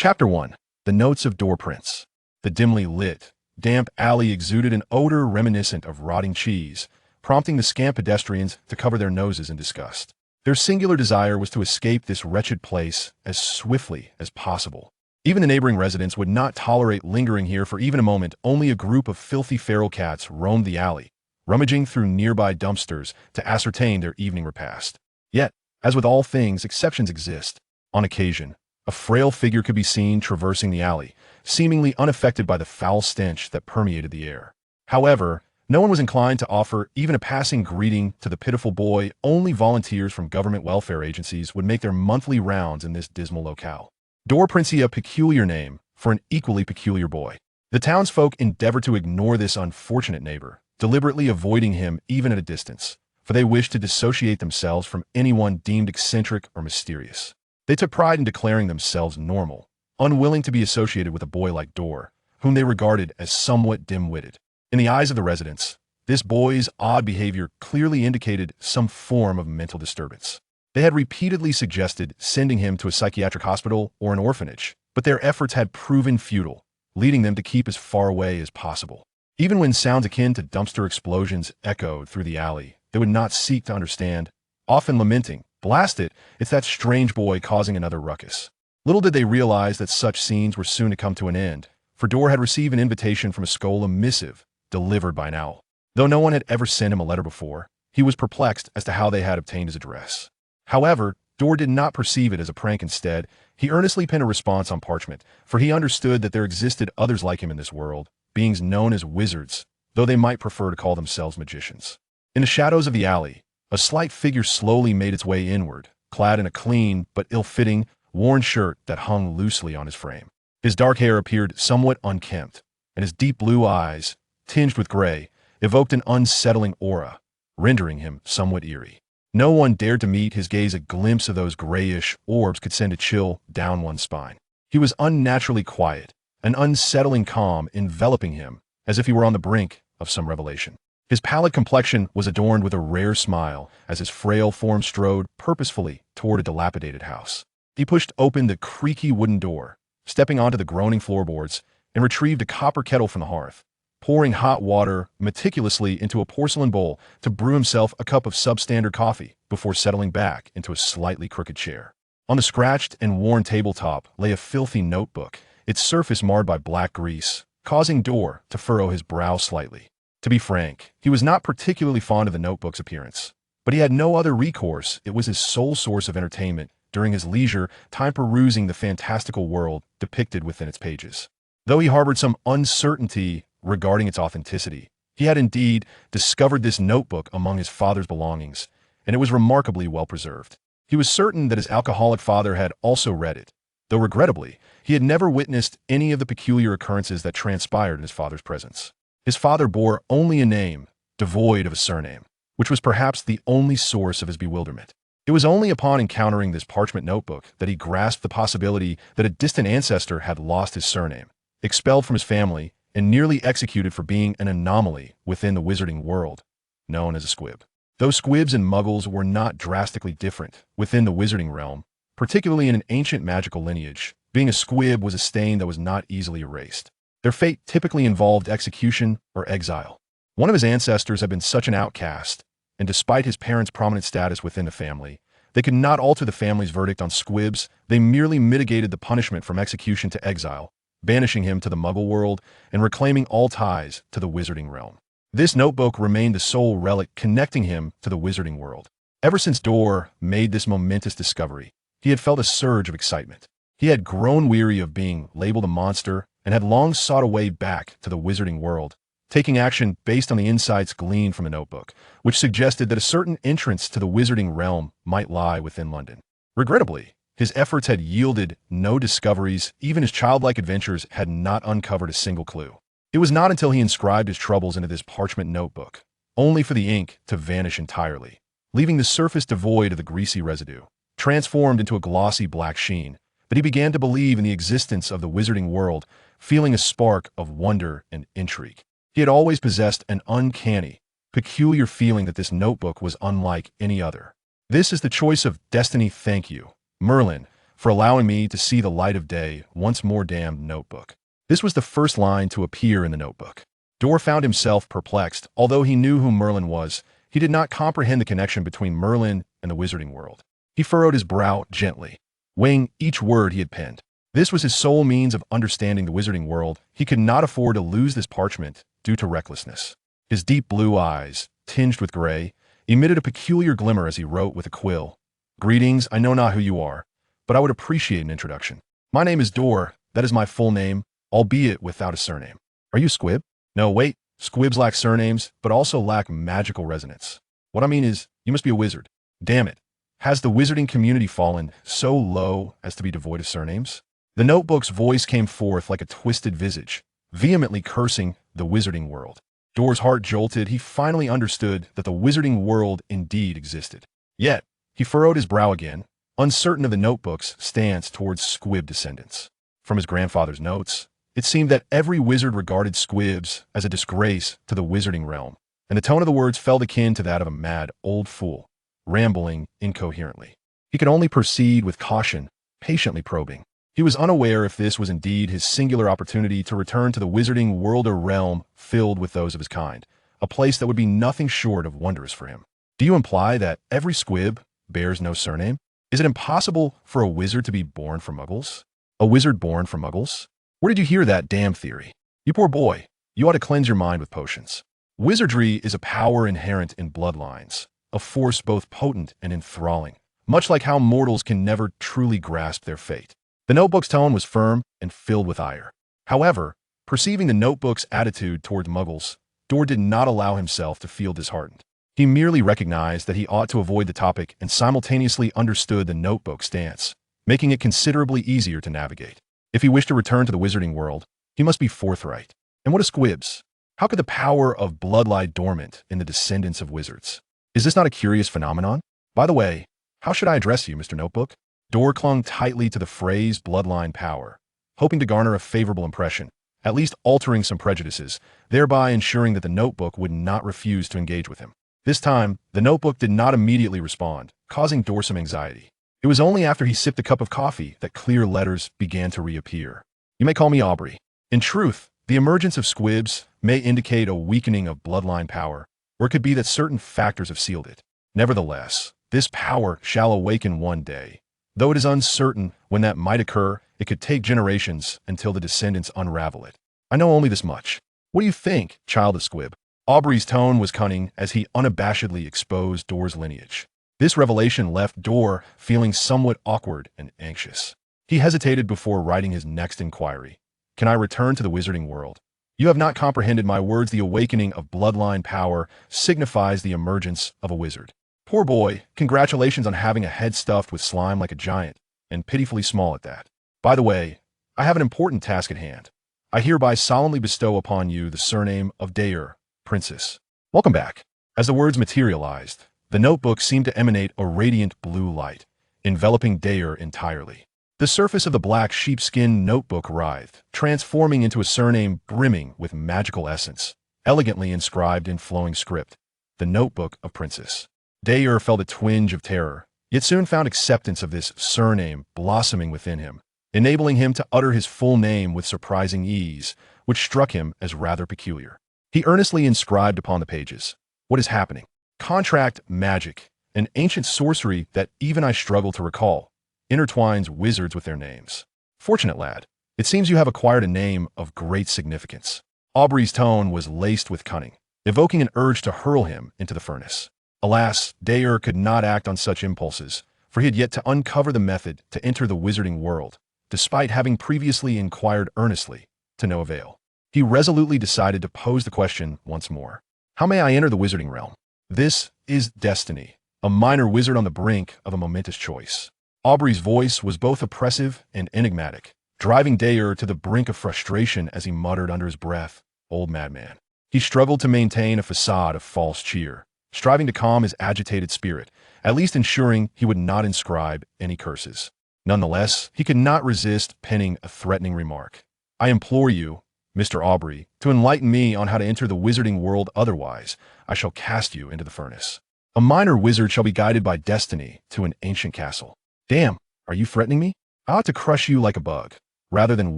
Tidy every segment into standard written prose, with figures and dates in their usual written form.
Chapter 1. The Notes of Dorr-Prince. The dimly lit, damp alley exuded an odor reminiscent of rotting cheese, prompting the scant pedestrians to cover their noses in disgust. Their singular desire was to escape this wretched place as swiftly as possible. Even the neighboring residents would not tolerate lingering here for even a moment. Only a group of filthy feral cats roamed the alley, rummaging through nearby dumpsters to ascertain their evening repast. Yet, as with all things, exceptions exist. On occasion, a frail figure could be seen traversing the alley, seemingly unaffected by the foul stench that permeated the air. However, no one was inclined to offer even a passing greeting to the pitiful boy. Only volunteers from government welfare agencies would make their monthly rounds in this dismal locale. Dorr-Prince, a peculiar name for an equally peculiar boy. The townsfolk endeavored to ignore this unfortunate neighbor, deliberately avoiding him even at a distance, for they wished to dissociate themselves from anyone deemed eccentric or mysterious. They took pride in declaring themselves normal, unwilling to be associated with a boy like Dorr, whom they regarded as somewhat dim-witted. In the eyes of the residents, this boy's odd behavior clearly indicated some form of mental disturbance. They had repeatedly suggested sending him to a psychiatric hospital or an orphanage, but their efforts had proven futile, leading them to keep as far away as possible. Even when sounds akin to dumpster explosions echoed through the alley, they would not seek to understand, often lamenting, "Blast it, it's that strange boy causing another ruckus." Little did they realize that such scenes were soon to come to an end, for Dorr had received an invitation from a school, a missive delivered by an owl. Though no one had ever sent him a letter before, he was perplexed as to how they had obtained his address. However, Dorr did not perceive it as a prank. Instead, he earnestly penned a response on parchment, for he understood that there existed others like him in this world, beings known as wizards, though they might prefer to call themselves magicians. In the shadows of the alley, a slight figure slowly made its way inward, clad in a clean but ill-fitting, worn shirt that hung loosely on his frame. His dark hair appeared somewhat unkempt, and his deep blue eyes, tinged with gray, evoked an unsettling aura, rendering him somewhat eerie. No one dared to meet his gaze. A glimpse of those grayish orbs could send a chill down one's spine. He was unnaturally quiet, an unsettling calm enveloping him, as if he were on the brink of some revelation. His pallid complexion was adorned with a rare smile as his frail form strode purposefully toward a dilapidated house. He pushed open the creaky wooden door, stepping onto the groaning floorboards, and retrieved a copper kettle from the hearth, pouring hot water meticulously into a porcelain bowl to brew himself a cup of substandard coffee before settling back into a slightly crooked chair. On the scratched and worn tabletop lay a filthy notebook, its surface marred by black grease, causing Dorr to furrow his brow slightly. To be frank, he was not particularly fond of the notebook's appearance, but he had no other recourse. It was his sole source of entertainment during his leisure time, perusing the fantastical world depicted within its pages. Though he harbored some uncertainty regarding its authenticity, he had indeed discovered this notebook among his father's belongings, and it was remarkably well preserved. He was certain that his alcoholic father had also read it, though regrettably, he had never witnessed any of the peculiar occurrences that transpired in his father's presence. His father bore only a name, devoid of a surname, which was perhaps the only source of his bewilderment. It was only upon encountering this parchment notebook that he grasped the possibility that a distant ancestor had lost his surname, expelled from his family, and nearly executed for being an anomaly within the wizarding world, known as a squib. Though squibs and muggles were not drastically different within the wizarding realm, particularly in an ancient magical lineage, being a squib was a stain that was not easily erased. Their fate typically involved execution or exile. One of his ancestors had been such an outcast, and despite his parents' prominent status within the family, they could not alter the family's verdict on squibs. They merely mitigated the punishment from execution to exile, banishing him to the Muggle world and reclaiming all ties to the wizarding realm. This notebook remained the sole relic connecting him to the wizarding world. Ever since Dorr made this momentous discovery, he had felt a surge of excitement. He had grown weary of being labeled a monster and had long sought a way back to the wizarding world, taking action based on the insights gleaned from a notebook, which suggested that a certain entrance to the wizarding realm might lie within London. Regrettably, his efforts had yielded no discoveries. Even his childlike adventures had not uncovered a single clue. It was not until he inscribed his troubles into this parchment notebook, only for the ink to vanish entirely, leaving the surface devoid of the greasy residue, transformed into a glossy black sheen, that he began to believe in the existence of the wizarding world, feeling a spark of wonder and intrigue. He had always possessed an uncanny, peculiar feeling that this notebook was unlike any other. This is the choice of destiny. Thank you, Merlin, for allowing me to see the light of day once more. Damned notebook. This was the first line to appear in the notebook. Dorr found himself perplexed. Although he knew who Merlin was, he did not comprehend the connection between Merlin and the wizarding world. He furrowed his brow gently, weighing each word he had penned. This was his sole means of understanding the wizarding world. He could not afford to lose this parchment due to recklessness. His deep blue eyes, tinged with gray, emitted a peculiar glimmer as he wrote with a quill. Greetings, I know not who you are, but I would appreciate an introduction. My name is Dorr, that is my full name, albeit without a surname. Are you Squib? No, wait, Squibs lack surnames, but also lack magical resonance. What I mean is, you must be a wizard. Damn it. Has the wizarding community fallen so low as to be devoid of surnames? The notebook's voice came forth like a twisted visage, vehemently cursing the wizarding world. Dorr's heart jolted. He finally understood that the wizarding world indeed existed. Yet, he furrowed his brow again, uncertain of the notebook's stance towards Squib descendants. From his grandfather's notes, it seemed that every wizard regarded Squibs as a disgrace to the wizarding realm, and the tone of the words felt akin to that of a mad old fool, rambling incoherently. He could only proceed with caution, patiently probing. He was unaware if this was indeed his singular opportunity to return to the wizarding world or realm filled with those of his kind, a place that would be nothing short of wondrous for him. Do you imply that every Squib bears no surname? Is it impossible for a wizard to be born from muggles? A wizard born from muggles? Where did you hear that damn theory? You poor boy, you ought to cleanse your mind with potions. Wizardry is a power inherent in bloodlines, a force both potent and enthralling, much like how mortals can never truly grasp their fate. The notebook's tone was firm and filled with ire. However, perceiving the notebook's attitude toward muggles, Dorr did not allow himself to feel disheartened. He merely recognized that he ought to avoid the topic and simultaneously understood the notebook's stance, making it considerably easier to navigate. If he wished to return to the wizarding world, he must be forthright. And what are Squibs? How could the power of blood lie dormant in the descendants of wizards? Is this not a curious phenomenon? By the way, how should I address you, Mr. Notebook? Dorr clung tightly to the phrase bloodline power, hoping to garner a favorable impression, at least altering some prejudices, thereby ensuring that the notebook would not refuse to engage with him. This time, the notebook did not immediately respond, causing Dorr some anxiety. It was only after he sipped a cup of coffee that clear letters began to reappear. You may call me Aubrey. In truth, the emergence of Squibs may indicate a weakening of bloodline power, or it could be that certain factors have sealed it. Nevertheless, this power shall awaken one day. Though it is uncertain when that might occur, it could take generations until the descendants unravel it. I know only this much. What do you think, child of Squib? Aubrey's tone was cunning as he unabashedly exposed Dorr's lineage. This revelation left Dorr feeling somewhat awkward and anxious. He hesitated before writing his next inquiry. Can I return to the wizarding world? You have not comprehended my words. The awakening of bloodline power signifies the emergence of a wizard. Poor boy, congratulations on having a head stuffed with slime like a giant, and pitifully small at that. By the way, I have an important task at hand. I hereby solemnly bestow upon you the surname of Dorr-Prince. Welcome back. As the words materialized, the notebook seemed to emanate a radiant blue light, enveloping Dorr entirely. The surface of the black sheepskin notebook writhed, transforming into a surname brimming with magical essence, elegantly inscribed in flowing script, the Notebook of Princess. Dorr felt a twinge of terror, yet soon found acceptance of this surname blossoming within him, enabling him to utter his full name with surprising ease, which struck him as rather peculiar. He earnestly inscribed upon the pages, "What is happening? Contract magic, an ancient sorcery that even I struggle to recall, intertwines wizards with their names. Fortunate lad, it seems you have acquired a name of great significance." Aubrey's tone was laced with cunning, evoking an urge to hurl him into the furnace. Alas, Dorr could not act on such impulses, for he had yet to uncover the method to enter the wizarding world, despite having previously inquired earnestly, to no avail. He resolutely decided to pose the question once more. How may I enter the wizarding realm? This is destiny, a minor wizard on the brink of a momentous choice. Aubrey's voice was both oppressive and enigmatic, driving Dorr to the brink of frustration as he muttered under his breath, "Old madman." He struggled to maintain a facade of false cheer, striving to calm his agitated spirit, at least ensuring he would not inscribe any curses. Nonetheless, he could not resist penning a threatening remark. "I implore you, Mr. Aubrey, to enlighten me on how to enter the wizarding world, otherwise I shall cast you into the furnace. A minor wizard shall be guided by destiny to an ancient castle." Damn, are you threatening me? I ought to crush you like a bug, rather than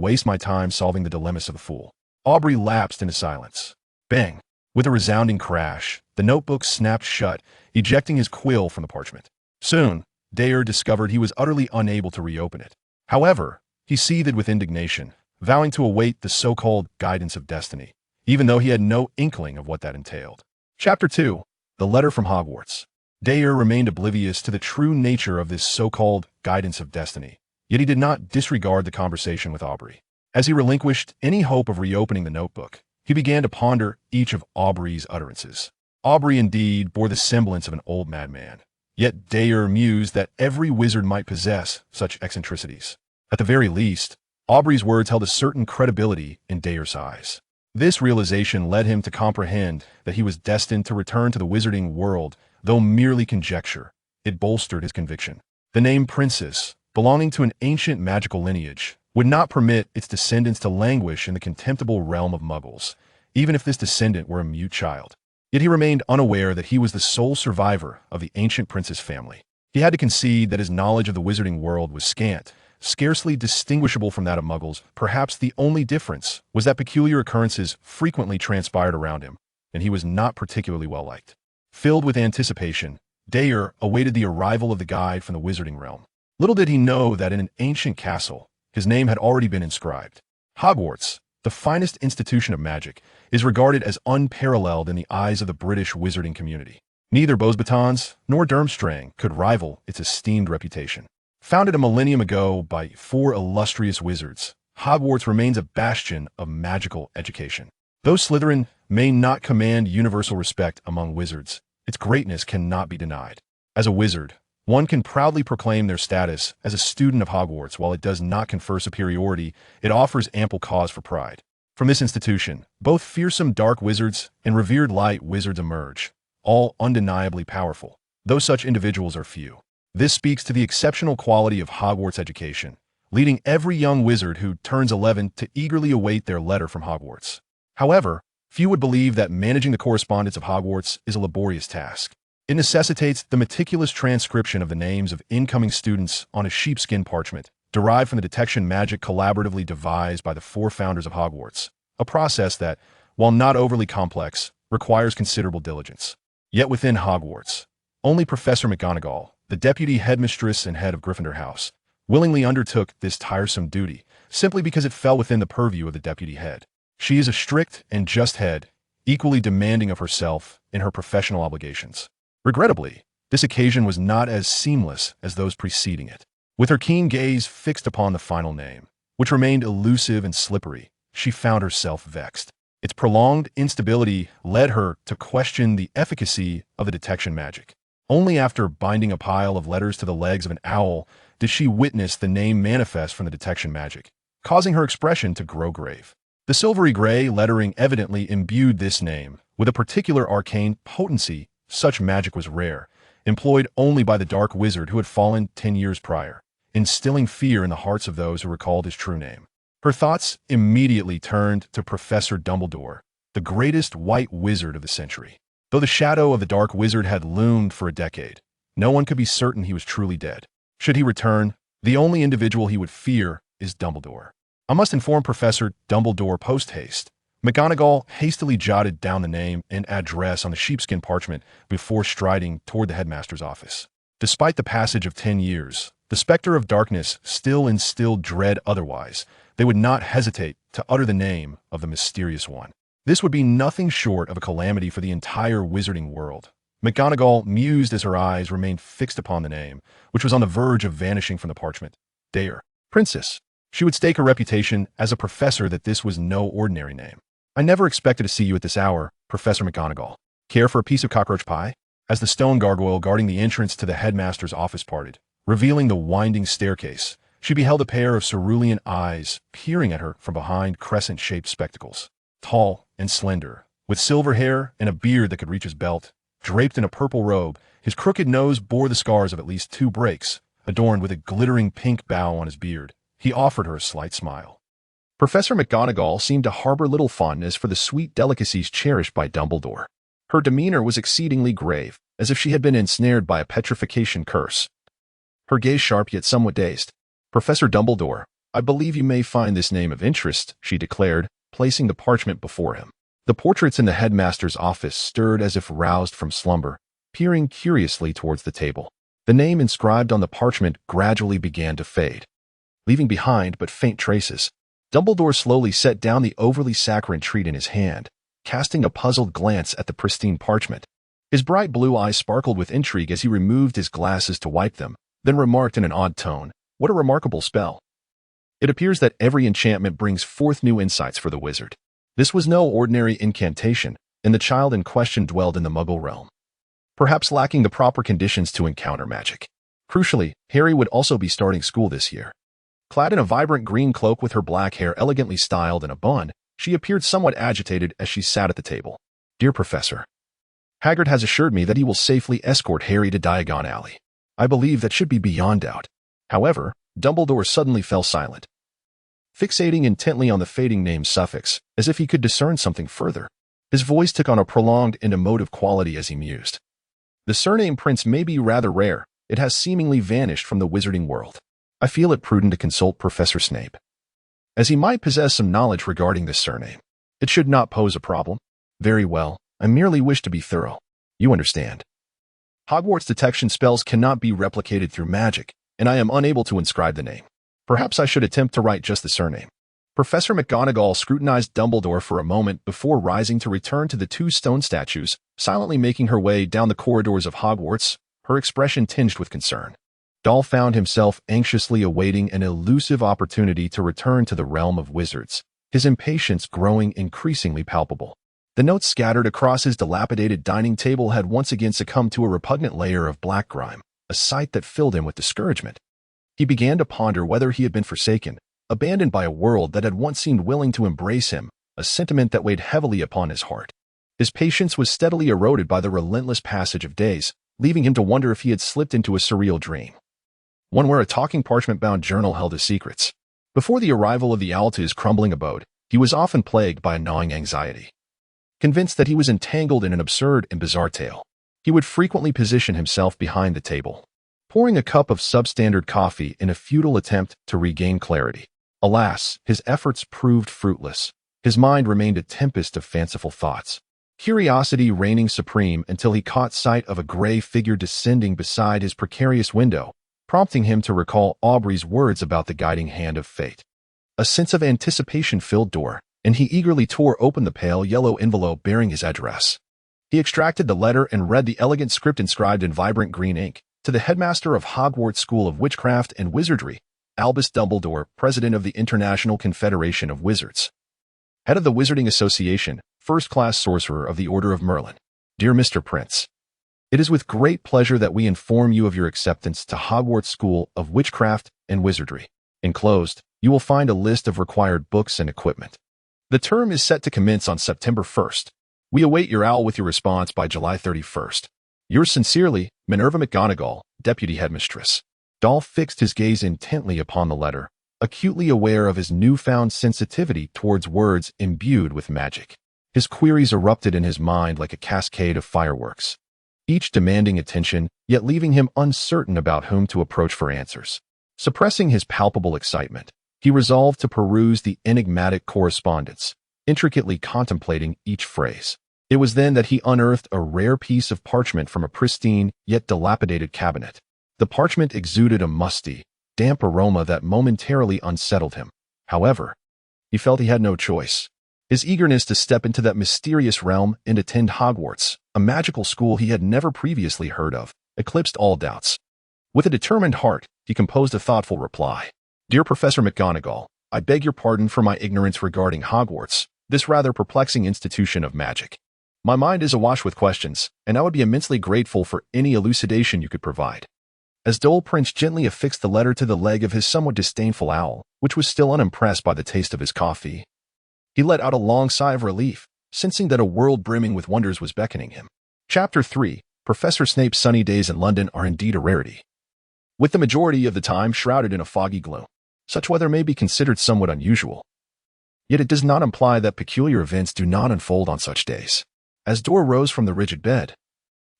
waste my time solving the dilemmas of the fool. Aubrey lapsed into silence. Bang! With a resounding crash, the notebook snapped shut, ejecting his quill from the parchment. Soon, Dorr discovered he was utterly unable to reopen it. However, he seethed with indignation, vowing to await the so-called guidance of destiny, even though he had no inkling of what that entailed. Chapter 2. The Letter from Hogwarts. Dorr remained oblivious to the true nature of this so-called guidance of destiny, yet he did not disregard the conversation with Aubrey. As he relinquished any hope of reopening the notebook, he began to ponder each of Aubrey's utterances. Aubrey indeed bore the semblance of an old madman, yet Dorr mused that every wizard might possess such eccentricities. At the very least, Aubrey's words held a certain credibility in Dorr's eyes. This realization led him to comprehend that he was destined to return to the wizarding world, though merely conjecture. It bolstered his conviction. The name Princess, belonging to an ancient magical lineage, would not permit its descendants to languish in the contemptible realm of muggles, even if this descendant were a mute child. Yet he remained unaware that he was the sole survivor of the ancient princess family. He had to concede that his knowledge of the wizarding world was scant, scarcely distinguishable from that of muggles. Perhaps the only difference was that peculiar occurrences frequently transpired around him, and he was not particularly well liked. Filled with anticipation, Dorr awaited the arrival of the guide from the wizarding realm. Little did he know that in an ancient castle, his name had already been inscribed. Hogwarts, the finest institution of magic, is regarded as unparalleled in the eyes of the British wizarding community. Neither Beauxbatons nor Durmstrang could rival its esteemed reputation. Founded a millennium ago by 4 illustrious wizards, Hogwarts remains a bastion of magical education. Though Slytherin may not command universal respect among wizards, its greatness cannot be denied. As a wizard, one can proudly proclaim their status as a student of Hogwarts. While it does not confer superiority, it offers ample cause for pride. From this institution, both fearsome dark wizards and revered light wizards emerge, all undeniably powerful, though such individuals are few. This speaks to the exceptional quality of Hogwarts education, leading every young wizard who turns 11 to eagerly await their letter from Hogwarts. However, few would believe that managing the correspondence of Hogwarts is a laborious task. It necessitates the meticulous transcription of the names of incoming students on a sheepskin parchment, derived from the detection magic collaboratively devised by the 4 founders of Hogwarts, a process that, while not overly complex, requires considerable diligence. Yet within Hogwarts, only Professor McGonagall, the deputy headmistress and head of Gryffindor House, willingly undertook this tiresome duty, simply because it fell within the purview of the deputy head. She is a strict and just head, equally demanding of herself in her professional obligations. Regrettably, this occasion was not as seamless as those preceding it. With her keen gaze fixed upon the final name, which remained elusive and slippery, she found herself vexed. Its prolonged instability led her to question the efficacy of the detection magic. Only after binding a pile of letters to the legs of an owl did she witness the name manifest from the detection magic, causing her expression to grow grave. The silvery gray lettering evidently imbued this name with a particular arcane potency. Such magic was rare, employed only by the dark wizard who had fallen 10 years prior, instilling fear in the hearts of those who recalled his true name. Her thoughts immediately turned to Professor Dumbledore, the greatest white wizard of the century. Though the shadow of the dark wizard had loomed for a decade, no one could be certain he was truly dead. Should he return, the only individual he would fear is Dumbledore. I must inform Professor Dumbledore post-haste. McGonagall hastily jotted down the name and address on the sheepskin parchment before striding toward the headmaster's office. Despite the passage of 10 years, the specter of darkness still instilled dread. Otherwise, they would not hesitate to utter the name of the mysterious one. This would be nothing short of a calamity for the entire wizarding world. McGonagall mused as her eyes remained fixed upon the name, which was on the verge of vanishing from the parchment. Dorr-Princess. She would stake her reputation as a professor that this was no ordinary name. I never expected to see you at this hour, Professor McGonagall. Care for a piece of cockroach pie? As the stone gargoyle guarding the entrance to the headmaster's office parted, revealing the winding staircase, she beheld a pair of cerulean eyes peering at her from behind crescent-shaped spectacles. Tall and slender, with silver hair and a beard that could reach his belt, draped in a purple robe, his crooked nose bore the scars of at least 2 breaks, adorned with a glittering pink bow on his beard. He offered her a slight smile. Professor McGonagall seemed to harbor little fondness for the sweet delicacies cherished by Dumbledore. Her demeanor was exceedingly grave, as if she had been ensnared by a petrification curse. Her gaze sharp yet somewhat dazed. Professor Dumbledore, I believe you may find this name of interest, she declared, placing the parchment before him. The portraits in the headmaster's office stirred as if roused from slumber, peering curiously towards the table. The name inscribed on the parchment gradually began to fade, leaving behind but faint traces. Dumbledore slowly set down the overly saccharine treat in his hand, casting a puzzled glance at the pristine parchment. His bright blue eyes sparkled with intrigue as he removed his glasses to wipe them, then remarked in an odd tone, "What a remarkable spell. It appears that every enchantment brings forth new insights for the wizard." This was no ordinary incantation, and the child in question dwelled in the Muggle realm, perhaps lacking the proper conditions to encounter magic. Crucially, Harry would also be starting school this year. Clad in a vibrant green cloak with her black hair elegantly styled in a bun, she appeared somewhat agitated as she sat at the table. "Dear Professor, Hagrid has assured me that he will safely escort Harry to Diagon Alley. I believe that should be beyond doubt." However, Dumbledore suddenly fell silent, fixating intently on the fading name suffix, as if he could discern something further. His voice took on a prolonged and emotive quality as he mused. "The surname Prince may be rather rare. It has seemingly vanished from the wizarding world. I feel it prudent to consult Professor Snape, as he might possess some knowledge regarding this surname. It should not pose a problem." "Very well. I merely wish to be thorough. You understand. Hogwarts detection spells cannot be replicated through magic, and I am unable to inscribe the name. Perhaps I should attempt to write just the surname." Professor McGonagall scrutinized Dumbledore for a moment before rising to return to the two stone statues, silently making her way down the corridors of Hogwarts, her expression tinged with concern. Doll found himself anxiously awaiting an elusive opportunity to return to the realm of wizards, his impatience growing increasingly palpable. The notes scattered across his dilapidated dining table had once again succumbed to a repugnant layer of black grime, a sight that filled him with discouragement. He began to ponder whether he had been forsaken, abandoned by a world that had once seemed willing to embrace him, a sentiment that weighed heavily upon his heart. His patience was steadily eroded by the relentless passage of days, leaving him to wonder if he had slipped into a surreal dream, one where a talking parchment-bound journal held his secrets. Before the arrival of the owl to his crumbling abode, he was often plagued by a gnawing anxiety. Convinced that he was entangled in an absurd and bizarre tale, he would frequently position himself behind the table, pouring a cup of substandard coffee in a futile attempt to regain clarity. Alas, his efforts proved fruitless. His mind remained a tempest of fanciful thoughts, curiosity reigning supreme until he caught sight of a gray figure descending beside his precarious window, prompting him to recall Aubrey's words about the guiding hand of fate. A sense of anticipation filled Dorr, and he eagerly tore open the pale yellow envelope bearing his address. He extracted the letter and read the elegant script inscribed in vibrant green ink, "To the headmaster of Hogwarts School of Witchcraft and Wizardry, Albus Dumbledore, President of the International Confederation of Wizards, Head of the Wizarding Association, First-Class Sorcerer of the Order of Merlin. Dear Mr. Prince, it is with great pleasure that we inform you of your acceptance to Hogwarts School of Witchcraft and Wizardry. Enclosed, you will find a list of required books and equipment. The term is set to commence on September 1st. We await your owl with your response by July 31st. Yours sincerely, Minerva McGonagall, Deputy Headmistress." Doll fixed his gaze intently upon the letter, acutely aware of his newfound sensitivity towards words imbued with magic. His queries erupted in his mind like a cascade of fireworks, each demanding attention, yet leaving him uncertain about whom to approach for answers. Suppressing his palpable excitement, he resolved to peruse the enigmatic correspondence, intricately contemplating each phrase. It was then that he unearthed a rare piece of parchment from a pristine yet dilapidated cabinet. The parchment exuded a musty, damp aroma that momentarily unsettled him. However, he felt he had no choice. His eagerness to step into that mysterious realm and attend Hogwarts, a magical school he had never previously heard of, eclipsed all doubts. With a determined heart, he composed a thoughtful reply. "Dear Professor McGonagall, I beg your pardon for my ignorance regarding Hogwarts, this rather perplexing institution of magic. My mind is awash with questions, and I would be immensely grateful for any elucidation you could provide." As Dorr-Prince gently affixed the letter to the leg of his somewhat disdainful owl, which was still unimpressed by the taste of his coffee, he let out a long sigh of relief, sensing that a world brimming with wonders was beckoning him. Chapter 3. Professor Snape's sunny days in London are indeed a rarity, with the majority of the time shrouded in a foggy gloom. Such weather may be considered somewhat unusual, yet it does not imply that peculiar events do not unfold on such days. As Dorr rose from the rigid bed,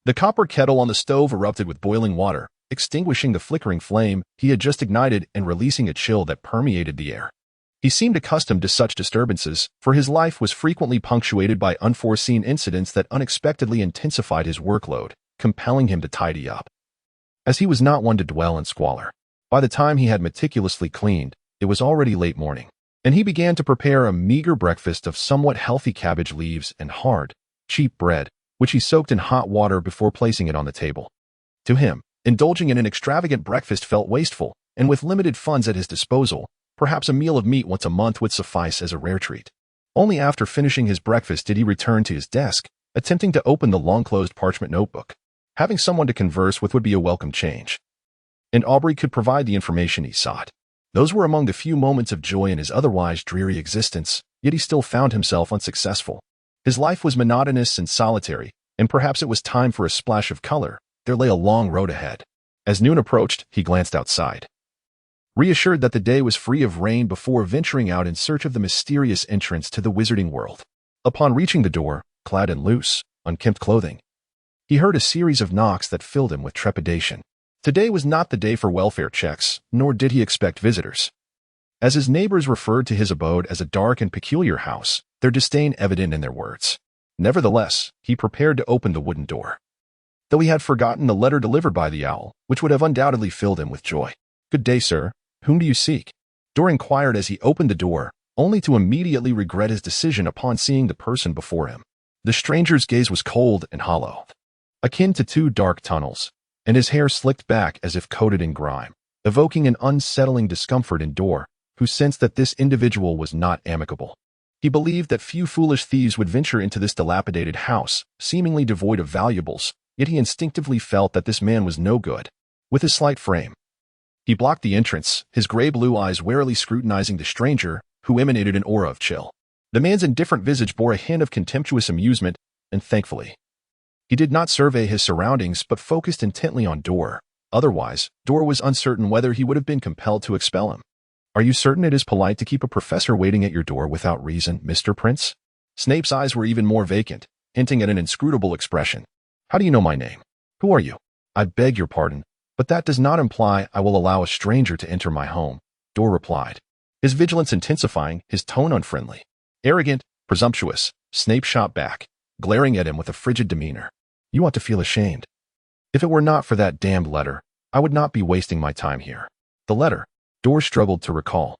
the copper kettle on the stove erupted with boiling water, extinguishing the flickering flame he had just ignited and releasing a chill that permeated the air. He seemed accustomed to such disturbances, for his life was frequently punctuated by unforeseen incidents that unexpectedly intensified his workload, compelling him to tidy up. As he was not one to dwell in squalor, by the time he had meticulously cleaned, it was already late morning, and he began to prepare a meager breakfast of somewhat healthy cabbage leaves and hard, cheap bread, which he soaked in hot water before placing it on the table. To him, indulging in an extravagant breakfast felt wasteful, and with limited funds at his disposal, perhaps a meal of meat once a month would suffice as a rare treat. Only after finishing his breakfast did he return to his desk, attempting to open the long-closed parchment notebook. Having someone to converse with would be a welcome change, and Aubrey could provide the information he sought. Those were among the few moments of joy in his otherwise dreary existence, yet he still found himself unsuccessful. His life was monotonous and solitary, and perhaps it was time for a splash of color. There lay a long road ahead. As noon approached, he glanced outside, reassured that the day was free of rain before venturing out in search of the mysterious entrance to the wizarding world. Upon reaching the door, clad in loose, unkempt clothing, he heard a series of knocks that filled him with trepidation. Today was not the day for welfare checks, nor did he expect visitors. As his neighbors referred to his abode as a dark and peculiar house, their disdain evident in their words. Nevertheless, he prepared to open the wooden door, though he had forgotten the letter delivered by the owl, which would have undoubtedly filled him with joy. "Good day, sir. Whom do you seek?" Dorr inquired as he opened the door, only to immediately regret his decision upon seeing the person before him. The stranger's gaze was cold and hollow, akin to two dark tunnels, and his hair slicked back as if coated in grime, evoking an unsettling discomfort in Dorr, who sensed that this individual was not amicable. He believed that few foolish thieves would venture into this dilapidated house, seemingly devoid of valuables, yet he instinctively felt that this man was no good. With his slight frame, he blocked the entrance, his gray-blue eyes warily scrutinizing the stranger, who emanated an aura of chill. The man's indifferent visage bore a hint of contemptuous amusement, and thankfully, he did not survey his surroundings but focused intently on Dorr. Otherwise, Dorr was uncertain whether he would have been compelled to expel him. "Are you certain it is polite to keep a professor waiting at your door without reason, Mr. Prince?" Snape's eyes were even more vacant, hinting at an inscrutable expression. "How do you know my name? Who are you?" "I beg your pardon, but that does not imply I will allow a stranger to enter my home," Dorr replied, his vigilance intensifying, his tone unfriendly. "Arrogant, presumptuous," Snape shot back, glaring at him with a frigid demeanor. "You ought to feel ashamed. If it were not for that damned letter, I would not be wasting my time here." The letter, Dorr struggled to recall,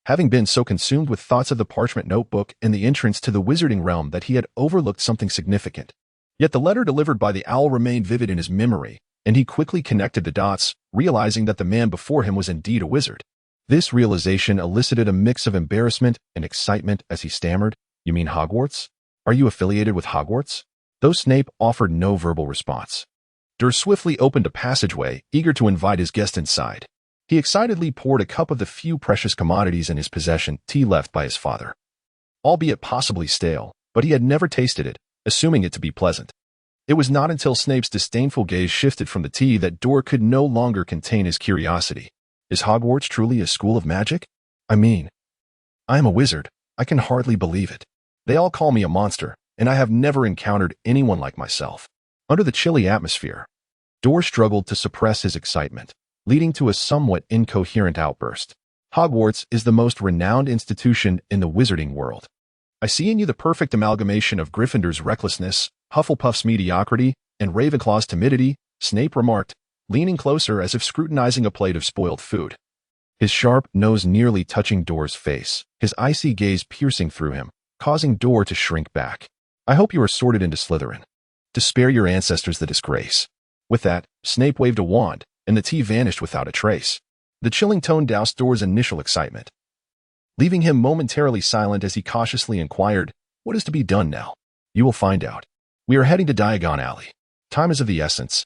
having been so consumed with thoughts of the parchment notebook and the entrance to the wizarding realm that he had overlooked something significant. Yet the letter delivered by the owl remained vivid in his memory, and he quickly connected the dots, realizing that the man before him was indeed a wizard. This realization elicited a mix of embarrassment and excitement as he stammered, "You mean Hogwarts? Are you affiliated with Hogwarts?" Though Snape offered no verbal response, Dorr swiftly opened a passageway, eager to invite his guest inside. He excitedly poured a cup of the few precious commodities in his possession, tea left by his father. Albeit possibly stale, but he had never tasted it, assuming it to be pleasant. It was not until Snape's disdainful gaze shifted from the tea that Dorr could no longer contain his curiosity. "Is Hogwarts truly a school of magic? I mean, I am a wizard. I can hardly believe it. They all call me a monster, and I have never encountered anyone like myself." Under the chilly atmosphere, Dorr struggled to suppress his excitement, leading to a somewhat incoherent outburst. "Hogwarts is the most renowned institution in the wizarding world. I see in you the perfect amalgamation of Gryffindor's recklessness, Hufflepuff's mediocrity, and Ravenclaw's timidity," Snape remarked, leaning closer as if scrutinizing a plate of spoiled food. His sharp nose nearly touching Dorr's face, his icy gaze piercing through him, causing Dorr to shrink back. "I hope you are sorted into Slytherin, to spare your ancestors the disgrace." With that, Snape waved a wand, and the tea vanished without a trace. The chilling tone doused Dorr's initial excitement, leaving him momentarily silent as he cautiously inquired, "What is to be done now?" "You will find out. We are heading to Diagon Alley. Time is of the essence,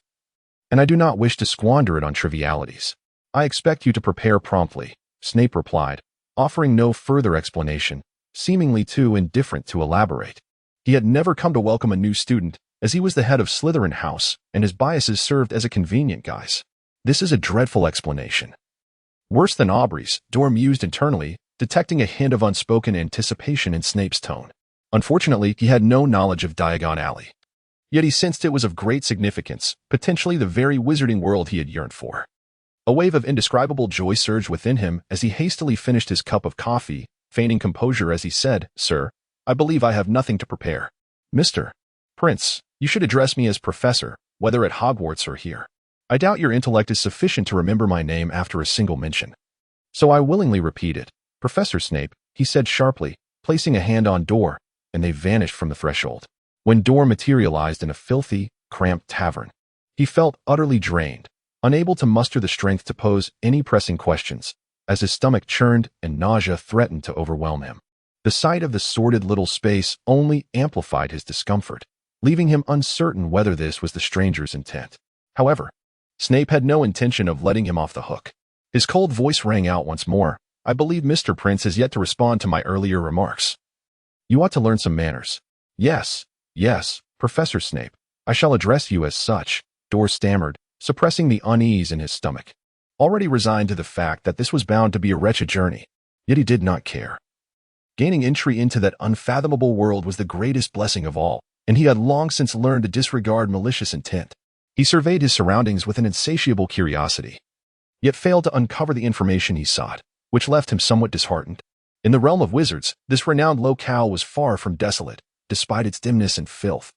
and I do not wish to squander it on trivialities. I expect you to prepare promptly," Snape replied, offering no further explanation, seemingly too indifferent to elaborate. He had never come to welcome a new student, as he was the head of Slytherin House, and his biases served as a convenient guise. This is a dreadful explanation. Worse than Aubrey's, Dorr mused internally, detecting a hint of unspoken anticipation in Snape's tone. Unfortunately, he had no knowledge of Diagon Alley. Yet he sensed it was of great significance, potentially the very wizarding world he had yearned for. A wave of indescribable joy surged within him as he hastily finished his cup of coffee, feigning composure as he said, "Sir, I believe I have nothing to prepare. Mr. Prince, you should address me as Professor, whether at Hogwarts or here. I doubt your intellect is sufficient to remember my name after a single mention. So I willingly repeat it. Professor Snape," he said sharply, placing a hand on Dorr, and they vanished from the threshold. When Dorr materialized in a filthy, cramped tavern, he felt utterly drained, unable to muster the strength to pose any pressing questions, as his stomach churned and nausea threatened to overwhelm him. The sight of the sordid little space only amplified his discomfort, leaving him uncertain whether this was the stranger's intent. However, Snape had no intention of letting him off the hook. His cold voice rang out once more. "I believe Mr. Prince has yet to respond to my earlier remarks. You ought to learn some manners." Yes, Professor Snape. I shall address you as such," Dorr stammered, suppressing the unease in his stomach. Already resigned to the fact that this was bound to be a wretched journey, yet he did not care. Gaining entry into that unfathomable world was the greatest blessing of all, and he had long since learned to disregard malicious intent. He surveyed his surroundings with an insatiable curiosity, yet failed to uncover the information he sought, which left him somewhat disheartened. In the realm of wizards, this renowned locale was far from desolate, despite its dimness and filth.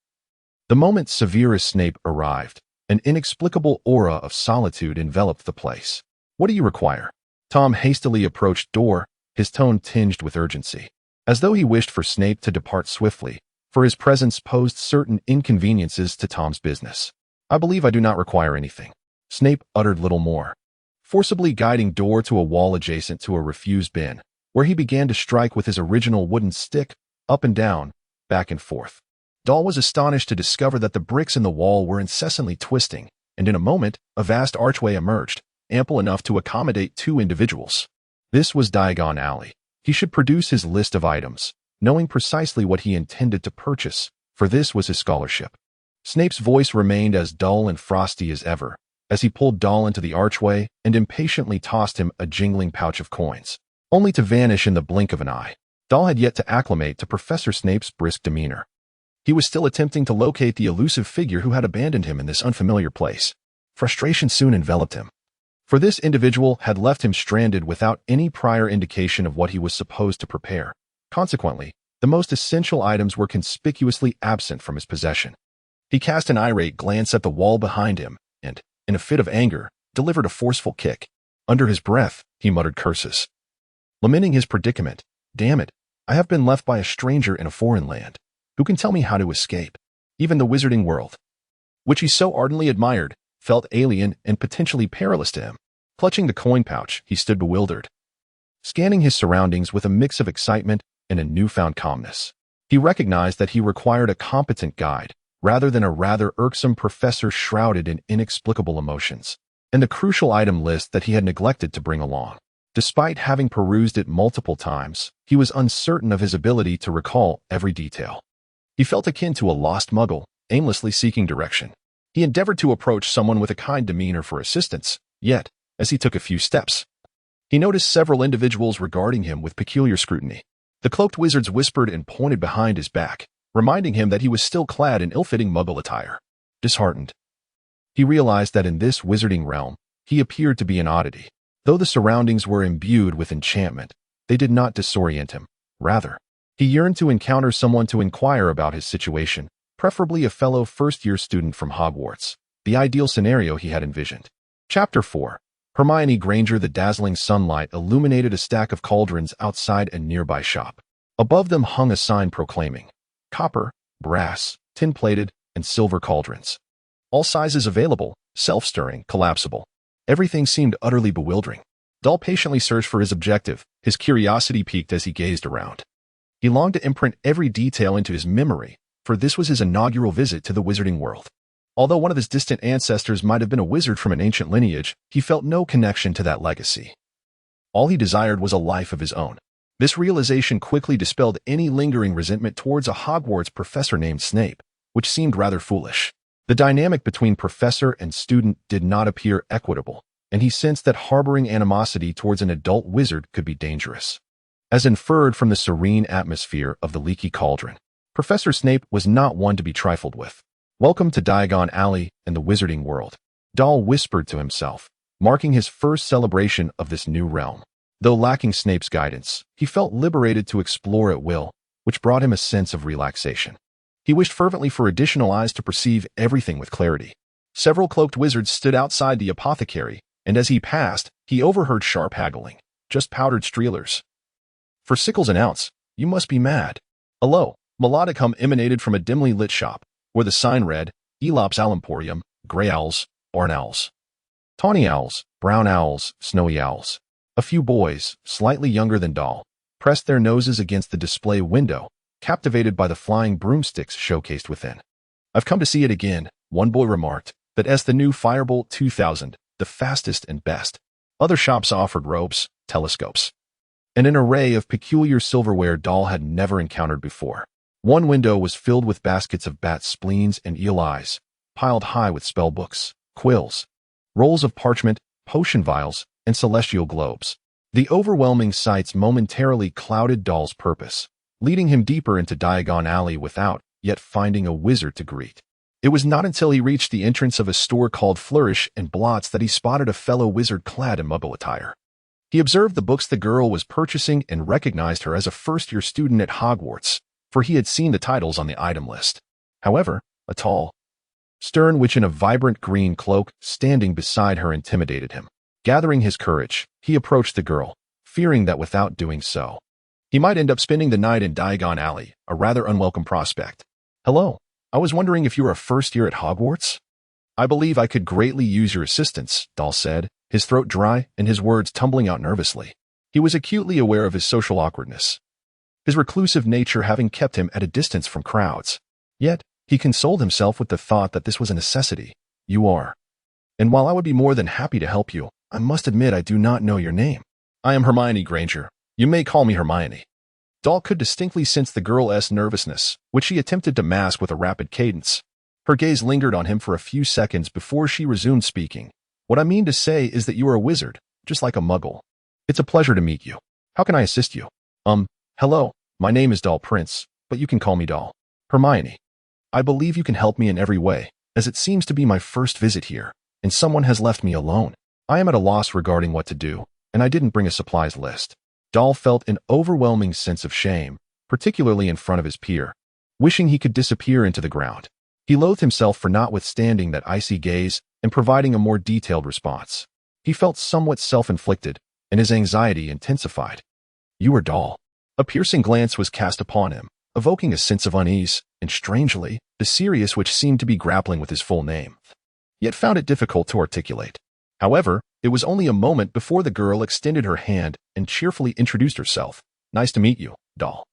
The moment Severus Snape arrived, an inexplicable aura of solitude enveloped the place. "What do you require?" Tom hastily approached Dorr, his tone tinged with urgency, as though he wished for Snape to depart swiftly, for his presence posed certain inconveniences to Tom's business. "I believe I do not require anything." Snape uttered little more, forcibly guiding Dorr to a wall adjacent to a refuse bin, where he began to strike with his original wooden stick, up and down, back and forth. Dorr was astonished to discover that the bricks in the wall were incessantly twisting, and in a moment, a vast archway emerged, ample enough to accommodate 2 individuals. This was Diagon Alley. He should produce his list of items, knowing precisely what he intended to purchase, for this was his scholarship. Snape's voice remained as dull and frosty as ever, as he pulled Dorr into the archway and impatiently tossed him a jingling pouch of coins, only to vanish in the blink of an eye. Dorr had yet to acclimate to Professor Snape's brisk demeanor. He was still attempting to locate the elusive figure who had abandoned him in this unfamiliar place. Frustration soon enveloped him, for this individual had left him stranded without any prior indication of what he was supposed to prepare. Consequently, the most essential items were conspicuously absent from his possession. He cast an irate glance at the wall behind him and, in a fit of anger, delivered a forceful kick. Under his breath, he muttered curses, lamenting his predicament. "Damn it, I have been left by a stranger in a foreign land. Who can tell me how to escape?" Even the wizarding world, which he so ardently admired, felt alien and potentially perilous to him. Clutching the coin pouch, he stood bewildered, scanning his surroundings with a mix of excitement and a newfound calmness. He recognized that he required a competent guide, rather than a rather irksome professor shrouded in inexplicable emotions, and the crucial item list that he had neglected to bring along. Despite having perused it multiple times, he was uncertain of his ability to recall every detail. He felt akin to a lost muggle, aimlessly seeking direction. He endeavored to approach someone with a kind demeanor for assistance, yet, as he took a few steps, he noticed several individuals regarding him with peculiar scrutiny. The cloaked wizards whispered and pointed behind his back, reminding him that he was still clad in ill-fitting muggle attire. Disheartened, he realized that in this wizarding realm, he appeared to be an oddity. Though the surroundings were imbued with enchantment, they did not disorient him. Rather, he yearned to encounter someone to inquire about his situation, preferably a fellow first-year student from Hogwarts, the ideal scenario he had envisioned. Chapter 4. Hermione Granger. The dazzling sunlight illuminated a stack of cauldrons outside a nearby shop. Above them hung a sign proclaiming, "Copper, brass, tin-plated, and silver cauldrons. All sizes available, self-stirring, collapsible." Everything seemed utterly bewildering. Dorr patiently searched for his objective, his curiosity piqued as he gazed around. He longed to imprint every detail into his memory, for this was his inaugural visit to the wizarding world. Although one of his distant ancestors might have been a wizard from an ancient lineage, he felt no connection to that legacy. All he desired was a life of his own. This realization quickly dispelled any lingering resentment towards a Hogwarts professor named Snape, which seemed rather foolish. The dynamic between professor and student did not appear equitable, and he sensed that harboring animosity towards an adult wizard could be dangerous. As inferred from the serene atmosphere of the leaky cauldron, Professor Snape was not one to be trifled with. Welcome to Diagon Alley and the wizarding world, Doll whispered to himself, marking his first celebration of this new realm. Though lacking Snape's guidance, he felt liberated to explore at will, which brought him a sense of relaxation. He wished fervently for additional eyes to perceive everything with clarity. Several cloaked wizards stood outside the apothecary, and as he passed, he overheard sharp haggling. Just powdered streelers. For sickles an ounce, you must be mad. A low, melodic hum emanated from a dimly lit shop, where the sign read, Elop's Alimporium, Grey Owls, Barn Owls. Tawny owls, brown owls, snowy owls. A few boys, slightly younger than Doll, pressed their noses against the display window, captivated by the flying broomsticks showcased within. I've come to see it again, one boy remarked, that's the new Firebolt 2000, the fastest and best. Other shops offered ropes, telescopes, and an array of peculiar silverware Doll had never encountered before. One window was filled with baskets of bat spleens and eel eyes, piled high with spell books, quills, rolls of parchment, potion vials, and celestial globes. The overwhelming sights momentarily clouded Doll's purpose, leading him deeper into Diagon Alley without yet finding a wizard to greet. It was not until he reached the entrance of a store called Flourish and Blots that he spotted a fellow wizard clad in muggle attire. He observed the books the girl was purchasing and recognized her as a first-year student at Hogwarts, for he had seen the titles on the item list. However, a tall, stern witch in a vibrant green cloak standing beside her intimidated him. Gathering his courage, he approached the girl, fearing that without doing so, he might end up spending the night in Diagon Alley, a rather unwelcome prospect. Hello, I was wondering if you were a first year at Hogwarts? I believe I could greatly use your assistance, Doll said, his throat dry and his words tumbling out nervously. He was acutely aware of his social awkwardness, his reclusive nature having kept him at a distance from crowds. Yet, he consoled himself with the thought that this was a necessity. You are. And while I would be more than happy to help you, I must admit I do not know your name. I am Hermione Granger. You may call me Hermione. Doll could distinctly sense the girl's nervousness, which she attempted to mask with a rapid cadence. Her gaze lingered on him for a few seconds before she resumed speaking. What I mean to say is that you are a wizard, just like a muggle. It's a pleasure to meet you. How can I assist you? Hello, my name is Dorr-Prince, but you can call me Doll. Hermione. I believe you can help me in every way, as it seems to be my first visit here, and someone has left me alone. I am at a loss regarding what to do, and I didn't bring a supplies list. Doll felt an overwhelming sense of shame, particularly in front of his peer, wishing he could disappear into the ground. He loathed himself for notwithstanding that icy gaze and providing a more detailed response. He felt somewhat self-inflicted, and his anxiety intensified. You are Doll. A piercing glance was cast upon him, evoking a sense of unease, and strangely, the Sirius which seemed to be grappling with his full name, yet found it difficult to articulate. However, it was only a moment before the girl extended her hand and cheerfully introduced herself. Nice to meet you, Doll.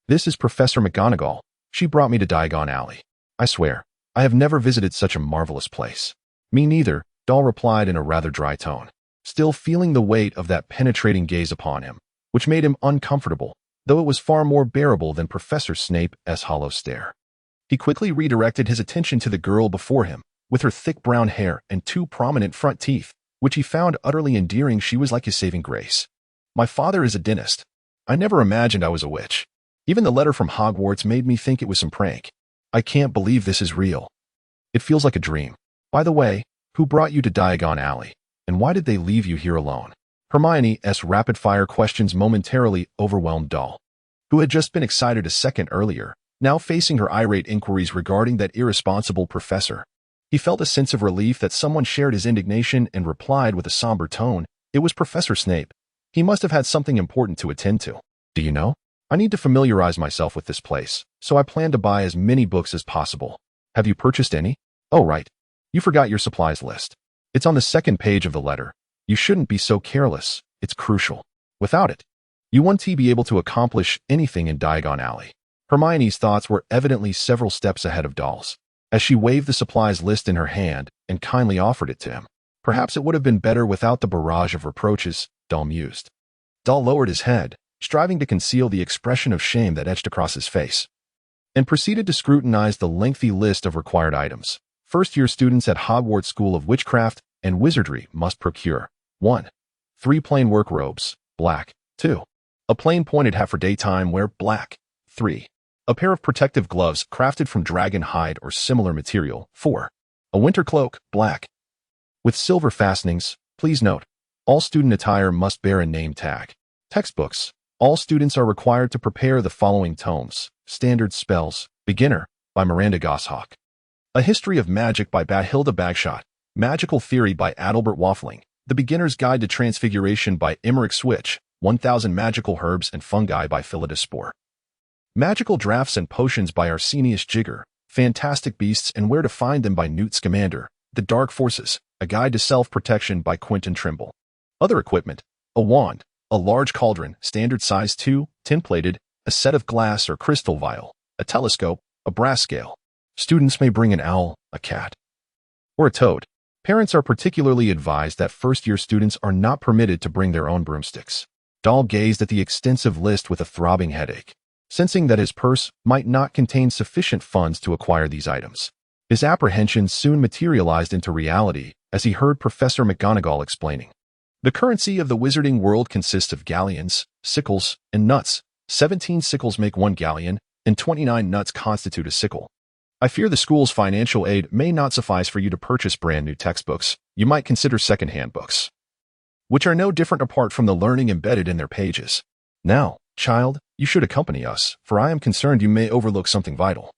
This is Professor McGonagall. She brought me to Diagon Alley. I swear, I have never visited such a marvelous place. Me neither, Doll replied in a rather dry tone, still feeling the weight of that penetrating gaze upon him, which made him uncomfortable, though it was far more bearable than Professor Snape's hollow stare. He quickly redirected his attention to the girl before him, with her thick brown hair and two prominent front teeth, which he found utterly endearing. She was like his saving grace. My father is a dentist. I never imagined I was a witch. Even the letter from Hogwarts made me think it was some prank. I can't believe this is real. It feels like a dream. By the way, who brought you to Diagon Alley, and why did they leave you here alone? Hermione's rapid-fire questions momentarily overwhelmed Doll, who had just been excited a second earlier, now facing her irate inquiries regarding that irresponsible professor. He felt a sense of relief that someone shared his indignation and replied with a somber tone, it was Professor Snape. He must have had something important to attend to. Do you know? I need to familiarize myself with this place, so I plan to buy as many books as possible. Have you purchased any? Oh, right. You forgot your supplies list. It's on the second page of the letter. You shouldn't be so careless. It's crucial. Without it, you won't be able to accomplish anything in Diagon Alley. Hermione's thoughts were evidently several steps ahead of Doll's, as she waved the supplies list in her hand and kindly offered it to him. Perhaps it would have been better without the barrage of reproaches, Doll mused. Doll lowered his head, striving to conceal the expression of shame that etched across his face, and proceeded to scrutinize the lengthy list of required items. First-year students at Hogwarts School of Witchcraft and Wizardry must procure 1. 3 plain work robes, black. 2. A plain pointed hat for daytime wear, black. 3. A pair of protective gloves crafted from dragon hide or similar material. 4. A winter cloak, black, with silver fastenings. Please note, all student attire must bear a name tag. Textbooks. All students are required to prepare the following tomes. Standard Spells. Beginner, by Miranda Goshawk. A History of Magic by Bathilda Bagshot. Magical Theory by Adalbert Waffling. The Beginner's Guide to Transfiguration by Emmerich Switch. 1000 Magical Herbs and Fungi by Philidus Spore. Magical Drafts and Potions by Arsenius Jigger. Fantastic Beasts and Where to Find Them by Newt Scamander. The Dark Forces. A Guide to Self-Protection by Quentin Trimble. Other equipment. A wand, a large cauldron, standard size 2, tin-plated, a set of glass or crystal vial, a telescope, a brass scale. Students may bring an owl, a cat, or a toad. Parents are particularly advised that first-year students are not permitted to bring their own broomsticks. Dahl gazed at the extensive list with a throbbing headache, sensing that his purse might not contain sufficient funds to acquire these items. His apprehensions soon materialized into reality as he heard Professor McGonagall explaining. The currency of the wizarding world consists of galleons, sickles, and nuts. 17 sickles make 1 galleon, and 29 nuts constitute a sickle. I fear the school's financial aid may not suffice for you to purchase brand new textbooks. You might consider second-hand books, which are no different apart from the learning embedded in their pages. Now, child, you should accompany us, for I am concerned you may overlook something vital,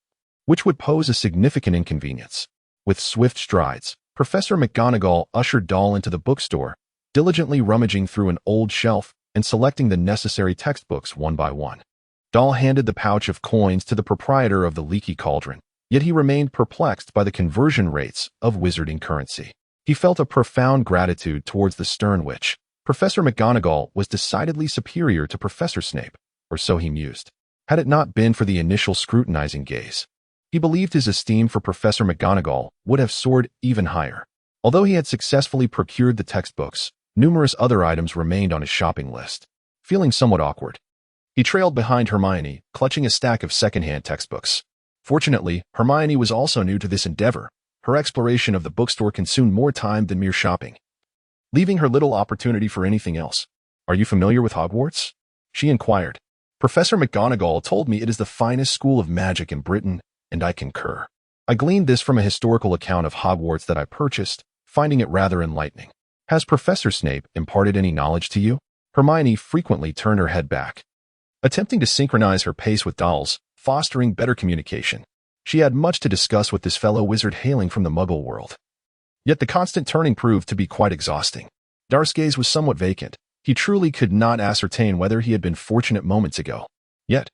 which would pose a significant inconvenience. With swift strides, Professor McGonagall ushered Dahl into the bookstore, diligently rummaging through an old shelf and selecting the necessary textbooks one by one. Dahl handed the pouch of coins to the proprietor of the leaky cauldron, yet he remained perplexed by the conversion rates of wizarding currency. He felt a profound gratitude towards the stern witch. Professor McGonagall was decidedly superior to Professor Snape, or so he mused. Had it not been for the initial scrutinizing gaze, he believed his esteem for Professor McGonagall would have soared even higher. Although he had successfully procured the textbooks, numerous other items remained on his shopping list. Feeling somewhat awkward, he trailed behind Hermione, clutching a stack of second-hand textbooks. Fortunately, Hermione was also new to this endeavor. Her exploration of the bookstore consumed more time than mere shopping, leaving her little opportunity for anything else. Are you familiar with Hogwarts? She inquired. Professor McGonagall told me it is the finest school of magic in Britain, and I concur. I gleaned this from a historical account of Hogwarts that I purchased, finding it rather enlightening. Has Professor Snape imparted any knowledge to you? Hermione frequently turned her head back, attempting to synchronize her pace with Dahl's, fostering better communication. She had much to discuss with this fellow wizard hailing from the Muggle world. Yet the constant turning proved to be quite exhausting. Darth's gaze was somewhat vacant. He truly could not ascertain whether he had been fortunate moments ago. Yet,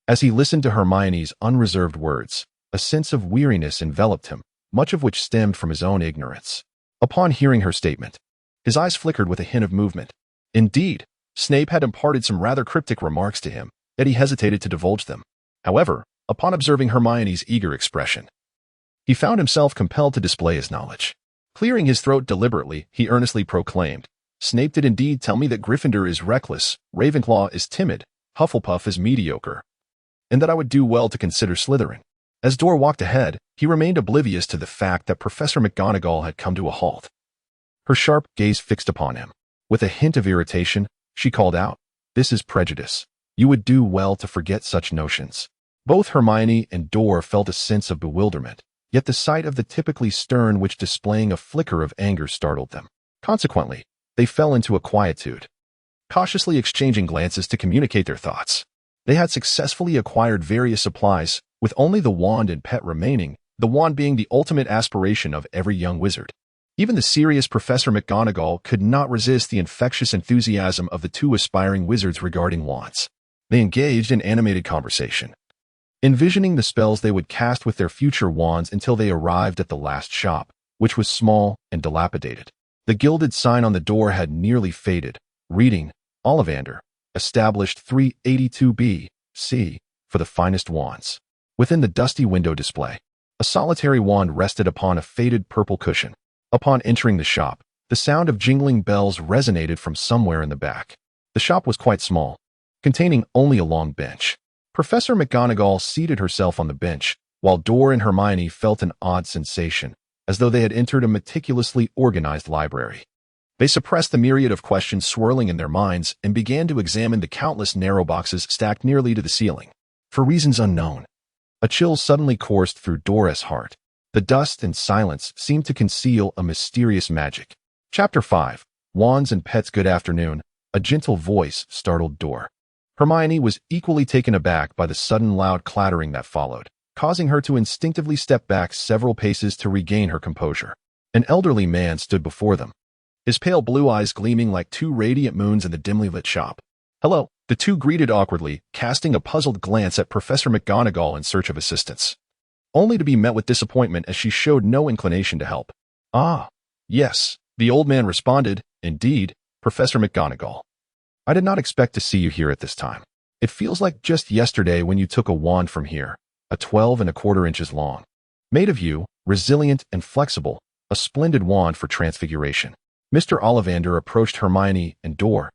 as he listened to Hermione's unreserved words, a sense of weariness enveloped him, much of which stemmed from his own ignorance. Upon hearing her statement, his eyes flickered with a hint of movement. Indeed, Snape had imparted some rather cryptic remarks to him, yet he hesitated to divulge them. However, upon observing Hermione's eager expression, he found himself compelled to display his knowledge. Clearing his throat deliberately, he earnestly proclaimed, Snape did indeed tell me that Gryffindor is reckless, Ravenclaw is timid, Hufflepuff is mediocre, and that I would do well to consider Slytherin. As Dorr walked ahead, he remained oblivious to the fact that Professor McGonagall had come to a halt. Her sharp gaze fixed upon him. With a hint of irritation, she called out, This is prejudice. You would do well to forget such notions. Both Hermione and Dorr felt a sense of bewilderment, yet the sight of the typically stern witch displaying a flicker of anger startled them. Consequently, they fell into a quietude, cautiously exchanging glances to communicate their thoughts. They had successfully acquired various supplies, with only the wand and pet remaining, the wand being the ultimate aspiration of every young wizard. Even the serious Professor McGonagall could not resist the infectious enthusiasm of the two aspiring wizards regarding wands. They engaged in animated conversation, envisioning the spells they would cast with their future wands until they arrived at the last shop, which was small and dilapidated. The gilded sign on the door had nearly faded, reading, Ollivander, established 382B, C, for the finest wands. Within the dusty window display, a solitary wand rested upon a faded purple cushion. Upon entering the shop, the sound of jingling bells resonated from somewhere in the back. The shop was quite small, containing only a long bench. Professor McGonagall seated herself on the bench, while Dorr and Hermione felt an odd sensation, as though they had entered a meticulously organized library. They suppressed the myriad of questions swirling in their minds and began to examine the countless narrow boxes stacked nearly to the ceiling. for reasons unknown. A chill suddenly coursed through Dorr's heart. The dust and silence seemed to conceal a mysterious magic. Chapter 5. Wands and Pets. Good afternoon. A gentle voice startled Dorr. Hermione was equally taken aback by the sudden loud clattering that followed, causing her to instinctively step back several paces to regain her composure. An elderly man stood before them, his pale blue eyes gleaming like two radiant moons in the dimly lit shop. "Hello," the two greeted awkwardly, casting a puzzled glance at Professor McGonagall in search of assistance, only to be met with disappointment as she showed no inclination to help. "Ah, yes," the old man responded. "Indeed, Professor McGonagall. I did not expect to see you here at this time. It feels like just yesterday when you took a wand from here, a 12¼ inches long. Made of you, resilient and flexible, a splendid wand for transfiguration." Mr. Ollivander approached Hermione and Dorr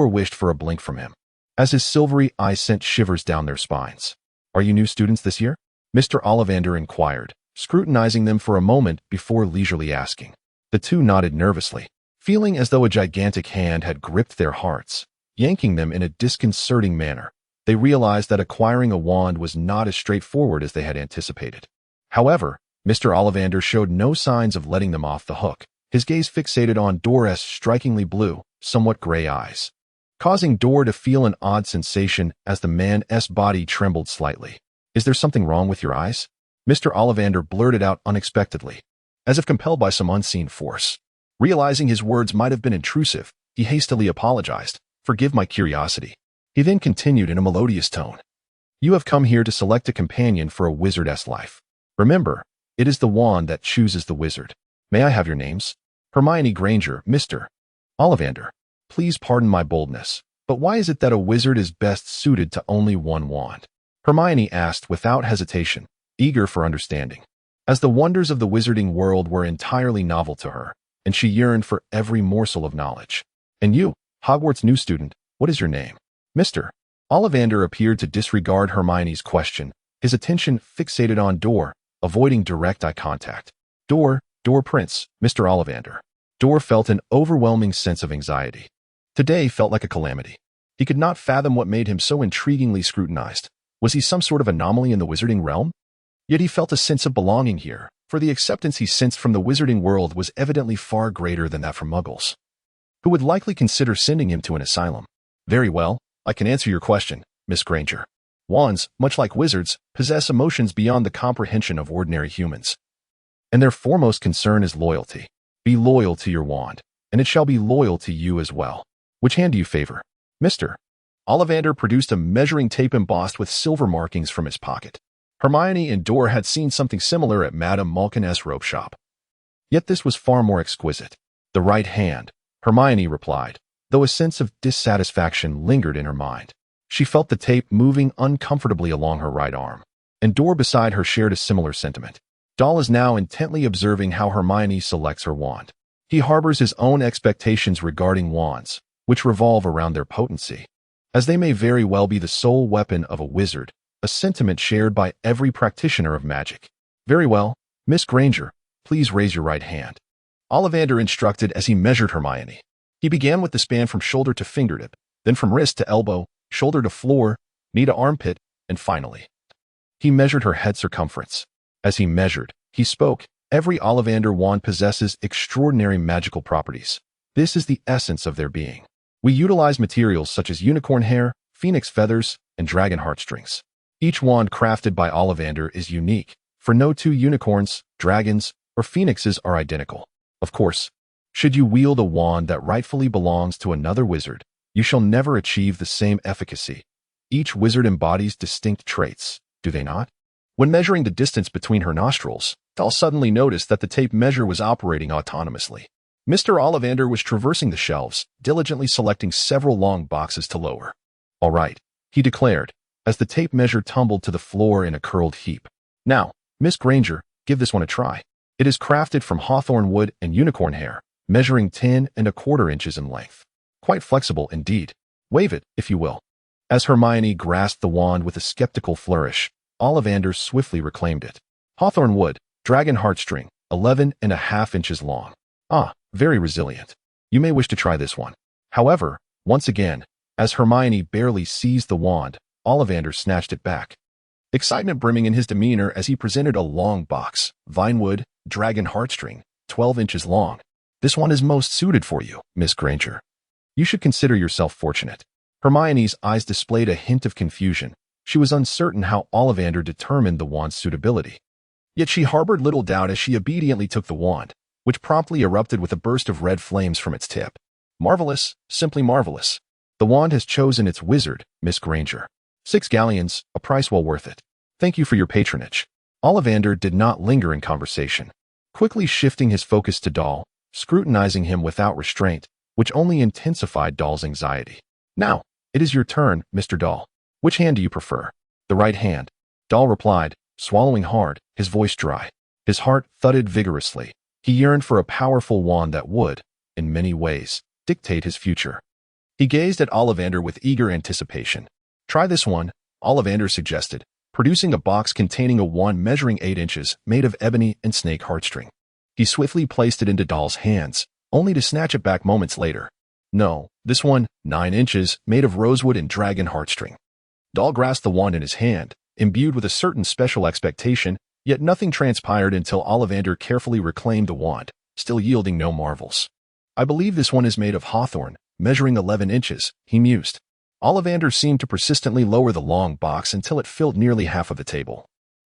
wished for a blink from him, as his silvery eyes sent shivers down their spines. "Are you new students this year?" Mr. Ollivander inquired, scrutinizing them for a moment before leisurely asking. The two nodded nervously, feeling as though a gigantic hand had gripped their hearts, yanking them in a disconcerting manner. They realized that acquiring a wand was not as straightforward as they had anticipated. However, Mr. Ollivander showed no signs of letting them off the hook, his gaze fixated on Dorr's strikingly blue, somewhat gray eyes, causing Dorr to feel an odd sensation as the man's body trembled slightly. "Is there something wrong with your eyes?" Mr. Ollivander blurted out unexpectedly, as if compelled by some unseen force. Realizing his words might have been intrusive, he hastily apologized. "Forgive my curiosity." He then continued in a melodious tone. "You have come here to select a companion for a wizard's life. Remember, it is the wand that chooses the wizard. May I have your names?" "Hermione Granger." "Mr. Ollivander, please pardon my boldness, but why is it that a wizard is best suited to only one wand?" Hermione asked without hesitation, eager for understanding, as the wonders of the wizarding world were entirely novel to her, and she yearned for every morsel of knowledge. "And you, Hogwarts new student, what is your name?" Mr. Ollivander appeared to disregard Hermione's question, his attention fixated on Dorr, avoiding direct eye contact. Dorr-Prince, Mr. Ollivander." Dorr felt an overwhelming sense of anxiety. Today felt like a calamity. He could not fathom what made him so intriguingly scrutinized. Was he some sort of anomaly in the wizarding realm? Yet he felt a sense of belonging here, for the acceptance he sensed from the wizarding world was evidently far greater than that from Muggles, who would likely consider sending him to an asylum. "Very well, I can answer your question, Miss Granger. Wands, much like wizards, possess emotions beyond the comprehension of ordinary humans, and their foremost concern is loyalty. Be loyal to your wand, and it shall be loyal to you as well. Which hand do you favor?" Mr. Ollivander produced a measuring tape embossed with silver markings from his pocket. Hermione and Dorr had seen something similar at Madame Malkin's rope shop. Yet this was far more exquisite. "The right hand," Hermione replied, though a sense of dissatisfaction lingered in her mind. She felt the tape moving uncomfortably along her right arm, and Dorr beside her shared a similar sentiment. Dahl is now intently observing how Hermione selects her wand. He harbors his own expectations regarding wands, which revolve around their potency, as they may very well be the sole weapon of a wizard, a sentiment shared by every practitioner of magic. "Very well, Miss Granger, please raise your right hand," Ollivander instructed as he measured Hermione. He began with the span from shoulder to fingertip, then from wrist to elbow, shoulder to floor, knee to armpit, and finally, he measured her head circumference. As he measured, he spoke. "Every Ollivander wand possesses extraordinary magical properties. This is the essence of their being. We utilize materials such as unicorn hair, phoenix feathers, and dragon heartstrings. Each wand crafted by Ollivander is unique, for no two unicorns, dragons, or phoenixes are identical. Of course, should you wield a wand that rightfully belongs to another wizard, you shall never achieve the same efficacy. Each wizard embodies distinct traits, do they not?" When measuring the distance between her nostrils, Dahl suddenly noticed that the tape measure was operating autonomously. Mr. Ollivander was traversing the shelves, diligently selecting several long boxes to lower. "All right," he declared, as the tape measure tumbled to the floor in a curled heap. "Now, Miss Granger, give this one a try. It is crafted from hawthorn wood and unicorn hair, measuring 10¼ inches in length. Quite flexible indeed. Wave it, if you will." As Hermione grasped the wand with a skeptical flourish, Ollivander swiftly reclaimed it. "Hawthorn wood, dragon heartstring, 11½ inches long. Ah, very resilient. You may wish to try this one." However, once again, as Hermione barely seized the wand, Ollivander snatched it back, excitement brimming in his demeanor as he presented a long box, vinewood, dragon heartstring, 12 inches long. This one is most suited for you, Miss Granger. You should consider yourself fortunate. Hermione's eyes displayed a hint of confusion. She was uncertain how Ollivander determined the wand's suitability. Yet she harbored little doubt as she obediently took the wand, which promptly erupted with a burst of red flames from its tip. Marvelous, simply marvelous. The wand has chosen its wizard, Miss Granger. 6 galleons, a price well worth it. Thank you for your patronage. Ollivander did not linger in conversation, quickly shifting his focus to Doll, scrutinizing him without restraint, which only intensified Doll's anxiety. Now, it is your turn, Mr. Doll. Which hand do you prefer? The right hand. Doll replied, swallowing hard, his voice dry. His heart thudded vigorously. He yearned for a powerful wand that would, in many ways, dictate his future. He gazed at Ollivander with eager anticipation. Try this one, Ollivander suggested, producing a box containing a wand measuring 8 inches made of ebony and snake heartstring. He swiftly placed it into Doll's hands, only to snatch it back moments later. No, this one, 9 inches, made of rosewood and dragon heartstring. Doll grasped the wand in his hand, imbued with a certain special expectation, yet nothing transpired until Ollivander carefully reclaimed the wand, still yielding no marvels. I believe this one is made of hawthorn, measuring 11 inches, he mused. Ollivander seemed to persistently lower the long box until it filled nearly half of the table.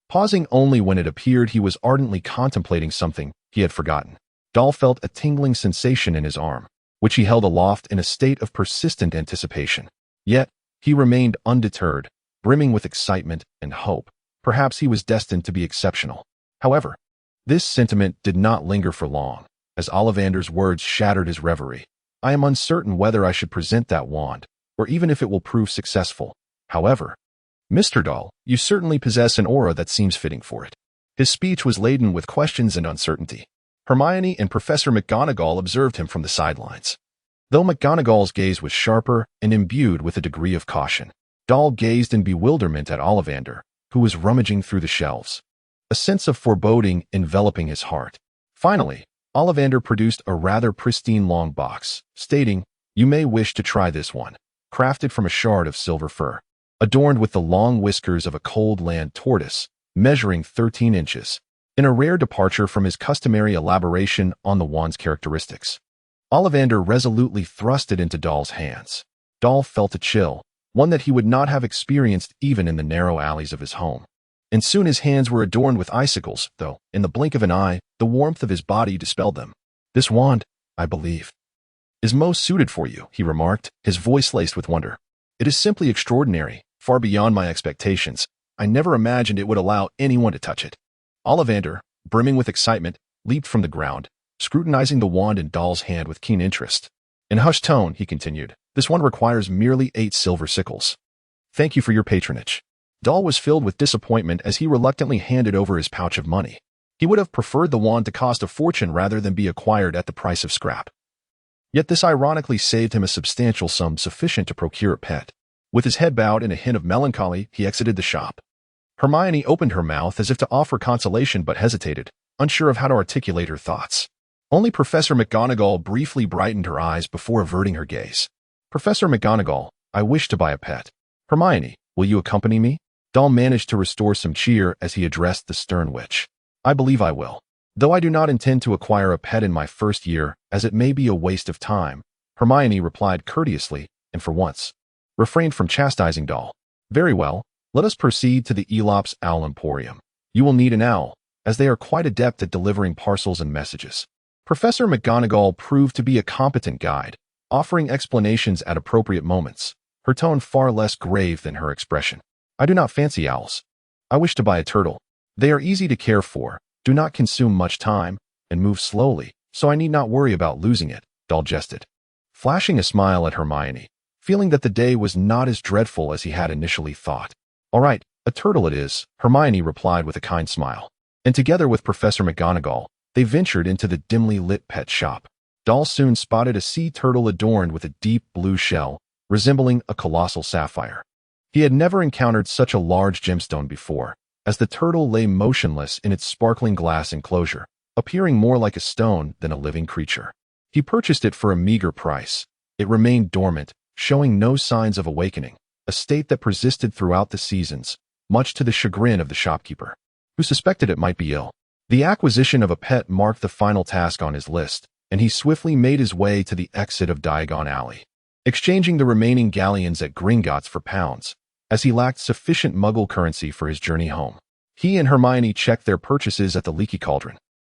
Pausing only when it appeared he was ardently contemplating something he had forgotten. Doll felt a tingling sensation in his arm, which he held aloft in a state of persistent anticipation. Yet, he remained undeterred, brimming with excitement and hope. Perhaps he was destined to be exceptional. However, this sentiment did not linger for long, as Ollivander's words shattered his reverie. I am uncertain whether I should present that wand, or even if it will prove successful. However, Mr. Doll, you certainly possess an aura that seems fitting for it. His speech was laden with questions and uncertainty. Hermione and Professor McGonagall observed him from the sidelines. Though McGonagall's gaze was sharper and imbued with a degree of caution, Doll gazed in bewilderment at Ollivander, who was rummaging through the shelves, a sense of foreboding enveloping his heart. Finally, Ollivander produced a rather pristine long box, stating, "You may wish to try this one, crafted from a shard of silver fur, adorned with the long whiskers of a cold land tortoise, measuring 13 inches, in a rare departure from his customary elaboration on the wand's characteristics." Ollivander resolutely thrust it into Doll's hands. Doll felt a chill, one that he would not have experienced even in the narrow alleys of his home. And soon his hands were adorned with icicles, though, in the blink of an eye, the warmth of his body dispelled them. "This wand, I believe, is most suited for you," he remarked, his voice laced with wonder. "It is simply extraordinary, far beyond my expectations. I never imagined it would allow anyone to touch it." Ollivander, brimming with excitement, leaped from the ground, scrutinizing the wand in Doll's hand with keen interest. In a hushed tone, he continued, "This one requires merely 8 silver sickles. Thank you for your patronage." Doll was filled with disappointment as he reluctantly handed over his pouch of money. He would have preferred the wand to cost a fortune rather than be acquired at the price of scrap. Yet this ironically saved him a substantial sum sufficient to procure a pet. With his head bowed in a hint of melancholy, he exited the shop. Hermione opened her mouth as if to offer consolation but hesitated, unsure of how to articulate her thoughts. Only Professor McGonagall briefly brightened her eyes before averting her gaze. "Professor McGonagall, I wish to buy a pet. Hermione, will you accompany me?" Doll managed to restore some cheer as he addressed the stern witch. "I believe I will. Though I do not intend to acquire a pet in my first year, as it may be a waste of time," Hermione replied courteously, and for once, refrained from chastising Doll. "Very well, let us proceed to the Elops Owl Emporium. You will need an owl, as they are quite adept at delivering parcels and messages." Professor McGonagall proved to be a competent guide, offering explanations at appropriate moments, her tone far less grave than her expression. "I do not fancy owls. I wish to buy a turtle. They are easy to care for, do not consume much time, and move slowly, so I need not worry about losing it," Doll jested, flashing a smile at Hermione, feeling that the day was not as dreadful as he had initially thought. "All right, a turtle it is," Hermione replied with a kind smile. And together with Professor McGonagall, they ventured into the dimly lit pet shop. Doll soon spotted a sea turtle adorned with a deep blue shell, resembling a colossal sapphire. He had never encountered such a large gemstone before, as the turtle lay motionless in its sparkling glass enclosure, appearing more like a stone than a living creature. He purchased it for a meager price. It remained dormant, showing no signs of awakening. a state that persisted throughout the seasons, much to the chagrin of the shopkeeper, who suspected it might be ill. The acquisition of a pet marked the final task on his list, and he swiftly made his way to the exit of Diagon Alley, exchanging the remaining galleons at Gringotts for pounds, as he lacked sufficient Muggle currency for his journey home. He and Hermione checked their purchases at the Leaky Cauldron,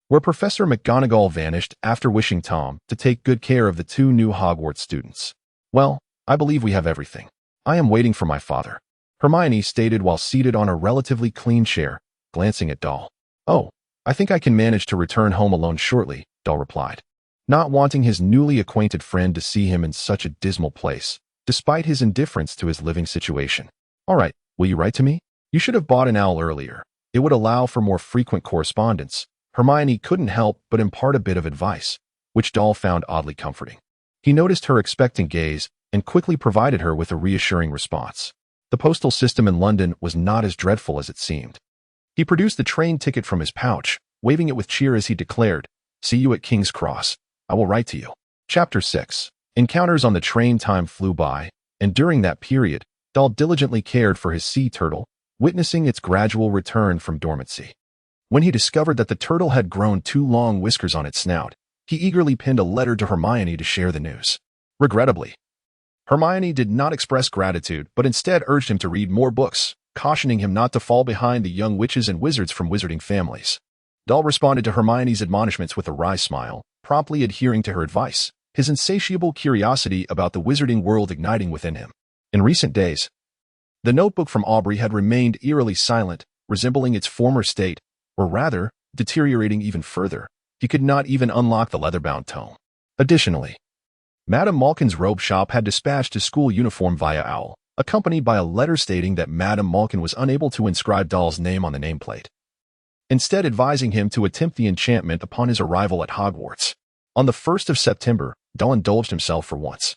where Professor McGonagall vanished after wishing Tom to take good care of the 2 new Hogwarts students. "Well, I believe we have everything. I am waiting for my father," Hermione stated while seated on a relatively clean chair, glancing at Doll. "Oh, I think I can manage to return home alone shortly," Doll replied, not wanting his newly acquainted friend to see him in such a dismal place, despite his indifference to his living situation. "All right, will you write to me? You should have bought an owl earlier. It would allow for more frequent correspondence." Hermione couldn't help but impart a bit of advice, which Doll found oddly comforting. He noticed her expectant gaze and quickly provided her with a reassuring response. The postal system in London was not as dreadful as it seemed. He produced the train ticket from his pouch, waving it with cheer as he declared, "See you at King's Cross. I will write to you." Chapter 6. Encounters on the train. Time flew by, and during that period, Doll diligently cared for his sea turtle, witnessing its gradual return from dormancy. When he discovered that the turtle had grown 2 long whiskers on its snout, he eagerly pinned a letter to Hermione to share the news. Regrettably, Hermione did not express gratitude, but instead urged him to read more books, cautioning him not to fall behind the young witches and wizards from wizarding families. Doll responded to Hermione's admonishments with a wry smile, promptly adhering to her advice, his insatiable curiosity about the wizarding world igniting within him. In recent days, the notebook from Aubrey had remained eerily silent, resembling its former state, or rather, deteriorating even further. He could not even unlock the leather-bound tome. Additionally, Madame Malkin's robe shop had dispatched his school uniform via owl, accompanied by a letter stating that Madame Malkin was unable to inscribe Doll's name on the nameplate, instead advising him to attempt the enchantment upon his arrival at Hogwarts. On the 1st of September, Doll indulged himself for once.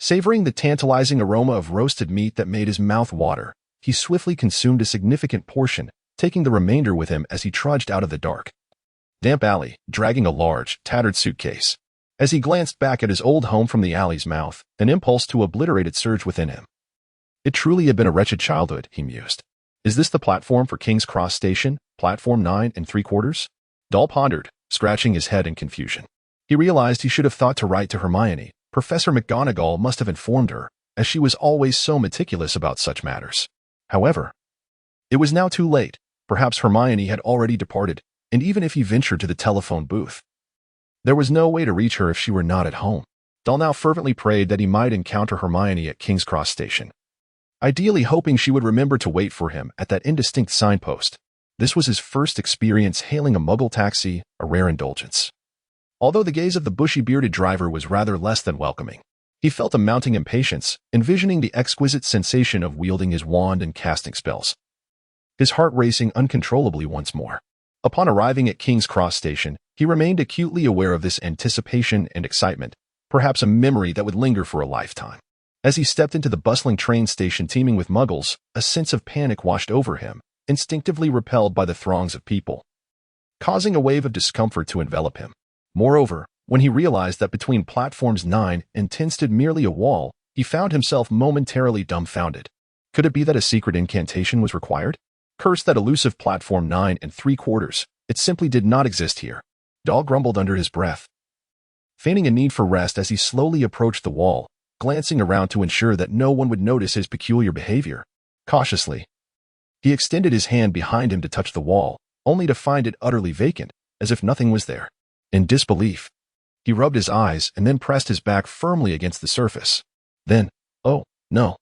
Savoring the tantalizing aroma of roasted meat that made his mouth water, he swiftly consumed a significant portion, taking the remainder with him as he trudged out of the dark, damp alley, dragging a large, tattered suitcase. As he glanced back at his old home from the alley's mouth, an impulse to obliterate it surged within him. It truly had been a wretched childhood, he mused. Is this the platform for King's Cross Station, platform 9 3/4? Doll pondered, scratching his head in confusion. He realized he should have thought to write to Hermione. Professor McGonagall must have informed her, as she was always so meticulous about such matters. However, it was now too late. Perhaps Hermione had already departed, and even if he ventured to the telephone booth, there was no way to reach her if she were not at home. Doll now fervently prayed that he might encounter Hermione at King's Cross Station, ideally hoping she would remember to wait for him at that indistinct signpost. This was his first experience hailing a Muggle taxi, a rare indulgence. Although the gaze of the bushy-bearded driver was rather less than welcoming, he felt a mounting impatience, envisioning the exquisite sensation of wielding his wand and casting spells, his heart racing uncontrollably once more. Upon arriving at King's Cross Station, he remained acutely aware of this anticipation and excitement, perhaps a memory that would linger for a lifetime. As he stepped into the bustling train station teeming with Muggles, a sense of panic washed over him, instinctively repelled by the throngs of people, causing a wave of discomfort to envelop him. Moreover, when he realized that between platforms 9 and 10 stood merely a wall, he found himself momentarily dumbfounded. Could it be that a secret incantation was required? Curse that elusive platform 9 3/4. It simply did not exist here. Doll grumbled under his breath, feigning a need for rest as he slowly approached the wall, glancing around to ensure that no one would notice his peculiar behavior. Cautiously, he extended his hand behind him to touch the wall, only to find it utterly vacant, as if nothing was there. In disbelief, he rubbed his eyes and then pressed his back firmly against the surface. Then, oh, no.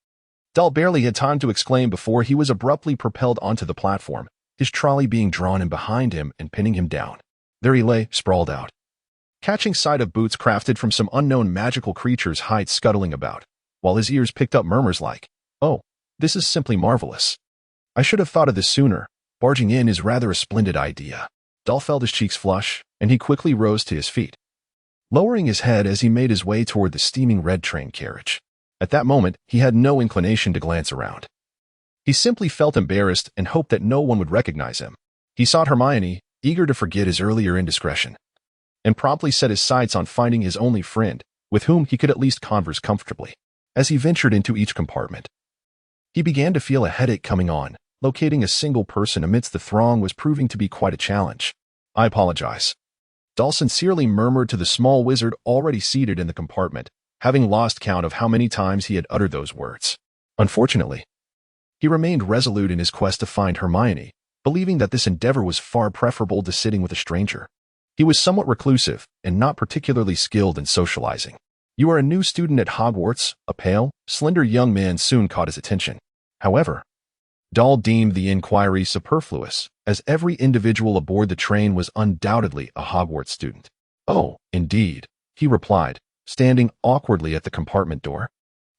Doll barely had time to exclaim before he was abruptly propelled onto the platform, his trolley being drawn in behind him and pinning him down. There he lay, sprawled out, catching sight of boots crafted from some unknown magical creature's hide scuttling about, while his ears picked up murmurs like, "Oh, this is simply marvelous. I should have thought of this sooner. Barging in is rather a splendid idea." Doll felt his cheeks flush, and he quickly rose to his feet, lowering his head as he made his way toward the steaming red train carriage. At that moment, he had no inclination to glance around. He simply felt embarrassed and hoped that no one would recognize him. He sought Hermione, eager to forget his earlier indiscretion, and promptly set his sights on finding his only friend, with whom he could at least converse comfortably. As he ventured into each compartment, He began to feel a headache coming on. Locating a single person amidst the throng was proving to be quite a challenge. "I apologize." Dorr sincerely murmured to the small wizard already seated in the compartment, having lost count of how many times he had uttered those words. Unfortunately, he remained resolute in his quest to find Hermione, believing that this endeavor was far preferable to sitting with a stranger. He was somewhat reclusive and not particularly skilled in socializing. "You are a new student at Hogwarts," a pale, slender young man soon caught his attention. However, Dorr deemed the inquiry superfluous, as every individual aboard the train was undoubtedly a Hogwarts student. "Oh, indeed," he replied, standing awkwardly at the compartment door.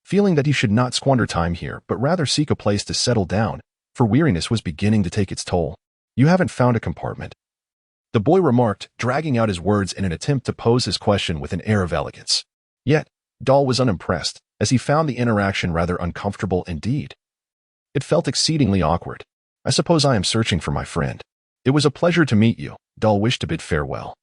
Feeling that he should not squander time here, but rather seek a place to settle down, for weariness was beginning to take its toll. "You haven't found a compartment," the boy remarked, dragging out his words in an attempt to pose his question with an air of elegance. Yet, Dorr was unimpressed, as he found the interaction rather uncomfortable indeed. It felt exceedingly awkward. "I suppose I am searching for my friend. It was a pleasure to meet you," Dorr wished to bid farewell.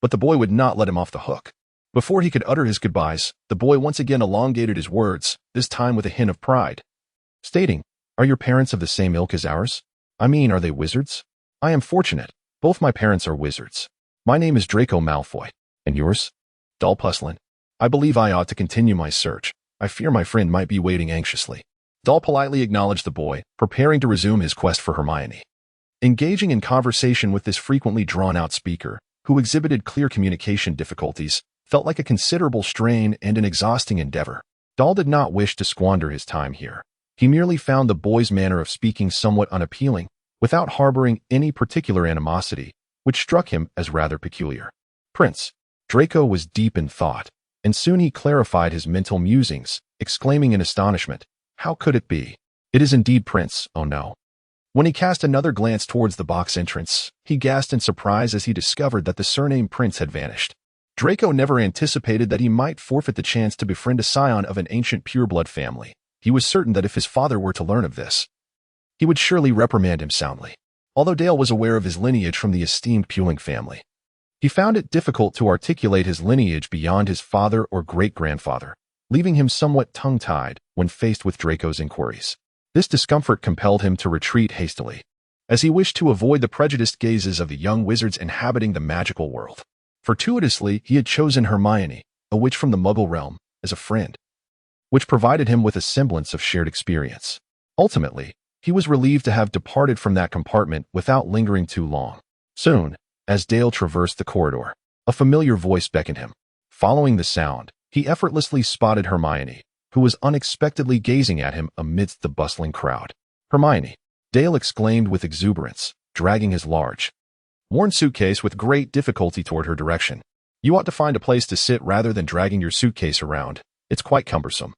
But the boy would not let him off the hook. Before he could utter his goodbyes, the boy once again elongated his words, this time with a hint of pride, stating, "Are your parents of the same ilk as ours? I mean, are they wizards? I am fortunate. Both my parents are wizards. My name is Draco Malfoy. And yours?" Dorr Puslin. "I believe I ought to continue my search. I fear my friend might be waiting anxiously." Dorr politely acknowledged the boy, preparing to resume his quest for Hermione. Engaging in conversation with this frequently drawn-out speaker, who exhibited clear communication difficulties, felt like a considerable strain and an exhausting endeavor. Dorr did not wish to squander his time here. He merely found the boy's manner of speaking somewhat unappealing, without harboring any particular animosity, which struck him as rather peculiar. "Prince." Draco was deep in thought, and soon he clarified his mental musings, exclaiming in astonishment, "How could it be? It is indeed Prince, oh no." When he cast another glance towards the box entrance, he gasped in surprise as he discovered that the surname Prince had vanished. Draco never anticipated that he might forfeit the chance to befriend a scion of an ancient pureblood family. He was certain that if his father were to learn of this, he would surely reprimand him soundly. Although Dale was aware of his lineage from the esteemed Puling family, he found it difficult to articulate his lineage beyond his father or great-grandfather, leaving him somewhat tongue-tied when faced with Draco's inquiries. This discomfort compelled him to retreat hastily, as he wished to avoid the prejudiced gazes of the young wizards inhabiting the magical world. Fortuitously, he had chosen Hermione, a witch from the Muggle realm, as a friend, which provided him with a semblance of shared experience. Ultimately, he was relieved to have departed from that compartment without lingering too long. Soon, as Dale traversed the corridor, a familiar voice beckoned him. Following the sound, he effortlessly spotted Hermione, who was unexpectedly gazing at him amidst the bustling crowd. "Hermione," Dale exclaimed with exuberance, dragging his large, worn suitcase with great difficulty toward her direction. "You ought to find a place to sit rather than dragging your suitcase around. It's quite cumbersome."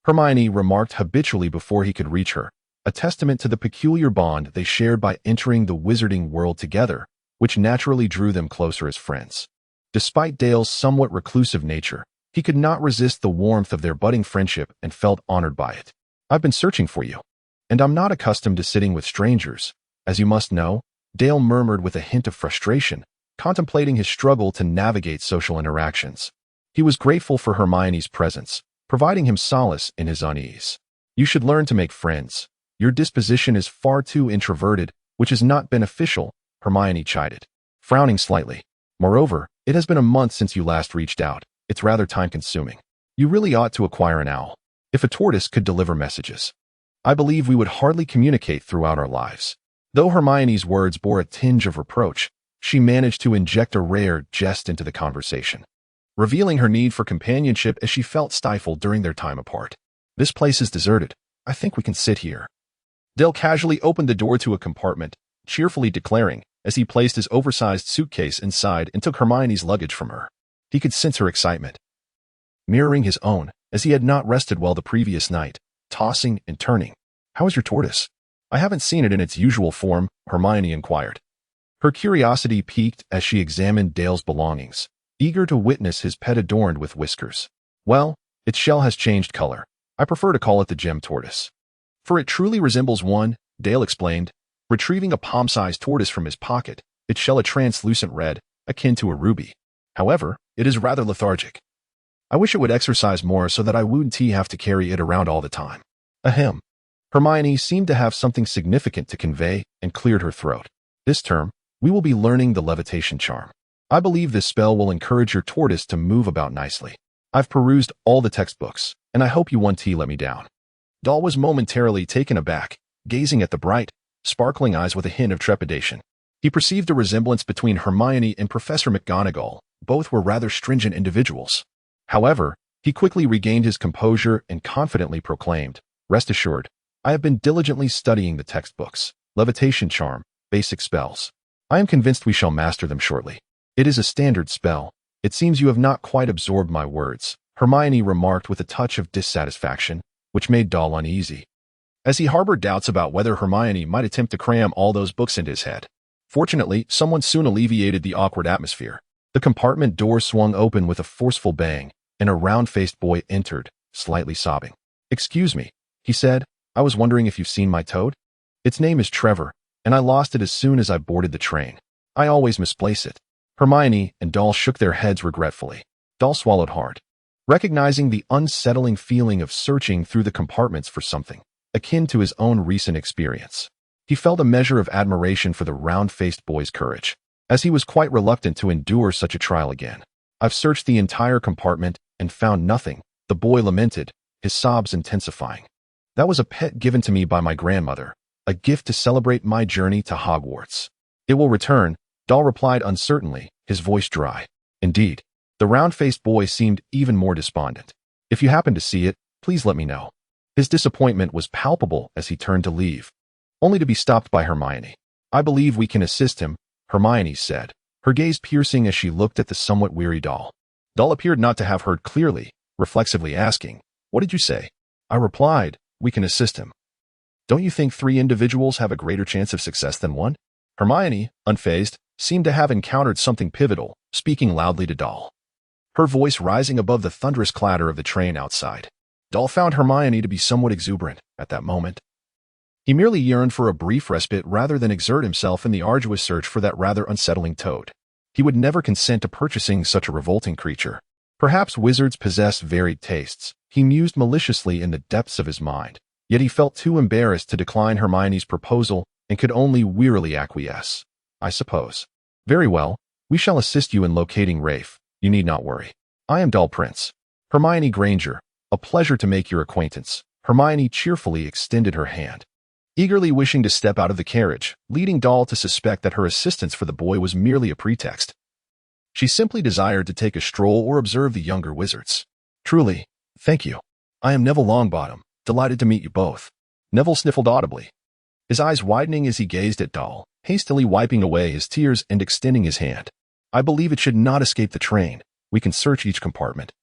Hermione remarked habitually before he could reach her, a testament to the peculiar bond they shared by entering the wizarding world together, which naturally drew them closer as friends. Despite Dale's somewhat reclusive nature, he could not resist the warmth of their budding friendship and felt honored by it. "I've been searching for you, and I'm not accustomed to sitting with strangers, as you must know," Dale murmured with a hint of frustration, contemplating his struggle to navigate social interactions. He was grateful for Hermione's presence, providing him solace in his unease. "You should learn to make friends. Your disposition is far too introverted, which is not beneficial," Hermione chided, frowning slightly. "Moreover, it has been a month since you last reached out. It's rather time-consuming. You really ought to acquire an owl. If a tortoise could deliver messages, I believe we would hardly communicate throughout our lives." Though Hermione's words bore a tinge of reproach, she managed to inject a rare jest into the conversation, revealing her need for companionship as she felt stifled during their time apart. "This place is deserted. I think we can sit here." Dale casually opened the door to a compartment, cheerfully declaring, as he placed his oversized suitcase inside and took Hermione's luggage from her. He could sense her excitement, mirroring his own, as he had not rested well the previous night, tossing and turning. "How is your tortoise?" "I haven't seen it in its usual form," Hermione inquired. Her curiosity piqued as she examined Dale's belongings, eager to witness his pet adorned with whiskers. "Well, its shell has changed color. I prefer to call it the gem tortoise, for it truly resembles one," Dale explained, retrieving a palm-sized tortoise from his pocket, its shell a translucent red, akin to a ruby. "However, it is rather lethargic. I wish it would exercise more so that I wouldn't have to carry it around all the time." "Ahem." Hermione seemed to have something significant to convey and cleared her throat. This term, we will be learning the levitation charm. I believe this spell will encourage your tortoise to move about nicely. I've perused all the textbooks, and I hope you won't let me down. Dorr was momentarily taken aback, gazing at the bright, sparkling eyes with a hint of trepidation. He perceived a resemblance between Hermione and Professor McGonagall. Both were rather stringent individuals. However, he quickly regained his composure and confidently proclaimed, "Rest assured, I have been diligently studying the textbooks. Levitation charm, basic spells. I am convinced we shall master them shortly. It is a standard spell. It seems you have not quite absorbed my words," Hermione remarked with a touch of dissatisfaction, which made Dorr uneasy, as he harbored doubts about whether Hermione might attempt to cram all those books into his head. Fortunately, someone soon alleviated the awkward atmosphere. The compartment door swung open with a forceful bang, and a round-faced boy entered, slightly sobbing. "Excuse me," he said. "I was wondering if you've seen my toad? Its name is Trevor, and I lost it as soon as I boarded the train. I always misplace it." Hermione and Dorr shook their heads regretfully. Dorr swallowed hard, recognizing the unsettling feeling of searching through the compartments for something, akin to his own recent experience. He felt a measure of admiration for the round-faced boy's courage, as he was quite reluctant to endure such a trial again. "I've searched the entire compartment and found nothing," the boy lamented, his sobs intensifying. "That was a pet given to me by my grandmother, a gift to celebrate my journey to Hogwarts. It will return," Dorr replied uncertainly, his voice dry. "Indeed." The round-faced boy seemed even more despondent. "If you happen to see it, please let me know." His disappointment was palpable as he turned to leave, only to be stopped by Hermione. "I believe we can assist him," Hermione said, her gaze piercing as she looked at the somewhat weary Dorr. Dorr appeared not to have heard clearly, reflexively asking, "What did you say?" I replied, "We can assist him." "Don't you think 3 individuals have a greater chance of success than 1? Hermione, unfazed, seemed to have encountered something pivotal, speaking loudly to Dorr, her voice rising above the thunderous clatter of the train outside. Dorr found Hermione to be somewhat exuberant at that moment. He merely yearned for a brief respite rather than exert himself in the arduous search for that rather unsettling toad. He would never consent to purchasing such a revolting creature. Perhaps wizards possess varied tastes, he mused maliciously in the depths of his mind. Yet he felt too embarrassed to decline Hermione's proposal and could only wearily acquiesce. "I suppose." "Very well, we shall assist you in locating Rafe. You need not worry. I am Dorr-Prince. Hermione Granger. A pleasure to make your acquaintance." Hermione cheerfully extended her hand, eagerly wishing to step out of the carriage, leading Dorr to suspect that her assistance for the boy was merely a pretext. She simply desired to take a stroll or observe the younger wizards. "Truly, thank you. I am Neville Longbottom, delighted to meet you both." Neville sniffled audibly, his eyes widening as he gazed at Dorr, hastily wiping away his tears and extending his hand. "I believe it should not escape the train. We can search each compartment,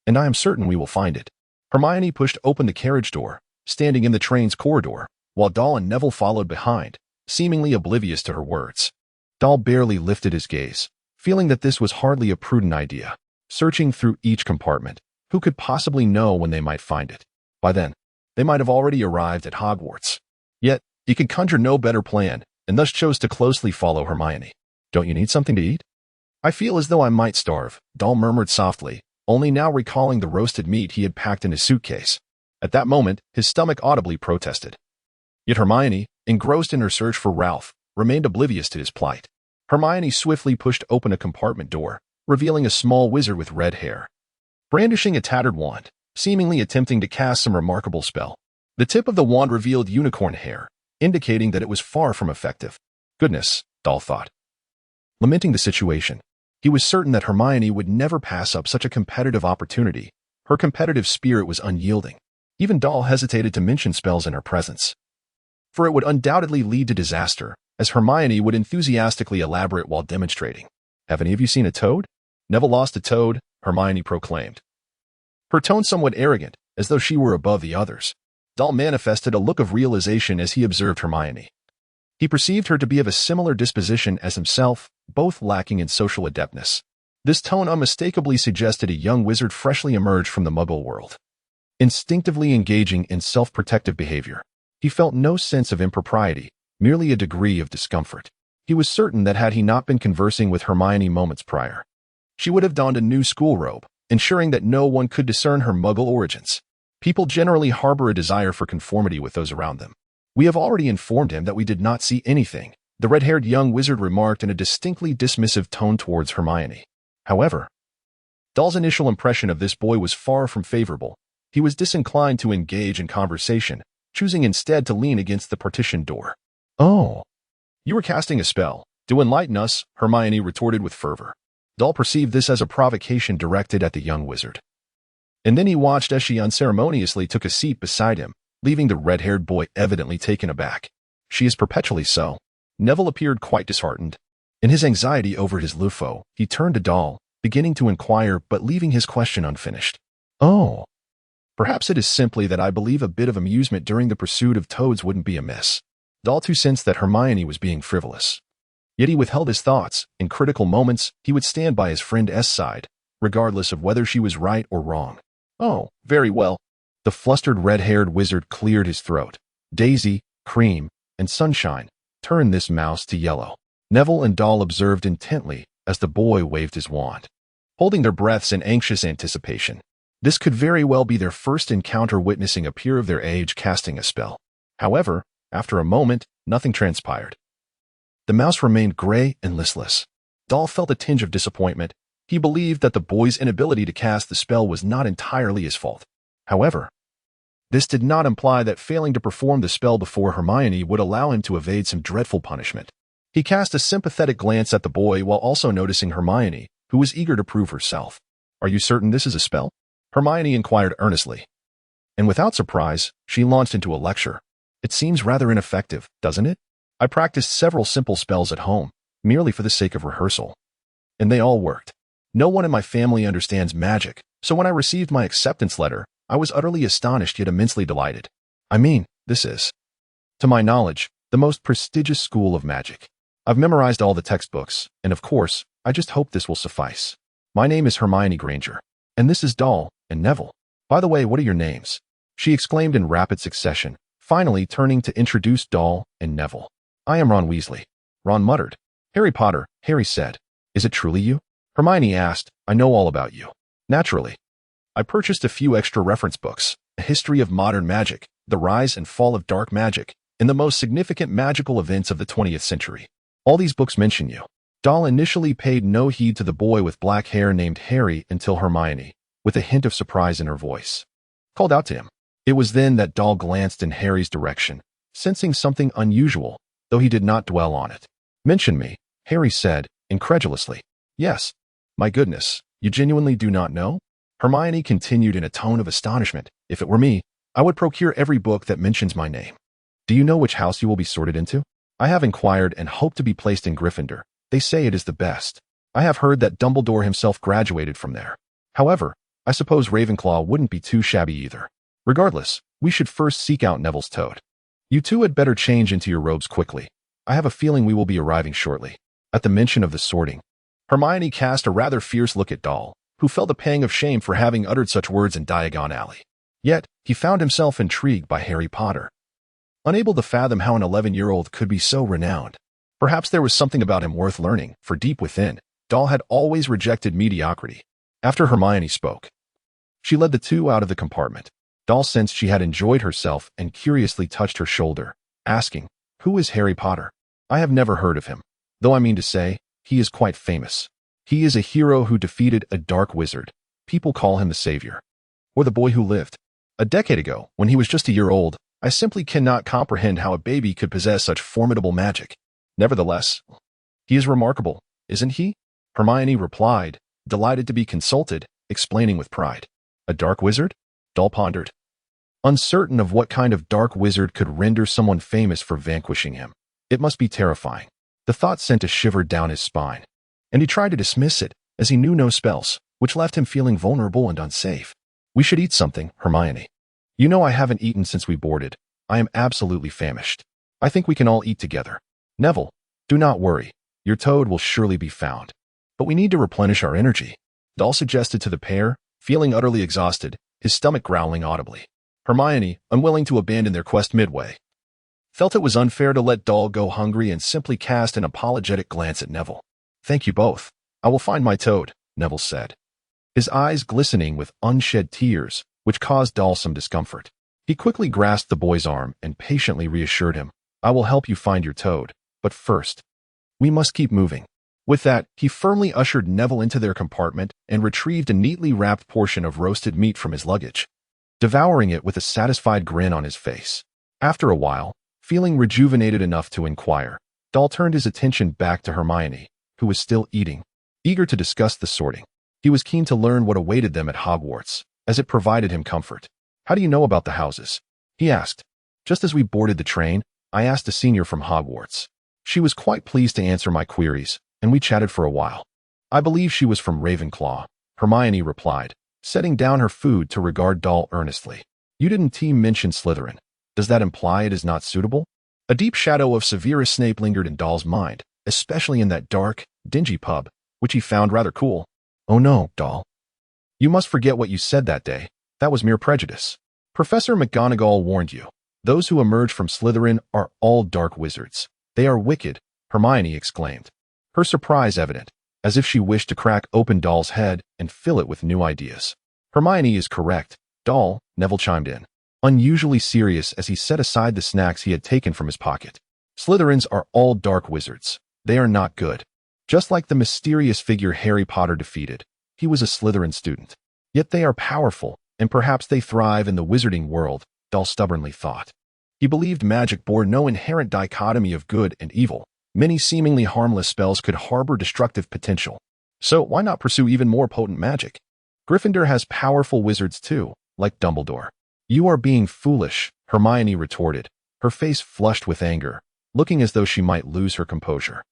and I am certain we will find it." Hermione pushed open the carriage door, standing in the train's corridor, while Dorr and Neville followed behind, seemingly oblivious to her words. Dorr barely lifted his gaze, feeling that this was hardly a prudent idea. Searching through each compartment, who could possibly know when they might find it? By then, they might have already arrived at Hogwarts. Yet, he could conjure no better plan, and thus chose to closely follow Hermione. "Don't you need something to eat?" "I feel as though I might starve," Dorr murmured softly, only now recalling the roasted meat he had packed in his suitcase. At that moment, his stomach audibly protested. Yet Hermione, engrossed in her search for Ralph, remained oblivious to his plight. Hermione swiftly pushed open a compartment door, revealing a small wizard with red hair, brandishing a tattered wand, seemingly attempting to cast some remarkable spell. The tip of the wand revealed unicorn hair, indicating that it was far from effective. Goodness, Dorr thought, lamenting the situation. He was certain that Hermione would never pass up such a competitive opportunity. Her competitive spirit was unyielding. Even Dorr hesitated to mention spells in her presence, for it would undoubtedly lead to disaster, as Hermione would enthusiastically elaborate while demonstrating. "Have any of you seen a toad?" "Neville lost a toad," Hermione proclaimed, her tone somewhat arrogant, as though she were above the others. Dorr manifested a look of realization as he observed Hermione. He perceived her to be of a similar disposition as himself, both lacking in social adeptness. This tone unmistakably suggested a young wizard freshly emerged from the Muggle world, instinctively engaging in self-protective behavior. He felt no sense of impropriety, merely a degree of discomfort. He was certain that had he not been conversing with Hermione moments prior, she would have donned a new school robe, ensuring that no one could discern her Muggle origins. People generally harbor a desire for conformity with those around them. We have already informed him that we did not see anything, the red-haired young wizard remarked in a distinctly dismissive tone towards Hermione. However, Doll's initial impression of this boy was far from favorable. He was disinclined to engage in conversation, choosing instead to lean against the partition door. "Oh, you were casting a spell. To enlighten us," Hermione retorted with fervor. Doll perceived this as a provocation directed at the young wizard. And then he watched as she unceremoniously took a seat beside him, leaving the red-haired boy evidently taken aback. "She is perpetually so." Neville appeared quite disheartened. In his anxiety over his Lufo, he turned to Doll, beginning to inquire but leaving his question unfinished. "Oh, perhaps it is simply that I believe a bit of amusement during the pursuit of toads wouldn't be amiss." Doll too sensed that Hermione was being frivolous. Yet he withheld his thoughts. In critical moments, he would stand by his friend's side, regardless of whether she was right or wrong. "Oh, very well." The flustered red-haired wizard cleared his throat. Daisy, Cream, and Sunshine turned this mouse to yellow. Neville and Doll observed intently as the boy waved his wand, holding their breaths in anxious anticipation. This could very well be their first encounter witnessing a peer of their age casting a spell. However, after a moment, nothing transpired. The mouse remained gray and listless. Doll felt a tinge of disappointment. He believed that the boy's inability to cast the spell was not entirely his fault. However, this did not imply that failing to perform the spell before Hermione would allow him to evade some dreadful punishment. He cast a sympathetic glance at the boy while also noticing Hermione, who was eager to prove herself. "Are you certain this is a spell?" Hermione inquired earnestly. And without surprise, she launched into a lecture. "It seems rather ineffective, doesn't it? I practiced several simple spells at home, merely for the sake of rehearsal. And they all worked. No one in my family understands magic, so when I received my acceptance letter, I was utterly astonished yet immensely delighted. I mean, this is, to my knowledge, the most prestigious school of magic. I've memorized all the textbooks, and of course, I just hope this will suffice. My name is Hermione Granger, and this is Doll and Neville. By the way, what are your names?" she exclaimed in rapid succession, finally turning to introduce Doll and Neville. "I am Ron Weasley." Ron muttered. "Harry Potter," Harry said. "Is it truly you?" Hermione asked. "I know all about you." "Naturally. I purchased a few extra reference books, A History of Modern Magic, The Rise and Fall of Dark Magic, and the Most Significant Magical Events of the 20th Century. All these books mention you." Doll initially paid no heed to the boy with black hair named Harry until Hermione, with a hint of surprise in her voice, called out to him. It was then that Doll glanced in Harry's direction, sensing something unusual, though he did not dwell on it. "Mention me," Harry said, incredulously. "Yes. My goodness, you genuinely do not know?" Hermione continued in a tone of astonishment. "If it were me, I would procure every book that mentions my name." "Do you know which house you will be sorted into?" "I have inquired and hope to be placed in Gryffindor. They say it is the best. I have heard that Dumbledore himself graduated from there. However, I suppose Ravenclaw wouldn't be too shabby either. Regardless, we should first seek out Neville's toad. You two had better change into your robes quickly. I have a feeling we will be arriving shortly." At the mention of the sorting, Hermione cast a rather fierce look at Doll, who felt a pang of shame for having uttered such words in Diagon Alley. Yet, he found himself intrigued by Harry Potter, unable to fathom how an 11-year-old could be so renowned. Perhaps there was something about him worth learning, for deep within, Doll had always rejected mediocrity. After Hermione spoke, she led the two out of the compartment. Doll sensed she had enjoyed herself and curiously touched her shoulder, asking, "Who is Harry Potter?" "I have never heard of him, though I mean to say, he is quite famous. He is a hero who defeated a dark wizard. People call him the Savior, or the boy who lived. A decade ago, when he was just a year old, I simply cannot comprehend how a baby could possess such formidable magic. Nevertheless, he is remarkable, isn't he?" Hermione replied, delighted to be consulted, explaining with pride. "A dark wizard?" Doll pondered, uncertain of what kind of dark wizard could render someone famous for vanquishing him. It must be terrifying. The thought sent a shiver down his spine, and he tried to dismiss it, as he knew no spells, which left him feeling vulnerable and unsafe. "We should eat something, Hermione. You know I haven't eaten since we boarded. I am absolutely famished. I think we can all eat together. Neville, do not worry. Your toad will surely be found. But we need to replenish our energy," Doll suggested to the pair, feeling utterly exhausted, his stomach growling audibly. Hermione, unwilling to abandon their quest midway, felt it was unfair to let Doll go hungry and simply cast an apologetic glance at Neville. "Thank you both. I will find my toad," Neville said, his eyes glistening with unshed tears, which caused Doll some discomfort. He quickly grasped the boy's arm and patiently reassured him, "I will help you find your toad, but first, we must keep moving." With that, he firmly ushered Neville into their compartment and retrieved a neatly wrapped portion of roasted meat from his luggage, devouring it with a satisfied grin on his face. After a while, feeling rejuvenated enough to inquire, Doll turned his attention back to Hermione, who was still eating. Eager to discuss the sorting, he was keen to learn what awaited them at Hogwarts, as it provided him comfort. "How do you know about the houses?" he asked. "Just as we boarded the train, I asked a senior from Hogwarts. She was quite pleased to answer my queries, and we chatted for a while." "I believe she was from Ravenclaw," Hermione replied, setting down her food to regard Doll earnestly. "You didn't mention Slytherin. Does that imply it is not suitable?" A deep shadow of Severus Snape lingered in Doll's mind, especially in that dark, dingy pub, which he found rather cool. "Oh no, Doll. You must forget what you said that day. That was mere prejudice. Professor McGonagall warned you. Those who emerge from Slytherin are all dark wizards. They are wicked," Hermione exclaimed, her surprise evident, as if she wished to crack open Doll's head and fill it with new ideas. "Hermione is correct, Doll," Neville chimed in, unusually serious as he set aside the snacks he had taken from his pocket. "Slytherins are all dark wizards. They are not good. Just like the mysterious figure Harry Potter defeated, he was a Slytherin student. Yet they are powerful, and perhaps they thrive in the wizarding world," Doll stubbornly thought. He believed magic bore no inherent dichotomy of good and evil. Many seemingly harmless spells could harbor destructive potential. So why not pursue even more potent magic? Gryffindor has powerful wizards too, like Dumbledore. "You are being foolish," Hermione retorted, her face flushed with anger, looking as though she might lose her composure.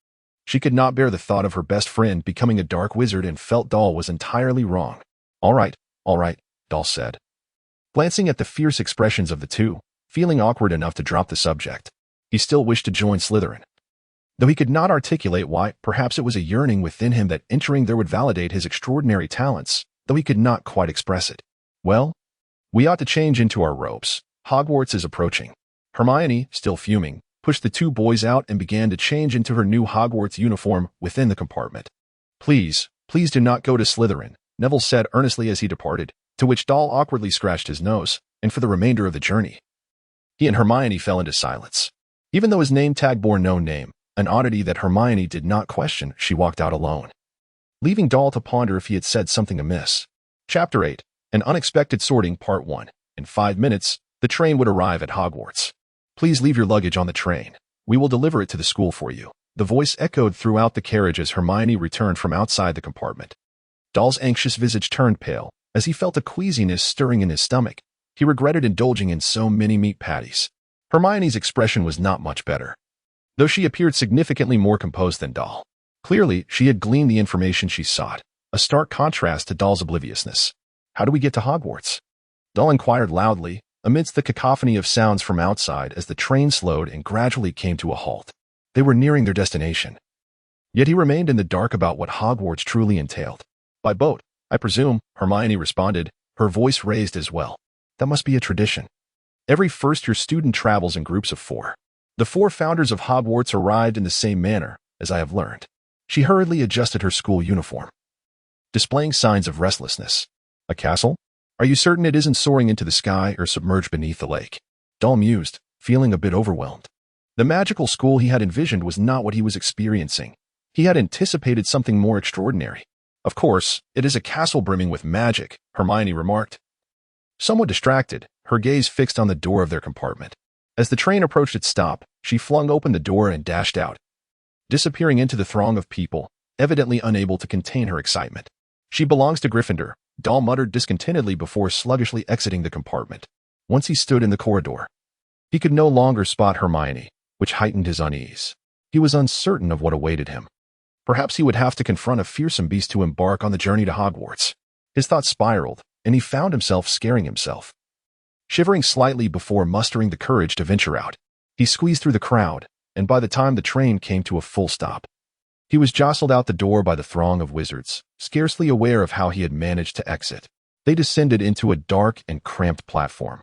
She could not bear the thought of her best friend becoming a dark wizard and felt Doll was entirely wrong. All right, Doll said, glancing at the fierce expressions of the two, feeling awkward enough to drop the subject. He still wished to join Slytherin. Though he could not articulate why, perhaps it was a yearning within him that entering there would validate his extraordinary talents, though he could not quite express it. "Well, we ought to change into our robes. Hogwarts is approaching." Hermione, still fuming, pushed the two boys out and began to change into her new Hogwarts uniform within the compartment. Please do not go to Slytherin," Neville said earnestly as he departed, to which Doll awkwardly scratched his nose, and for the remainder of the journey, he and Hermione fell into silence. Even though his name tag bore no name, an oddity that Hermione did not question, she walked out alone, leaving Doll to ponder if he had said something amiss. Chapter 8, An Unexpected Sorting, Part 1. In 5 minutes, the train would arrive at Hogwarts. "Please leave your luggage on the train. We will deliver it to the school for you." The voice echoed throughout the carriage as Hermione returned from outside the compartment. Doll's anxious visage turned pale, as he felt a queasiness stirring in his stomach. He regretted indulging in so many meat patties. Hermione's expression was not much better, though she appeared significantly more composed than Doll. Clearly, she had gleaned the information she sought, a stark contrast to Doll's obliviousness. "How do we get to Hogwarts?" Doll inquired loudly, amidst the cacophony of sounds from outside as the train slowed and gradually came to a halt. They were nearing their destination. Yet he remained in the dark about what Hogwarts truly entailed. "By boat, I presume," Hermione responded, her voice raised as well. "That must be a tradition. Every first-year student travels in groups of 4. The 4 founders of Hogwarts arrived in the same manner, as I have learned." She hurriedly adjusted her school uniform, displaying signs of restlessness. "A castle? Are you certain it isn't soaring into the sky or submerged beneath the lake?" Doll mused, feeling a bit overwhelmed. The magical school he had envisioned was not what he was experiencing. He had anticipated something more extraordinary. "Of course, it is a castle brimming with magic," Hermione remarked, somewhat distracted, her gaze fixed on the door of their compartment. As the train approached its stop, she flung open the door and dashed out, disappearing into the throng of people, evidently unable to contain her excitement. "She belongs to Gryffindor," Doll muttered discontentedly before sluggishly exiting the compartment. Once he stood in the corridor, he could no longer spot Hermione, which heightened his unease. He was uncertain of what awaited him. Perhaps he would have to confront a fearsome beast to embark on the journey to Hogwarts. His thoughts spiraled, and he found himself scaring himself. Shivering slightly before mustering the courage to venture out, he squeezed through the crowd, and by the time the train came to a full stop, he was jostled out the door by the throng of wizards, scarcely aware of how he had managed to exit. They descended into a dark and cramped platform,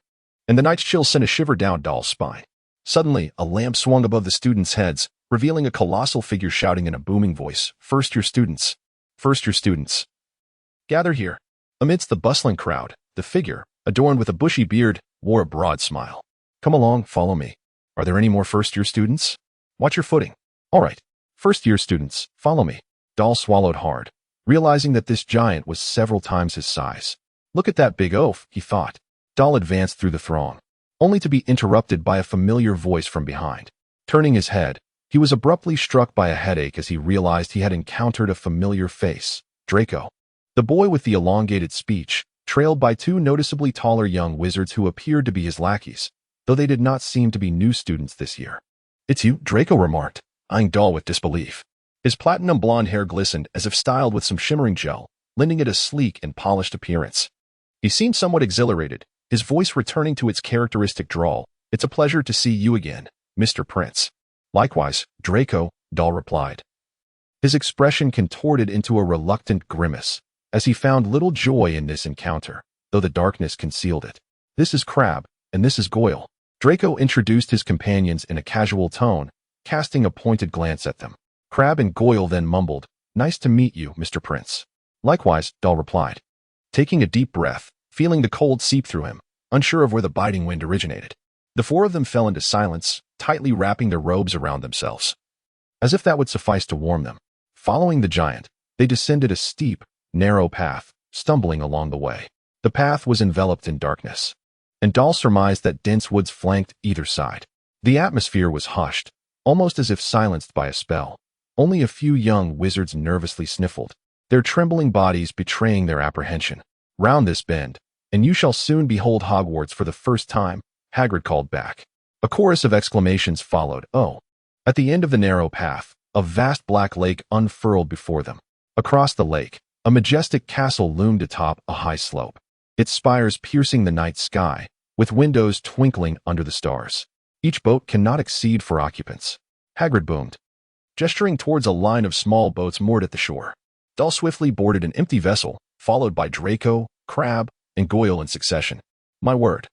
and the night's chill sent a shiver down Doll's spine. Suddenly, a lamp swung above the students' heads, revealing a colossal figure shouting in a booming voice, First-year students, gather here." Amidst the bustling crowd, the figure, adorned with a bushy beard, wore a broad smile. Come along, follow me. Are there any more first-year students? Watch your footing. All right, first-year students, follow me. Doll swallowed hard, realizing that this giant was several times his size. Look at that big oaf, he thought. Doll advanced through the throng, only to be interrupted by a familiar voice from behind. Turning his head, he was abruptly struck by a headache as he realized he had encountered a familiar face, Draco. The boy with the elongated speech, trailed by two noticeably taller young wizards who appeared to be his lackeys, though they did not seem to be new students this year. It's you, Draco remarked, eyeing Doll with disbelief. His platinum blonde hair glistened as if styled with some shimmering gel, lending it a sleek and polished appearance. He seemed somewhat exhilarated, his voice returning to its characteristic drawl. It's a pleasure to see you again, Mr. Prince. Likewise, Draco, Doll replied. His expression contorted into a reluctant grimace, as he found little joy in this encounter, though the darkness concealed it. This is Crab, and this is Goyle. Draco introduced his companions in a casual tone, casting a pointed glance at them. Crab and Goyle then mumbled, Nice to meet you, Mr. Prince. Likewise, Doll replied, taking a deep breath, feeling the cold seep through him, unsure of where the biting wind originated. The four of them fell into silence, tightly wrapping their robes around themselves, as if that would suffice to warm them. Following the giant, they descended a steep, narrow path, stumbling along the way. The path was enveloped in darkness, and Doll surmised that dense woods flanked either side. The atmosphere was hushed, almost as if silenced by a spell. Only a few young wizards nervously sniffled, their trembling bodies betraying their apprehension. Round this bend, and you shall soon behold Hogwarts for the first time, Hagrid called back. A chorus of exclamations followed. Oh! At the end of the narrow path, a vast black lake unfurled before them. Across the lake, a majestic castle loomed atop a high slope, its spires piercing the night sky, with windows twinkling under the stars. Each boat cannot exceed 4 occupants. Hagrid boomed, gesturing towards a line of small boats moored at the shore. Doll swiftly boarded an empty vessel, followed by Draco, Crab, and Goyle in succession. My word.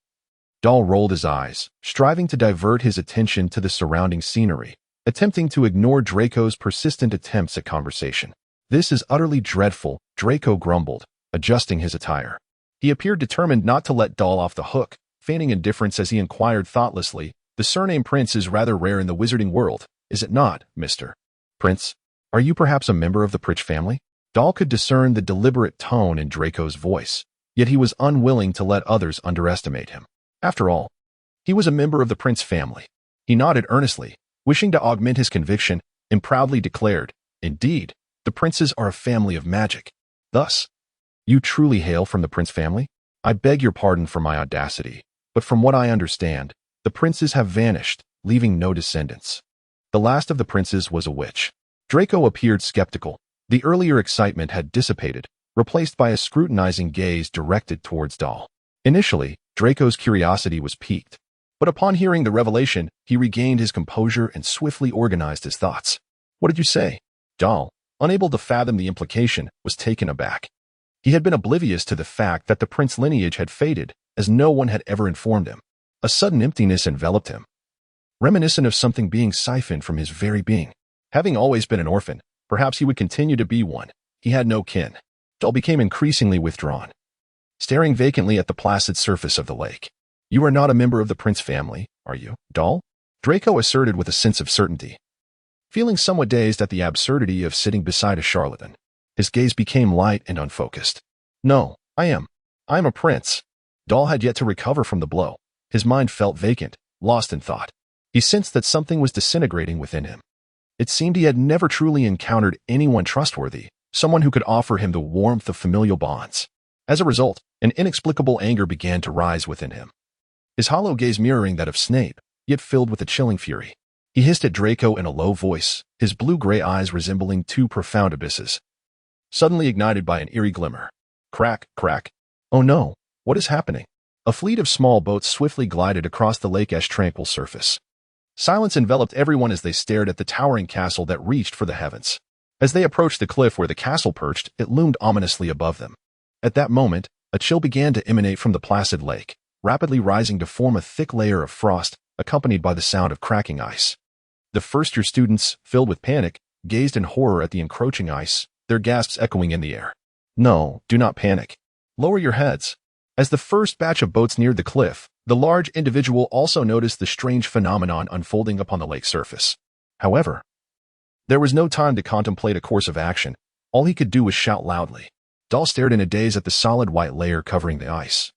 Doll rolled his eyes, striving to divert his attention to the surrounding scenery, attempting to ignore Draco's persistent attempts at conversation. This is utterly dreadful, Draco grumbled, adjusting his attire. He appeared determined not to let Doll off the hook, feigning indifference as he inquired thoughtlessly, The surname Prince is rather rare in the wizarding world, is it not, Mr. Prince? Are you perhaps a member of the Pritch family? Doll could discern the deliberate tone in Draco's voice, yet he was unwilling to let others underestimate him. After all, he was a member of the Prince family. He nodded earnestly, wishing to augment his conviction, and proudly declared, Indeed, the Princes are a family of magic. Thus, you truly hail from the Prince family? I beg your pardon for my audacity, but from what I understand, the Princes have vanished, leaving no descendants. The last of the Princes was a witch. Draco appeared skeptical. The earlier excitement had dissipated, replaced by a scrutinizing gaze directed towards Doll. Initially, Draco's curiosity was piqued, but upon hearing the revelation, he regained his composure and swiftly organized his thoughts. What did you say? Doll, unable to fathom the implication, was taken aback. He had been oblivious to the fact that the Prince lineage had faded, as no one had ever informed him. A sudden emptiness enveloped him, reminiscent of something being siphoned from his very being. Having always been an orphan, perhaps he would continue to be one. He had no kin. Doll became increasingly withdrawn, staring vacantly at the placid surface of the lake. You are not a member of the Prince family, are you, Doll? Draco asserted with a sense of certainty, feeling somewhat dazed at the absurdity of sitting beside a charlatan. His gaze became light and unfocused. No, I am a prince. Doll had yet to recover from the blow. His mind felt vacant, lost in thought. He sensed that something was disintegrating within him. It seemed he had never truly encountered anyone trustworthy, someone who could offer him the warmth of familial bonds. As a result, an inexplicable anger began to rise within him, his hollow gaze mirroring that of Snape, yet filled with a chilling fury. He hissed at Draco in a low voice, his blue-gray eyes resembling 2 profound abysses, suddenly ignited by an eerie glimmer. Crack, crack. Oh no, what is happening? A fleet of small boats swiftly glided across the lake's tranquil surface. Silence enveloped everyone as they stared at the towering castle that reached for the heavens. As they approached the cliff where the castle perched, it loomed ominously above them. At that moment, a chill began to emanate from the placid lake, rapidly rising to form a thick layer of frost, accompanied by the sound of cracking ice. The first-year students, filled with panic, gazed in horror at the encroaching ice, their gasps echoing in the air. No, do not panic. Lower your heads. As the first batch of boats neared the cliff, the large individual also noticed the strange phenomenon unfolding upon the lake's surface. However, there was no time to contemplate a course of action. All he could do was shout loudly. Dorr stared in a daze at the solid white layer covering the ice,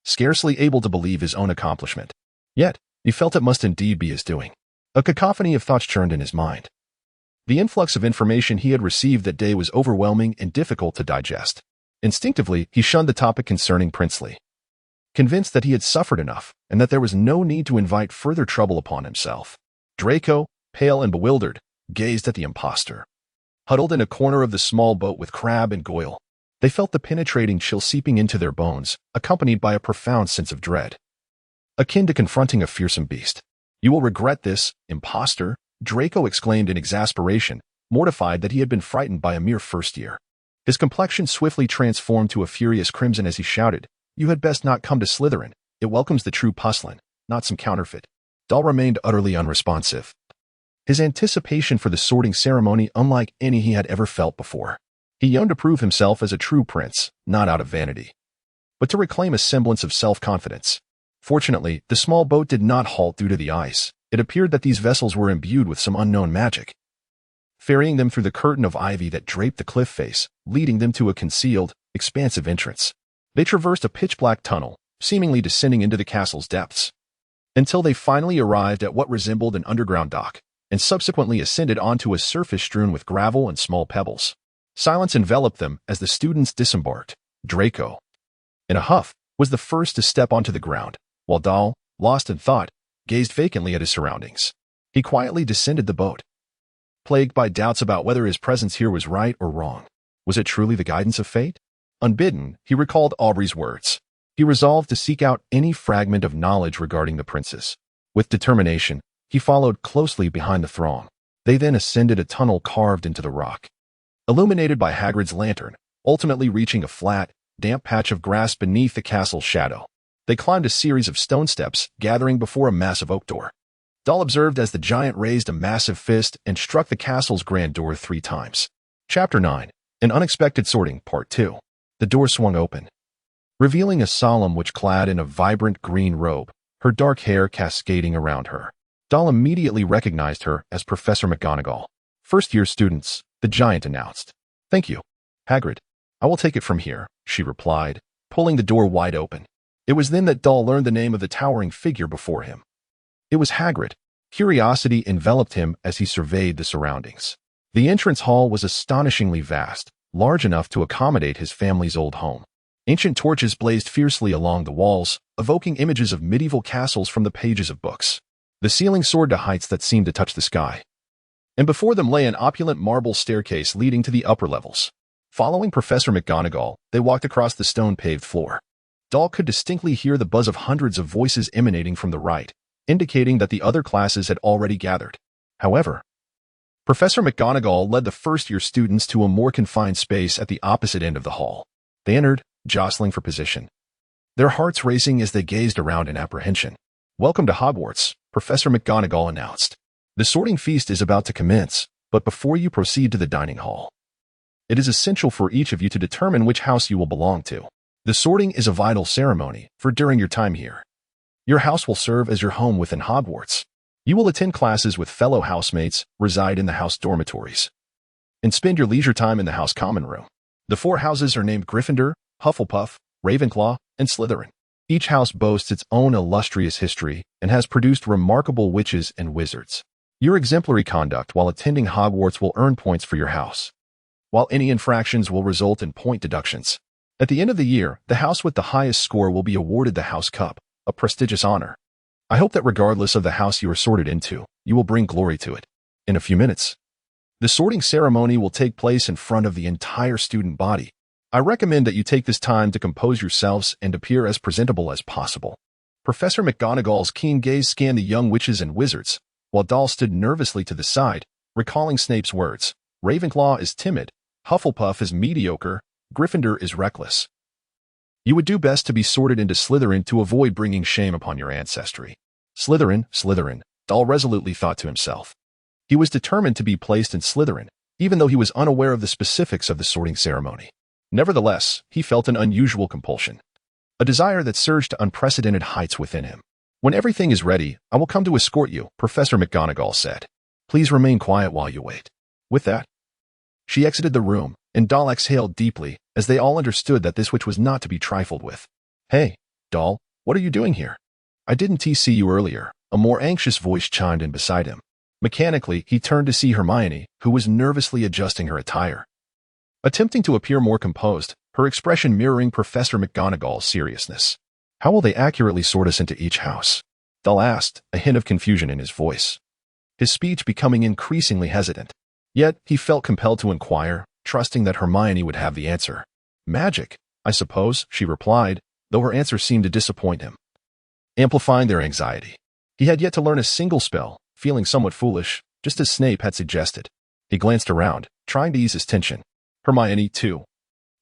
scarcely able to believe his own accomplishment. Yet, he felt it must indeed be his doing. A cacophony of thoughts churned in his mind. The influx of information he had received that day was overwhelming and difficult to digest. Instinctively, he shunned the topic concerning Princely, convinced that he had suffered enough and that there was no need to invite further trouble upon himself. Draco, pale and bewildered, gazed at the impostor. Huddled in a corner of the small boat with Crab and Goyle, they felt the penetrating chill seeping into their bones, accompanied by a profound sense of dread, akin to confronting a fearsome beast. "You will regret this, impostor," Draco exclaimed in exasperation, mortified that he had been frightened by a mere first year. His complexion swiftly transformed to a furious crimson as he shouted, "You had best not come to Slytherin. It welcomes the true Puslin, not some counterfeit." Dorr remained utterly unresponsive, his anticipation for the sorting ceremony unlike any he had ever felt before. He yearned to prove himself as a true prince, not out of vanity, but to reclaim a semblance of self-confidence. Fortunately, the small boat did not halt due to the ice. It appeared that these vessels were imbued with some unknown magic, ferrying them through the curtain of ivy that draped the cliff face, leading them to a concealed, expansive entrance. They traversed a pitch-black tunnel, seemingly descending into the castle's depths, until they finally arrived at what resembled an underground dock, and subsequently ascended onto a surface strewn with gravel and small pebbles. Silence enveloped them as the students disembarked. Draco, in a huff, was the first to step onto the ground, while Dorr, lost in thought, gazed vacantly at his surroundings. He quietly descended the boat, plagued by doubts about whether his presence here was right or wrong. Was it truly the guidance of fate? Unbidden, he recalled Aubrey's words. He resolved to seek out any fragment of knowledge regarding the princes. With determination, he followed closely behind the throng. They then ascended a tunnel carved into the rock, illuminated by Hagrid's lantern, ultimately reaching a flat, damp patch of grass beneath the castle's shadow. They climbed a series of stone steps, gathering before a massive oak door. Dorr observed as the giant raised a massive fist and struck the castle's grand door 3 times. Chapter 9. An Unexpected Sorting, Part 2. The door swung open, revealing a solemn witch clad in a vibrant green robe, her dark hair cascading around her. Dorr immediately recognized her as Professor McGonagall. "First-year students," the giant announced. "Thank you, Hagrid. I will take it from here," she replied, pulling the door wide open. It was then that Dorr learned the name of the towering figure before him. It was Hagrid. Curiosity enveloped him as he surveyed the surroundings. The entrance hall was astonishingly vast, large enough to accommodate his family's old home. Ancient torches blazed fiercely along the walls, evoking images of medieval castles from the pages of books. The ceiling soared to heights that seemed to touch the sky, and before them lay an opulent marble staircase leading to the upper levels. Following Professor McGonagall, they walked across the stone-paved floor. Dorr could distinctly hear the buzz of hundreds of voices emanating from the right, indicating that the other classes had already gathered. However, Professor McGonagall led the first-year students to a more confined space at the opposite end of the hall. They entered, jostling for position, their hearts racing as they gazed around in apprehension. "Welcome to Hogwarts," Professor McGonagall announced. "The sorting feast is about to commence, but before you proceed to the dining hall, it is essential for each of you to determine which house you will belong to. The sorting is a vital ceremony, for during your time here, your house will serve as your home within Hogwarts. You will attend classes with fellow housemates, reside in the house dormitories, and spend your leisure time in the house common room. The 4 houses are named Gryffindor, Hufflepuff, Ravenclaw, and Slytherin. Each house boasts its own illustrious history and has produced remarkable witches and wizards. Your exemplary conduct while attending Hogwarts will earn points for your house, while any infractions will result in point deductions. At the end of the year, the house with the highest score will be awarded the House Cup, a prestigious honor. I hope that regardless of the house you are sorted into, you will bring glory to it. In a few minutes, the sorting ceremony will take place in front of the entire student body. I recommend that you take this time to compose yourselves and appear as presentable as possible." Professor McGonagall's keen gaze scanned the young witches and wizards, while Dorr stood nervously to the side, recalling Snape's words. "Ravenclaw is timid, Hufflepuff is mediocre, Gryffindor is reckless. You would do best to be sorted into Slytherin to avoid bringing shame upon your ancestry." Slytherin, Dorr resolutely thought to himself. He was determined to be placed in Slytherin, even though he was unaware of the specifics of the sorting ceremony. Nevertheless, he felt an unusual compulsion. a desire that surged to unprecedented heights within him. "When everything is ready, I will come to escort you," Professor McGonagall said. "Please remain quiet while you wait." With that, she exited the room, and Doll exhaled deeply as they all understood that this witch was not to be trifled with. "Hey, Doll, what are you doing here? I didn't see you earlier," a more anxious voice chimed in beside him. Mechanically, he turned to see Hermione, who was nervously adjusting her attire. Attempting to appear more composed, her expression mirroring Professor McGonagall's seriousness. "How will they accurately sort us into each house?" Doll asked, a hint of confusion in his voice. His speech becoming increasingly hesitant. Yet, he felt compelled to inquire, trusting that Hermione would have the answer. "Magic, I suppose," she replied, though her answer seemed to disappoint him, amplifying their anxiety. He had yet to learn a single spell, feeling somewhat foolish, just as Snape had suggested. He glanced around, trying to ease his tension. Hermione, too,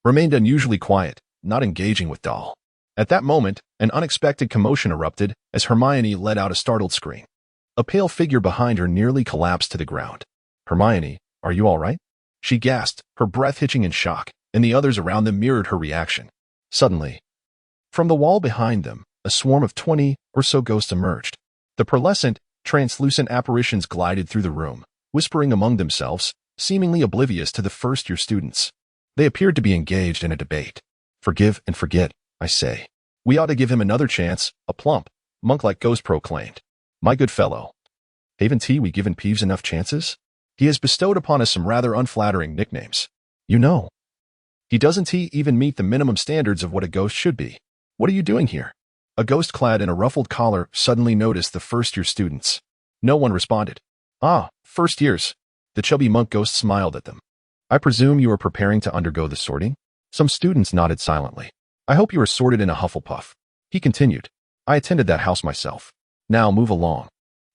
remained unusually quiet, not engaging with Doll. At that moment, an unexpected commotion erupted as Hermione let out a startled scream. A pale figure behind her nearly collapsed to the ground. "Hermione, are you all right?" she gasped, her breath hitching in shock, and the others around them mirrored her reaction. Suddenly, from the wall behind them, a swarm of 20 or so ghosts emerged. The pearlescent, translucent apparitions glided through the room, whispering among themselves, seemingly oblivious to the first-year students. They appeared to be engaged in a debate. "Forgive and forget, I say. We ought to give him another chance," a plump, monk-like ghost proclaimed. "My good fellow, haven't we given Peeves enough chances? He has bestowed upon us some rather unflattering nicknames. You know, he doesn't even meet the minimum standards of what a ghost should be. What are you doing here?" A ghost clad in a ruffled collar suddenly noticed the first-year students. No one responded. "Ah, first years." The chubby monk ghost smiled at them. "I presume you are preparing to undergo the sorting?" Some students nodded silently. "I hope you are sorted in a Hufflepuff," he continued. "I attended that house myself. Now move along."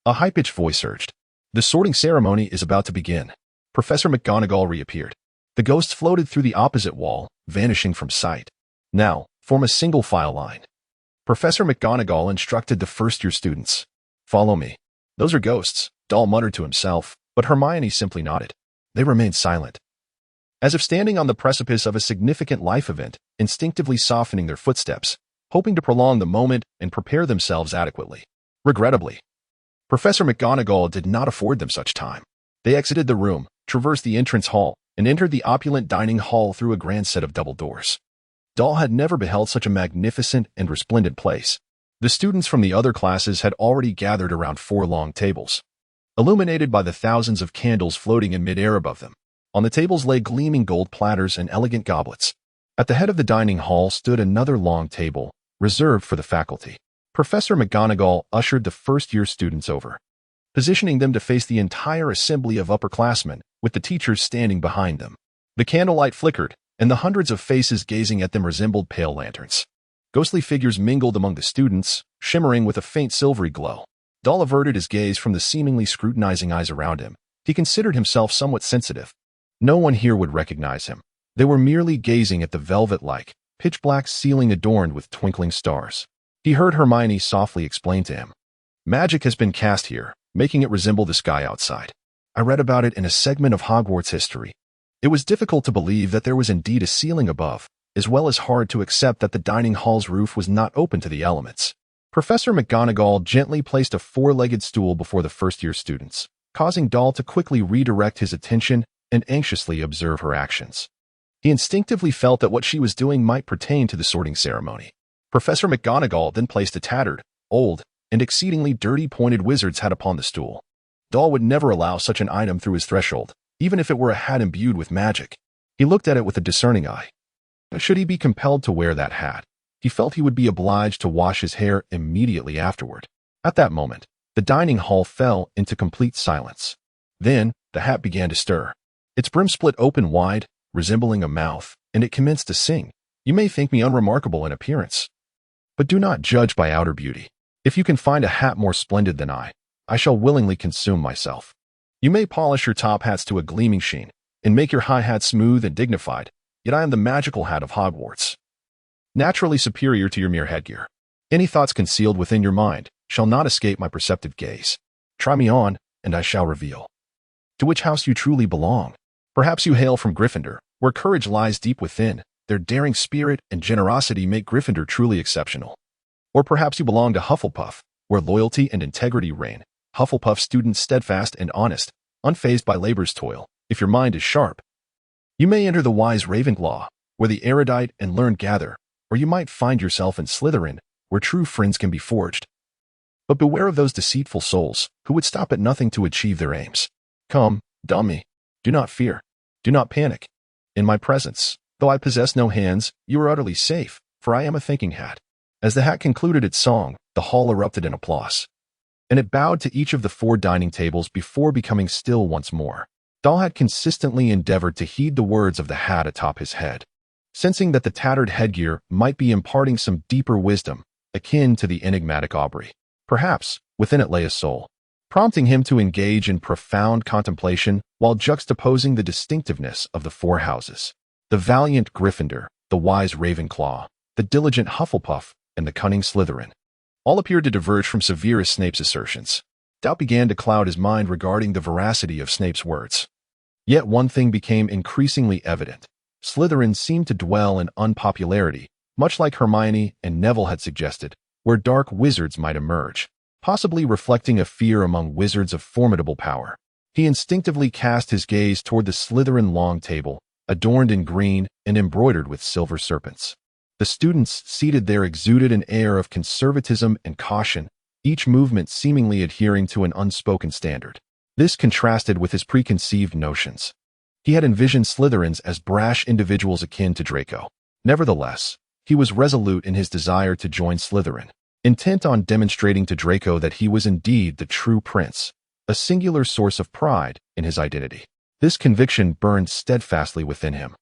A high-pitched voice urged. "The sorting ceremony is about to begin." Professor McGonagall reappeared. The ghosts floated through the opposite wall, vanishing from sight. "Now, form a single file line." Professor McGonagall instructed the first-year students. "Follow me." "Those are ghosts," Doll muttered to himself, but Hermione simply nodded. They remained silent, as if standing on the precipice of a significant life event, instinctively softening their footsteps, hoping to prolong the moment and prepare themselves adequately. Regrettably, Professor McGonagall did not afford them such time. They exited the room, traversed the entrance hall, and entered the opulent dining hall through a grand set of double doors. Doll had never beheld such a magnificent and resplendent place. The students from the other classes had already gathered around 4 long tables, illuminated by the thousands of candles floating in mid-air above them. On the tables lay gleaming gold platters and elegant goblets. At the head of the dining hall stood another long table, reserved for the faculty. Professor McGonagall ushered the first-year students over, positioning them to face the entire assembly of upperclassmen, with the teachers standing behind them. The candlelight flickered, and the hundreds of faces gazing at them resembled pale lanterns. Ghostly figures mingled among the students, shimmering with a faint silvery glow. Doll averted his gaze from the seemingly scrutinizing eyes around him. He considered himself somewhat sensitive. No one here would recognize him. They were merely gazing at the velvet-like, pitch-black ceiling adorned with twinkling stars. He heard Hermione softly explain to him. "Magic has been cast here, making it resemble the sky outside. I read about it in a segment of Hogwarts history. It was difficult to believe that there was indeed a ceiling above, as well as hard to accept that the dining hall's roof was not open to the elements." Professor McGonagall gently placed a 4-legged stool before the first-year students, causing Doll to quickly redirect his attention and anxiously observe her actions. He instinctively felt that what she was doing might pertain to the sorting ceremony. Professor McGonagall then placed a tattered, old, and exceedingly dirty pointed wizard's hat upon the stool. Doll would never allow such an item through his threshold, even if it were a hat imbued with magic. He looked at it with a discerning eye. Should he be compelled to wear that hat, he felt he would be obliged to wash his hair immediately afterward. At that moment, the dining hall fell into complete silence. Then, the hat began to stir. Its brim split open wide, resembling a mouth, and it commenced to sing. "You may think me unremarkable in appearance, but do not judge by outer beauty. If you can find a hat more splendid than I shall willingly consume myself. You may polish your top hats to a gleaming sheen, and make your high hat smooth and dignified, yet I am the magical hat of Hogwarts, naturally superior to your mere headgear. Any thoughts concealed within your mind shall not escape my perceptive gaze. Try me on, and I shall reveal to which house you truly belong. Perhaps you hail from Gryffindor, where courage lies deep within, their daring spirit and generosity make Gryffindor truly exceptional. Or perhaps you belong to Hufflepuff, where loyalty and integrity reign. Hufflepuff students steadfast and honest, unfazed by labor's toil. If your mind is sharp, you may enter the wise Ravenclaw, where the erudite and learned gather, or you might find yourself in Slytherin, where true friends can be forged. But beware of those deceitful souls who would stop at nothing to achieve their aims. Come, dummy. Do not fear. Do not panic. In my presence, though I possess no hands, you are utterly safe, for I am a thinking hat. As the hat concluded its song, the hall erupted in applause, and it bowed to each of the 4 dining tables before becoming still once more. Doll had consistently endeavored to heed the words of the hat atop his head, sensing that the tattered headgear might be imparting some deeper wisdom, akin to the enigmatic Aubrey. Perhaps, within it lay a soul, prompting him to engage in profound contemplation while juxtaposing the distinctiveness of the 4 houses. The valiant Gryffindor, the wise Ravenclaw, the diligent Hufflepuff, and the cunning Slytherin all appeared to diverge from Severus Snape's assertions. Doubt began to cloud his mind regarding the veracity of Snape's words. Yet one thing became increasingly evident. Slytherin seemed to dwell in unpopularity, much like Hermione and Neville had suggested, where dark wizards might emerge, possibly reflecting a fear among wizards of formidable power. He instinctively cast his gaze toward the Slytherin long table, adorned in green and embroidered with silver serpents. The students seated there exuded an air of conservatism and caution, each movement seemingly adhering to an unspoken standard. This contrasted with his preconceived notions. He had envisioned Slytherins as brash individuals akin to Draco. Nevertheless, he was resolute in his desire to join Slytherin, intent on demonstrating to Draco that he was indeed the true prince, a singular source of pride in his identity. This conviction burned steadfastly within him.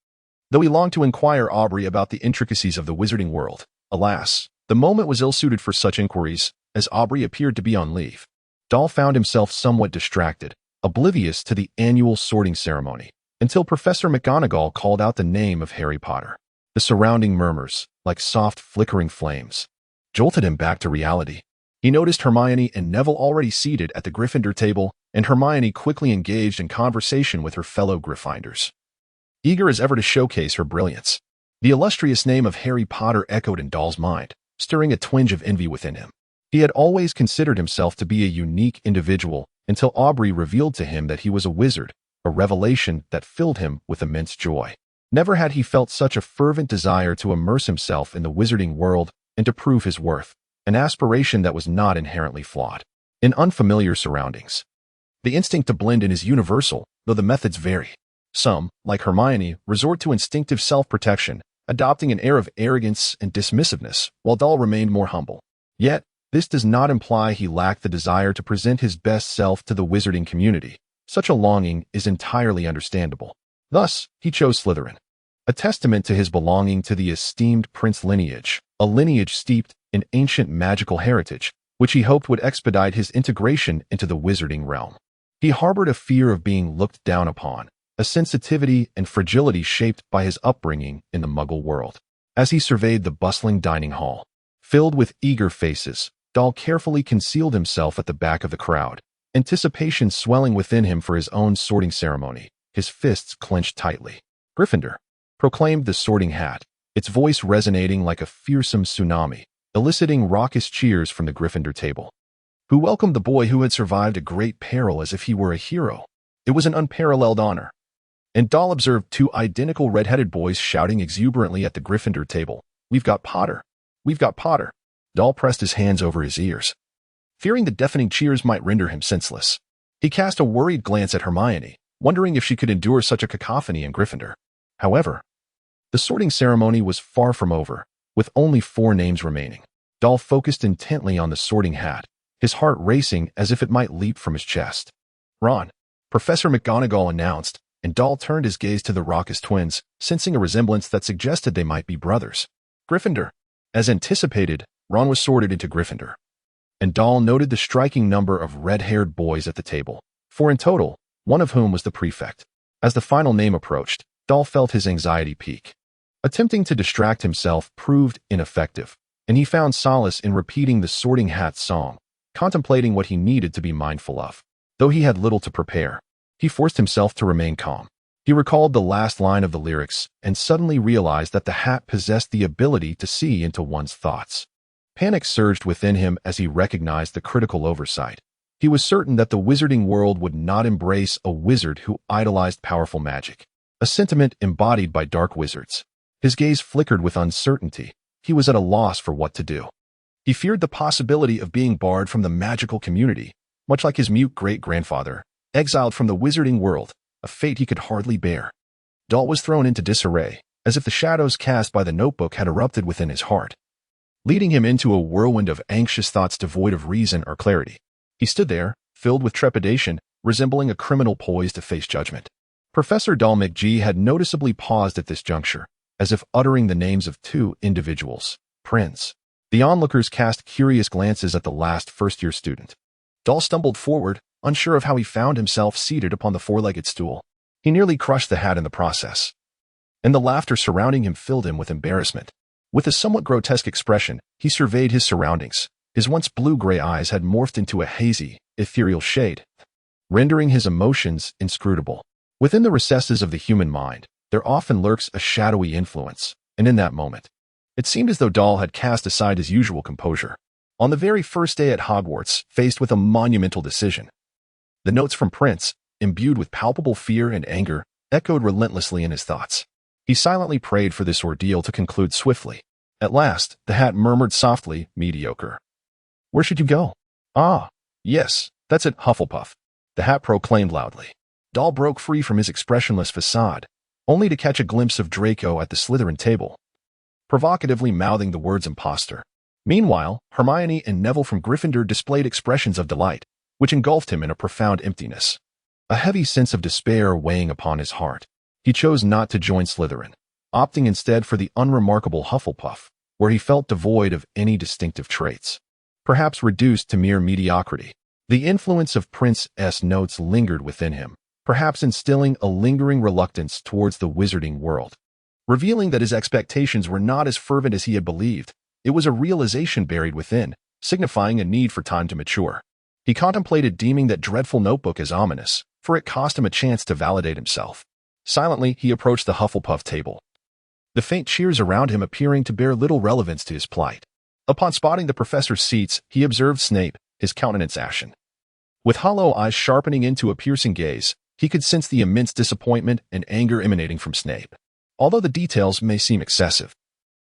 Though he longed to inquire Aubrey about the intricacies of the wizarding world, alas, the moment was ill-suited for such inquiries, as Aubrey appeared to be on leave. Doll found himself somewhat distracted, oblivious to the annual sorting ceremony, until Professor McGonagall called out the name of Harry Potter. The surrounding murmurs, like soft flickering flames, jolted him back to reality. He noticed Hermione and Neville already seated at the Gryffindor table, and Hermione quickly engaged in conversation with her fellow Gryffindors, eager as ever to showcase her brilliance. The illustrious name of Harry Potter echoed in Doll's mind, stirring a twinge of envy within him. He had always considered himself to be a unique individual until Aubrey revealed to him that he was a wizard, a revelation that filled him with immense joy. Never had he felt such a fervent desire to immerse himself in the wizarding world and to prove his worth, an aspiration that was not inherently flawed. In unfamiliar surroundings, the instinct to blend in is universal, though the methods vary. Some, like Hermione, resort to instinctive self-protection, adopting an air of arrogance and dismissiveness, while Doll remained more humble. Yet, this does not imply he lacked the desire to present his best self to the wizarding community. Such a longing is entirely understandable. Thus, he chose Slytherin, a testament to his belonging to the esteemed prince lineage, a lineage steeped in ancient magical heritage, which he hoped would expedite his integration into the wizarding realm. He harbored a fear of being looked down upon, a sensitivity and fragility shaped by his upbringing in the Muggle world. As he surveyed the bustling dining hall, filled with eager faces, Doll carefully concealed himself at the back of the crowd, anticipation swelling within him for his own sorting ceremony, his fists clenched tightly. "Gryffindor," proclaimed the sorting hat, its voice resonating like a fearsome tsunami, eliciting raucous cheers from the Gryffindor table. Who welcomed the boy who had survived a great peril as if he were a hero. It was an unparalleled honor. And Doll observed 2 identical red-headed boys shouting exuberantly at the Gryffindor table, "We've got Potter! We've got Potter!" Doll pressed his hands over his ears, fearing the deafening cheers might render him senseless. He cast a worried glance at Hermione, wondering if she could endure such a cacophony in Gryffindor. However, the sorting ceremony was far from over, with only 4 names remaining. Doll focused intently on the sorting hat, his heart racing as if it might leap from his chest. "Ron," Professor McGonagall announced, and Doll turned his gaze to the raucous twins, sensing a resemblance that suggested they might be brothers. "Gryffindor." As anticipated, Ron was sorted into Gryffindor, and Doll noted the striking number of red-haired boys at the table, 4 in total, one of whom was the prefect. As the final name approached, Doll felt his anxiety peak. Attempting to distract himself proved ineffective, and he found solace in repeating the sorting hat's song, contemplating what he needed to be mindful of. Though he had little to prepare, he forced himself to remain calm. He recalled the last line of the lyrics and suddenly realized that the hat possessed the ability to see into one's thoughts. Panic surged within him as he recognized the critical oversight. He was certain that the wizarding world would not embrace a wizard who idolized powerful magic, a sentiment embodied by dark wizards. His gaze flickered with uncertainty. He was at a loss for what to do. He feared the possibility of being barred from the magical community, much like his mute great-grandfather, exiled from the wizarding world, a fate he could hardly bear. Dorr was thrown into disarray, as if the shadows cast by the notebook had erupted within his heart, leading him into a whirlwind of anxious thoughts devoid of reason or clarity. He stood there, filled with trepidation, resembling a criminal poised to face judgment. Professor Dorr McGee had noticeably paused at this juncture, as if uttering the names of two individuals, Prince. The onlookers cast curious glances at the last first-year student. Dorr stumbled forward, unsure of how he found himself seated upon the four-legged stool. He nearly crushed the hat in the process, and the laughter surrounding him filled him with embarrassment. With a somewhat grotesque expression, he surveyed his surroundings. His once blue-gray eyes had morphed into a hazy, ethereal shade, rendering his emotions inscrutable. Within the recesses of the human mind, there often lurks a shadowy influence, and in that moment, it seemed as though Dorr had cast aside his usual composure. On the very first day at Hogwarts, faced with a monumental decision, the notes from Prince, imbued with palpable fear and anger, echoed relentlessly in his thoughts. He silently prayed for this ordeal to conclude swiftly. At last, the hat murmured softly, "Mediocre. Where should you go?" "Ah, yes, that's it, Hufflepuff," the hat proclaimed loudly. Dorr broke free from his expressionless facade, only to catch a glimpse of Draco at the Slytherin table, provocatively mouthing the words imposter. Meanwhile, Hermione and Neville from Gryffindor displayed expressions of delight, which engulfed him in a profound emptiness. A heavy sense of despair weighing upon his heart, he chose not to join Slytherin, opting instead for the unremarkable Hufflepuff, where he felt devoid of any distinctive traits, perhaps reduced to mere mediocrity. The influence of Prince's notes lingered within him, perhaps instilling a lingering reluctance towards the wizarding world. Revealing that his expectations were not as fervent as he had believed, it was a realization buried within, signifying a need for time to mature. He contemplated deeming that dreadful notebook as ominous, for it cost him a chance to validate himself. Silently, he approached the Hufflepuff table, the faint cheers around him appearing to bear little relevance to his plight. Upon spotting the professor's seats, he observed Snape, his countenance ashen. With hollow eyes sharpening into a piercing gaze, he could sense the immense disappointment and anger emanating from Snape. Although the details may seem excessive,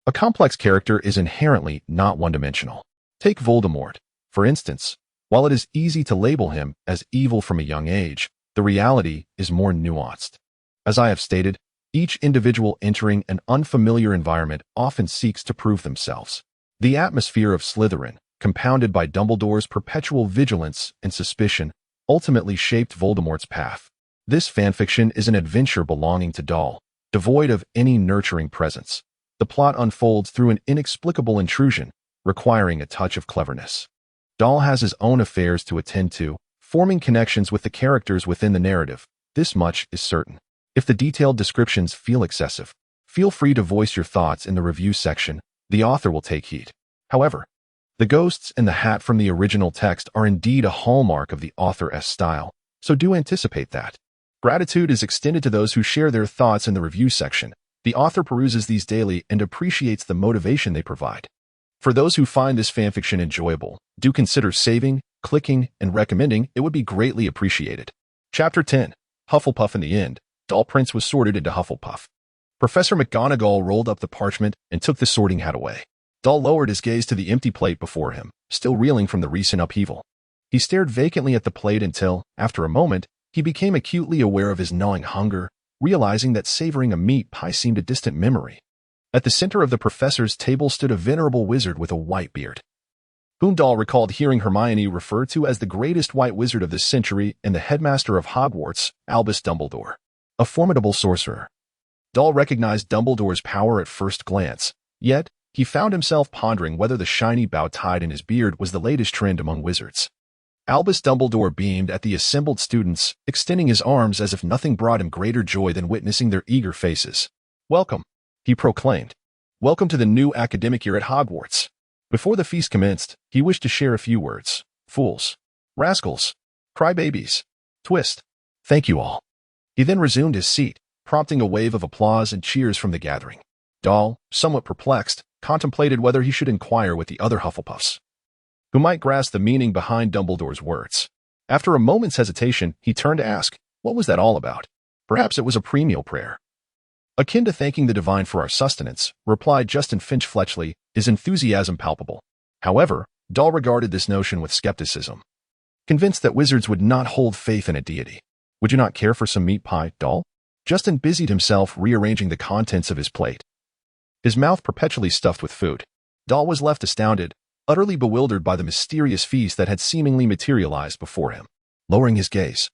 a complex character is inherently not one-dimensional. Take Voldemort, for instance. While it is easy to label him as evil from a young age, the reality is more nuanced. As I have stated, each individual entering an unfamiliar environment often seeks to prove themselves. The atmosphere of Slytherin, compounded by Dumbledore's perpetual vigilance and suspicion, ultimately shaped Voldemort's path. This fanfiction is an adventure belonging to Dorr, devoid of any nurturing presence. The plot unfolds through an inexplicable intrusion, requiring a touch of cleverness. Dorr has his own affairs to attend to, forming connections with the characters within the narrative. This much is certain. If the detailed descriptions feel excessive, feel free to voice your thoughts in the review section. The author will take heed. However, the ghosts and the hat from the original text are indeed a hallmark of the author's style, so do anticipate that. Gratitude is extended to those who share their thoughts in the review section. The author peruses these daily and appreciates the motivation they provide. For those who find this fanfiction enjoyable, do consider saving, clicking, and recommending. It would be greatly appreciated. Chapter 10. Hufflepuff. In the end, Dorr-Prince was sorted into Hufflepuff. Professor McGonagall rolled up the parchment and took the sorting hat away. Dorr lowered his gaze to the empty plate before him, still reeling from the recent upheaval. He stared vacantly at the plate until, after a moment, he became acutely aware of his gnawing hunger, realizing that savoring a meat pie seemed a distant memory. At the center of the professor's table stood a venerable wizard with a white beard, whom Dorr recalled hearing Hermione refer to as the greatest white wizard of this century and the headmaster of Hogwarts, Albus Dumbledore, a formidable sorcerer. Dorr recognized Dumbledore's power at first glance, yet he found himself pondering whether the shiny bow tied in his beard was the latest trend among wizards. Albus Dumbledore beamed at the assembled students, extending his arms as if nothing brought him greater joy than witnessing their eager faces. "Welcome," he proclaimed. "Welcome to the new academic year at Hogwarts." Before the feast commenced, he wished to share a few words. "Fools, rascals, crybabies, twist. Thank you all." He then resumed his seat, prompting a wave of applause and cheers from the gathering. Doll, somewhat perplexed, contemplated whether he should inquire with the other Hufflepuffs, who might grasp the meaning behind Dumbledore's words. After a moment's hesitation, he turned to ask, what was that all about? Perhaps it was a premeal prayer. Akin to thanking the divine for our sustenance, replied Justin Finch-Fletchley, his enthusiasm palpable. However, Doll regarded this notion with skepticism, convinced that wizards would not hold faith in a deity. Would you not care for some meat pie, Doll? Justin busied himself rearranging the contents of his plate, his mouth perpetually stuffed with food. Doll was left astounded, utterly bewildered by the mysterious feast that had seemingly materialized before him. Lowering his gaze,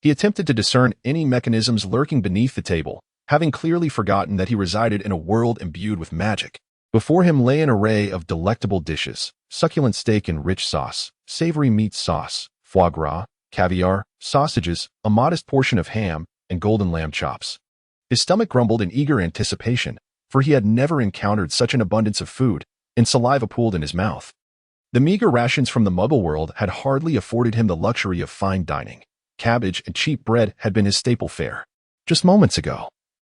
he attempted to discern any mechanisms lurking beneath the table, having clearly forgotten that he resided in a world imbued with magic. Before him lay an array of delectable dishes: succulent steak in rich sauce, savory meat sauce, foie gras, caviar, sausages, a modest portion of ham, and golden lamb chops. His stomach grumbled in eager anticipation, for he had never encountered such an abundance of food, and saliva pooled in his mouth. The meager rations from the Muggle world had hardly afforded him the luxury of fine dining. Cabbage and cheap bread had been his staple fare. Just moments ago,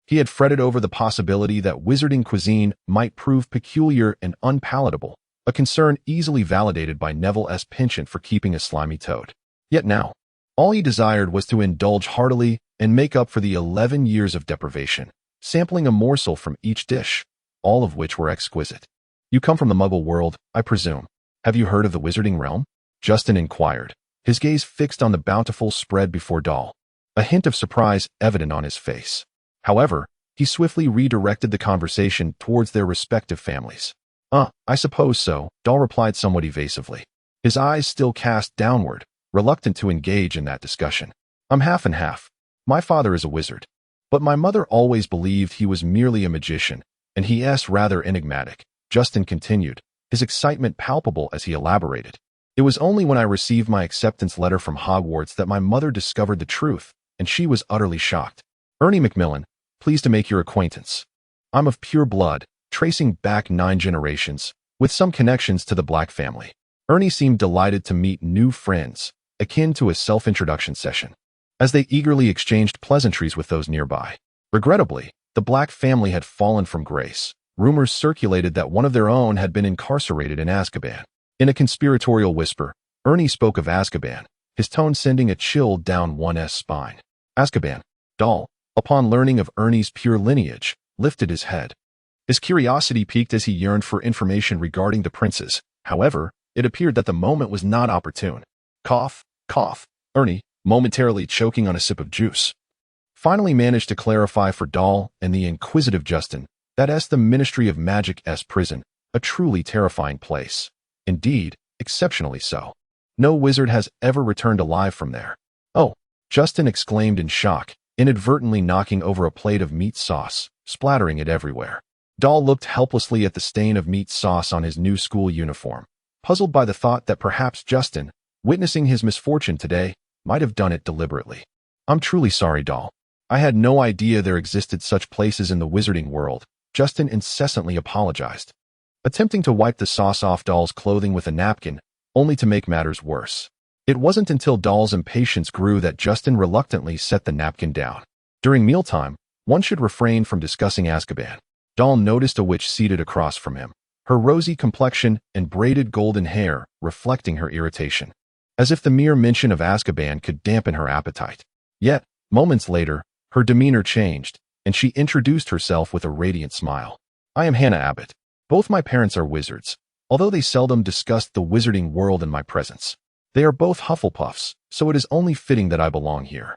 he had fretted over the possibility that wizarding cuisine might prove peculiar and unpalatable, a concern easily validated by Neville S. penchant for keeping a slimy toad. Yet now, all he desired was to indulge heartily and make up for the 11 years of deprivation, sampling a morsel from each dish, all of which were exquisite. You come from the Muggle world, I presume. Have you heard of the wizarding realm? Justin inquired, his gaze fixed on the bountiful spread before Doll, a hint of surprise evident on his face. However, he swiftly redirected the conversation towards their respective families. I suppose so, Doll replied somewhat evasively, his eyes still cast downward, reluctant to engage in that discussion. I'm half and half. My father is a wizard, but my mother always believed he was merely a magician, and he is rather enigmatic. Justin continued, his excitement palpable as he elaborated. It was only when I received my acceptance letter from Hogwarts that my mother discovered the truth, and she was utterly shocked. Ernie Macmillan, pleased to make your acquaintance. I'm of pure blood, tracing back 9 generations, with some connections to the Black family. Ernie seemed delighted to meet new friends, akin to a self-introduction session, as they eagerly exchanged pleasantries with those nearby. Regrettably, the Black family had fallen from grace. Rumors circulated that one of their own had been incarcerated in Azkaban. In a conspiratorial whisper, Ernie spoke of Azkaban, his tone sending a chill down one's spine. Azkaban. Doll, upon learning of Ernie's pure lineage, lifted his head. His curiosity piqued as he yearned for information regarding the princes. However, it appeared that the moment was not opportune. Cough, cough. Ernie, momentarily choking on a sip of juice, finally managed to clarify for Doll and the inquisitive Justin that the Ministry of Magic's prison, a truly terrifying place. Indeed, exceptionally so. No wizard has ever returned alive from there. Oh, Justin exclaimed in shock, inadvertently knocking over a plate of meat sauce, splattering it everywhere. Doll looked helplessly at the stain of meat sauce on his new school uniform, puzzled by the thought that perhaps Justin, witnessing his misfortune today, might have done it deliberately. I'm truly sorry, Doll. I had no idea there existed such places in the wizarding world. Justin incessantly apologized, attempting to wipe the sauce off Doll's clothing with a napkin, only to make matters worse. It wasn't until Doll's impatience grew that Justin reluctantly set the napkin down. During mealtime, one should refrain from discussing Azkaban. Doll noticed a witch seated across from him, her rosy complexion and braided golden hair reflecting her irritation, as if the mere mention of Azkaban could dampen her appetite. Yet, moments later, her demeanor changed, and she introduced herself with a radiant smile. I am Hannah Abbott. Both my parents are wizards, although they seldom discussed the wizarding world in my presence. They are both Hufflepuffs, so it is only fitting that I belong here.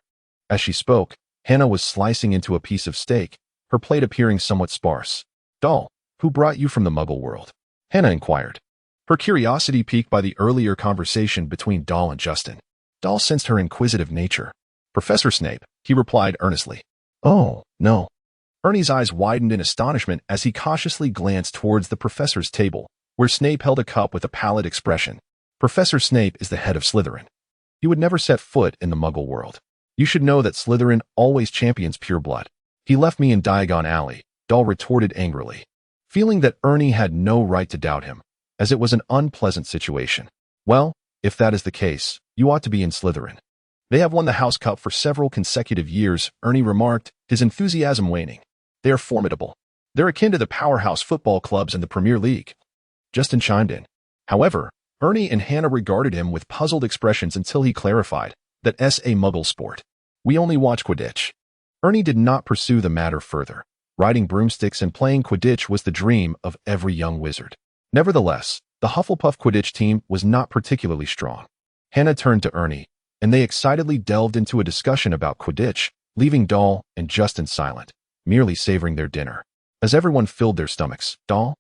As she spoke, Hannah was slicing into a piece of steak, her plate appearing somewhat sparse. Doll, who brought you from the Muggle world? Hannah inquired, her curiosity piqued by the earlier conversation between Doll and Justin. Doll sensed her inquisitive nature. Professor Snape, he replied earnestly. Oh, no. Ernie's eyes widened in astonishment as he cautiously glanced towards the professor's table, where Snape held a cup with a pallid expression. Professor Snape is the head of Slytherin. He would never set foot in the Muggle world. You should know that Slytherin always champions pure blood. He left me in Diagon Alley, Doll retorted angrily, feeling that Ernie had no right to doubt him, as it was an unpleasant situation. Well, if that is the case, you ought to be in Slytherin. They have won the House Cup for several consecutive years, Ernie remarked, his enthusiasm waning. They are formidable. They're akin to the powerhouse football clubs in the Premier League. Justin chimed in. However, Ernie and Hannah regarded him with puzzled expressions until he clarified that it's a muggle sport. We only watch Quidditch. Ernie did not pursue the matter further. Riding broomsticks and playing Quidditch was the dream of every young wizard. Nevertheless, the Hufflepuff Quidditch team was not particularly strong. Hannah turned to Ernie, and they excitedly delved into a discussion about Quidditch, leaving Doll and Justin silent, merely savoring their dinner. As everyone filled their stomachs, Doll,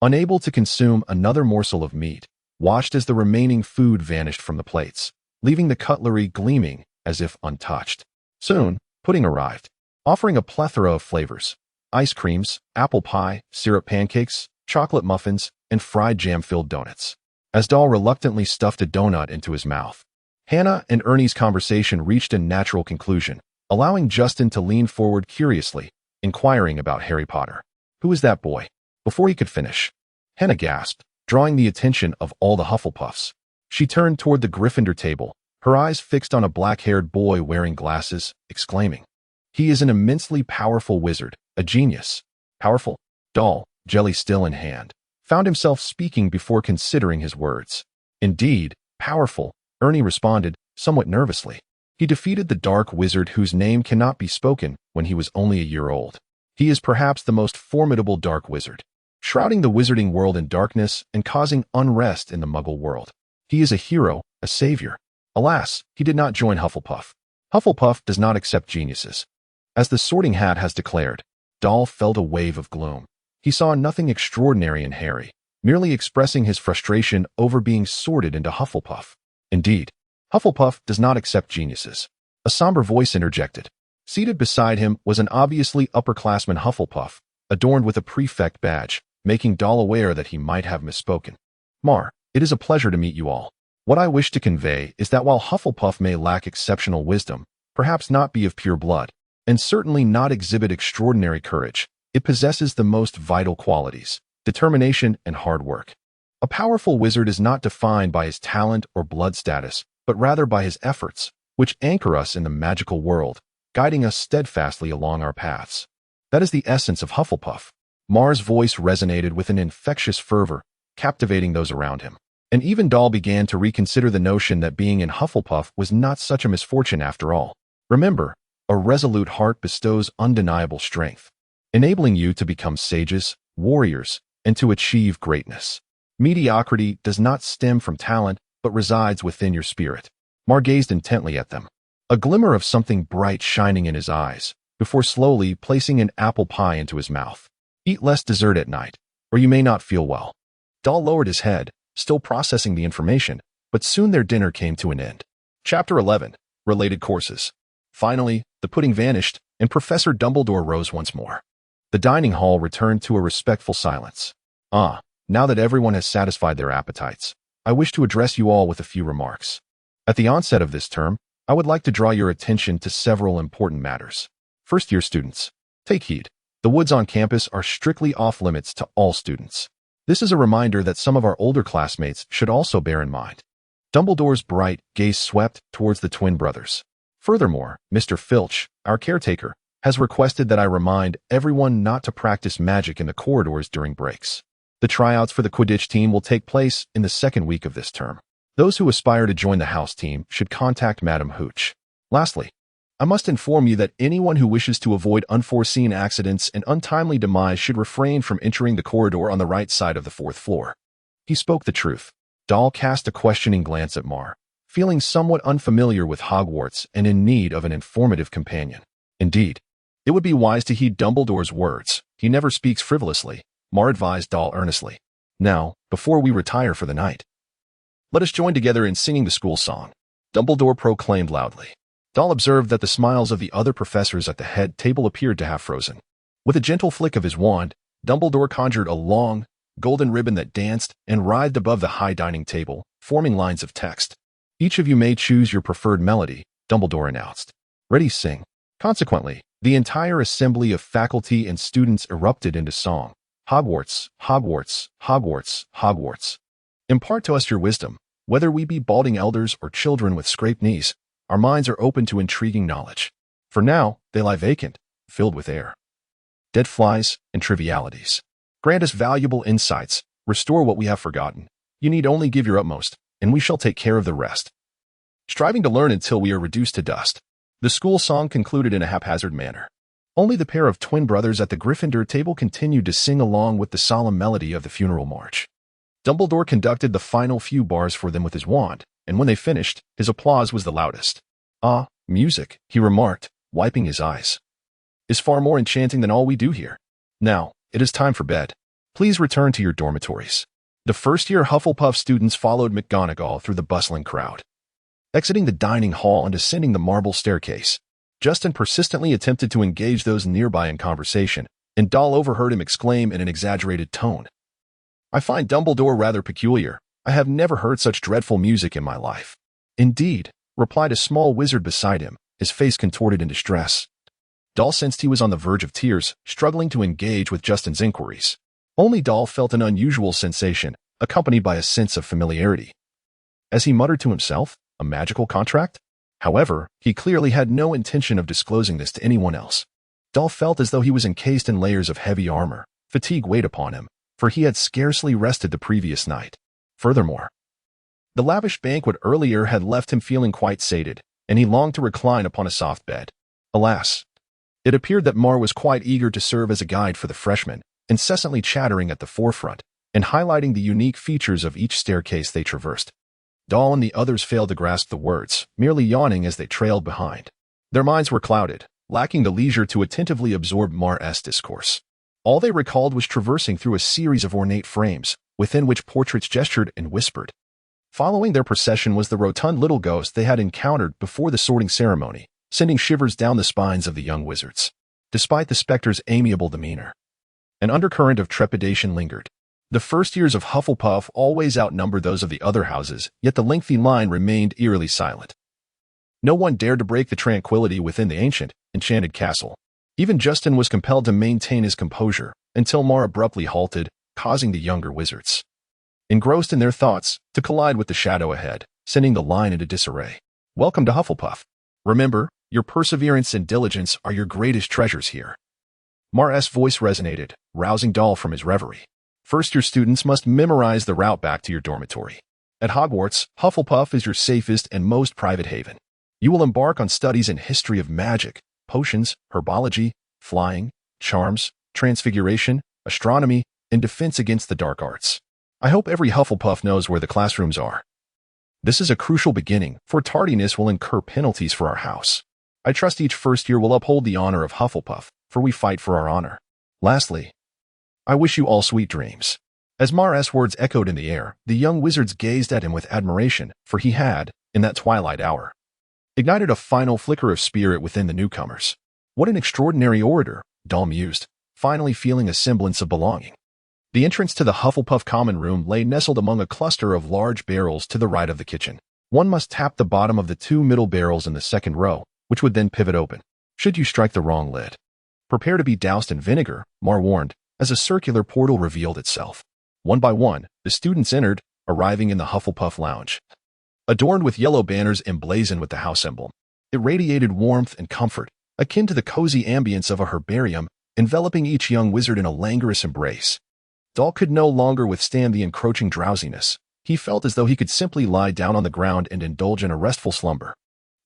unable to consume another morsel of meat, watched as the remaining food vanished from the plates, leaving the cutlery gleaming as if untouched. Soon, pudding arrived, offering a plethora of flavors: ice creams, apple pie, syrup pancakes, chocolate muffins, and fried jam-filled donuts. As Doll reluctantly stuffed a donut into his mouth, Hannah and Ernie's conversation reached a natural conclusion, allowing Justin to lean forward curiously, inquiring about Harry Potter. Who is that boy? Before he could finish, Hannah gasped, drawing the attention of all the Hufflepuffs. She turned toward the Gryffindor table, her eyes fixed on a black-haired boy wearing glasses, exclaiming, "He is an immensely powerful wizard, a genius." Powerful? Doll, jelly still in hand, found himself speaking before considering his words. Indeed, powerful, Ernie responded, somewhat nervously. He defeated the dark wizard whose name cannot be spoken when he was only a year old. He is perhaps the most formidable dark wizard, shrouding the wizarding world in darkness and causing unrest in the Muggle world. He is a hero, a savior. Alas, he did not join Hufflepuff. Hufflepuff does not accept geniuses. As the Sorting Hat has declared, Doll felt a wave of gloom. He saw nothing extraordinary in Harry, merely expressing his frustration over being sorted into Hufflepuff. Indeed, Hufflepuff does not accept geniuses. A somber voice interjected. Seated beside him was an obviously upperclassman Hufflepuff, adorned with a prefect badge, making Doll aware that he might have misspoken. Mar, it is a pleasure to meet you all. What I wish to convey is that while Hufflepuff may lack exceptional wisdom, perhaps not be of pure blood, and certainly not exhibit extraordinary courage, it possesses the most vital qualities: determination and hard work. A powerful wizard is not defined by his talent or blood status, but rather by his efforts, which anchor us in the magical world, guiding us steadfastly along our paths. That is the essence of Hufflepuff. Mar's voice resonated with an infectious fervor, captivating those around him. And even Doll began to reconsider the notion that being in Hufflepuff was not such a misfortune after all. Remember, a resolute heart bestows undeniable strength, enabling you to become sages, warriors, and to achieve greatness. Mediocrity does not stem from talent, but resides within your spirit. Mar gazed intently at them, a glimmer of something bright shining in his eyes, before slowly placing an apple pie into his mouth. Eat less dessert at night, or you may not feel well. Doll lowered his head, still processing the information, but soon their dinner came to an end. Chapter 11. Related Courses. Finally, the pudding vanished, and Professor Dumbledore rose once more. The dining hall returned to a respectful silence. Now that everyone has satisfied their appetites, I wish to address you all with a few remarks. At the onset of this term, I would like to draw your attention to several important matters. First-year students, take heed. The woods on campus are strictly off-limits to all students. This is a reminder that some of our older classmates should also bear in mind. Dumbledore's bright gaze swept towards the twin brothers. Furthermore, Mr. Filch, our caretaker, has requested that I remind everyone not to practice magic in the corridors during breaks. The tryouts for the Quidditch team will take place in the second week of this term. Those who aspire to join the house team should contact Madam Hooch. Lastly, I must inform you that anyone who wishes to avoid unforeseen accidents and untimely demise should refrain from entering the corridor on the right side of the fourth floor. He spoke the truth. Doll cast a questioning glance at Mar, feeling somewhat unfamiliar with Hogwarts and in need of an informative companion. Indeed, it would be wise to heed Dumbledore's words. He never speaks frivolously, Mar advised Doll earnestly. Now, before we retire for the night, let us join together in singing the school song, Dumbledore proclaimed loudly. Doll observed that the smiles of the other professors at the head table appeared to have frozen. With a gentle flick of his wand, Dumbledore conjured a long, golden ribbon that danced and writhed above the high dining table, forming lines of text. Each of you may choose your preferred melody, Dumbledore announced. Ready, sing. Consequently, the entire assembly of faculty and students erupted into song. Hogwarts, Hogwarts, Hogwarts, Hogwarts. Impart to us your wisdom, whether we be balding elders or children with scraped knees. our minds are open to intriguing knowledge. For now, they lie vacant, filled with air. Dead flies and trivialities. Grant us valuable insights, restore what we have forgotten. You need only give your utmost, and we shall take care of the rest. Striving to learn until we are reduced to dust. The school song concluded in a haphazard manner. Only the pair of twin brothers at the Gryffindor table continued to sing along with the solemn melody of the funeral march. Dumbledore conducted the final few bars for them with his wand, and when they finished, his applause was the loudest. "Ah, music," he remarked, wiping his eyes, "is far more enchanting than all we do here. Now, it is time for bed. Please return to your dormitories." The first-year Hufflepuff students followed McGonagall through the bustling crowd. Exiting the dining hall and ascending the marble staircase, Justin persistently attempted to engage those nearby in conversation, and Dahl overheard him exclaim in an exaggerated tone, "I find Dumbledore rather peculiar. I have never heard such dreadful music in my life." "Indeed," replied a small wizard beside him, his face contorted in distress. Dahl sensed he was on the verge of tears, struggling to engage with Justin's inquiries. Only Dahl felt an unusual sensation, accompanied by a sense of familiarity. As he muttered to himself, a magical contract? However, he clearly had no intention of disclosing this to anyone else. Dahl felt as though he was encased in layers of heavy armor. Fatigue weighed upon him, for he had scarcely rested the previous night. Furthermore, the lavish banquet earlier had left him feeling quite sated, and he longed to recline upon a soft bed. Alas! It appeared that Mar was quite eager to serve as a guide for the freshmen, incessantly chattering at the forefront and highlighting the unique features of each staircase they traversed. Dahl and the others failed to grasp the words, merely yawning as they trailed behind. Their minds were clouded, lacking the leisure to attentively absorb Mar's discourse. All they recalled was traversing through a series of ornate frames, within which portraits gestured and whispered. Following their procession was the rotund little ghost they had encountered before the sorting ceremony, sending shivers down the spines of the young wizards. Despite the specter's amiable demeanor, an undercurrent of trepidation lingered. The first years of Hufflepuff always outnumbered those of the other houses, yet the lengthy line remained eerily silent. No one dared to break the tranquility within the ancient, enchanted castle. Even Justin was compelled to maintain his composure, until Mar abruptly halted, causing the younger wizards, engrossed in their thoughts, to collide with the shadow ahead, sending the line into disarray. "Welcome to Hufflepuff. Remember, your perseverance and diligence are your greatest treasures here." Mar's voice resonated, rousing Dahl from his reverie. "First-year students must memorize the route back to your dormitory. At Hogwarts, Hufflepuff is your safest and most private haven. You will embark on studies in history of magic, potions, herbology, flying, charms, transfiguration, astronomy, and defense against the dark arts. I hope every Hufflepuff knows where the classrooms are. This is a crucial beginning, for tardiness will incur penalties for our house. I trust each first year will uphold the honor of Hufflepuff, for we fight for our honor. Lastly, I wish you all sweet dreams." As Mar's words echoed in the air, the young wizards gazed at him with admiration, for he had, in that twilight hour, ignited a final flicker of spirit within the newcomers. What an extraordinary orator, Dahl mused, finally feeling a semblance of belonging. The entrance to the Hufflepuff common room lay nestled among a cluster of large barrels to the right of the kitchen. One must tap the bottom of the two middle barrels in the second row, which would then pivot open, should you strike the wrong lid. "Prepare to be doused in vinegar," Mar warned, as a circular portal revealed itself. One by one, the students entered, arriving in the Hufflepuff lounge. Adorned with yellow banners emblazoned with the house emblem, it radiated warmth and comfort, akin to the cozy ambience of a herbarium, enveloping each young wizard in a languorous embrace. Dahl could no longer withstand the encroaching drowsiness. He felt as though he could simply lie down on the ground and indulge in a restful slumber.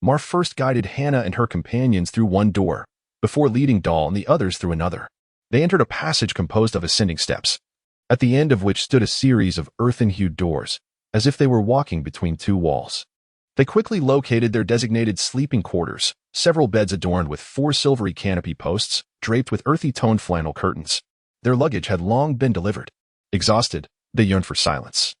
Mar first guided Hannah and her companions through one door, before leading Dahl and the others through another. They entered a passage composed of ascending steps, at the end of which stood a series of earthen-hued doors, as if they were walking between two walls. They quickly located their designated sleeping quarters, several beds adorned with 4 silvery canopy posts, draped with earthy-toned flannel curtains. Their luggage had long been delivered. Exhausted, they yearned for silence.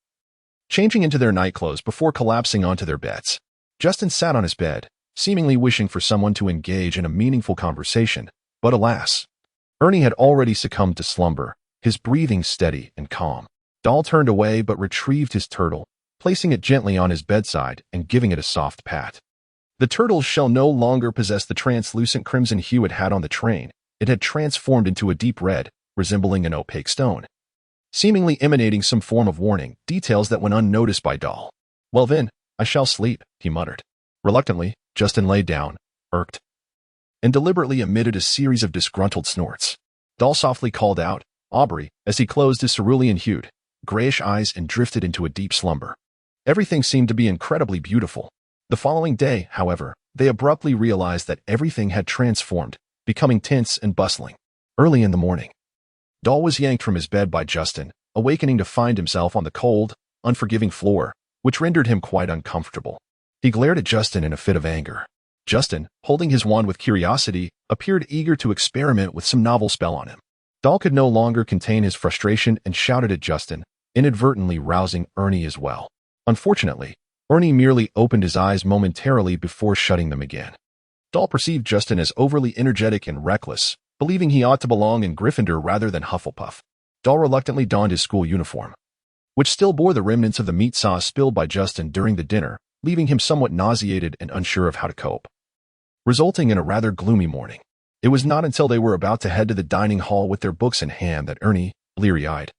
Changing into their nightclothes before collapsing onto their beds, Justin sat on his bed, seemingly wishing for someone to engage in a meaningful conversation, but alas, Ernie had already succumbed to slumber, his breathing steady and calm. Dahl turned away but retrieved his turtle, placing it gently on his bedside and giving it a soft pat. The turtle's shell no longer possessed the translucent crimson hue it had on the train. It had transformed into a deep red, resembling an opaque stone, seemingly emanating some form of warning, details that went unnoticed by Dahl. "Well then, I shall sleep," he muttered. Reluctantly, Justin lay down, irked, and deliberately emitted a series of disgruntled snorts. Doll softly called out, "Aubrey," as he closed his cerulean-hued, grayish eyes and drifted into a deep slumber. Everything seemed to be incredibly beautiful. The following day, however, they abruptly realized that everything had transformed, becoming tense and bustling. Early in the morning, Doll was yanked from his bed by Justin, awakening to find himself on the cold, unforgiving floor, which rendered him quite uncomfortable. He glared at Justin in a fit of anger. Justin, holding his wand with curiosity, appeared eager to experiment with some novel spell on him. Doll could no longer contain his frustration and shouted at Justin, inadvertently rousing Ernie as well. Unfortunately, Ernie merely opened his eyes momentarily before shutting them again. Doll perceived Justin as overly energetic and reckless, believing he ought to belong in Gryffindor rather than Hufflepuff. Doll reluctantly donned his school uniform, which still bore the remnants of the meat sauce spilled by Justin during the dinner, leaving him somewhat nauseated and unsure of how to cope, resulting in a rather gloomy morning. It was not until they were about to head to the dining hall with their books in hand that Ernie, bleary-eyed,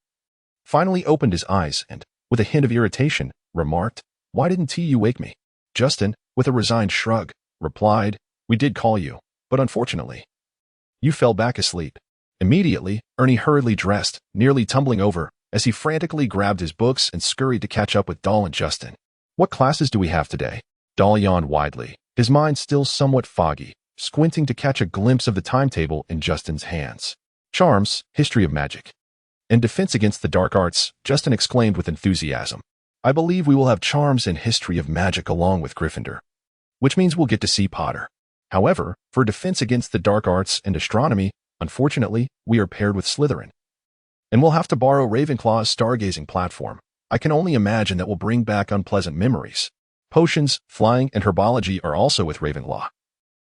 finally opened his eyes and, with a hint of irritation, remarked, "Why didn't you wake me?" Justin, with a resigned shrug, replied, "We did call you, but unfortunately, you fell back asleep." Immediately, Ernie hurriedly dressed, nearly tumbling over, as he frantically grabbed his books and scurried to catch up with Doll and Justin. "What classes do we have today?" Doll yawned widely, his mind still somewhat foggy, squinting to catch a glimpse of the timetable in Justin's hands. "Charms, History of Magic, and Defense Against the Dark Arts," Justin exclaimed with enthusiasm. "I believe we will have Charms and History of Magic along with Gryffindor, which means we'll get to see Potter. However, for Defense Against the Dark Arts and Astronomy, unfortunately, we are paired with Slytherin, and we'll have to borrow Ravenclaw's stargazing platform. I can only imagine that will bring back unpleasant memories. Potions, flying, and herbology are also with Ravenclaw,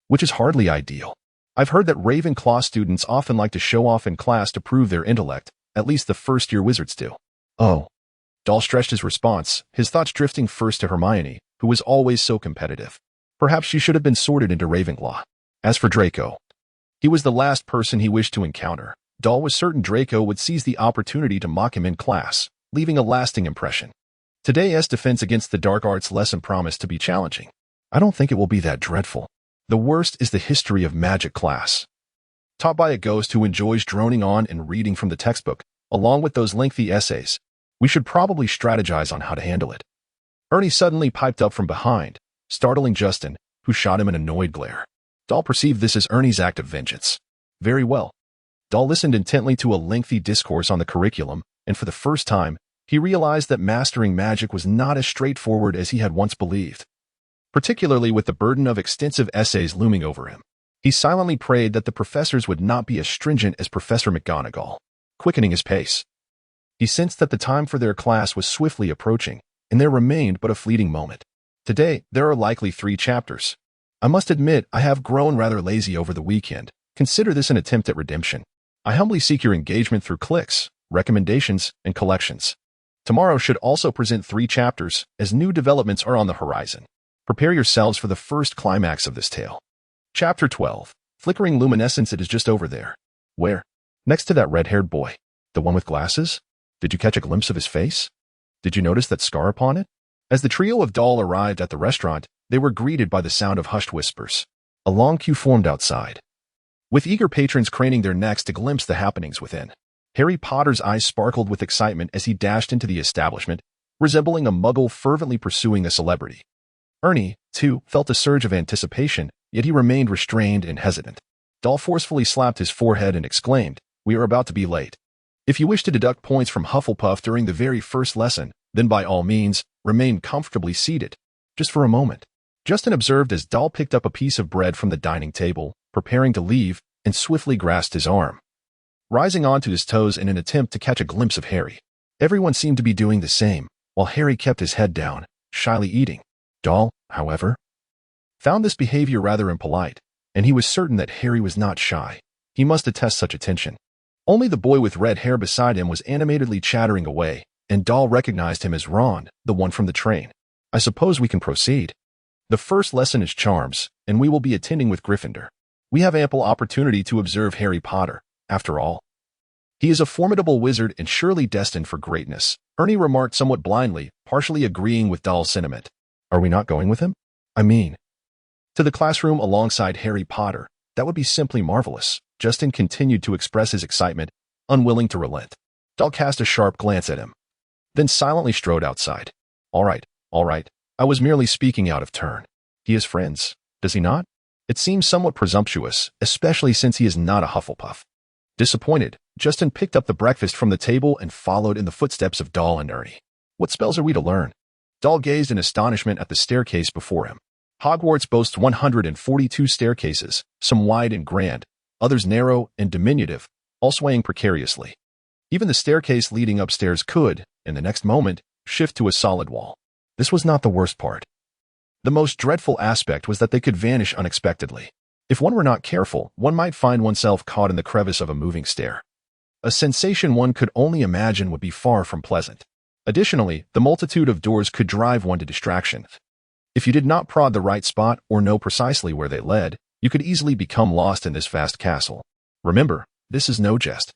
which is hardly ideal. I've heard that Ravenclaw students often like to show off in class to prove their intellect, at least the first-year wizards do." "Oh." Doll stretched his response, his thoughts drifting first to Hermione, who was always so competitive. Perhaps she should have been sorted into Ravenclaw. As for Draco, he was the last person he wished to encounter. Doll was certain Draco would seize the opportunity to mock him in class, leaving a lasting impression. Today's Defense Against the Dark Arts lesson promised to be challenging. "I don't think it will be that dreadful. The worst is the History of Magic class, taught by a ghost who enjoys droning on and reading from the textbook, along with those lengthy essays. We should probably strategize on how to handle it." Ernie suddenly piped up from behind, startling Justin, who shot him an annoyed glare. Doll perceived this as Ernie's act of vengeance. Very well. Doll listened intently to a lengthy discourse on the curriculum, and for the first time, he realized that mastering magic was not as straightforward as he had once believed, particularly with the burden of extensive essays looming over him. He silently prayed that the professors would not be as stringent as Professor McGonagall. Quickening his pace, he sensed that the time for their class was swiftly approaching, and there remained but a fleeting moment. Today, there are likely 3 chapters. I must admit I have grown rather lazy over the weekend. Consider this an attempt at redemption. I humbly seek your engagement through clicks, recommendations, and collections. Tomorrow should also present 3 chapters, as new developments are on the horizon. Prepare yourselves for the first climax of this tale. Chapter 12. Flickering luminescence. It is just over there. Where? Next to that red-haired boy. The one with glasses? Did you catch a glimpse of his face? Did you notice that scar upon it? As the trio of Doll arrived at the restaurant, they were greeted by the sound of hushed whispers. A long queue formed outside, with eager patrons craning their necks to glimpse the happenings within. Harry Potter's eyes sparkled with excitement as he dashed into the establishment, resembling a muggle fervently pursuing a celebrity. Ernie, too, felt a surge of anticipation, yet he remained restrained and hesitant. Doll forcefully slapped his forehead and exclaimed, "We are about to be late. If you wish to deduct points from Hufflepuff during the very first lesson, then by all means, remain comfortably seated. Just for a moment." Justin observed as Doll picked up a piece of bread from the dining table, preparing to leave, and swiftly grasped his arm, rising onto his toes in an attempt to catch a glimpse of Harry. Everyone seemed to be doing the same, while Harry kept his head down, shyly eating. Doll, however, found this behavior rather impolite, and he was certain that Harry was not shy. He must detest such attention. Only the boy with red hair beside him was animatedly chattering away, and Doll recognized him as Ron, the one from the train. "I suppose we can proceed. The first lesson is Charms, and we will be attending with Gryffindor. We have ample opportunity to observe Harry Potter. After all, he is a formidable wizard and surely destined for greatness," Ernie remarked somewhat blindly, partially agreeing with Doll's sentiment. "Are we not going with him? I mean, To the classroom alongside Harry Potter. That would be simply marvelous. Justin continued to express his excitement, unwilling to relent. Dahl cast a sharp glance at him, then silently strode outside. All right, I was merely speaking out of turn. He has friends, does he not? It seems somewhat presumptuous, especially since he is not a Hufflepuff. Disappointed, Justin picked up the breakfast from the table and followed in the footsteps of Dahl and Ernie. What spells are we to learn? Dahl gazed in astonishment at the staircase before him. Hogwarts boasts 142 staircases, some wide and grand, others narrow and diminutive, all swaying precariously. Even the staircase leading upstairs could, in the next moment, shift to a solid wall. This was not the worst part. The most dreadful aspect was that they could vanish unexpectedly. If one were not careful, one might find oneself caught in the crevice of a moving stair. A sensation one could only imagine would be far from pleasant. Additionally, the multitude of doors could drive one to distraction. If you did not prod the right spot or know precisely where they led, you could easily become lost in this vast castle. Remember, this is no jest.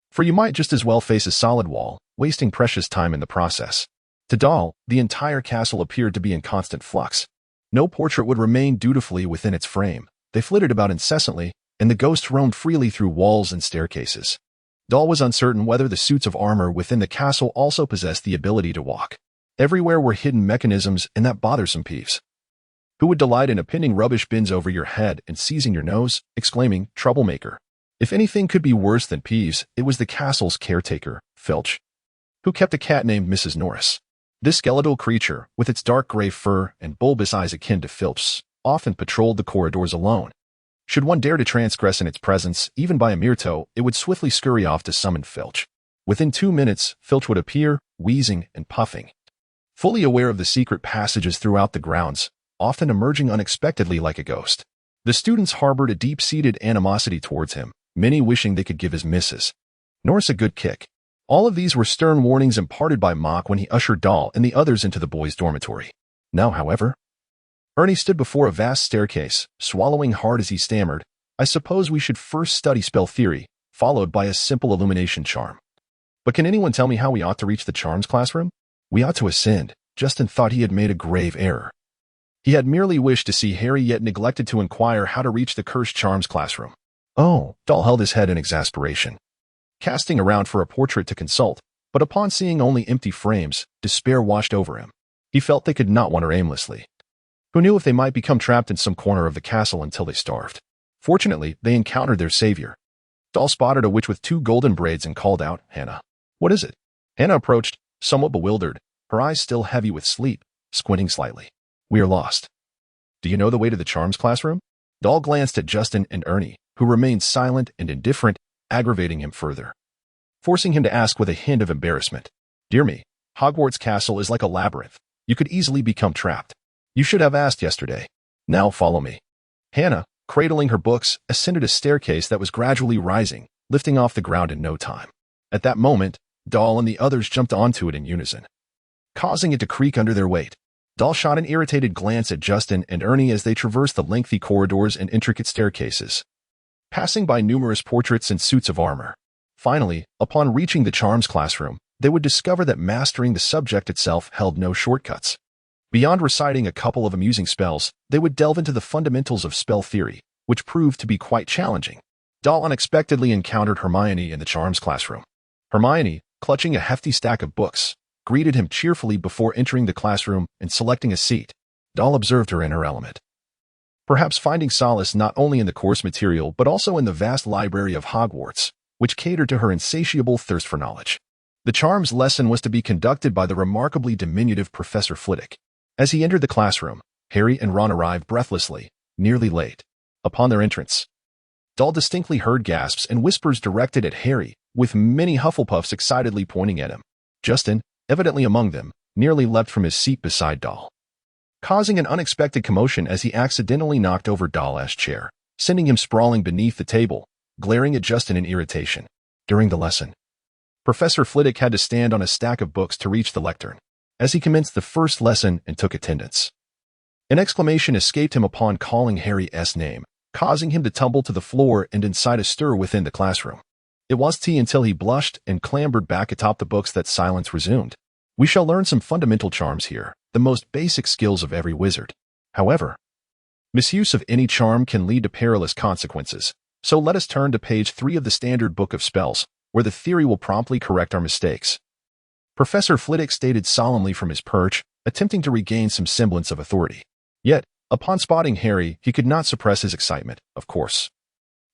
For you might just as well face a solid wall, wasting precious time in the process. To Dahl, the entire castle appeared to be in constant flux. No portrait would remain dutifully within its frame. They flitted about incessantly, and the ghosts roamed freely through walls and staircases. Dahl was uncertain whether the suits of armor within the castle also possessed the ability to walk. Everywhere were hidden mechanisms, and that bothersome peeves. Who would delight in pinning rubbish bins over your head and seizing your nose, exclaiming, troublemaker? If anything could be worse than Peeves, it was the castle's caretaker, Filch, who kept a cat named Mrs. Norris. This skeletal creature, with its dark gray fur and bulbous eyes akin to Filch's, often patrolled the corridors alone. Should one dare to transgress in its presence, even by a mere toe, it would swiftly scurry off to summon Filch. Within 2 minutes, Filch would appear, wheezing and puffing. Fully aware of the secret passages throughout the grounds, often emerging unexpectedly like a ghost. The students harbored a deep-seated animosity towards him, many wishing they could give his Mrs. Norris a good kick. All of these were stern warnings imparted by Mock when he ushered Dahl and the others into the boys' dormitory. Now, however, Ernie stood before a vast staircase, swallowing hard as he stammered, I suppose we should first study spell theory, followed by a simple illumination charm. But can anyone tell me how we ought to reach the charms classroom? We ought to ascend. Justin thought he had made a grave error. He had merely wished to see Harry, yet neglected to inquire how to reach the cursed charms classroom. Oh, Dahl held his head in exasperation, casting around for a portrait to consult, but upon seeing only empty frames, despair washed over him. He felt they could not wander aimlessly. Who knew if they might become trapped in some corner of the castle until they starved? Fortunately, they encountered their savior. Dahl spotted a witch with 2 golden braids and called out, Hannah. What is it? Hannah approached, somewhat bewildered, her eyes still heavy with sleep, squinting slightly. We are lost. Do you know the way to the charms classroom? Dahl glanced at Justin and Ernie, who remained silent and indifferent, aggravating him further, forcing him to ask with a hint of embarrassment. Dear me, Hogwarts Castle is like a labyrinth. You could easily become trapped. You should have asked yesterday. Now follow me. Hannah, cradling her books, ascended a staircase that was gradually rising, lifting off the ground in no time. At that moment, Dahl and the others jumped onto it in unison, causing it to creak under their weight. Dahl shot an irritated glance at Justin and Ernie as they traversed the lengthy corridors and intricate staircases, passing by numerous portraits and suits of armor. Finally, upon reaching the charms classroom, they would discover that mastering the subject itself held no shortcuts. Beyond reciting a couple of amusing spells, they would delve into the fundamentals of spell theory, which proved to be quite challenging. Dahl unexpectedly encountered Hermione in the charms classroom. Hermione, clutching a hefty stack of books, greeted him cheerfully before entering the classroom and selecting a seat. Dahl observed her in her element, perhaps finding solace not only in the course material but also in the vast library of Hogwarts, which catered to her insatiable thirst for knowledge. The charms lesson was to be conducted by the remarkably diminutive Professor Flitwick. As he entered the classroom, Harry and Ron arrived breathlessly, nearly late. Upon their entrance, Dahl distinctly heard gasps and whispers directed at Harry, with many Hufflepuffs excitedly pointing at him. Justin, evidently among them, nearly leapt from his seat beside Dahl, causing an unexpected commotion as he accidentally knocked over Dahl's chair, sending him sprawling beneath the table, glaring at Justin in irritation. During the lesson, Professor Flitwick had to stand on a stack of books to reach the lectern, as he commenced the first lesson and took attendance. An exclamation escaped him upon calling Harry's name, causing him to tumble to the floor and incite a stir within the classroom. It was tea until he blushed and clambered back atop the books that silence resumed. We shall learn some fundamental charms here, the most basic skills of every wizard. However, Misuse of any charm can lead to perilous consequences, so let us turn to page 3 of the Standard Book of Spells, where the theory will promptly correct our mistakes. Professor Flitwick stated solemnly from his perch, attempting to regain some semblance of authority. Yet, upon spotting Harry, he could not suppress his excitement, of course.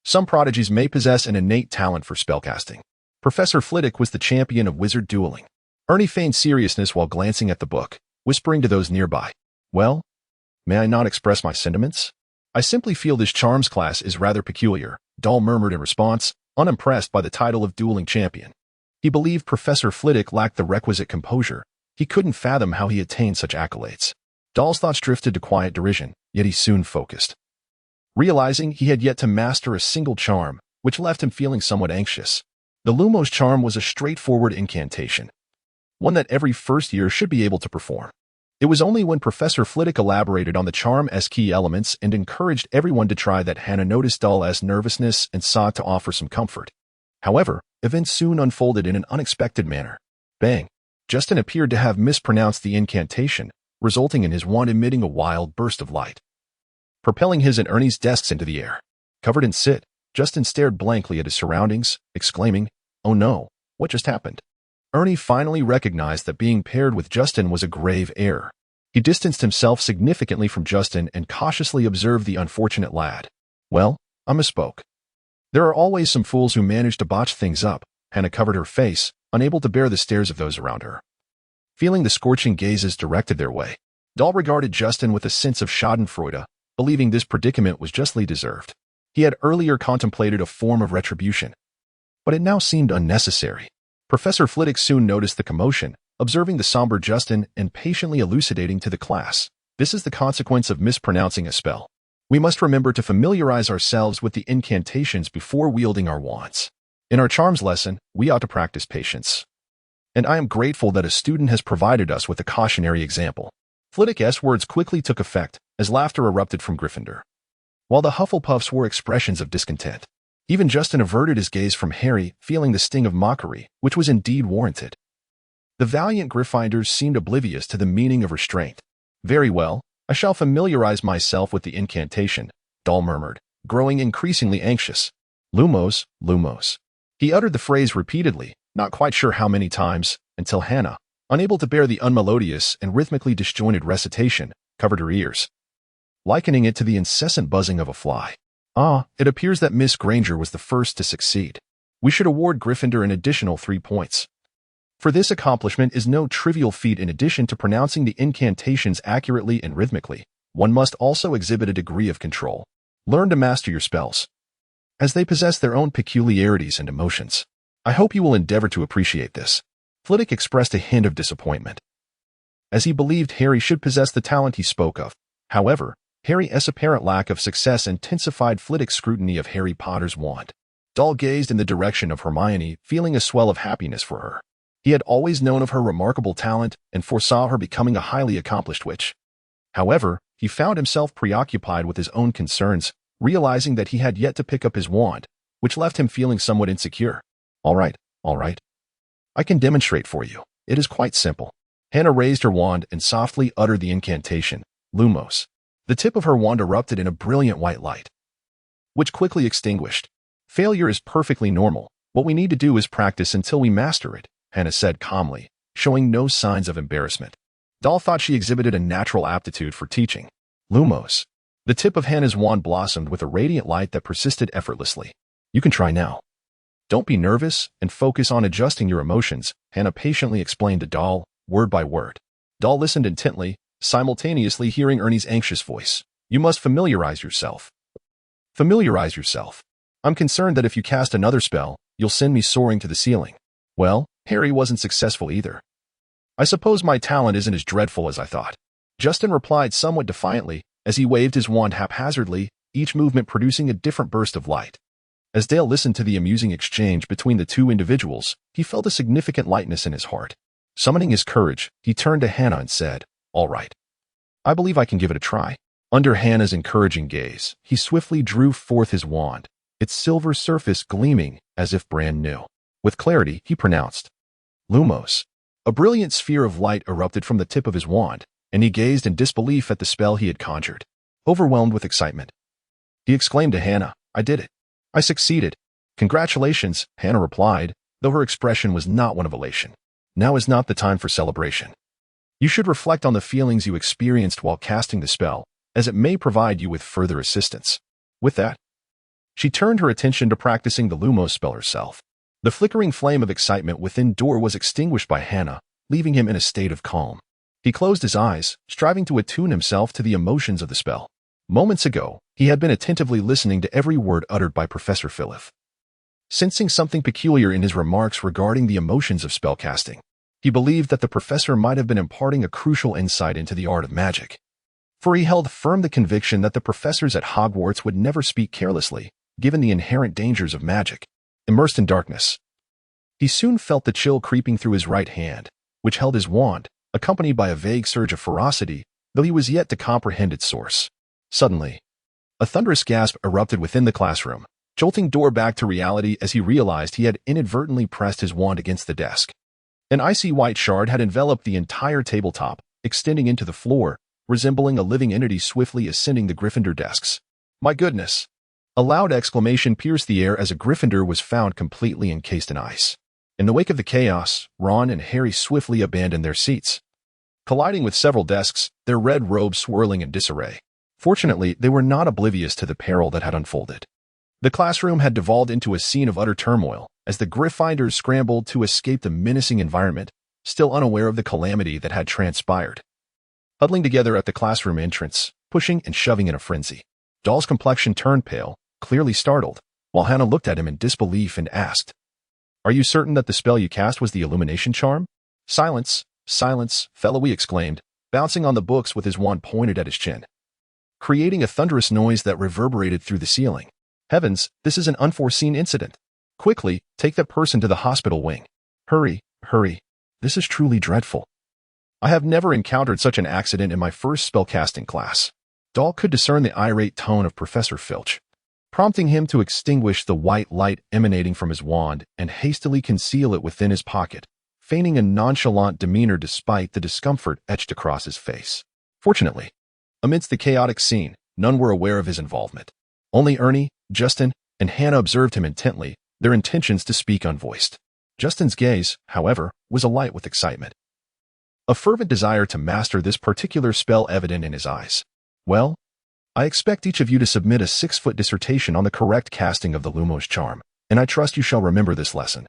Some prodigies may possess an innate talent for spellcasting. Professor Flitwick was the champion of wizard dueling. Ernie feigned seriousness while glancing at the book, whispering to those nearby, "Well, may I not express my sentiments? I simply feel this charms class is rather peculiar," Dorr murmured in response, unimpressed by the title of dueling champion. He believed Professor Flitwick lacked the requisite composure. He couldn't fathom how he attained such accolades. Dorr's thoughts drifted to quiet derision, yet he soon focused. Realizing he had yet to master a single charm, which left him feeling somewhat anxious. The Lumos charm was a straightforward incantation, one that every first year should be able to perform. It was only when Professor Flitwick elaborated on the charm's key elements and encouraged everyone to try that Hannah noticed Dorr's nervousness and sought to offer some comfort. However, events soon unfolded in an unexpected manner. Bang! Justin appeared to have mispronounced the incantation, resulting in his wand emitting a wild burst of light, propelling his and Ernie's desks into the air. Covered in soot, Justin stared blankly at his surroundings, exclaiming, "Oh no, what just happened?" Ernie finally recognized that being paired with Justin was a grave error. He distanced himself significantly from Justin and cautiously observed the unfortunate lad. "Well, I misspoke. There are always some fools who manage to botch things up." Hannah covered her face, unable to bear the stares of those around her. Feeling the scorching gazes directed their way, Dorr regarded Justin with a sense of schadenfreude, believing this predicament was justly deserved. He had earlier contemplated a form of retribution, but it now seemed unnecessary. Professor Flitwick soon noticed the commotion, observing the somber Justin and patiently elucidating to the class. "This is the consequence of mispronouncing a spell. We must remember to familiarize ourselves with the incantations before wielding our wands. In our charms lesson, we ought to practice patience. And I am grateful that a student has provided us with a cautionary example." Flitwick's words quickly took effect, as laughter erupted from Gryffindor, while the Hufflepuffs wore expressions of discontent. Even Justin averted his gaze from Harry, feeling the sting of mockery, which was indeed warranted. The valiant Gryffindors seemed oblivious to the meaning of restraint. "Very well, I shall familiarize myself with the incantation," Dorr murmured, growing increasingly anxious. "Lumos, Lumos." He uttered the phrase repeatedly, not quite sure how many times, until Hannah, unable to bear the unmelodious and rhythmically disjointed recitation, covered her ears, likening it to the incessant buzzing of a fly. "Ah, it appears that Miss Granger was the first to succeed. We should award Gryffindor an additional 3 points. For this accomplishment is no trivial feat. In addition to pronouncing the incantations accurately and rhythmically, one must also exhibit a degree of control. Learn to master your spells, as they possess their own peculiarities and emotions. I hope you will endeavor to appreciate this." Flitwick expressed a hint of disappointment, as he believed Harry should possess the talent he spoke of. However, Harry's apparent lack of success intensified Flitwick's scrutiny of Harry Potter's wand. Dorr gazed in the direction of Hermione, feeling a swell of happiness for her. He had always known of her remarkable talent and foresaw her becoming a highly accomplished witch. However, he found himself preoccupied with his own concerns, realizing that he had yet to pick up his wand, which left him feeling somewhat insecure. All right. I can demonstrate for you. It is quite simple." Hannah raised her wand and softly uttered the incantation, "Lumos." The tip of her wand erupted in a brilliant white light, which quickly extinguished. "Failure is perfectly normal. What we need to do is practice until we master it," Hannah said calmly, showing no signs of embarrassment. Dorr thought she exhibited a natural aptitude for teaching. "Lumos." The tip of Hannah's wand blossomed with a radiant light that persisted effortlessly. "You can try now. Don't be nervous and focus on adjusting your emotions," Hannah patiently explained to Dorr, word by word. Dorr listened intently, simultaneously hearing Ernie's anxious voice. "You must familiarize yourself. Familiarize yourself. I'm concerned that if you cast another spell, you'll send me soaring to the ceiling." Well, Harry wasn't successful either. "I suppose my talent isn't as dreadful as I thought," Justin replied somewhat defiantly, as he waved his wand haphazardly, each movement producing a different burst of light. As Dale listened to the amusing exchange between the two individuals, he felt a significant lightness in his heart. Summoning his courage, he turned to Hannah and said, "All right. I believe I can give it a try." Under Hannah's encouraging gaze, he swiftly drew forth his wand, its silver surface gleaming as if brand new. With clarity, he pronounced, "Lumos." A brilliant sphere of light erupted from the tip of his wand, and he gazed in disbelief at the spell he had conjured. overwhelmed with excitement. He exclaimed to Hannah, "I did it. I succeeded." "Congratulations," Hannah replied, though her expression was not one of elation. "Now is not the time for celebration. You should reflect on the feelings you experienced while casting the spell, as it may provide you with further assistance." With that, she turned her attention to practicing the Lumos spell herself. The flickering flame of excitement within Dorr was extinguished by Hannah, leaving him in a state of calm. He closed his eyes, striving to attune himself to the emotions of the spell. Moments ago, he had been attentively listening to every word uttered by Professor Philip, sensing something peculiar in his remarks regarding the emotions of spellcasting. He believed that the professor might have been imparting a crucial insight into the art of magic. For he held firm the conviction that the professors at Hogwarts would never speak carelessly, given the inherent dangers of magic. Immersed in darkness, he soon felt the chill creeping through his right hand, which held his wand, accompanied by a vague surge of ferocity, though he was yet to comprehend its source. Suddenly, a thunderous gasp erupted within the classroom, jolting Dorr back to reality as he realized he had inadvertently pressed his wand against the desk. An icy white shard had enveloped the entire tabletop, extending into the floor, resembling a living entity swiftly ascending the Gryffindor desks. "My goodness!" A loud exclamation pierced the air as a Gryffindor was found completely encased in ice. In the wake of the chaos, Ron and Harry swiftly abandoned their seats, colliding with several desks, their red robes swirling in disarray. Fortunately, they were not oblivious to the peril that had unfolded. The classroom had devolved into a scene of utter turmoil, as the Gryffindors scrambled to escape the menacing environment, still unaware of the calamity that had transpired. Huddling together at the classroom entrance, pushing and shoving in a frenzy, Doll's complexion turned pale, clearly startled, while Hannah looked at him in disbelief and asked, "Are you certain that the spell you cast was the illumination charm?" "Silence, silence," Fellowee exclaimed, bouncing on the books with his wand pointed at his chin, creating a thunderous noise that reverberated through the ceiling. "Heavens, this is an unforeseen incident. Quickly, take that person to the hospital wing. Hurry, hurry. This is truly dreadful. I have never encountered such an accident in my first spellcasting class." Doll could discern the irate tone of Professor Filch, prompting him to extinguish the white light emanating from his wand and hastily conceal it within his pocket, feigning a nonchalant demeanor despite the discomfort etched across his face. Fortunately, amidst the chaotic scene, none were aware of his involvement. Only Ernie, Justin, and Hannah observed him intently, their intentions to speak unvoiced. Justin's gaze, however, was alight with excitement, a fervent desire to master this particular spell evident in his eyes. "Well, I expect each of you to submit a 6-foot dissertation on the correct casting of the Lumos charm, and I trust you shall remember this lesson,"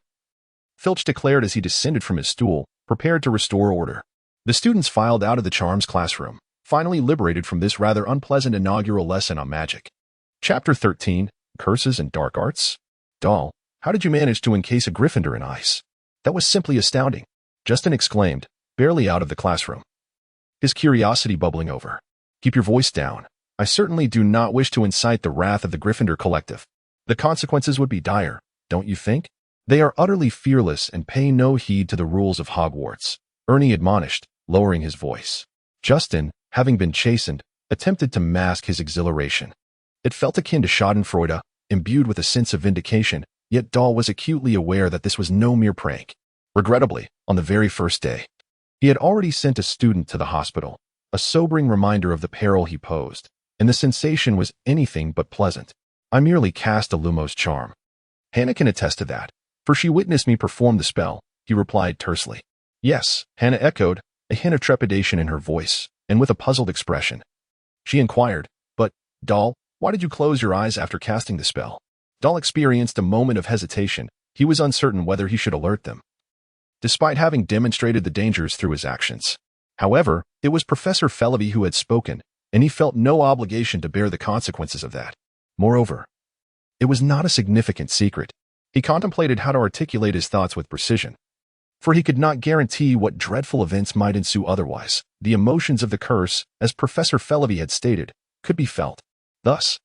Filch declared as he descended from his stool, prepared to restore order. The students filed out of the charms classroom, finally liberated from this rather unpleasant inaugural lesson on magic. Chapter 13, Curses and Dark Arts? "Doll, how did you manage to encase a Gryffindor in ice? That was simply astounding," Justin exclaimed, barely out of the classroom, his curiosity bubbling over. "Keep your voice down. I certainly do not wish to incite the wrath of the Gryffindor collective. The consequences would be dire, don't you think? They are utterly fearless and pay no heed to the rules of Hogwarts," Ernie admonished, lowering his voice. Justin, having been chastened, attempted to mask his exhilaration. It felt akin to schadenfreude, imbued with a sense of vindication, yet Doll was acutely aware that this was no mere prank. Regrettably, on the very first day, he had already sent a student to the hospital, a sobering reminder of the peril he posed, and the sensation was anything but pleasant. "I merely cast a Lumos charm. Hannah can attest to that, for she witnessed me perform the spell," he replied tersely. "Yes," Hannah echoed, a hint of trepidation in her voice, and with a puzzled expression. She inquired, "But, Doll, why did you close your eyes after casting the spell?" Doll experienced a moment of hesitation. He was uncertain whether he should alert them, despite having demonstrated the dangers through his actions. However, it was Professor Fellowee who had spoken, and he felt no obligation to bear the consequences of that. Moreover, it was not a significant secret. He contemplated how to articulate his thoughts with precision, for he could not guarantee what dreadful events might ensue otherwise. The emotions of the curse, as Professor Fellowee had stated, could be felt. Thus,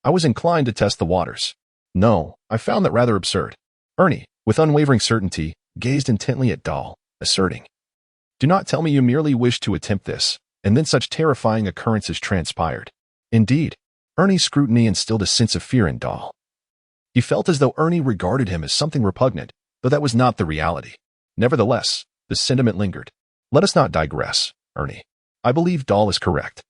"I was inclined to test the waters. No, I found that rather absurd." Ernie, with unwavering certainty, gazed intently at Doll, asserting, "Do not tell me you merely wished to attempt this, and then such terrifying occurrences transpired." Indeed, Ernie's scrutiny instilled a sense of fear in Doll. He felt as though Ernie regarded him as something repugnant, though that was not the reality. Nevertheless, the sentiment lingered. "Let us not digress, Ernie. I believe Doll is correct.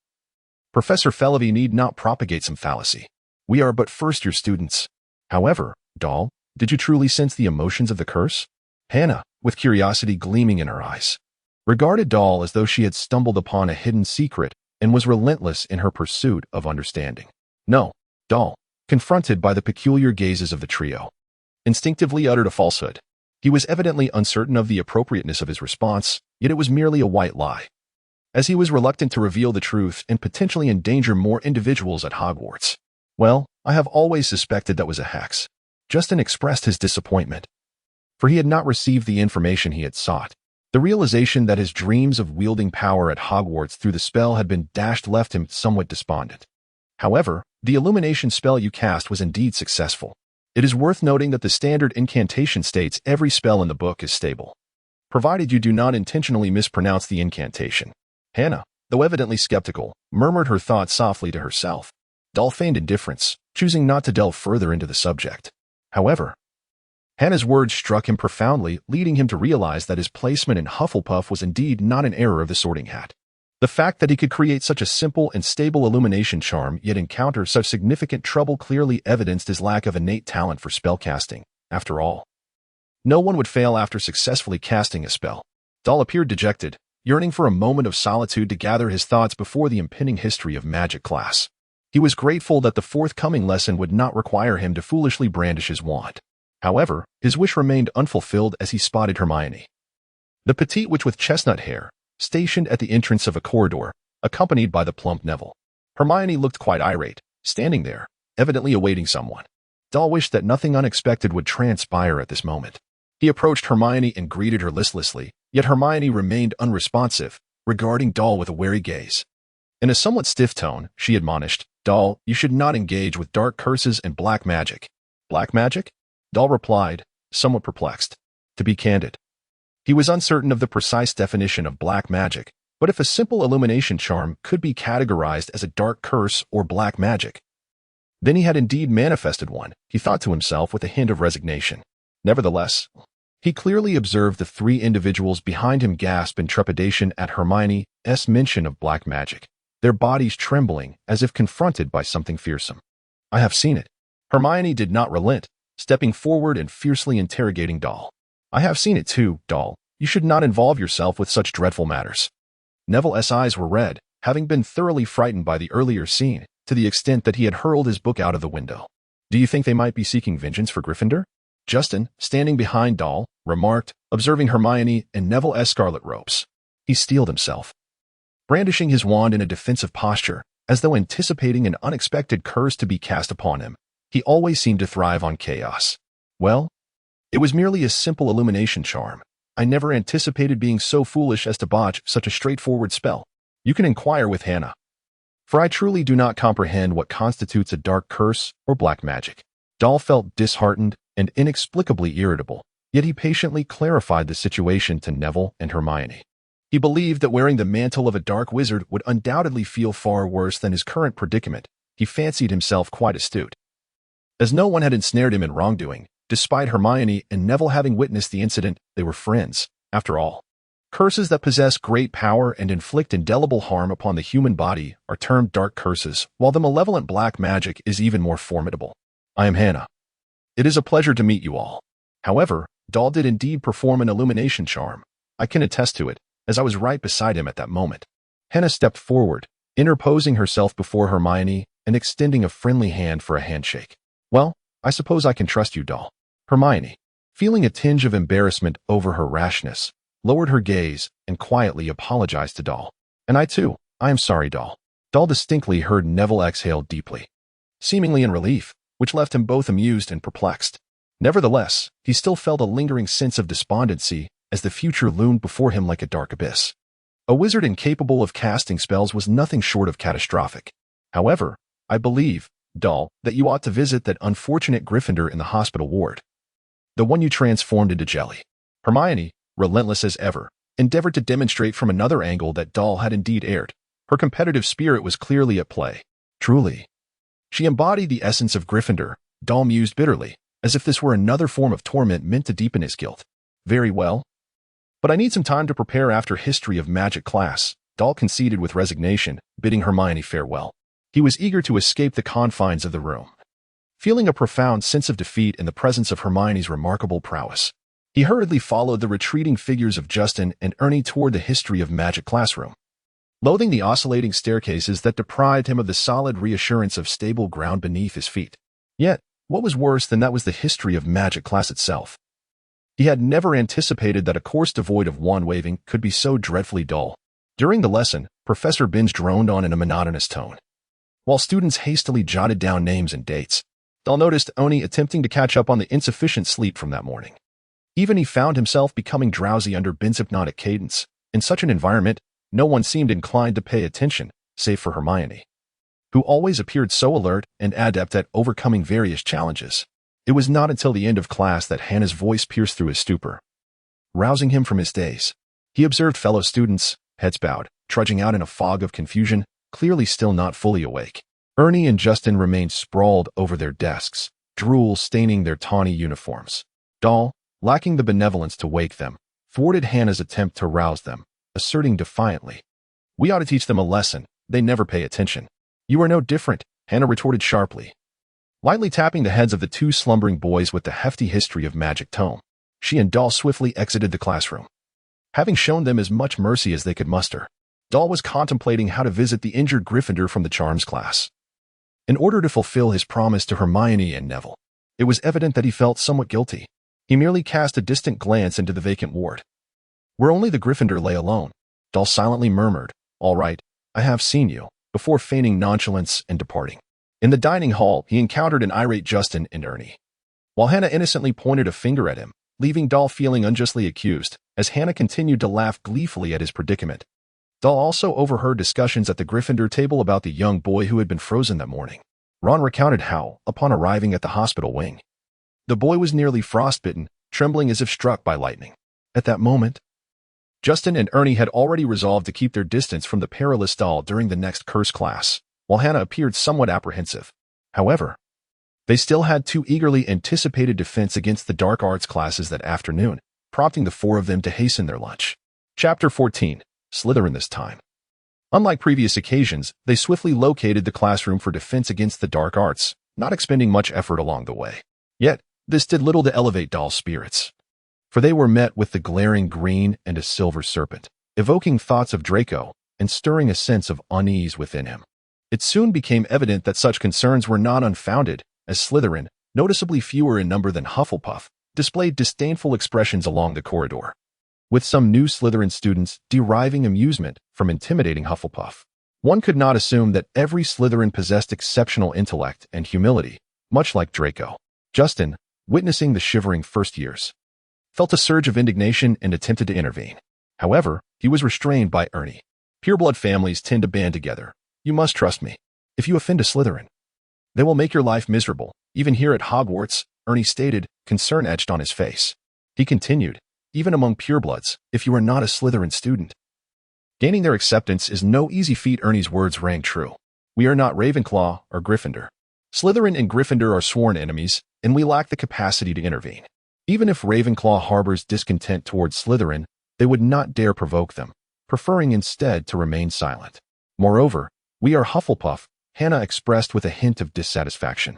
Professor Fellevy need not propagate some fallacy. We are but first-year students. However, Doll, did you truly sense the emotions of the curse? Hannah, with curiosity gleaming in her eyes, regarded Doll as though she had stumbled upon a hidden secret and was relentless in her pursuit of understanding. No, Doll, confronted by the peculiar gazes of the trio, instinctively uttered a falsehood. He was evidently uncertain of the appropriateness of his response, yet it was merely a white lie, as he was reluctant to reveal the truth and potentially endanger more individuals at Hogwarts. Well, I have always suspected that was a hex. Justin expressed his disappointment, for he had not received the information he had sought. The realization that his dreams of wielding power at Hogwarts through the spell had been dashed left him somewhat despondent. However, the illumination spell you cast was indeed successful. It is worth noting that the standard incantation states every spell in the book is stable, provided you do not intentionally mispronounce the incantation. Hannah, though evidently skeptical, murmured her thoughts softly to herself. Doll feigned indifference, choosing not to delve further into the subject. However, Hannah's words struck him profoundly, leading him to realize that his placement in Hufflepuff was indeed not an error of the Sorting Hat. The fact that he could create such a simple and stable illumination charm yet encounter such significant trouble clearly evidenced his lack of innate talent for spellcasting. After all, no one would fail after successfully casting a spell. Doll appeared dejected, yearning for a moment of solitude to gather his thoughts before the impending history of magic class. He was grateful that the forthcoming lesson would not require him to foolishly brandish his wand. However, his wish remained unfulfilled as he spotted Hermione, the petite witch with chestnut hair, stationed at the entrance of a corridor, accompanied by the plump Neville. Hermione looked quite irate, standing there, evidently awaiting someone. Doll wished that nothing unexpected would transpire at this moment. He approached Hermione and greeted her listlessly, yet Hermione remained unresponsive, regarding Doll with a wary gaze. In a somewhat stiff tone, she admonished, "Doll, you should not engage with dark curses and black magic." "Black magic?" Doll replied, somewhat perplexed. To be candid, he was uncertain of the precise definition of black magic, but if a simple illumination charm could be categorized as a dark curse or black magic, then he had indeed manifested one, he thought to himself with a hint of resignation. Nevertheless, he clearly observed the three individuals behind him gasp in trepidation at Hermione's mention of black magic, their bodies trembling as if confronted by something fearsome. "I have seen it." Hermione did not relent, stepping forward and fiercely interrogating Doll. "I have seen it too, Doll. You should not involve yourself with such dreadful matters." Neville's eyes were red, having been thoroughly frightened by the earlier scene, to the extent that he had hurled his book out of the window. "Do you think they might be seeking vengeance for Gryffindor?" Justin, standing behind Doll, remarked, observing Hermione and Neville's scarlet robes. He steeled himself, brandishing his wand in a defensive posture, as though anticipating an unexpected curse to be cast upon him. He always seemed to thrive on chaos. "Well, it was merely a simple illumination charm. I never anticipated being so foolish as to botch such a straightforward spell. You can inquire with Hannah, for I truly do not comprehend what constitutes a dark curse or black magic." Doll felt disheartened and inexplicably irritable, yet he patiently clarified the situation to Neville and Hermione. He believed that wearing the mantle of a dark wizard would undoubtedly feel far worse than his current predicament. He fancied himself quite astute, as no one had ensnared him in wrongdoing. Despite Hermione and Neville having witnessed the incident, they were friends. After all, curses that possess great power and inflict indelible harm upon the human body are termed dark curses, while the malevolent black magic is even more formidable. "I am Hannah. It is a pleasure to meet you all." However, Doll did indeed perform an illumination charm. I can attest to it, as I was right beside him at that moment. Hannah stepped forward, interposing herself before Hermione and extending a friendly hand for a handshake. "Well, I suppose I can trust you, Doll." Hermione, feeling a tinge of embarrassment over her rashness, lowered her gaze and quietly apologized to Doll. "And I too, I am sorry, Doll." Doll distinctly heard Neville exhale deeply, seemingly in relief, which left him both amused and perplexed. Nevertheless, he still felt a lingering sense of despondency as the future loomed before him like a dark abyss. A wizard incapable of casting spells was nothing short of catastrophic. "However, I believe, Doll, that you ought to visit that unfortunate Gryffindor in the hospital ward, the one you transformed into jelly." Hermione, relentless as ever, endeavored to demonstrate from another angle that Doll had indeed erred. Her competitive spirit was clearly at play. Truly, she embodied the essence of Gryffindor. Doll mused bitterly, as if this were another form of torment meant to deepen his guilt. "Very well. But I need some time to prepare after history of magic class. Dorr conceded with resignation, bidding Hermione farewell. He was eager to escape the confines of the room, feeling a profound sense of defeat in the presence of Hermione's remarkable prowess. He hurriedly followed the retreating figures of Justin and Ernie toward the history of magic classroom, loathing the oscillating staircases that deprived him of the solid reassurance of stable ground beneath his feet. Yet, what was worse than that was the history of magic class itself. He had never anticipated that a course devoid of wand-waving could be so dreadfully dull. During the lesson, Professor Binns droned on in a monotonous tone, while students hastily jotted down names and dates. Dorr noticed Oni attempting to catch up on the insufficient sleep from that morning. Even he found himself becoming drowsy under Binns' hypnotic cadence. In such an environment, no one seemed inclined to pay attention, save for Hermione, who always appeared so alert and adept at overcoming various challenges. It was not until the end of class that Hannah's voice pierced through his stupor, rousing him from his daze. He observed fellow students, heads bowed, trudging out in a fog of confusion, clearly still not fully awake. Ernie and Justin remained sprawled over their desks, drool staining their tawny uniforms. Dorr, lacking the benevolence to wake them, thwarted Hannah's attempt to rouse them, asserting defiantly, "We ought to teach them a lesson. They never pay attention." "You are no different," Hannah retorted sharply, lightly tapping the heads of the two slumbering boys with the hefty history of magic tome. She and Dorr swiftly exited the classroom, having shown them as much mercy as they could muster. Dorr was contemplating how to visit the injured Gryffindor from the charms class, in order to fulfill his promise to Hermione and Neville. It was evident that he felt somewhat guilty. He merely cast a distant glance into the vacant ward, where only the Gryffindor lay alone. Dorr silently murmured, "All right, I have seen you," before feigning nonchalance and departing. In the dining hall, he encountered an irate Justin and Ernie, while Hannah innocently pointed a finger at him, leaving Dorr feeling unjustly accused, as Hannah continued to laugh gleefully at his predicament. Dorr also overheard discussions at the Gryffindor table about the young boy who had been frozen that morning. Ron recounted how, upon arriving at the hospital wing, the boy was nearly frostbitten, trembling as if struck by lightning. At that moment, Justin and Ernie had already resolved to keep their distance from the perilous doll during the next curse class, while Hannah appeared somewhat apprehensive. However, they still had two eagerly anticipated defense against the dark arts classes that afternoon, prompting the four of them to hasten their lunch. Chapter 14. Slytherin this time. Unlike previous occasions, they swiftly located the classroom for defense against the dark arts, not expending much effort along the way. Yet, this did little to elevate Dorr's spirits, for they were met with the glaring green and a silver serpent, evoking thoughts of Draco and stirring a sense of unease within him. It soon became evident that such concerns were not unfounded, as Slytherin, noticeably fewer in number than Hufflepuff, displayed disdainful expressions along the corridor, with some new Slytherin students deriving amusement from intimidating Hufflepuff. One could not assume that every Slytherin possessed exceptional intellect and humility, much like Draco. Justin, witnessing the shivering first years, felt a surge of indignation and attempted to intervene. However, he was restrained by Ernie. "Pureblood families tend to band together. You must trust me. If you offend a Slytherin, they will make your life miserable, even here at Hogwarts," Ernie stated, concern etched on his face. He continued, "Even among purebloods, if you are not a Slytherin student, gaining their acceptance is no easy feat." Ernie's words rang true. "We are not Ravenclaw or Gryffindor. Slytherin and Gryffindor are sworn enemies, and we lack the capacity to intervene. Even if Ravenclaw harbors discontent towards Slytherin, they would not dare provoke them, preferring instead to remain silent. Moreover, we are Hufflepuff," Hannah expressed with a hint of dissatisfaction,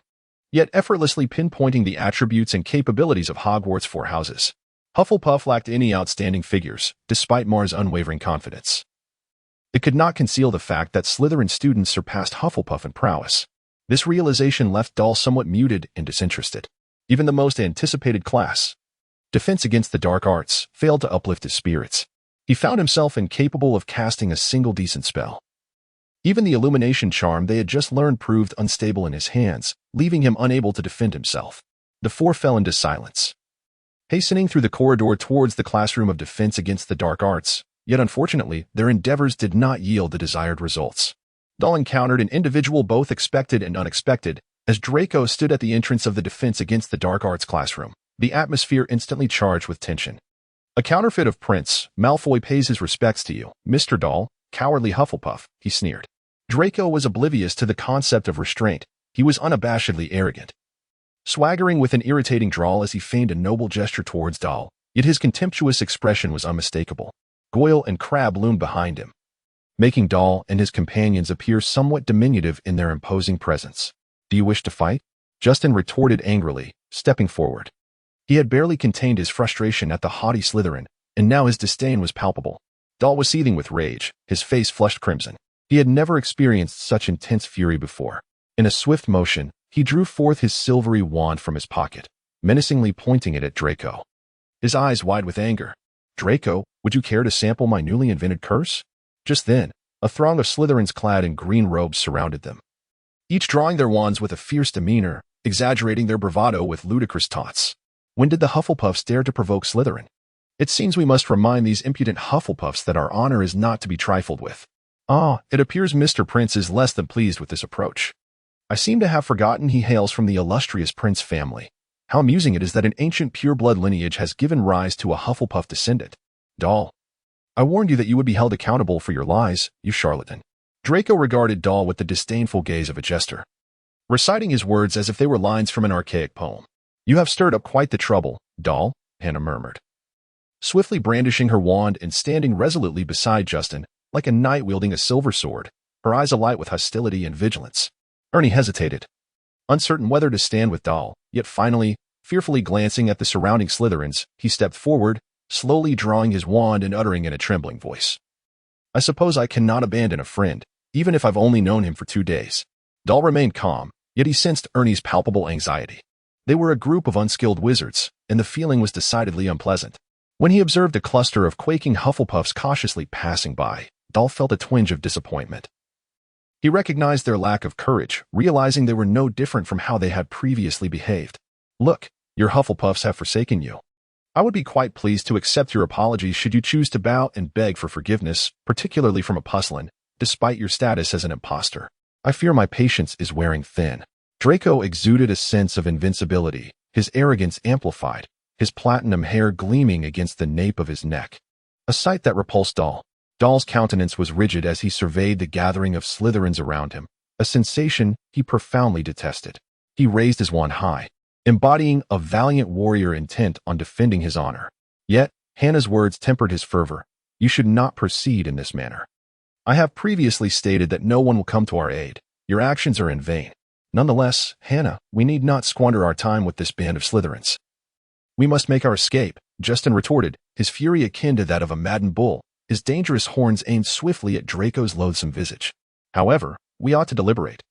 yet effortlessly pinpointing the attributes and capabilities of Hogwarts' four houses. Hufflepuff lacked any outstanding figures, despite Mars' unwavering confidence. It could not conceal the fact that Slytherin students surpassed Hufflepuff in prowess. This realization left Dorr somewhat muted and disinterested. Even the most anticipated class, defense against the dark arts, failed to uplift his spirits. He found himself incapable of casting a single decent spell. Even the illumination charm they had just learned proved unstable in his hands, leaving him unable to defend himself. The four fell into silence, hastening through the corridor towards the classroom of defense against the dark arts, yet unfortunately, their endeavors did not yield the desired results. Dorr encountered an individual both expected and unexpected. As Draco stood at the entrance of the defense against the dark arts classroom, the atmosphere instantly charged with tension. "A counterfeit of Prince Malfoy pays his respects to you, Mr. Dorr, cowardly Hufflepuff," he sneered. Draco was oblivious to the concept of restraint. He was unabashedly arrogant, swaggering with an irritating drawl as he feigned a noble gesture towards Dorr, yet his contemptuous expression was unmistakable. Goyle and Crabbe loomed behind him, making Doll and his companions appear somewhat diminutive in their imposing presence. "Do you wish to fight?" Justin retorted angrily, stepping forward. He had barely contained his frustration at the haughty Slytherin, and now his disdain was palpable. Doll was seething with rage, his face flushed crimson. He had never experienced such intense fury before. In a swift motion, he drew forth his silvery wand from his pocket, menacingly pointing it at Draco. His eyes wide with anger. "Draco, would you care to sample my newly invented curse?" Just then, a throng of Slytherins clad in green robes surrounded them, each drawing their wands with a fierce demeanor, exaggerating their bravado with ludicrous taunts. When did the Hufflepuffs dare to provoke Slytherin? It seems we must remind these impudent Hufflepuffs that our honor is not to be trifled with. It appears Mr. Prince is less than pleased with this approach. I seem to have forgotten he hails from the illustrious Prince family. How amusing it is that an ancient pure-blood lineage has given rise to a Hufflepuff descendant. Doll, I warned you that you would be held accountable for your lies, you charlatan. Draco regarded Doll with the disdainful gaze of a jester, reciting his words as if they were lines from an archaic poem. "You have stirred up quite the trouble, Doll," Hannah murmured, swiftly brandishing her wand and standing resolutely beside Justin, like a knight wielding a silver sword, her eyes alight with hostility and vigilance. Ernie hesitated, uncertain whether to stand with Doll, yet finally, fearfully glancing at the surrounding Slytherins, he stepped forward, slowly drawing his wand and uttering in a trembling voice, "I suppose I cannot abandon a friend, even if I've only known him for 2 days." Doll remained calm, yet he sensed Ernie's palpable anxiety. They were a group of unskilled wizards, and the feeling was decidedly unpleasant. When he observed a cluster of quaking Hufflepuffs cautiously passing by, Doll felt a twinge of disappointment. He recognized their lack of courage, realizing they were no different from how they had previously behaved. "Look, your Hufflepuffs have forsaken you. I would be quite pleased to accept your apology should you choose to bow and beg for forgiveness, particularly from a Puslin, despite your status as an imposter. I fear my patience is wearing thin." Draco exuded a sense of invincibility, his arrogance amplified, his platinum hair gleaming against the nape of his neck. A sight that repulsed Doll. Doll's countenance was rigid as he surveyed the gathering of Slytherins around him, a sensation he profoundly detested. He raised his wand high, embodying a valiant warrior intent on defending his honor. Yet, Hannah's words tempered his fervor. "You should not proceed in this manner. I have previously stated that no one will come to our aid. Your actions are in vain. Nonetheless, Hannah, we need not squander our time with this band of Slytherins." "We must make our escape," Justin retorted, his fury akin to that of a maddened bull, his dangerous horns aimed swiftly at Draco's loathsome visage. "However, we ought to deliberate.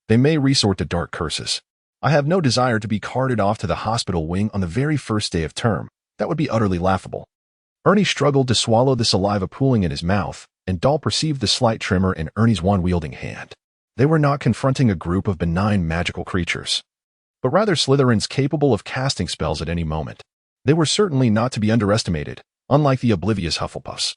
They may resort to dark curses. I have no desire to be carted off to the hospital wing on the very first day of term. That would be utterly laughable." Ernie struggled to swallow the saliva pooling in his mouth, and Doll perceived the slight tremor in Ernie's wand-wielding hand. They were not confronting a group of benign magical creatures, but rather Slytherins capable of casting spells at any moment. They were certainly not to be underestimated, unlike the oblivious Hufflepuffs.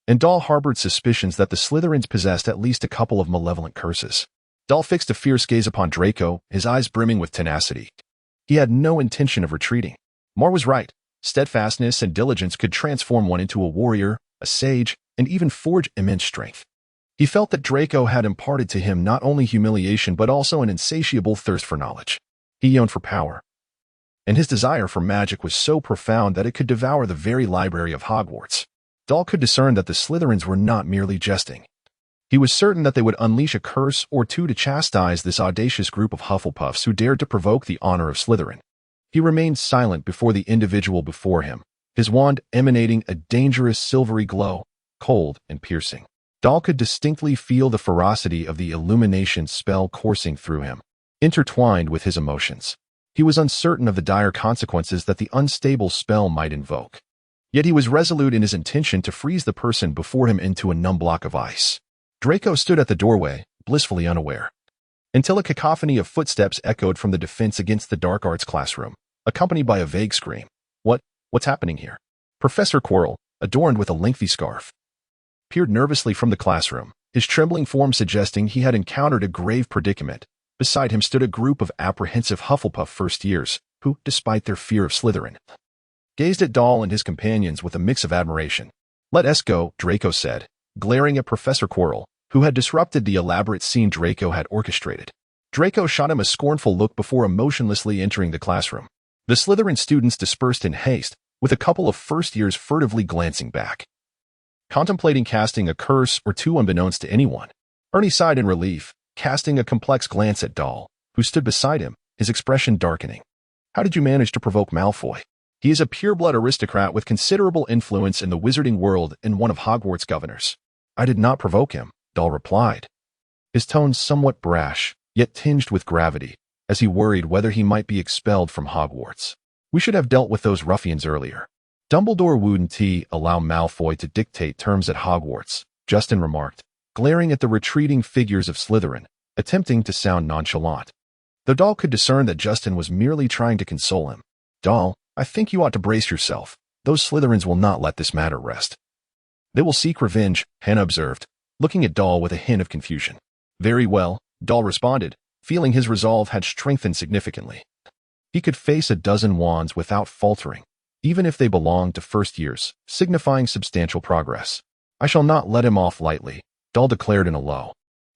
And Doll harbored suspicions that the Slytherins possessed at least a couple of malevolent curses. Doll fixed a fierce gaze upon Draco, his eyes brimming with tenacity. He had no intention of retreating. Moore was right. Steadfastness and diligence could transform one into a warrior, a sage, and even forge immense strength. He felt that Draco had imparted to him not only humiliation but also an insatiable thirst for knowledge. He yearned for power, and his desire for magic was so profound that it could devour the very library of Hogwarts. Doll could discern that the Slytherins were not merely jesting. He was certain that they would unleash a curse or two to chastise this audacious group of Hufflepuffs who dared to provoke the honor of Slytherin. He remained silent before the individual before him, his wand emanating a dangerous silvery glow, cold and piercing. Doll could distinctly feel the ferocity of the illumination spell coursing through him, intertwined with his emotions. He was uncertain of the dire consequences that the unstable spell might invoke. Yet he was resolute in his intention to freeze the person before him into a numb block of ice. Draco stood at the doorway, blissfully unaware, until a cacophony of footsteps echoed from the Defense Against the Dark Arts classroom, accompanied by a vague scream. What's happening here?" Professor Quirrell, adorned with a lengthy scarf, peered nervously from the classroom, his trembling form suggesting he had encountered a grave predicament. Beside him stood a group of apprehensive Hufflepuff first years, who, despite their fear of Slytherin, gazed at Doll and his companions with a mix of admiration. "Let us go," Draco said, glaring at Professor Quirrell, who had disrupted the elaborate scene Draco had orchestrated. Draco shot him a scornful look before emotionlessly entering the classroom. The Slytherin students dispersed in haste, with a couple of first years furtively glancing back. contemplating casting a curse or two unbeknownst to anyone. Ernie sighed in relief, casting a complex glance at Doll, who stood beside him, his expression darkening. How did you manage to provoke Malfoy? He is a pure-blood aristocrat with considerable influence in the wizarding world and one of Hogwarts' governors. I did not provoke him, Doll replied, his tone somewhat brash, yet tinged with gravity, as he worried whether he might be expelled from Hogwarts. We should have dealt with those ruffians earlier. Dumbledore wouldn't allow Malfoy to dictate terms at Hogwarts, Justin remarked, glaring at the retreating figures of Slytherin, attempting to sound nonchalant. Though Doll could discern that Justin was merely trying to console him. Doll, I think you ought to brace yourself. Those Slytherins will not let this matter rest. They will seek revenge, Hannah observed, looking at Doll with a hint of confusion. Very well, Doll responded, feeling his resolve had strengthened significantly. He could face a dozen wands without faltering, even if they belonged to first years, signifying substantial progress. I shall not let him off lightly, Doll declared in a low,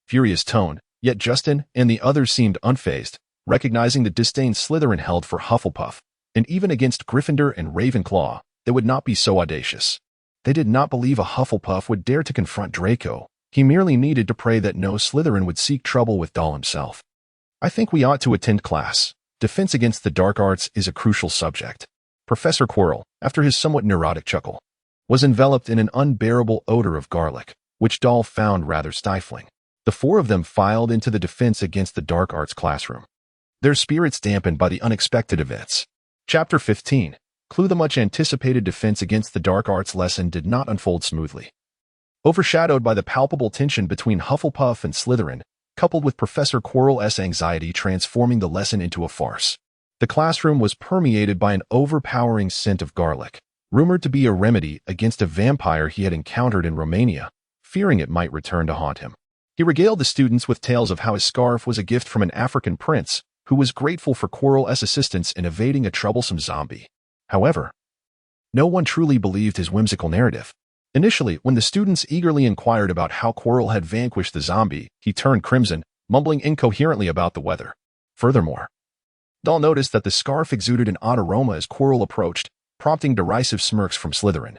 furious tone, yet Justin and the others seemed unfazed, recognizing the disdain Slytherin held for Hufflepuff, and even against Gryffindor and Ravenclaw, they would not be so audacious. They did not believe a Hufflepuff would dare to confront Draco. He merely needed to pray that no Slytherin would seek trouble with Doll himself. I think we ought to attend class. Defense against the dark arts is a crucial subject. Professor Quirrell, after his somewhat neurotic chuckle, was enveloped in an unbearable odor of garlic, which Doll found rather stifling. The four of them filed into the defense against the dark arts classroom, their spirits dampened by the unexpected events. Chapter 15. Clue. The much-anticipated defense against the dark arts lesson did not unfold smoothly. Overshadowed by the palpable tension between Hufflepuff and Slytherin, coupled with Professor Quirrell's anxiety transforming the lesson into a farce, the classroom was permeated by an overpowering scent of garlic, rumored to be a remedy against a vampire he had encountered in Romania, fearing it might return to haunt him. He regaled the students with tales of how his scarf was a gift from an African prince, who was grateful for Quirrell's assistance in evading a troublesome zombie. However, no one truly believed his whimsical narrative. Initially, when the students eagerly inquired about how Quirrell had vanquished the zombie, he turned crimson, mumbling incoherently about the weather. Furthermore, Doll noticed that the scarf exuded an odd aroma as Quirrell approached, prompting derisive smirks from Slytherin.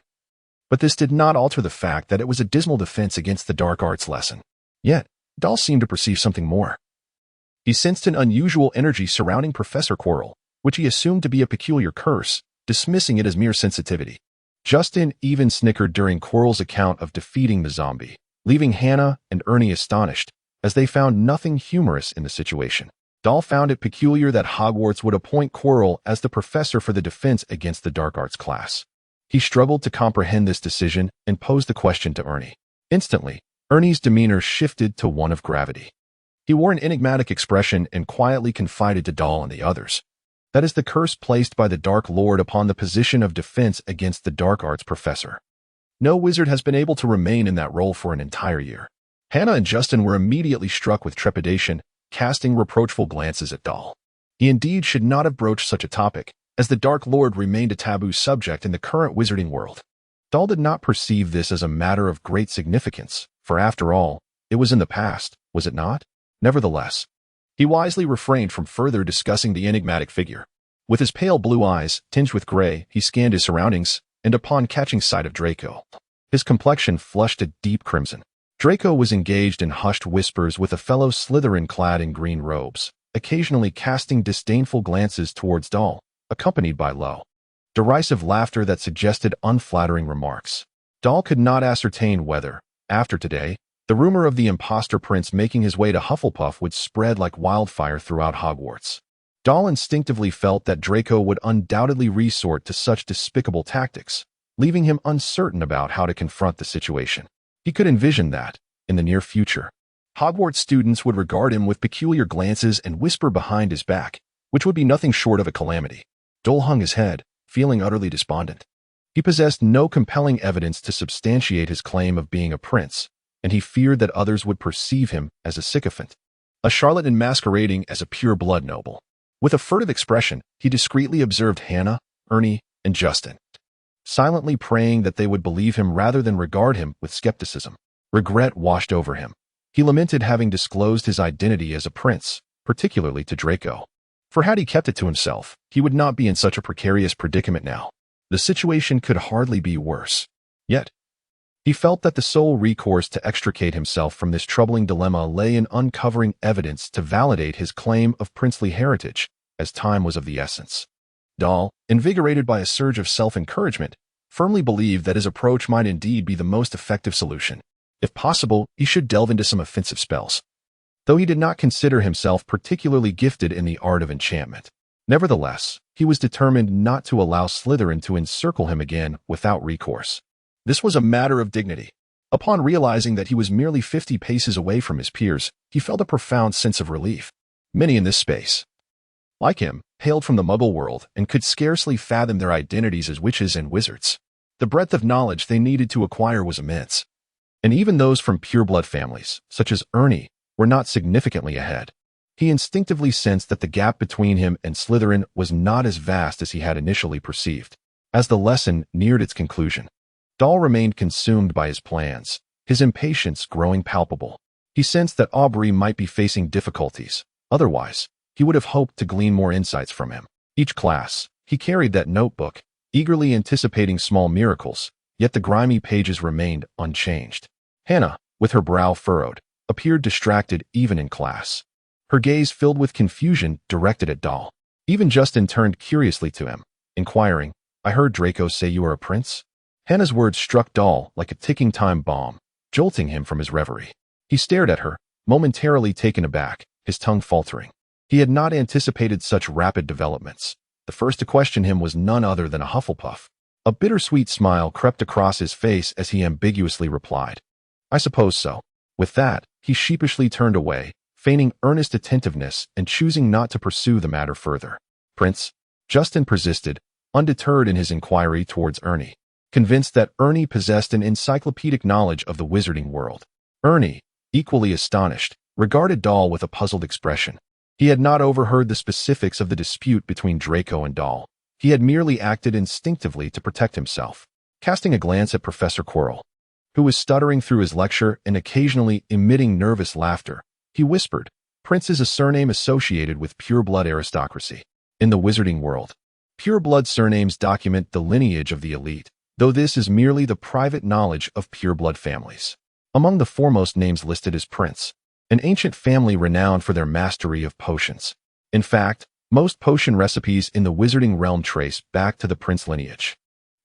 But this did not alter the fact that it was a dismal defense against the dark arts lesson. Yet, Doll seemed to perceive something more. He sensed an unusual energy surrounding Professor Quirrell, which he assumed to be a peculiar curse, dismissing it as mere sensitivity. Justin even snickered during Quirrell's account of defeating the zombie, leaving Hannah and Ernie astonished, as they found nothing humorous in the situation. Doll found it peculiar that Hogwarts would appoint Quirrell as the professor for the defense against the dark arts class. He struggled to comprehend this decision and posed the question to Ernie. Instantly, Ernie's demeanor shifted to one of gravity. He wore an enigmatic expression and quietly confided to Doll and the others. That is the curse placed by the Dark Lord upon the position of defense against the dark arts professor. No wizard has been able to remain in that role for an entire year. Hannah and Justin were immediately struck with trepidation, casting reproachful glances at Doll. He indeed should not have broached such a topic, as the Dark Lord remained a taboo subject in the current wizarding world. Doll did not perceive this as a matter of great significance, for after all, it was in the past, was it not? Nevertheless, he wisely refrained from further discussing the enigmatic figure. With his pale blue eyes, tinged with gray, he scanned his surroundings, and upon catching sight of Draco, his complexion flushed a deep crimson. Draco was engaged in hushed whispers with a fellow Slytherin clad in green robes, occasionally casting disdainful glances towards Doll, accompanied by low, derisive laughter that suggested unflattering remarks. Doll could not ascertain whether, after today, the rumor of the imposter prince making his way to Hufflepuff would spread like wildfire throughout Hogwarts. Doll instinctively felt that Draco would undoubtedly resort to such despicable tactics, leaving him uncertain about how to confront the situation. He could envision that, in the near future, Hogwarts students would regard him with peculiar glances and whisper behind his back, which would be nothing short of a calamity. Doll hung his head, feeling utterly despondent. He possessed no compelling evidence to substantiate his claim of being a prince, and he feared that others would perceive him as a sycophant, a charlatan masquerading as a pure-blood noble. With a furtive expression, he discreetly observed Hannah, Ernie, and Justin, silently praying that they would believe him rather than regard him with skepticism. Regret washed over him. He lamented having disclosed his identity as a prince, particularly to Draco. For had he kept it to himself, he would not be in such a precarious predicament now. The situation could hardly be worse. Yet, He felt that the sole recourse to extricate himself from this troubling dilemma lay in uncovering evidence to validate his claim of princely heritage, as time was of the essence. Dahl, invigorated by a surge of self-encouragement, firmly believed that his approach might indeed be the most effective solution. If possible, he should delve into some offensive spells. Though he did not consider himself particularly gifted in the art of enchantment. Nevertheless, he was determined not to allow Slytherin to encircle him again without recourse. This was a matter of dignity. Upon realizing that he was merely 50 paces away from his peers, he felt a profound sense of relief. Many in this space, like him, hailed from the Muggle world and could scarcely fathom their identities as witches and wizards. The breadth of knowledge they needed to acquire was immense. And even those from pureblood families, such as Ernie, were not significantly ahead. He instinctively sensed that the gap between him and Slytherin was not as vast as he had initially perceived. As the lesson neared its conclusion, Dahl remained consumed by his plans, his impatience growing palpable. He sensed that Aubrey might be facing difficulties. Otherwise, he would have hoped to glean more insights from him. Each class, he carried that notebook, eagerly anticipating small miracles, yet the grimy pages remained unchanged. Hannah, with her brow furrowed, appeared distracted even in class. Her gaze filled with confusion directed at Dahl. Even Justin turned curiously to him, inquiring, "I heard Draco say you are a prince?" Hannah's words struck Dahl like a ticking time bomb, jolting him from his reverie. He stared at her, momentarily taken aback, his tongue faltering. He had not anticipated such rapid developments. The first to question him was none other than a Hufflepuff. A bittersweet smile crept across his face as he ambiguously replied, "I suppose so." With that, he sheepishly turned away, feigning earnest attentiveness and choosing not to pursue the matter further. "Prince?" Justin persisted, undeterred in his inquiry towards Ernie, convinced that Ernie possessed an encyclopedic knowledge of the wizarding world. Ernie, equally astonished, regarded Dahl with a puzzled expression. He had not overheard the specifics of the dispute between Draco and Dahl. He had merely acted instinctively to protect himself. Casting a glance at Professor Quirrell, who was stuttering through his lecture and occasionally emitting nervous laughter, he whispered, "Prince is a surname associated with pure-blood aristocracy. In the wizarding world, pure-blood surnames document the lineage of the elite, though this is merely the private knowledge of pure-blood families. Among the foremost names listed is Prince, an ancient family renowned for their mastery of potions. In fact, most potion recipes in the wizarding realm trace back to the Prince lineage,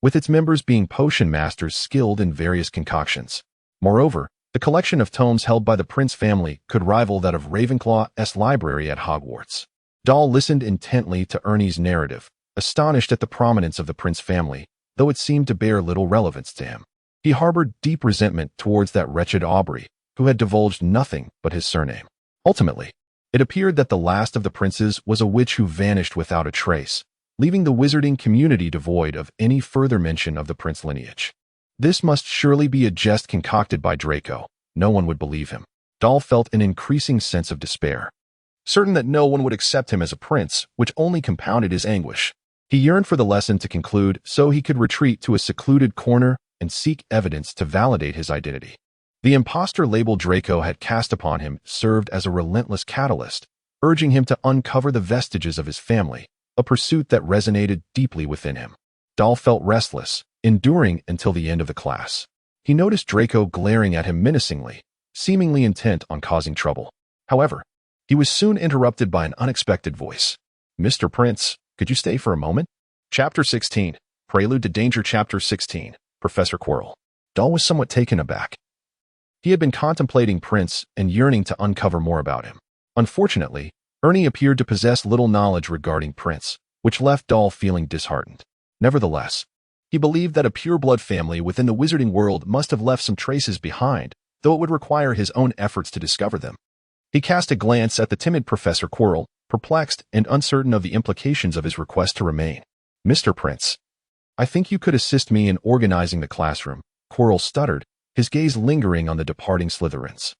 with its members being potion masters skilled in various concoctions. Moreover, the collection of tomes held by the Prince family could rival that of Ravenclaw's library at Hogwarts." Dahl listened intently to Ernie's narrative, astonished at the prominence of the Prince family, though it seemed to bear little relevance to him. He harbored deep resentment towards that wretched Aubrey, who had divulged nothing but his surname. Ultimately, it appeared that the last of the princes was a witch who vanished without a trace, leaving the wizarding community devoid of any further mention of the Prince lineage. This must surely be a jest concocted by Draco. No one would believe him. Dahl felt an increasing sense of despair. Certain that no one would accept him as a prince, which only compounded his anguish. He yearned for the lesson to conclude so he could retreat to a secluded corner and seek evidence to validate his identity. The imposter label Draco had cast upon him served as a relentless catalyst, urging him to uncover the vestiges of his family, a pursuit that resonated deeply within him. Dahl felt restless, enduring until the end of the class. He noticed Draco glaring at him menacingly, seemingly intent on causing trouble. However, he was soon interrupted by an unexpected voice. "Mr. Prince, could you stay for a moment?" Chapter 16. Prelude to Danger. Chapter 16. Professor Quirrell. Dahl was somewhat taken aback. He had been contemplating Prince and yearning to uncover more about him. Unfortunately, Ernie appeared to possess little knowledge regarding Prince, which left Dahl feeling disheartened. Nevertheless, he believed that a pure-blood family within the wizarding world must have left some traces behind, though it would require his own efforts to discover them. He cast a glance at the timid Professor Quirrell, perplexed and uncertain of the implications of his request to remain. "Mr. Prince, I think you could assist me in organizing the classroom," Quirrell stuttered, his gaze lingering on the departing Slytherins.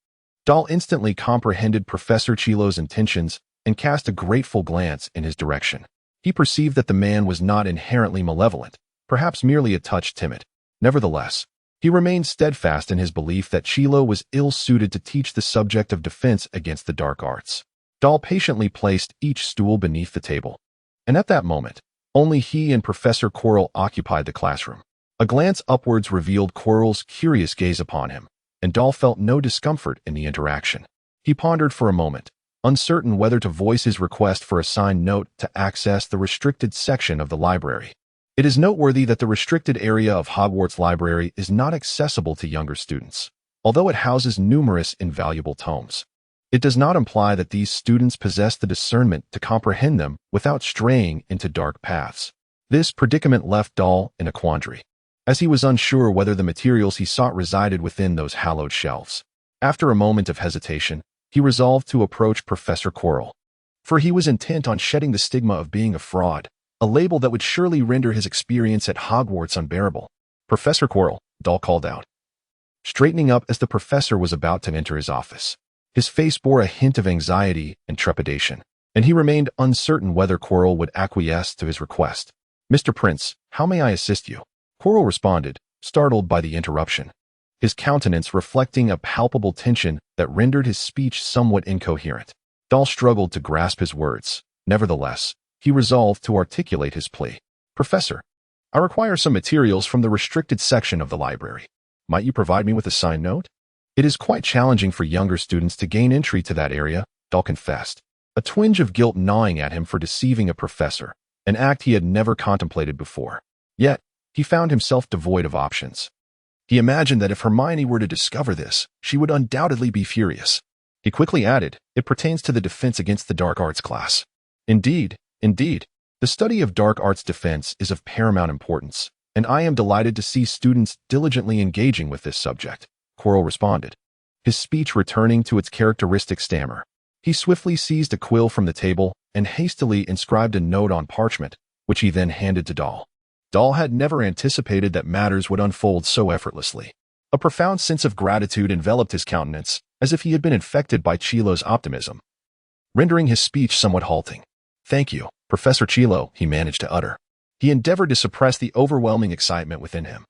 Dahl instantly comprehended Professor Chilo's intentions and cast a grateful glance in his direction. He perceived that the man was not inherently malevolent, perhaps merely a touch timid. Nevertheless, he remained steadfast in his belief that Chilo was ill-suited to teach the subject of defense against the dark arts. Dahl patiently placed each stool beneath the table. And at that moment, only he and Professor Quirrell occupied the classroom. A glance upwards revealed Quirrell's curious gaze upon him, and Doll felt no discomfort in the interaction. He pondered for a moment, uncertain whether to voice his request for a signed note to access the restricted section of the library. It is noteworthy that the restricted area of Hogwarts Library is not accessible to younger students, although it houses numerous invaluable tomes. It does not imply that these students possess the discernment to comprehend them without straying into dark paths. This predicament left Doll in a quandary, as he was unsure whether the materials he sought resided within those hallowed shelves. After a moment of hesitation, he resolved to approach Professor Quirrell, for he was intent on shedding the stigma of being a fraud, a label that would surely render his experience at Hogwarts unbearable. "Professor Quirrell," Doll called out, straightening up as the professor was about to enter his office. His face bore a hint of anxiety and trepidation, and he remained uncertain whether Quirrell would acquiesce to his request. "Mr. Prince, how may I assist you?" Quirrell responded, startled by the interruption, his countenance reflecting a palpable tension that rendered his speech somewhat incoherent. Doll struggled to grasp his words. Nevertheless, he resolved to articulate his plea. "Professor, I require some materials from the restricted section of the library. Might you provide me with a signed note?" "It is quite challenging for younger students to gain entry to that area," Doll confessed, a twinge of guilt gnawing at him for deceiving a professor, an act he had never contemplated before. Yet, he found himself devoid of options. He imagined that if Hermione were to discover this, she would undoubtedly be furious. He quickly added, "It pertains to the defense against the dark arts class." Indeed. The study of dark arts defense is of paramount importance, and I am delighted to see students diligently engaging with this subject," Quirrell responded, his speech returning to its characteristic stammer. He swiftly seized a quill from the table and hastily inscribed a note on parchment, which he then handed to Doll. Doll had never anticipated that matters would unfold so effortlessly. A profound sense of gratitude enveloped his countenance, as if he had been infected by Chilo's optimism, rendering his speech somewhat halting. "Thank you, Professor Chilo," he managed to utter. He endeavored to suppress the overwhelming excitement within him.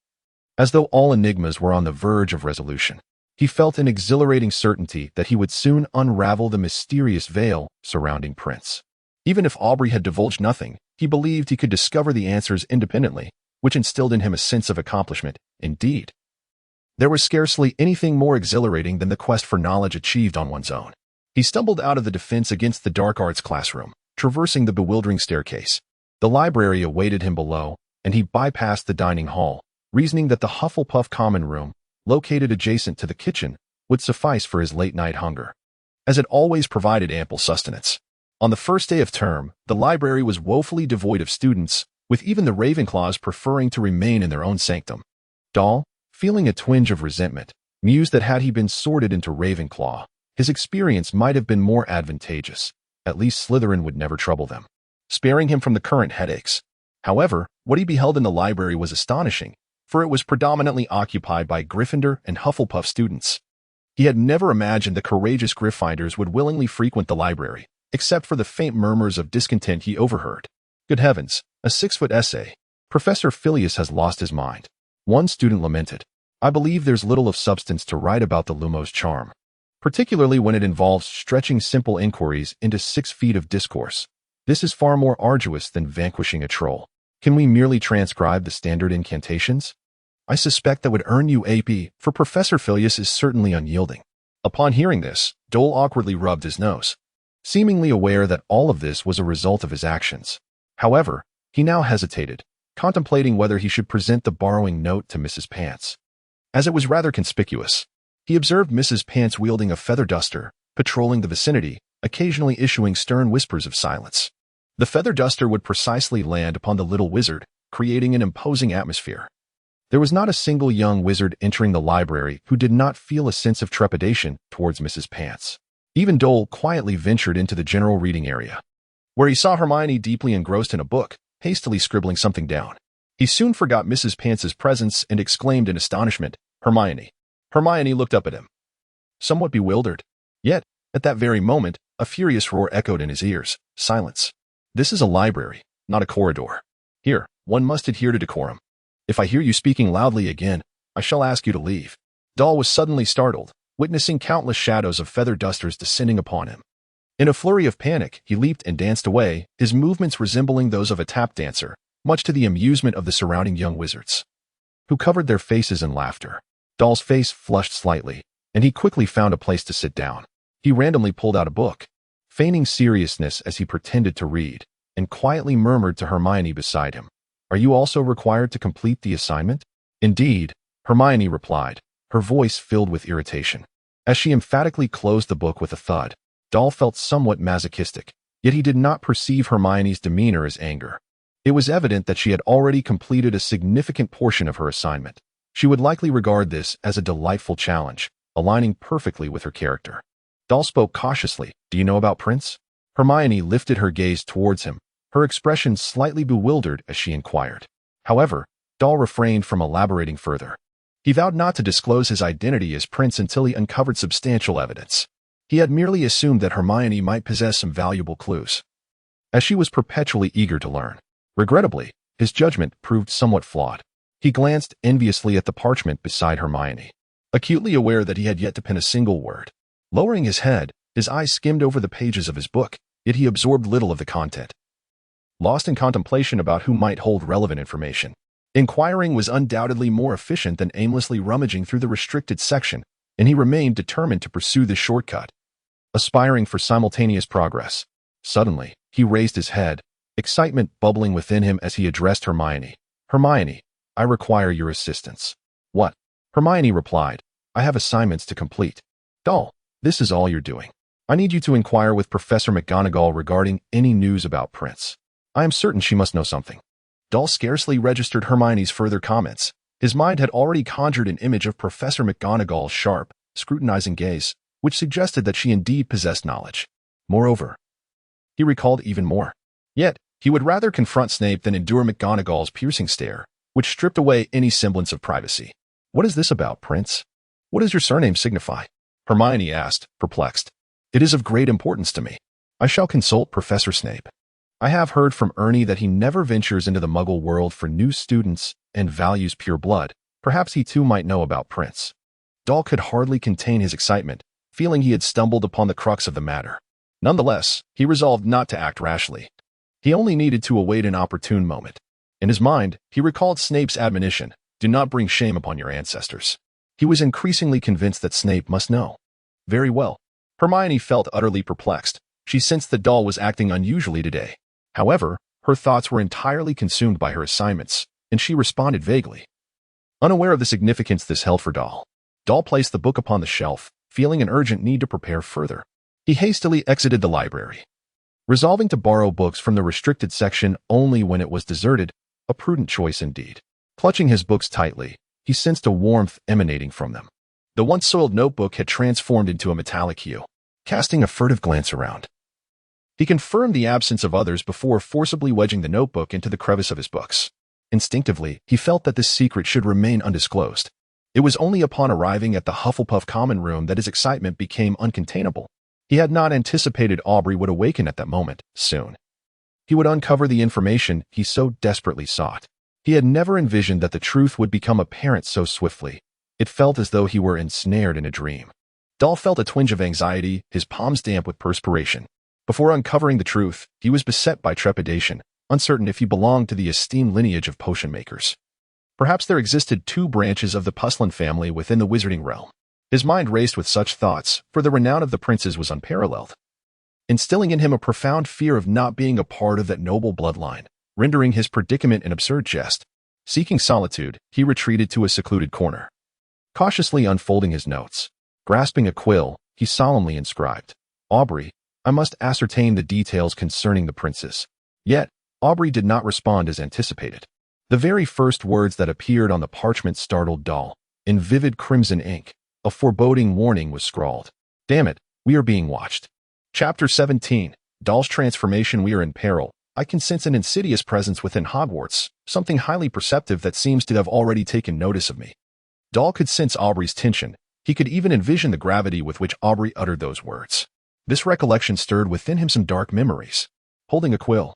As though all enigmas were on the verge of resolution, he felt an exhilarating certainty that he would soon unravel the mysterious veil surrounding Prince. Even if Aubrey had divulged nothing, he believed he could discover the answers independently, which instilled in him a sense of accomplishment. Indeed, there was scarcely anything more exhilarating than the quest for knowledge achieved on one's own. He stumbled out of the defense against the dark arts classroom, traversing the bewildering staircase. The library awaited him below, and he bypassed the dining hall, reasoning that the Hufflepuff common room, located adjacent to the kitchen, would suffice for his late-night hunger, as it always provided ample sustenance. On the first day of term, the library was woefully devoid of students, with even the Ravenclaws preferring to remain in their own sanctum. Doll, feeling a twinge of resentment, mused that had he been sorted into Ravenclaw, his experience might have been more advantageous. At least Slytherin would never trouble them, sparing him from the current headaches. However, what he beheld in the library was astonishing, for it was predominantly occupied by Gryffindor and Hufflepuff students. He had never imagined the courageous Gryffindors would willingly frequent the library, except for the faint murmurs of discontent he overheard. Good heavens, a 6-foot essay. Professor Filius has lost his mind. One student lamented. I believe there's little of substance to write about the Lumos charm, particularly when it involves stretching simple inquiries into 6 feet of discourse. This is far more arduous than vanquishing a troll. Can we merely transcribe the standard incantations? I suspect that would earn you AP, for Professor Filius is certainly unyielding. Upon hearing this, Dole awkwardly rubbed his nose, seemingly aware that all of this was a result of his actions. However, he now hesitated, contemplating whether he should present the borrowing note to Mrs. Pants, as it was rather conspicuous. He observed Mrs. Pants wielding a feather duster, patrolling the vicinity, occasionally issuing stern whispers of silence. The feather duster would precisely land upon the little wizard, creating an imposing atmosphere. There was not a single young wizard entering the library who did not feel a sense of trepidation towards Mrs. Pants. Even Dole quietly ventured into the general reading area, where he saw Hermione deeply engrossed in a book, hastily scribbling something down. He soon forgot Mrs. Pants's presence and exclaimed in astonishment, "Hermione." Hermione looked up at him, somewhat bewildered. Yet, at that very moment, a furious roar echoed in his ears. Silence. This is a library, not a corridor. Here, one must adhere to decorum. If I hear you speaking loudly again, I shall ask you to leave. Doll was suddenly startled, witnessing countless shadows of feather dusters descending upon him. In a flurry of panic, he leaped and danced away, his movements resembling those of a tap dancer, much to the amusement of the surrounding young wizards. who covered their faces in laughter. Doll's face flushed slightly, and he quickly found a place to sit down. He randomly pulled out a book, feigning seriousness as he pretended to read, and quietly murmured to Hermione beside him, "Are you also required to complete the assignment?" "Indeed," Hermione replied, her voice filled with irritation. As she emphatically closed the book with a thud, Doll felt somewhat masochistic, yet he did not perceive Hermione's demeanor as anger. It was evident that she had already completed a significant portion of her assignment. She would likely regard this as a delightful challenge, aligning perfectly with her character. Doll spoke cautiously, "Do you know about Prince?" Hermione lifted her gaze towards him, her expression slightly bewildered as she inquired. However, Doll refrained from elaborating further. He vowed not to disclose his identity as Prince until he uncovered substantial evidence. He had merely assumed that Hermione might possess some valuable clues, as she was perpetually eager to learn. Regrettably, his judgment proved somewhat flawed. He glanced enviously at the parchment beside Hermione, acutely aware that he had yet to pen a single word. Lowering his head, his eyes skimmed over the pages of his book, yet he absorbed little of the content. Lost in contemplation about who might hold relevant information, inquiring was undoubtedly more efficient than aimlessly rummaging through the restricted section, and he remained determined to pursue this shortcut, aspiring for simultaneous progress. Suddenly, he raised his head, excitement bubbling within him as he addressed Hermione. "Hermione, I require your assistance." "What?" Hermione replied. "I have assignments to complete." "Doll, this is all you're doing. I need you to inquire with Professor McGonagall regarding any news about Prince. I am certain she must know something." Doll scarcely registered Hermione's further comments. His mind had already conjured an image of Professor McGonagall's sharp, scrutinizing gaze, which suggested that she indeed possessed knowledge. Moreover, he recalled even more. Yet, he would rather confront Snape than endure McGonagall's piercing stare, which stripped away any semblance of privacy. "What is this about, Prince? What does your surname signify?" Hermione asked, perplexed. "It is of great importance to me. I shall consult Professor Snape. I have heard from Ernie that he never ventures into the Muggle world for new students and values pure blood. Perhaps he too might know about Prince." Doll could hardly contain his excitement, feeling he had stumbled upon the crux of the matter. Nonetheless, he resolved not to act rashly. He only needed to await an opportune moment. In his mind, he recalled Snape's admonition, "Do not bring shame upon your ancestors." He was increasingly convinced that Snape must know. Very well. Hermione felt utterly perplexed. She sensed that Doll was acting unusually today. However, her thoughts were entirely consumed by her assignments, and she responded vaguely, unaware of the significance this held for Doll. Doll placed the book upon the shelf, feeling an urgent need to prepare further. He hastily exited the library, resolving to borrow books from the restricted section only when it was deserted, a prudent choice indeed. Clutching his books tightly, he sensed a warmth emanating from them. The once soiled notebook had transformed into a metallic hue. Casting a furtive glance around, he confirmed the absence of others before forcibly wedging the notebook into the crevice of his books. Instinctively, he felt that this secret should remain undisclosed. It was only upon arriving at the Hufflepuff common room that his excitement became uncontainable. He had not anticipated Aubrey would awaken at that moment. Soon, he would uncover the information he so desperately sought. He had never envisioned that the truth would become apparent so swiftly. It felt as though he were ensnared in a dream. Doll felt a twinge of anxiety, his palms damp with perspiration. Before uncovering the truth, he was beset by trepidation, uncertain if he belonged to the esteemed lineage of potion makers. Perhaps there existed two branches of the Puslin family within the wizarding realm. His mind raced with such thoughts, for the renown of the princes was unparalleled, instilling in him a profound fear of not being a part of that noble bloodline, rendering his predicament an absurd jest. Seeking solitude, he retreated to a secluded corner. Cautiously unfolding his notes, grasping a quill, he solemnly inscribed, "Aubrey, I must ascertain the details concerning the princes." Yet, Aubrey did not respond as anticipated. The very first words that appeared on the parchment startled Doll. In vivid crimson ink, a foreboding warning was scrawled. "Damn it, we are being watched." Chapter 17. Doll's transformation. "We are in peril. I can sense an insidious presence within Hogwarts, something highly perceptive that seems to have already taken notice of me." Doll could sense Aubrey's tension. He could even envision the gravity with which Aubrey uttered those words. This recollection stirred within him some dark memories. Holding a quill,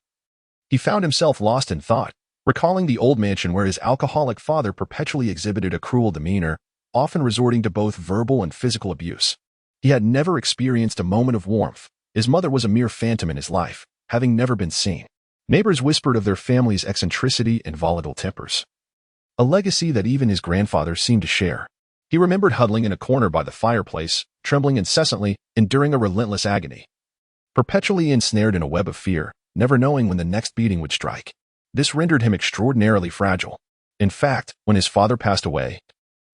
he found himself lost in thought, recalling the old mansion where his alcoholic father perpetually exhibited a cruel demeanor, often resorting to both verbal and physical abuse. He had never experienced a moment of warmth. His mother was a mere phantom in his life, having never been seen. Neighbors whispered of their family's eccentricity and volatile tempers. a legacy that even his grandfather seemed to share. He remembered huddling in a corner by the fireplace, trembling incessantly, enduring a relentless agony. Perpetually ensnared in a web of fear, never knowing when the next beating would strike. This rendered him extraordinarily fragile. In fact, when his father passed away,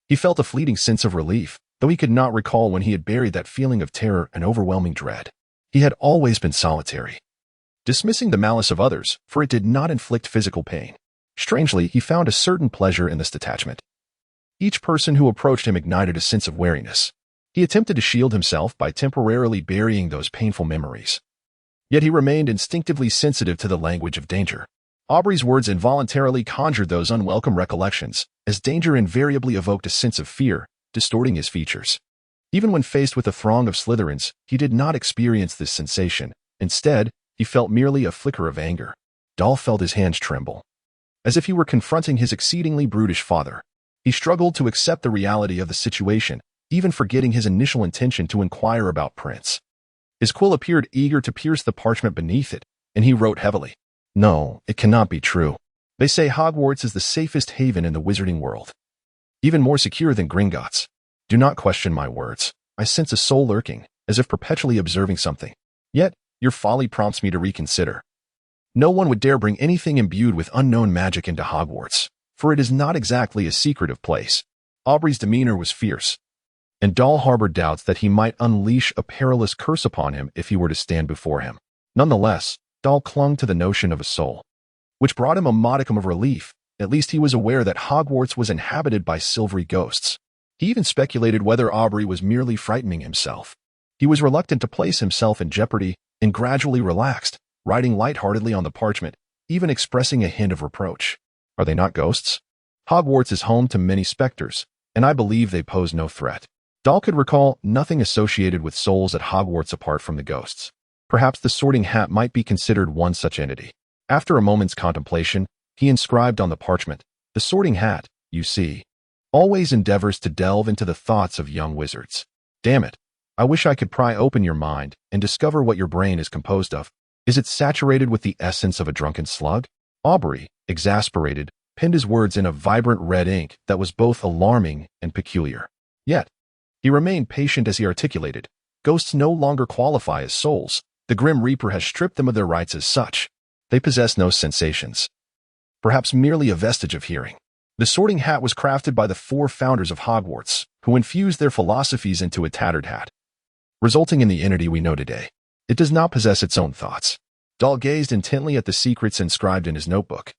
he felt a fleeting sense of relief, though he could not recall when he had buried that feeling of terror and overwhelming dread. He had always been solitary, dismissing the malice of others, for it did not inflict physical pain. Strangely, he found a certain pleasure in this detachment. Each person who approached him ignited a sense of wariness. He attempted to shield himself by temporarily burying those painful memories. Yet he remained instinctively sensitive to the language of danger. Aubrey's words involuntarily conjured those unwelcome recollections, as danger invariably evoked a sense of fear, distorting his features. Even when faced with a throng of Slytherins, he did not experience this sensation. Instead, he felt merely a flicker of anger. Dorr felt his hands tremble, as if he were confronting his exceedingly brutish father. He struggled to accept the reality of the situation, even forgetting his initial intention to inquire about Prince. His quill appeared eager to pierce the parchment beneath it, and he wrote heavily. No, it cannot be true. They say Hogwarts is the safest haven in the wizarding world. Even more secure than Gringotts. Do not question my words. I sense a soul lurking, as if perpetually observing something. Yet, your folly prompts me to reconsider. No one would dare bring anything imbued with unknown magic into Hogwarts, for it is not exactly a secretive place. Aubrey's demeanor was fierce, and Dorr harbored doubts that he might unleash a perilous curse upon him if he were to stand before him. Nonetheless, Dorr clung to the notion of a soul, which brought him a modicum of relief. At least he was aware that Hogwarts was inhabited by silvery ghosts. He even speculated whether Aubrey was merely frightening himself. He was reluctant to place himself in jeopardy and gradually relaxed, writing lightheartedly on the parchment, even expressing a hint of reproach. Are they not ghosts? Hogwarts is home to many specters, and I believe they pose no threat. Dorr could recall nothing associated with souls at Hogwarts apart from the ghosts. Perhaps the Sorting Hat might be considered one such entity. After a moment's contemplation, he inscribed on the parchment, "The Sorting Hat, you see, always endeavors to delve into the thoughts of young wizards. Damn it, I wish I could pry open your mind and discover what your brain is composed of. Is it saturated with the essence of a drunken slug?" Aubrey, exasperated, penned his words in a vibrant red ink that was both alarming and peculiar. Yet, he remained patient as he articulated, "Ghosts no longer qualify as souls. The Grim Reaper has stripped them of their rights as such. They possess no sensations. Perhaps merely a vestige of hearing. The Sorting Hat was crafted by the 4 founders of Hogwarts, who infused their philosophies into a tattered hat, resulting in the entity we know today. It does not possess its own thoughts." Dorr gazed intently at the secrets inscribed in his notebook,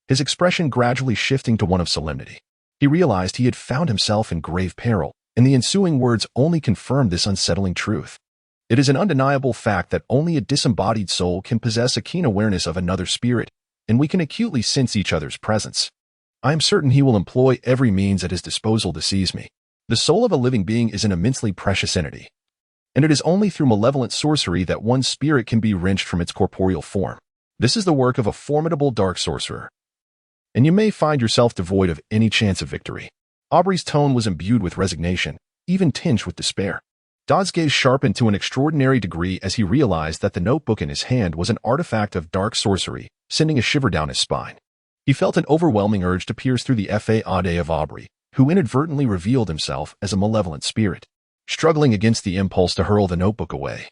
his expression gradually shifting to one of solemnity. He realized he had found himself in grave peril, and the ensuing words only confirmed this unsettling truth. It is an undeniable fact that only a disembodied soul can possess a keen awareness of another spirit, and we can acutely sense each other's presence. I am certain he will employ every means at his disposal to seize me. The soul of a living being is an immensely precious entity, and it is only through malevolent sorcery that one's spirit can be wrenched from its corporeal form. This is the work of a formidable dark sorcerer, and you may find yourself devoid of any chance of victory. Aubrey's tone was imbued with resignation, even tinged with despair. Dorr's gaze sharpened to an extraordinary degree as he realized that the notebook in his hand was an artifact of dark sorcery, sending a shiver down his spine. He felt an overwhelming urge to pierce through the faade of Aubrey, who inadvertently revealed himself as a malevolent spirit. Struggling against the impulse to hurl the notebook away,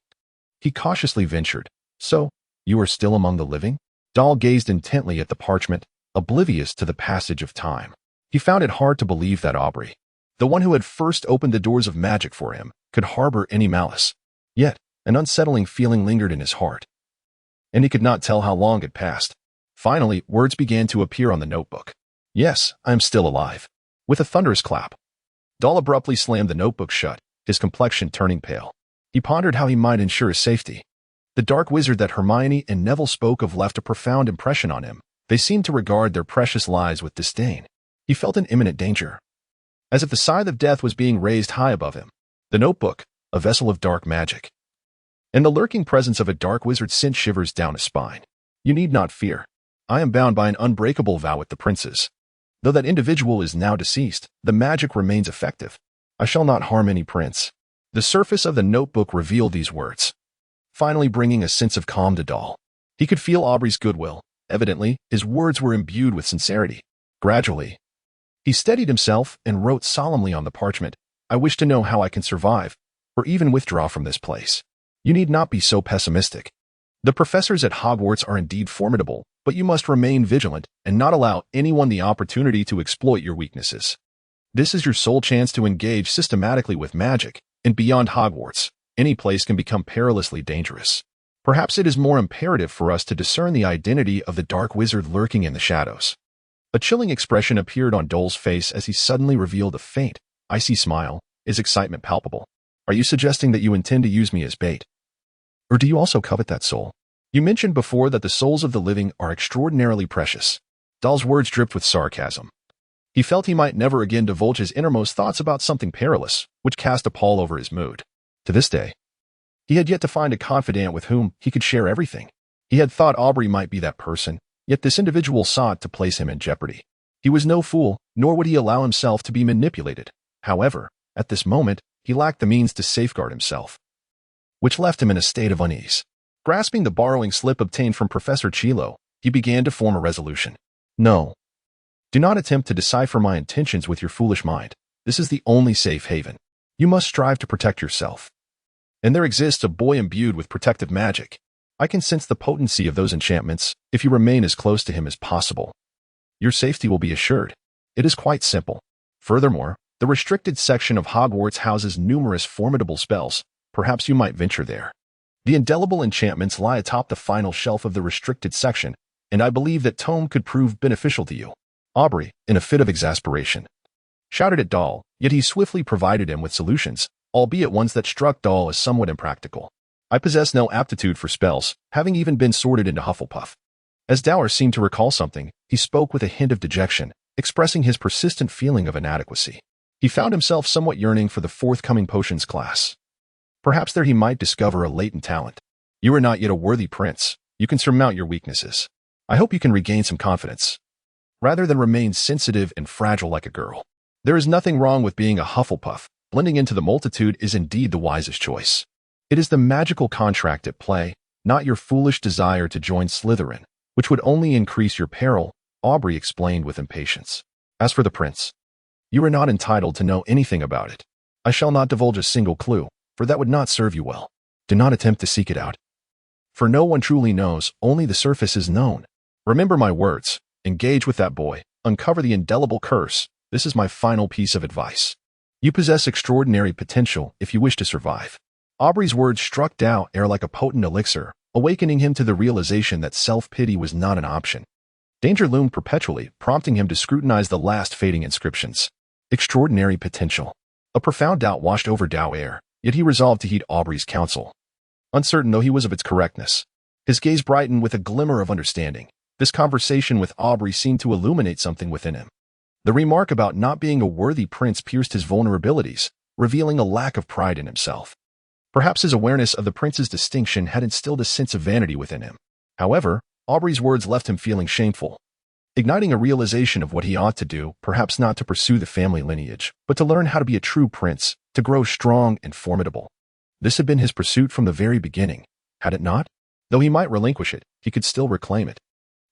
he cautiously ventured, "So, you are still among the living?" Dorr gazed intently at the parchment, oblivious to the passage of time. He found it hard to believe that Aubrey, the one who had first opened the doors of magic for him, could harbor any malice. Yet, an unsettling feeling lingered in his heart, and he could not tell how long had passed. Finally, words began to appear on the notebook. "Yes, I am still alive." With a thunderous clap, Dorr abruptly slammed the notebook shut, his complexion turning pale. He pondered how he might ensure his safety. The dark wizard that Hermione and Neville spoke of left a profound impression on him. They seemed to regard their precious lives with disdain. He felt an imminent danger, as if the scythe of death was being raised high above him. The notebook, a vessel of dark magic, and the lurking presence of a dark wizard sent shivers down his spine. "You need not fear. I am bound by an unbreakable vow with the princes. Though that individual is now deceased, the magic remains effective. I shall not harm any prince." The surface of the notebook revealed these words, finally bringing a sense of calm to Dorr. He could feel Aubrey's goodwill. Evidently, his words were imbued with sincerity. Gradually, He steadied himself and wrote solemnly on the parchment, "I wish to know how I can survive, or even withdraw from this place. You need not be so pessimistic. The professors at Hogwarts are indeed formidable, but you must remain vigilant and not allow anyone the opportunity to exploit your weaknesses. This is your sole chance to engage systematically with magic, and beyond Hogwarts, any place can become perilously dangerous. Perhaps it is more imperative for us to discern the identity of the dark wizard lurking in the shadows." A chilling expression appeared on Dole's face as he suddenly revealed a faint, icy smile, his excitement palpable. "Are you suggesting that you intend to use me as bait? Or do you also covet that soul? You mentioned before that the souls of the living are extraordinarily precious." Dole's words dripped with sarcasm. He felt he might never again divulge his innermost thoughts about something perilous, which cast a pall over his mood. To this day, he had yet to find a confidant with whom he could share everything. He had thought Aubrey might be that person, yet this individual sought to place him in jeopardy. He was no fool, nor would he allow himself to be manipulated. However, at this moment, he lacked the means to safeguard himself, which left him in a state of unease. Grasping the borrowing slip obtained from Professor Chilo, he began to form a resolution. "No. Do not attempt to decipher my intentions with your foolish mind. This is the only safe haven. You must strive to protect yourself. And there exists a boy imbued with protective magic. I can sense the potency of those enchantments if you remain as close to him as possible. Your safety will be assured. It is quite simple. Furthermore, the restricted section of Hogwarts houses numerous formidable spells. Perhaps you might venture there. The indelible enchantments lie atop the final shelf of the restricted section, and I believe that tome could prove beneficial to you." Aubrey, in a fit of exasperation, shouted at Dole, yet he swiftly provided him with solutions, albeit ones that struck Dole as somewhat impractical. "I possess no aptitude for spells, having even been sorted into Hufflepuff." As Dower seemed to recall something, he spoke with a hint of dejection, expressing his persistent feeling of inadequacy. He found himself somewhat yearning for the forthcoming potions class. Perhaps there he might discover a latent talent. "You are not yet a worthy prince. You can surmount your weaknesses. I hope you can regain some confidence, rather than remain sensitive and fragile like a girl. There is nothing wrong with being a Hufflepuff. Blending into the multitude is indeed the wisest choice. It is the magical contract at play, not your foolish desire to join Slytherin, which would only increase your peril," Aubrey explained with impatience. "As for the prince, you are not entitled to know anything about it. I shall not divulge a single clue, for that would not serve you well. Do not attempt to seek it out. For no one truly knows, only the surface is known. Remember my words. Engage with that boy. Uncover the indelible curse. This is my final piece of advice. You possess extraordinary potential if you wish to survive." Aubrey's words struck Dow air like a potent elixir, awakening him to the realization that self-pity was not an option. Danger loomed perpetually, prompting him to scrutinize the last fading inscriptions. Extraordinary potential. A profound doubt washed over Dow air, yet he resolved to heed Aubrey's counsel. Uncertain though he was of its correctness, his gaze brightened with a glimmer of understanding. This conversation with Aubrey seemed to illuminate something within him. The remark about not being a worthy prince pierced his vulnerabilities, revealing a lack of pride in himself. Perhaps his awareness of the prince's distinction had instilled a sense of vanity within him. However, Aubrey's words left him feeling shameful, igniting a realization of what he ought to do, perhaps not to pursue the family lineage, but to learn how to be a true prince, to grow strong and formidable. This had been his pursuit from the very beginning, had it not? Though he might relinquish it, he could still reclaim it.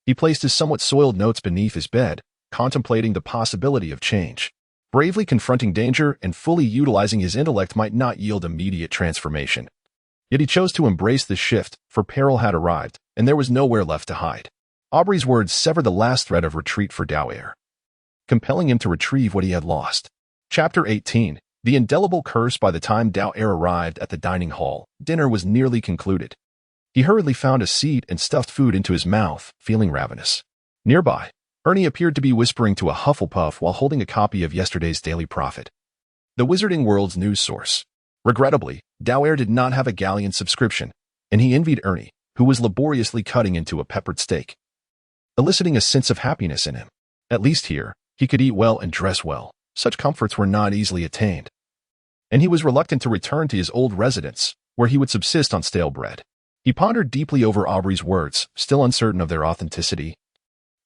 He placed his somewhat soiled notes beneath his bed, contemplating the possibility of change. Bravely confronting danger and fully utilizing his intellect might not yield immediate transformation. Yet he chose to embrace this shift, for peril had arrived, and there was nowhere left to hide. Aubrey's words severed the last thread of retreat for Dowager, compelling him to retrieve what he had lost. Chapter 18. The indelible curse. By the time Dowager arrived at the dining hall, dinner was nearly concluded. He hurriedly found a seat and stuffed food into his mouth, feeling ravenous. Nearby, Ernie appeared to be whispering to a Hufflepuff while holding a copy of yesterday's Daily Prophet, the Wizarding World's news source. Regrettably, Dowager did not have a galleon subscription, and he envied Ernie, who was laboriously cutting into a peppered steak, eliciting a sense of happiness in him. At least here, he could eat well and dress well. Such comforts were not easily attained, and he was reluctant to return to his old residence, where he would subsist on stale bread. He pondered deeply over Aubrey's words, still uncertain of their authenticity,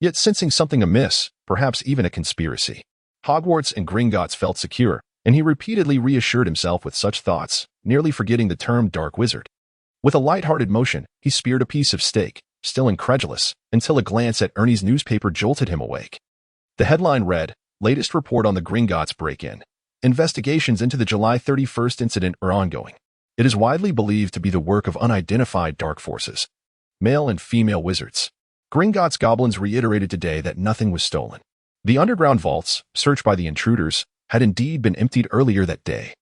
yet sensing something amiss, perhaps even a conspiracy. Hogwarts and Gringotts felt secure, and he repeatedly reassured himself with such thoughts, nearly forgetting the term dark wizard. With a light-hearted motion, he speared a piece of steak, still incredulous, until a glance at Ernie's newspaper jolted him awake. The headline read, Latest report on the Gringotts break-in. Investigations into the July 31st incident are ongoing. It is widely believed to be the work of unidentified dark forces, male and female wizards. Gringotts goblins reiterated today that nothing was stolen. The underground vaults, searched by the intruders, had indeed been emptied earlier that day.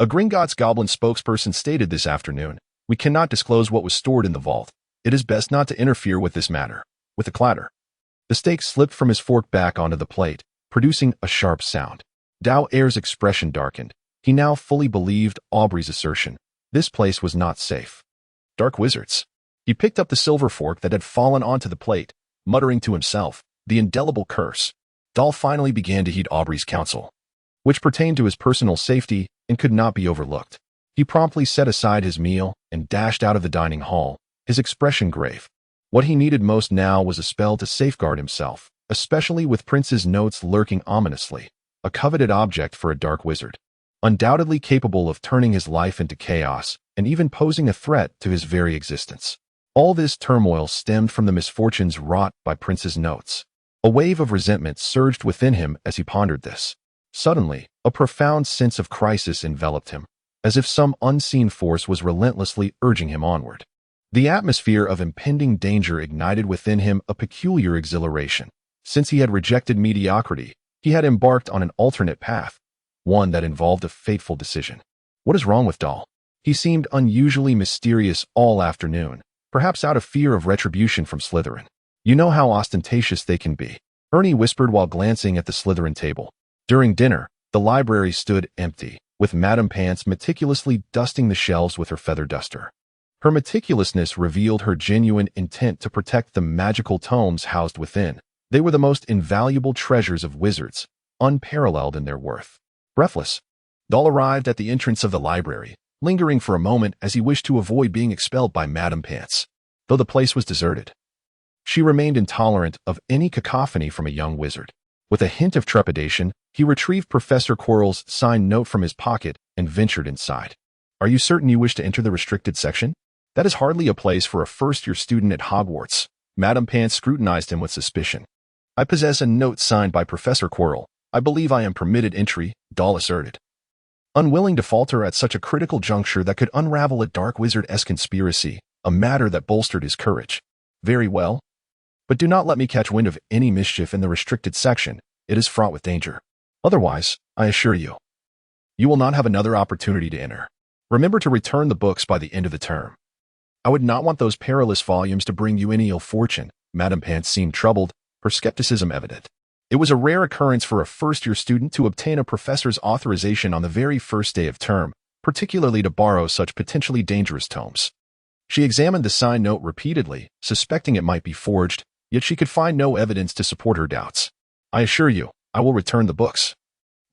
A Gringotts goblin spokesperson stated this afternoon, "We cannot disclose what was stored in the vault. It is best not to interfere with this matter." With a clatter, the steak slipped from his fork back onto the plate, producing a sharp sound. Dao Air's expression darkened. He now fully believed Aubrey's assertion. This place was not safe. Dark wizards. He picked up the silver fork that had fallen onto the plate, muttering to himself, "The indelible curse." Dahl finally began to heed Aubrey's counsel, which pertained to his personal safety and could not be overlooked. He promptly set aside his meal and dashed out of the dining hall, his expression grave. What he needed most now was a spell to safeguard himself, especially with Prince's notes lurking ominously, a coveted object for a dark wizard, undoubtedly capable of turning his life into chaos and even posing a threat to his very existence. All this turmoil stemmed from the misfortunes wrought by Prince's notes. A wave of resentment surged within him as he pondered this. Suddenly, a profound sense of crisis enveloped him, as if some unseen force was relentlessly urging him onward. The atmosphere of impending danger ignited within him a peculiar exhilaration. Since he had rejected mediocrity, he had embarked on an alternate path, one that involved a fateful decision. What is wrong with Dahl? He seemed unusually mysterious all afternoon, perhaps out of fear of retribution from Slytherin. "You know how ostentatious they can be," Ernie whispered while glancing at the Slytherin table. During dinner, the library stood empty, with Madame Pants meticulously dusting the shelves with her feather duster. Her meticulousness revealed her genuine intent to protect the magical tomes housed within. They were the most invaluable treasures of wizards, unparalleled in their worth. Breathless, Dahl arrived at the entrance of the library, lingering for a moment as he wished to avoid being expelled by Madame Pants. Though the place was deserted, she remained intolerant of any cacophony from a young wizard. With a hint of trepidation, he retrieved Professor Quirrell's signed note from his pocket and ventured inside. "Are you certain you wish to enter the restricted section? That is hardly a place for a first-year student at Hogwarts." Madame Pants scrutinized him with suspicion. "I possess a note signed by Professor Quirrell. I believe I am permitted entry," Dahl asserted, unwilling to falter at such a critical juncture that could unravel a dark wizard-esque conspiracy, a matter that bolstered his courage. "Very well. But do not let me catch wind of any mischief in the restricted section. It is fraught with danger. Otherwise, I assure you, you will not have another opportunity to enter. Remember to return the books by the end of the term." "I would not want those perilous volumes to bring you any ill fortune." Madame Pants seemed troubled, her skepticism evident. It was a rare occurrence for a first-year student to obtain a professor's authorization on the very first day of term, particularly to borrow such potentially dangerous tomes. She examined the signed note repeatedly, suspecting it might be forged, yet she could find no evidence to support her doubts. "I assure you, I will return the books,"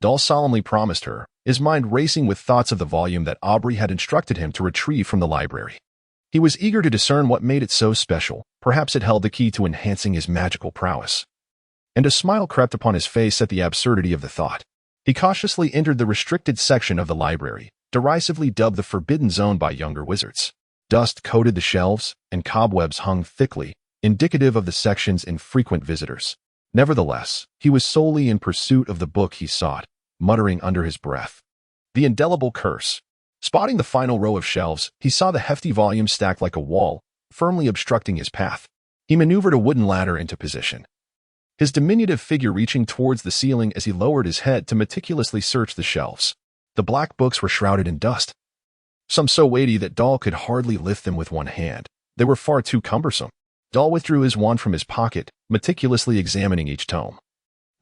Dahl solemnly promised her, his mind racing with thoughts of the volume that Aubrey had instructed him to retrieve from the library. He was eager to discern what made it so special. Perhaps it held the key to enhancing his magical prowess. And a smile crept upon his face at the absurdity of the thought. He cautiously entered the restricted section of the library, derisively dubbed the Forbidden Zone by younger wizards. Dust coated the shelves, and cobwebs hung thickly, indicative of the section's infrequent visitors. Nevertheless, he was solely in pursuit of the book he sought, muttering under his breath, "The indelible curse." Spotting the final row of shelves, he saw the hefty volume stacked like a wall, firmly obstructing his path. He maneuvered a wooden ladder into position, his diminutive figure reaching towards the ceiling as he lowered his head to meticulously search the shelves. The black books were shrouded in dust, some so weighty that Dahl could hardly lift them with one hand. They were far too cumbersome. Dahl withdrew his wand from his pocket, meticulously examining each tome,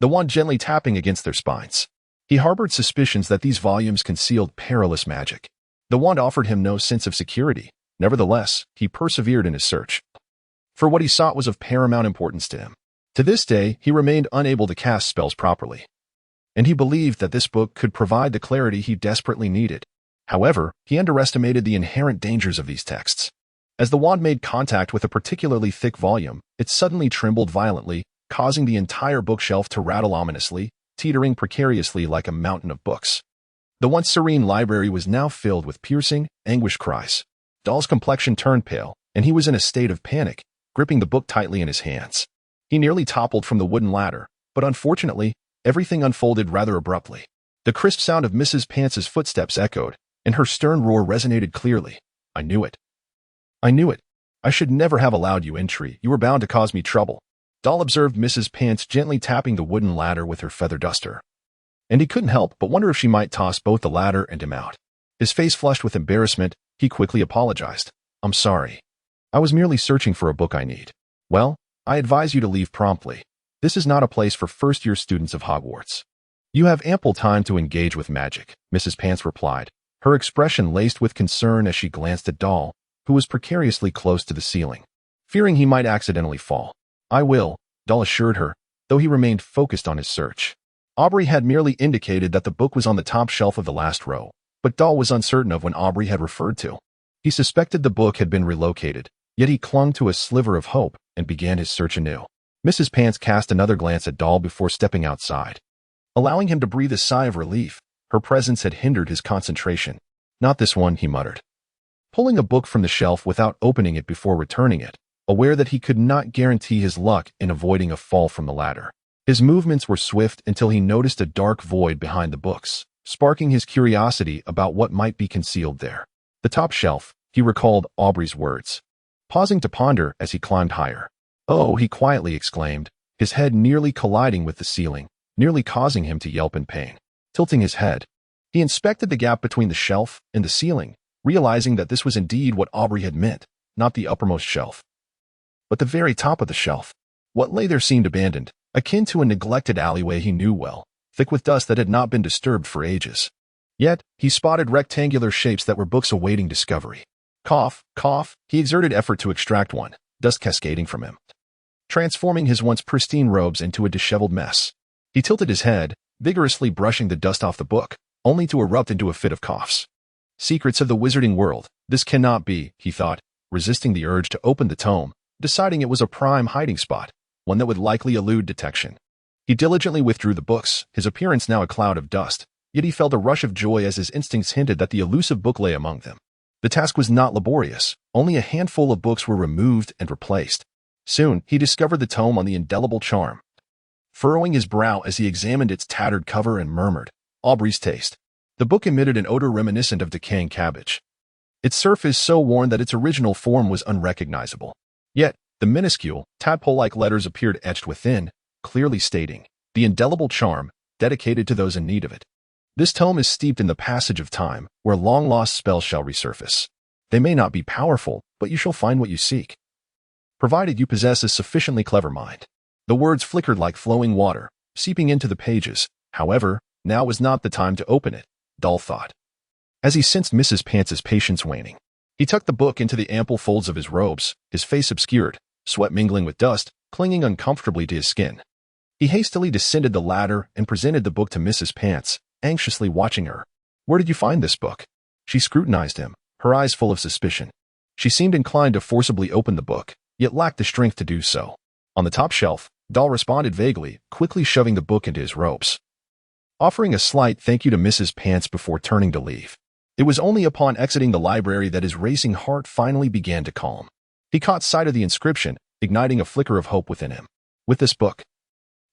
the wand gently tapping against their spines. He harbored suspicions that these volumes concealed perilous magic. The wand offered him no sense of security. Nevertheless, he persevered in his search, for what he sought was of paramount importance to him. To this day, he remained unable to cast spells properly, and he believed that this book could provide the clarity he desperately needed. However, he underestimated the inherent dangers of these texts. As the wand made contact with a particularly thick volume, it suddenly trembled violently, causing the entire bookshelf to rattle ominously, teetering precariously like a mountain of books. The once serene library was now filled with piercing, anguished cries. Dahl's complexion turned pale, and he was in a state of panic, gripping the book tightly in his hands. He nearly toppled from the wooden ladder, but unfortunately, everything unfolded rather abruptly. The crisp sound of Mrs. Pance's footsteps echoed, and her stern roar resonated clearly. I knew it. I knew it. I should never have allowed you entry. You were bound to cause me trouble. Doll observed Mrs. Pance gently tapping the wooden ladder with her feather duster. And he couldn't help but wonder if she might toss both the ladder and him out. His face flushed with embarrassment, he quickly apologized. I'm sorry. I was merely searching for a book I need. Well, I advise you to leave promptly. This is not a place for first-year students of Hogwarts. You have ample time to engage with magic, Mrs. Pance replied, her expression laced with concern as she glanced at Doll, who was precariously close to the ceiling, fearing he might accidentally fall. I will, Doll assured her, though he remained focused on his search. Aubrey had merely indicated that the book was on the top shelf of the last row, but Doll was uncertain of when Aubrey had referred to. He suspected the book had been relocated, yet he clung to a sliver of hope and began his search anew. Mrs. Pance cast another glance at Doll before stepping outside, allowing him to breathe a sigh of relief. Her presence had hindered his concentration. Not this one, he muttered, pulling a book from the shelf without opening it before returning it, aware that he could not guarantee his luck in avoiding a fall from the ladder. His movements were swift until he noticed a dark void behind the books, sparking his curiosity about what might be concealed there. The top shelf, he recalled Aubrey's words, pausing to ponder as he climbed higher. Oh, he quietly exclaimed, his head nearly colliding with the ceiling, nearly causing him to yelp in pain. Tilting his head, he inspected the gap between the shelf and the ceiling, realizing that this was indeed what Aubrey had meant, not the uppermost shelf, but the very top of the shelf. What lay there seemed abandoned, akin to a neglected alleyway he knew well, thick with dust that had not been disturbed for ages. Yet, he spotted rectangular shapes that were books awaiting discovery. Cough, cough, he exerted effort to extract one, dust cascading from him, transforming his once pristine robes into a disheveled mess. He tilted his head, vigorously brushing the dust off the book, only to erupt into a fit of coughs. Secrets of the Wizarding World, this cannot be, he thought, resisting the urge to open the tome, deciding it was a prime hiding spot, one that would likely elude detection. He diligently withdrew the books, his appearance now a cloud of dust, yet he felt a rush of joy as his instincts hinted that the elusive book lay among them. The task was not laborious, only a handful of books were removed and replaced. Soon, he discovered the tome on the indelible charm, furrowing his brow as he examined its tattered cover and murmured, Aubrey's taste. The book emitted an odor reminiscent of decaying cabbage, its surface so worn that its original form was unrecognizable. Yet, the minuscule, tadpole-like letters appeared etched within, clearly stating, the indelible charm, dedicated to those in need of it. This tome is steeped in the passage of time, where long-lost spells shall resurface. They may not be powerful, but you shall find what you seek, provided you possess a sufficiently clever mind. The words flickered like flowing water, seeping into the pages. However, now was not the time to open it, Doll thought. As he sensed Mrs. Pance's patience waning, he tucked the book into the ample folds of his robes, his face obscured, sweat mingling with dust, clinging uncomfortably to his skin. He hastily descended the ladder and presented the book to Mrs. Pance, anxiously watching her. Where did you find this book? She scrutinized him, her eyes full of suspicion. She seemed inclined to forcibly open the book, yet lacked the strength to do so. On the top shelf, Doll responded vaguely, quickly shoving the book into his robes, offering a slight thank you to Mrs. Pance before turning to leave. It was only upon exiting the library that his racing heart finally began to calm. He caught sight of the inscription, igniting a flicker of hope within him. With this book,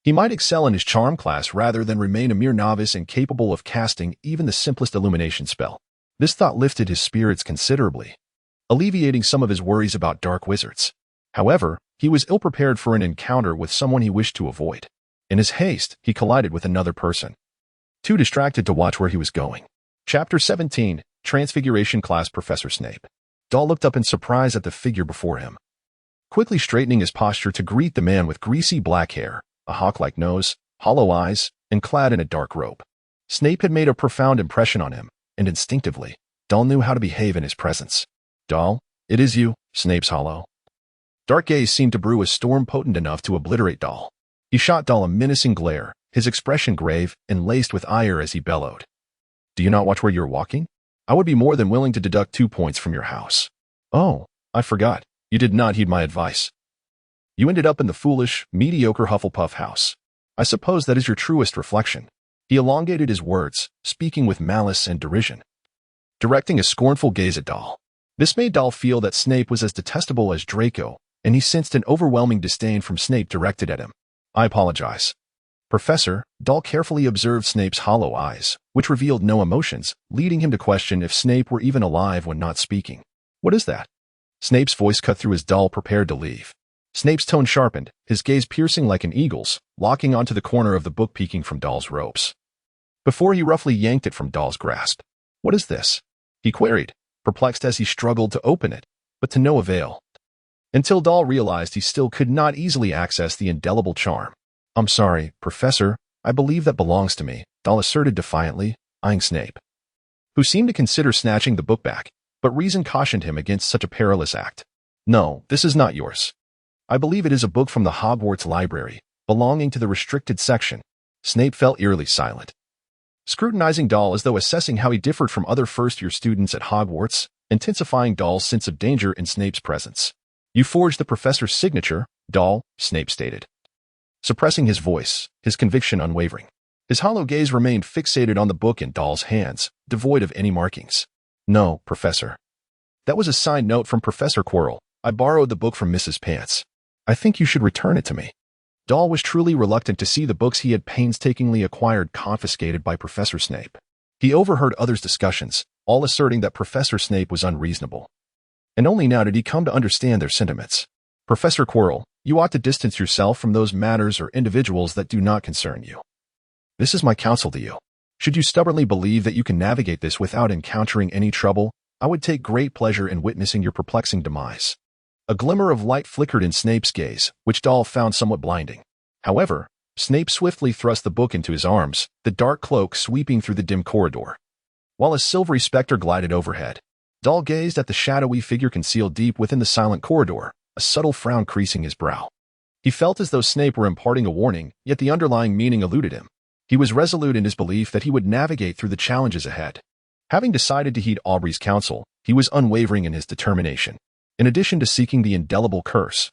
he might excel in his charm class rather than remain a mere novice incapable of casting even the simplest illumination spell. This thought lifted his spirits considerably, alleviating some of his worries about dark wizards. However, he was ill-prepared for an encounter with someone he wished to avoid. In his haste, he collided with another person, too distracted to watch where he was going. Chapter 17, Transfiguration Class Professor Snape. Doll looked up in surprise at the figure before him, quickly straightening his posture to greet the man with greasy black hair, a hawk-like nose, hollow eyes, and clad in a dark robe. Snape had made a profound impression on him, and instinctively, Doll knew how to behave in his presence. Doll, it is you, Snape's hollow dark gaze seemed to brew a storm potent enough to obliterate Doll. He shot Doll a menacing glare, his expression grave and laced with ire as he bellowed. Do you not watch where you're walking? I would be more than willing to deduct 2 points from your house. Oh, I forgot. You did not heed my advice. You ended up in the foolish, mediocre Hufflepuff house. I suppose that is your truest reflection. He elongated his words, speaking with malice and derision, directing a scornful gaze at Doll. This made Doll feel that Snape was as detestable as Draco, and he sensed an overwhelming disdain from Snape directed at him. I apologize. Professor, Doll carefully observed Snape's hollow eyes, which revealed no emotions, leading him to question if Snape were even alive when not speaking. What is that? Snape's voice cut through as Doll prepared to leave. Snape's tone sharpened, his gaze piercing like an eagle's, locking onto the corner of the book peeking from Doll's robes. Before he roughly yanked it from Doll's grasp. What is this? He queried, perplexed as he struggled to open it, but to no avail. Until Doll realized he still could not easily access the indelible charm. I'm sorry, Professor, I believe that belongs to me, Doll asserted defiantly, eyeing Snape, who seemed to consider snatching the book back, but reason cautioned him against such a perilous act. No, this is not yours. I believe it is a book from the Hogwarts library, belonging to the restricted section. Snape fell eerily silent, scrutinizing Doll as though assessing how he differed from other first-year students at Hogwarts, intensifying Doll's sense of danger in Snape's presence. You forged the professor's signature, Doll, Snape stated, suppressing his voice, his conviction unwavering. His hollow gaze remained fixated on the book in Doll's hands, devoid of any markings. No, Professor. That was a signed note from Professor Quirrell. I borrowed the book from Mrs. Pants. I think you should return it to me. Doll was truly reluctant to see the books he had painstakingly acquired confiscated by Professor Snape. He overheard others' discussions, all asserting that Professor Snape was unreasonable. And only now did he come to understand their sentiments. Professor Quirrell, you ought to distance yourself from those matters or individuals that do not concern you. This is my counsel to you. Should you stubbornly believe that you can navigate this without encountering any trouble, I would take great pleasure in witnessing your perplexing demise. A glimmer of light flickered in Snape's gaze, which Doll found somewhat blinding. However, Snape swiftly thrust the book into his arms, the dark cloak sweeping through the dim corridor. While a silvery specter glided overhead, Doll gazed at the shadowy figure concealed deep within the silent corridor, a subtle frown creasing his brow. He felt as though Snape were imparting a warning, yet the underlying meaning eluded him. He was resolute in his belief that he would navigate through the challenges ahead. Having decided to heed Aubrey's counsel, he was unwavering in his determination. In addition to seeking the indelible curse,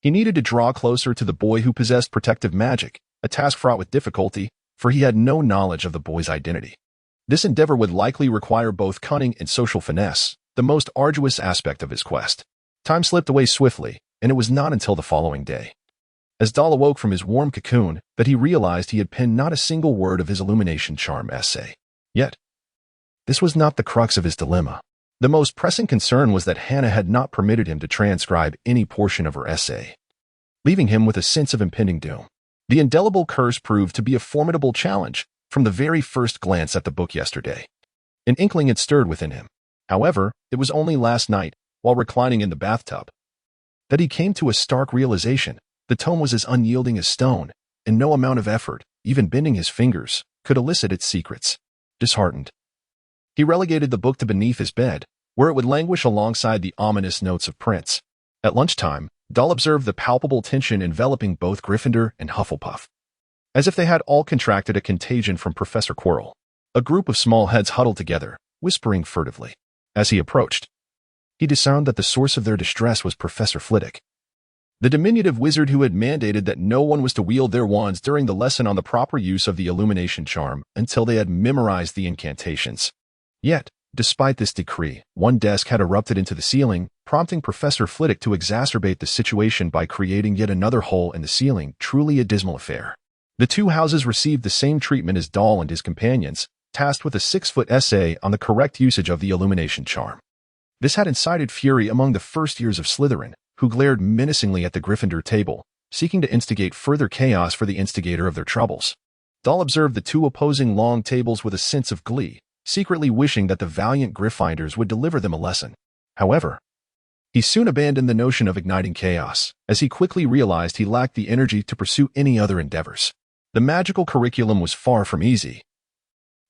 he needed to draw closer to the boy who possessed protective magic, a task fraught with difficulty, for he had no knowledge of the boy's identity. This endeavor would likely require both cunning and social finesse, the most arduous aspect of his quest. Time slipped away swiftly, and it was not until the following day, as Doll awoke from his warm cocoon, that he realized he had penned not a single word of his illumination charm essay. Yet, this was not the crux of his dilemma. The most pressing concern was that Hannah had not permitted him to transcribe any portion of her essay, leaving him with a sense of impending doom. The indelible curse proved to be a formidable challenge from the very first glance at the book yesterday. An inkling had stirred within him. However, it was only last night, while reclining in the bathtub, that he came to a stark realization. The tome was as unyielding as stone, and no amount of effort, even bending his fingers, could elicit its secrets. Disheartened, he relegated the book to beneath his bed, where it would languish alongside the ominous notes of Prince. At lunchtime, Doll observed the palpable tension enveloping both Gryffindor and Hufflepuff, as if they had all contracted a contagion from Professor Quirrell. A group of small heads huddled together, whispering furtively. As he approached, he discerned that the source of their distress was Professor Flitwick, the diminutive wizard who had mandated that no one was to wield their wands during the lesson on the proper use of the illumination charm until they had memorized the incantations. Yet, despite this decree, one desk had erupted into the ceiling, prompting Professor Flitwick to exacerbate the situation by creating yet another hole in the ceiling, truly a dismal affair. The two houses received the same treatment as Doll and his companions, tasked with a 6-foot essay on the correct usage of the illumination charm. This had incited fury among the first years of Slytherin, who glared menacingly at the Gryffindor table, seeking to instigate further chaos for the instigator of their troubles. Doll observed the two opposing long tables with a sense of glee, secretly wishing that the valiant Gryffindors would deliver them a lesson. However, he soon abandoned the notion of igniting chaos, as he quickly realized he lacked the energy to pursue any other endeavors. The magical curriculum was far from easy.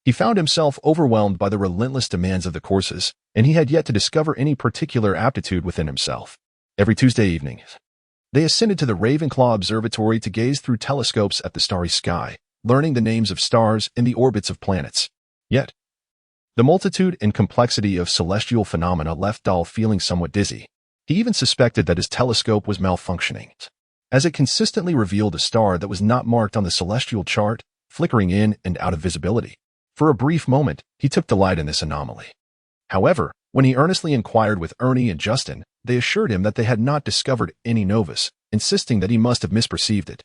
He found himself overwhelmed by the relentless demands of the courses, and he had yet to discover any particular aptitude within himself. Every Tuesday evening, they ascended to the Ravenclaw Observatory to gaze through telescopes at the starry sky, learning the names of stars and the orbits of planets. Yet, the multitude and complexity of celestial phenomena left Doll feeling somewhat dizzy. He even suspected that his telescope was malfunctioning, as it consistently revealed a star that was not marked on the celestial chart, flickering in and out of visibility. For a brief moment, he took delight in this anomaly. However, when he earnestly inquired with Ernie and Justin, they assured him that they had not discovered any novus, insisting that he must have misperceived it.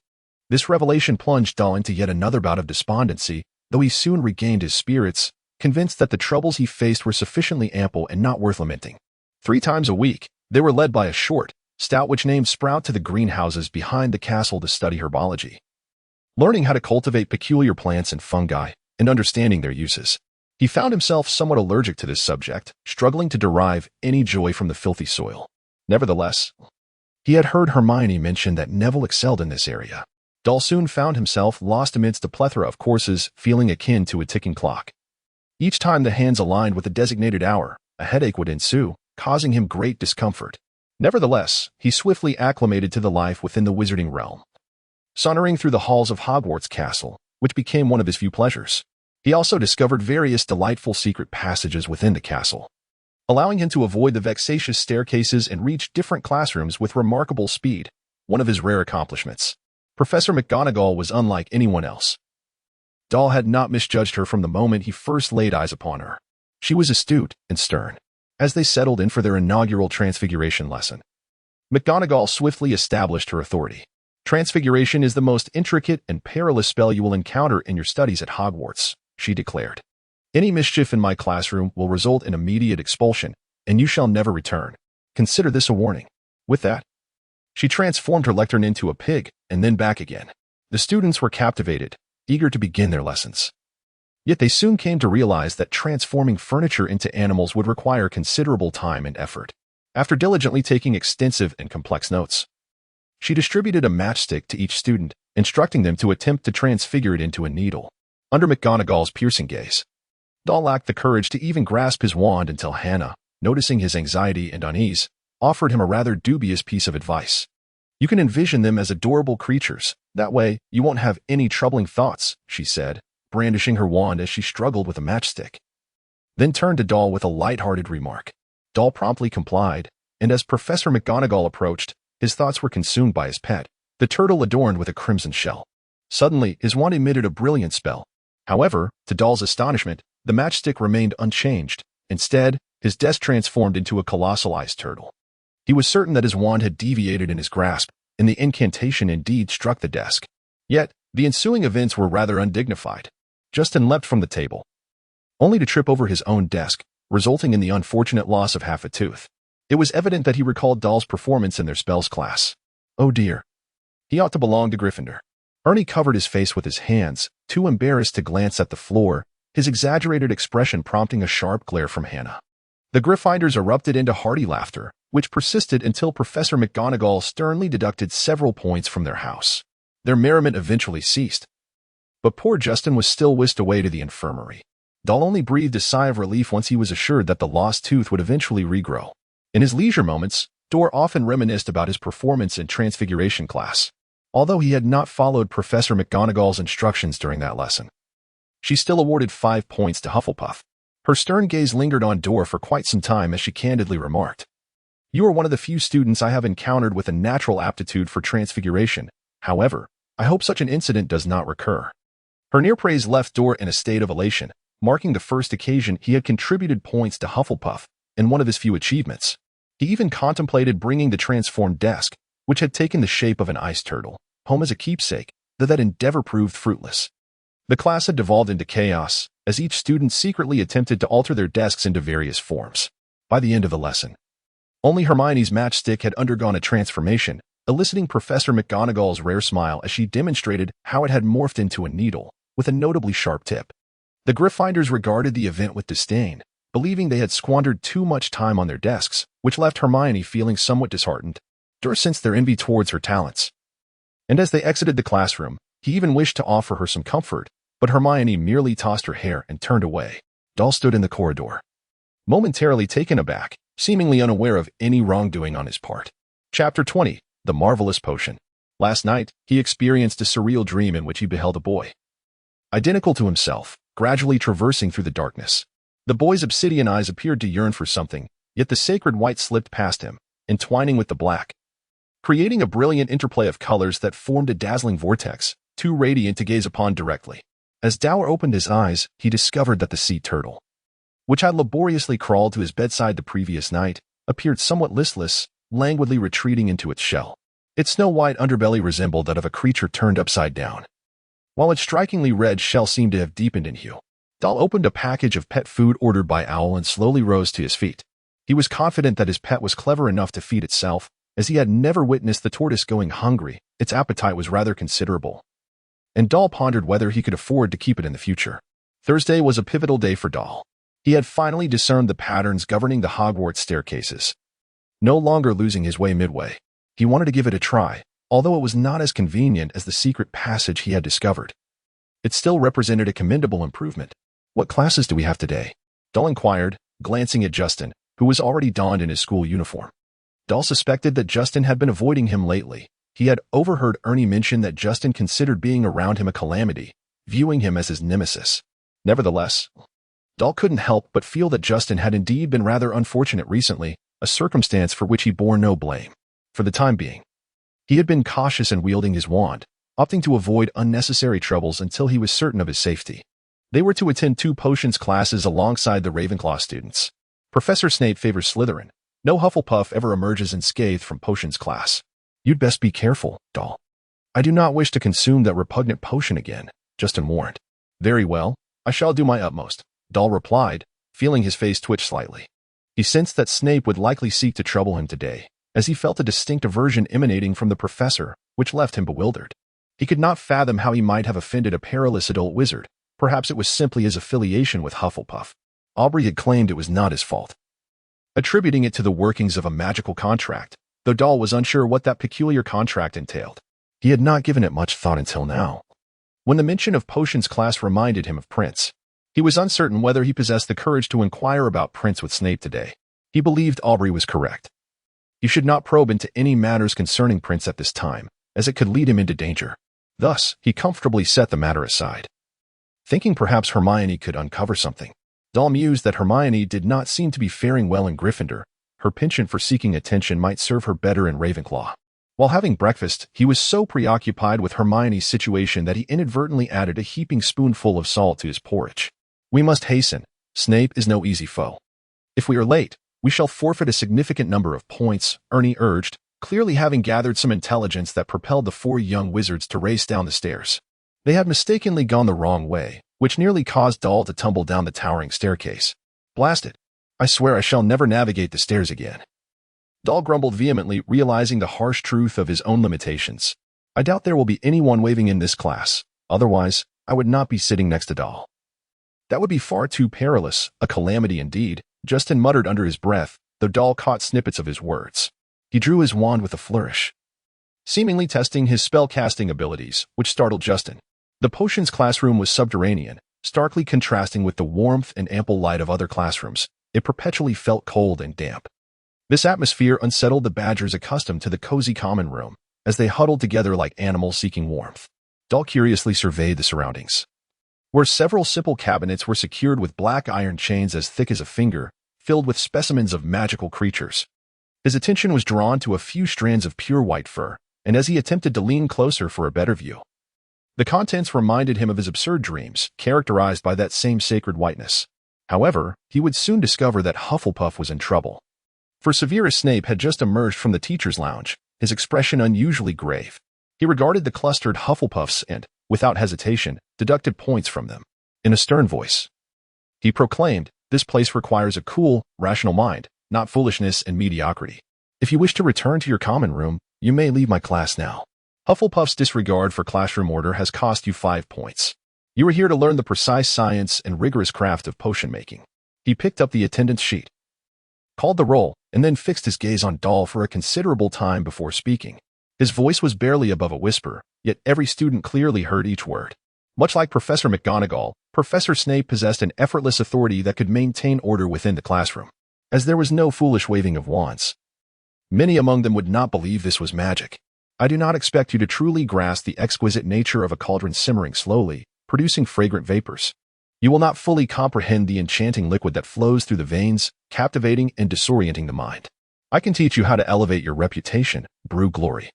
This revelation plunged Dahl into yet another bout of despondency, though he soon regained his spirits, convinced that the troubles he faced were sufficiently ample and not worth lamenting. 3 times a week, they were led by a short, stout witch-named Sprout to the greenhouses behind the castle to study herbology. Learning how to cultivate peculiar plants and fungi, and understanding their uses. He found himself somewhat allergic to this subject, struggling to derive any joy from the filthy soil. Nevertheless, he had heard Hermione mention that Neville excelled in this area. Dahl soon found himself lost amidst a plethora of courses, feeling akin to a ticking clock. Each time the hands aligned with a designated hour, a headache would ensue, causing him great discomfort. Nevertheless, he swiftly acclimated to the life within the wizarding realm. Sauntering through the halls of Hogwarts Castle, which became one of his few pleasures, he also discovered various delightful secret passages within the castle, allowing him to avoid the vexatious staircases and reach different classrooms with remarkable speed, one of his rare accomplishments. Professor McGonagall was unlike anyone else. Dahl had not misjudged her from the moment he first laid eyes upon her. She was astute and stern. As they settled in for their inaugural Transfiguration lesson, McGonagall swiftly established her authority. Transfiguration is the most intricate and perilous spell you will encounter in your studies at Hogwarts, she declared. Any mischief in my classroom will result in immediate expulsion, and you shall never return. Consider this a warning. With that, she transformed her lectern into a pig, and then back again. The students were captivated, eager to begin their lessons. Yet they soon came to realize that transforming furniture into animals would require considerable time and effort. After diligently taking extensive and complex notes, she distributed a matchstick to each student, instructing them to attempt to transfigure it into a needle. Under McGonagall's piercing gaze, Dahl lacked the courage to even grasp his wand until Hannah, noticing his anxiety and unease, offered him a rather dubious piece of advice. You can envision them as adorable creatures. That way, you won't have any troubling thoughts, she said, brandishing her wand as she struggled with a matchstick. Then turned to Dahl with a light-hearted remark. Dahl promptly complied, and as Professor McGonagall approached, his thoughts were consumed by his pet, the turtle adorned with a crimson shell. Suddenly, his wand emitted a brilliant spell. However, to Dahl's astonishment, the matchstick remained unchanged. Instead, his desk transformed into a colossalized turtle. He was certain that his wand had deviated in his grasp, and the incantation indeed struck the desk. Yet, the ensuing events were rather undignified. Justin leapt from the table, only to trip over his own desk, resulting in the unfortunate loss of half a tooth. It was evident that he recalled Dahl's performance in their spells class. Oh dear. He ought to belong to Gryffindor. Ernie covered his face with his hands, too embarrassed to glance at the floor, his exaggerated expression prompting a sharp glare from Hannah. The Gryffindors erupted into hearty laughter, which persisted until Professor McGonagall sternly deducted several points from their house. Their merriment eventually ceased. But poor Justin was still whisked away to the infirmary. Dahl only breathed a sigh of relief once he was assured that the lost tooth would eventually regrow. In his leisure moments, Dorr often reminisced about his performance in Transfiguration class. Although he had not followed Professor McGonagall's instructions during that lesson, she still awarded 5 points to Hufflepuff. Her stern gaze lingered on Dorr for quite some time as she candidly remarked, "You are one of the few students I have encountered with a natural aptitude for transfiguration. However, I hope such an incident does not recur." Her near praise left Dorr in a state of elation, marking the first occasion he had contributed points to Hufflepuff, and one of his few achievements. He even contemplated bringing the transformed desk, which had taken the shape of an ice turtle, home as a keepsake, though that endeavor proved fruitless. The class had devolved into chaos, as each student secretly attempted to alter their desks into various forms. By the end of the lesson, only Hermione's matchstick had undergone a transformation, eliciting Professor McGonagall's rare smile as she demonstrated how it had morphed into a needle, with a notably sharp tip. The Gryffindors regarded the event with disdain, believing they had squandered too much time on their desks, which left Hermione feeling somewhat disheartened. Dorr sensed their envy towards her talents, and as they exited the classroom, he even wished to offer her some comfort, but Hermione merely tossed her hair and turned away. Dahl stood in the corridor, momentarily taken aback, seemingly unaware of any wrongdoing on his part. Chapter 20. The Marvelous Potion. Last night, he experienced a surreal dream in which he beheld a boy, identical to himself, gradually traversing through the darkness. The boy's obsidian eyes appeared to yearn for something, yet the sacred white slipped past him, entwining with the black, creating a brilliant interplay of colors that formed a dazzling vortex, too radiant to gaze upon directly. As Dower opened his eyes, he discovered that the sea turtle, which had laboriously crawled to his bedside the previous night, appeared somewhat listless, languidly retreating into its shell. Its snow-white underbelly resembled that of a creature turned upside down, while its strikingly red shell seemed to have deepened in hue. Doll opened a package of pet food ordered by Owl and slowly rose to his feet. He was confident that his pet was clever enough to feed itself, as he had never witnessed the tortoise going hungry. Its appetite was rather considerable, and Doll pondered whether he could afford to keep it in the future. Thursday was a pivotal day for Doll. He had finally discerned the patterns governing the Hogwarts staircases. No longer losing his way midway, he wanted to give it a try, although it was not as convenient as the secret passage he had discovered. It still represented a commendable improvement. "What classes do we have today?" Doll inquired, glancing at Justin, who was already donned in his school uniform. Doll suspected that Justin had been avoiding him lately. He had overheard Ernie mention that Justin considered being around him a calamity, viewing him as his nemesis. Nevertheless, Doll couldn't help but feel that Justin had indeed been rather unfortunate recently, a circumstance for which he bore no blame. For the time being, he had been cautious in wielding his wand, opting to avoid unnecessary troubles until he was certain of his safety. They were to attend 2 potions classes alongside the Ravenclaw students. Professor Snape favors Slytherin. No Hufflepuff ever emerges unscathed from potions class. "You'd best be careful, Doll. I do not wish to consume that repugnant potion again," Justin warned. "Very well, I shall do my utmost," Doll replied, feeling his face twitch slightly. He sensed that Snape would likely seek to trouble him today, as he felt a distinct aversion emanating from the professor, which left him bewildered. He could not fathom how he might have offended a perilous adult wizard. Perhaps it was simply his affiliation with Hufflepuff. Aubrey had claimed it was not his fault, attributing it to the workings of a magical contract, though Doll was unsure what that peculiar contract entailed. He had not given it much thought until now, when the mention of potions class reminded him of Prince. He was uncertain whether he possessed the courage to inquire about Prince with Snape today. He believed Aubrey was correct. He should not probe into any matters concerning Prince at this time, as it could lead him into danger. Thus, he comfortably set the matter aside, thinking perhaps Hermione could uncover something. Doll mused that Hermione did not seem to be faring well in Gryffindor. Her penchant for seeking attention might serve her better in Ravenclaw. While having breakfast, he was so preoccupied with Hermione's situation that he inadvertently added a heaping spoonful of salt to his porridge. "We must hasten. Snape is no easy foe. If we are late, we shall forfeit a significant number of points," Ernie urged, clearly having gathered some intelligence that propelled the 4 young wizards to race down the stairs. They had mistakenly gone the wrong way, which nearly caused Doll to tumble down the towering staircase. "Blast it. I swear I shall never navigate the stairs again." Doll grumbled vehemently, realizing the harsh truth of his own limitations. "I doubt there will be anyone waving in this class. Otherwise, I would not be sitting next to Doll." "That would be far too perilous, a calamity indeed," Justin muttered under his breath, though Doll caught snippets of his words. He drew his wand with a flourish, seemingly testing his spell-casting abilities, which startled Justin. The potions classroom was subterranean, starkly contrasting with the warmth and ample light of other classrooms. It perpetually felt cold and damp. This atmosphere unsettled the badgers accustomed to the cozy common room, as they huddled together like animals seeking warmth. Doll curiously surveyed the surroundings, where several simple cabinets were secured with black iron chains as thick as a finger, filled with specimens of magical creatures. His attention was drawn to a few strands of pure white fur, and as he attempted to lean closer for a better view, the contents reminded him of his absurd dreams, characterized by that same sacred whiteness. However, he would soon discover that Hufflepuff was in trouble. For Severus Snape had just emerged from the teacher's lounge, his expression unusually grave. He regarded the clustered Hufflepuffs and, without hesitation, deducted points from them. In a stern voice, he proclaimed, "This place requires a cool, rational mind, not foolishness and mediocrity. If you wish to return to your common room, you may leave my class now. Hufflepuff's disregard for classroom order has cost you 5 points. You are here to learn the precise science and rigorous craft of potion making." He picked up the attendance sheet, called the roll, and then fixed his gaze on Doll for a considerable time before speaking. His voice was barely above a whisper, yet every student clearly heard each word. Much like Professor McGonagall, Professor Snape possessed an effortless authority that could maintain order within the classroom, as there was no foolish waving of wands. Many among them would not believe this was magic. "I do not expect you to truly grasp the exquisite nature of a cauldron simmering slowly, producing fragrant vapors. You will not fully comprehend the enchanting liquid that flows through the veins, captivating and disorienting the mind. I can teach you how to elevate your reputation, brew glory,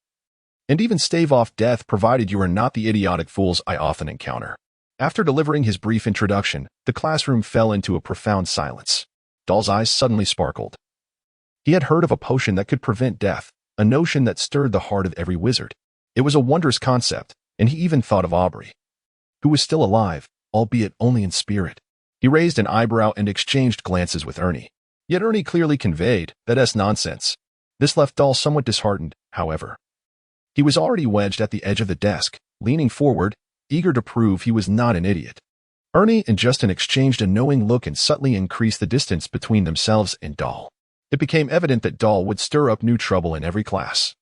and even stave off death, provided you are not the idiotic fools I often encounter." After delivering his brief introduction, the classroom fell into a profound silence. Doll's eyes suddenly sparkled. He had heard of a potion that could prevent death, a notion that stirred the heart of every wizard. It was a wondrous concept, and he even thought of Aubrey, who was still alive, albeit only in spirit. He raised an eyebrow and exchanged glances with Ernie. Yet Ernie clearly conveyed that's nonsense. This left Doll somewhat disheartened, however. He was already wedged at the edge of the desk, leaning forward, eager to prove he was not an idiot. Ernie and Justin exchanged a knowing look and subtly increased the distance between themselves and Doll. It became evident that Doll would stir up new trouble in every class.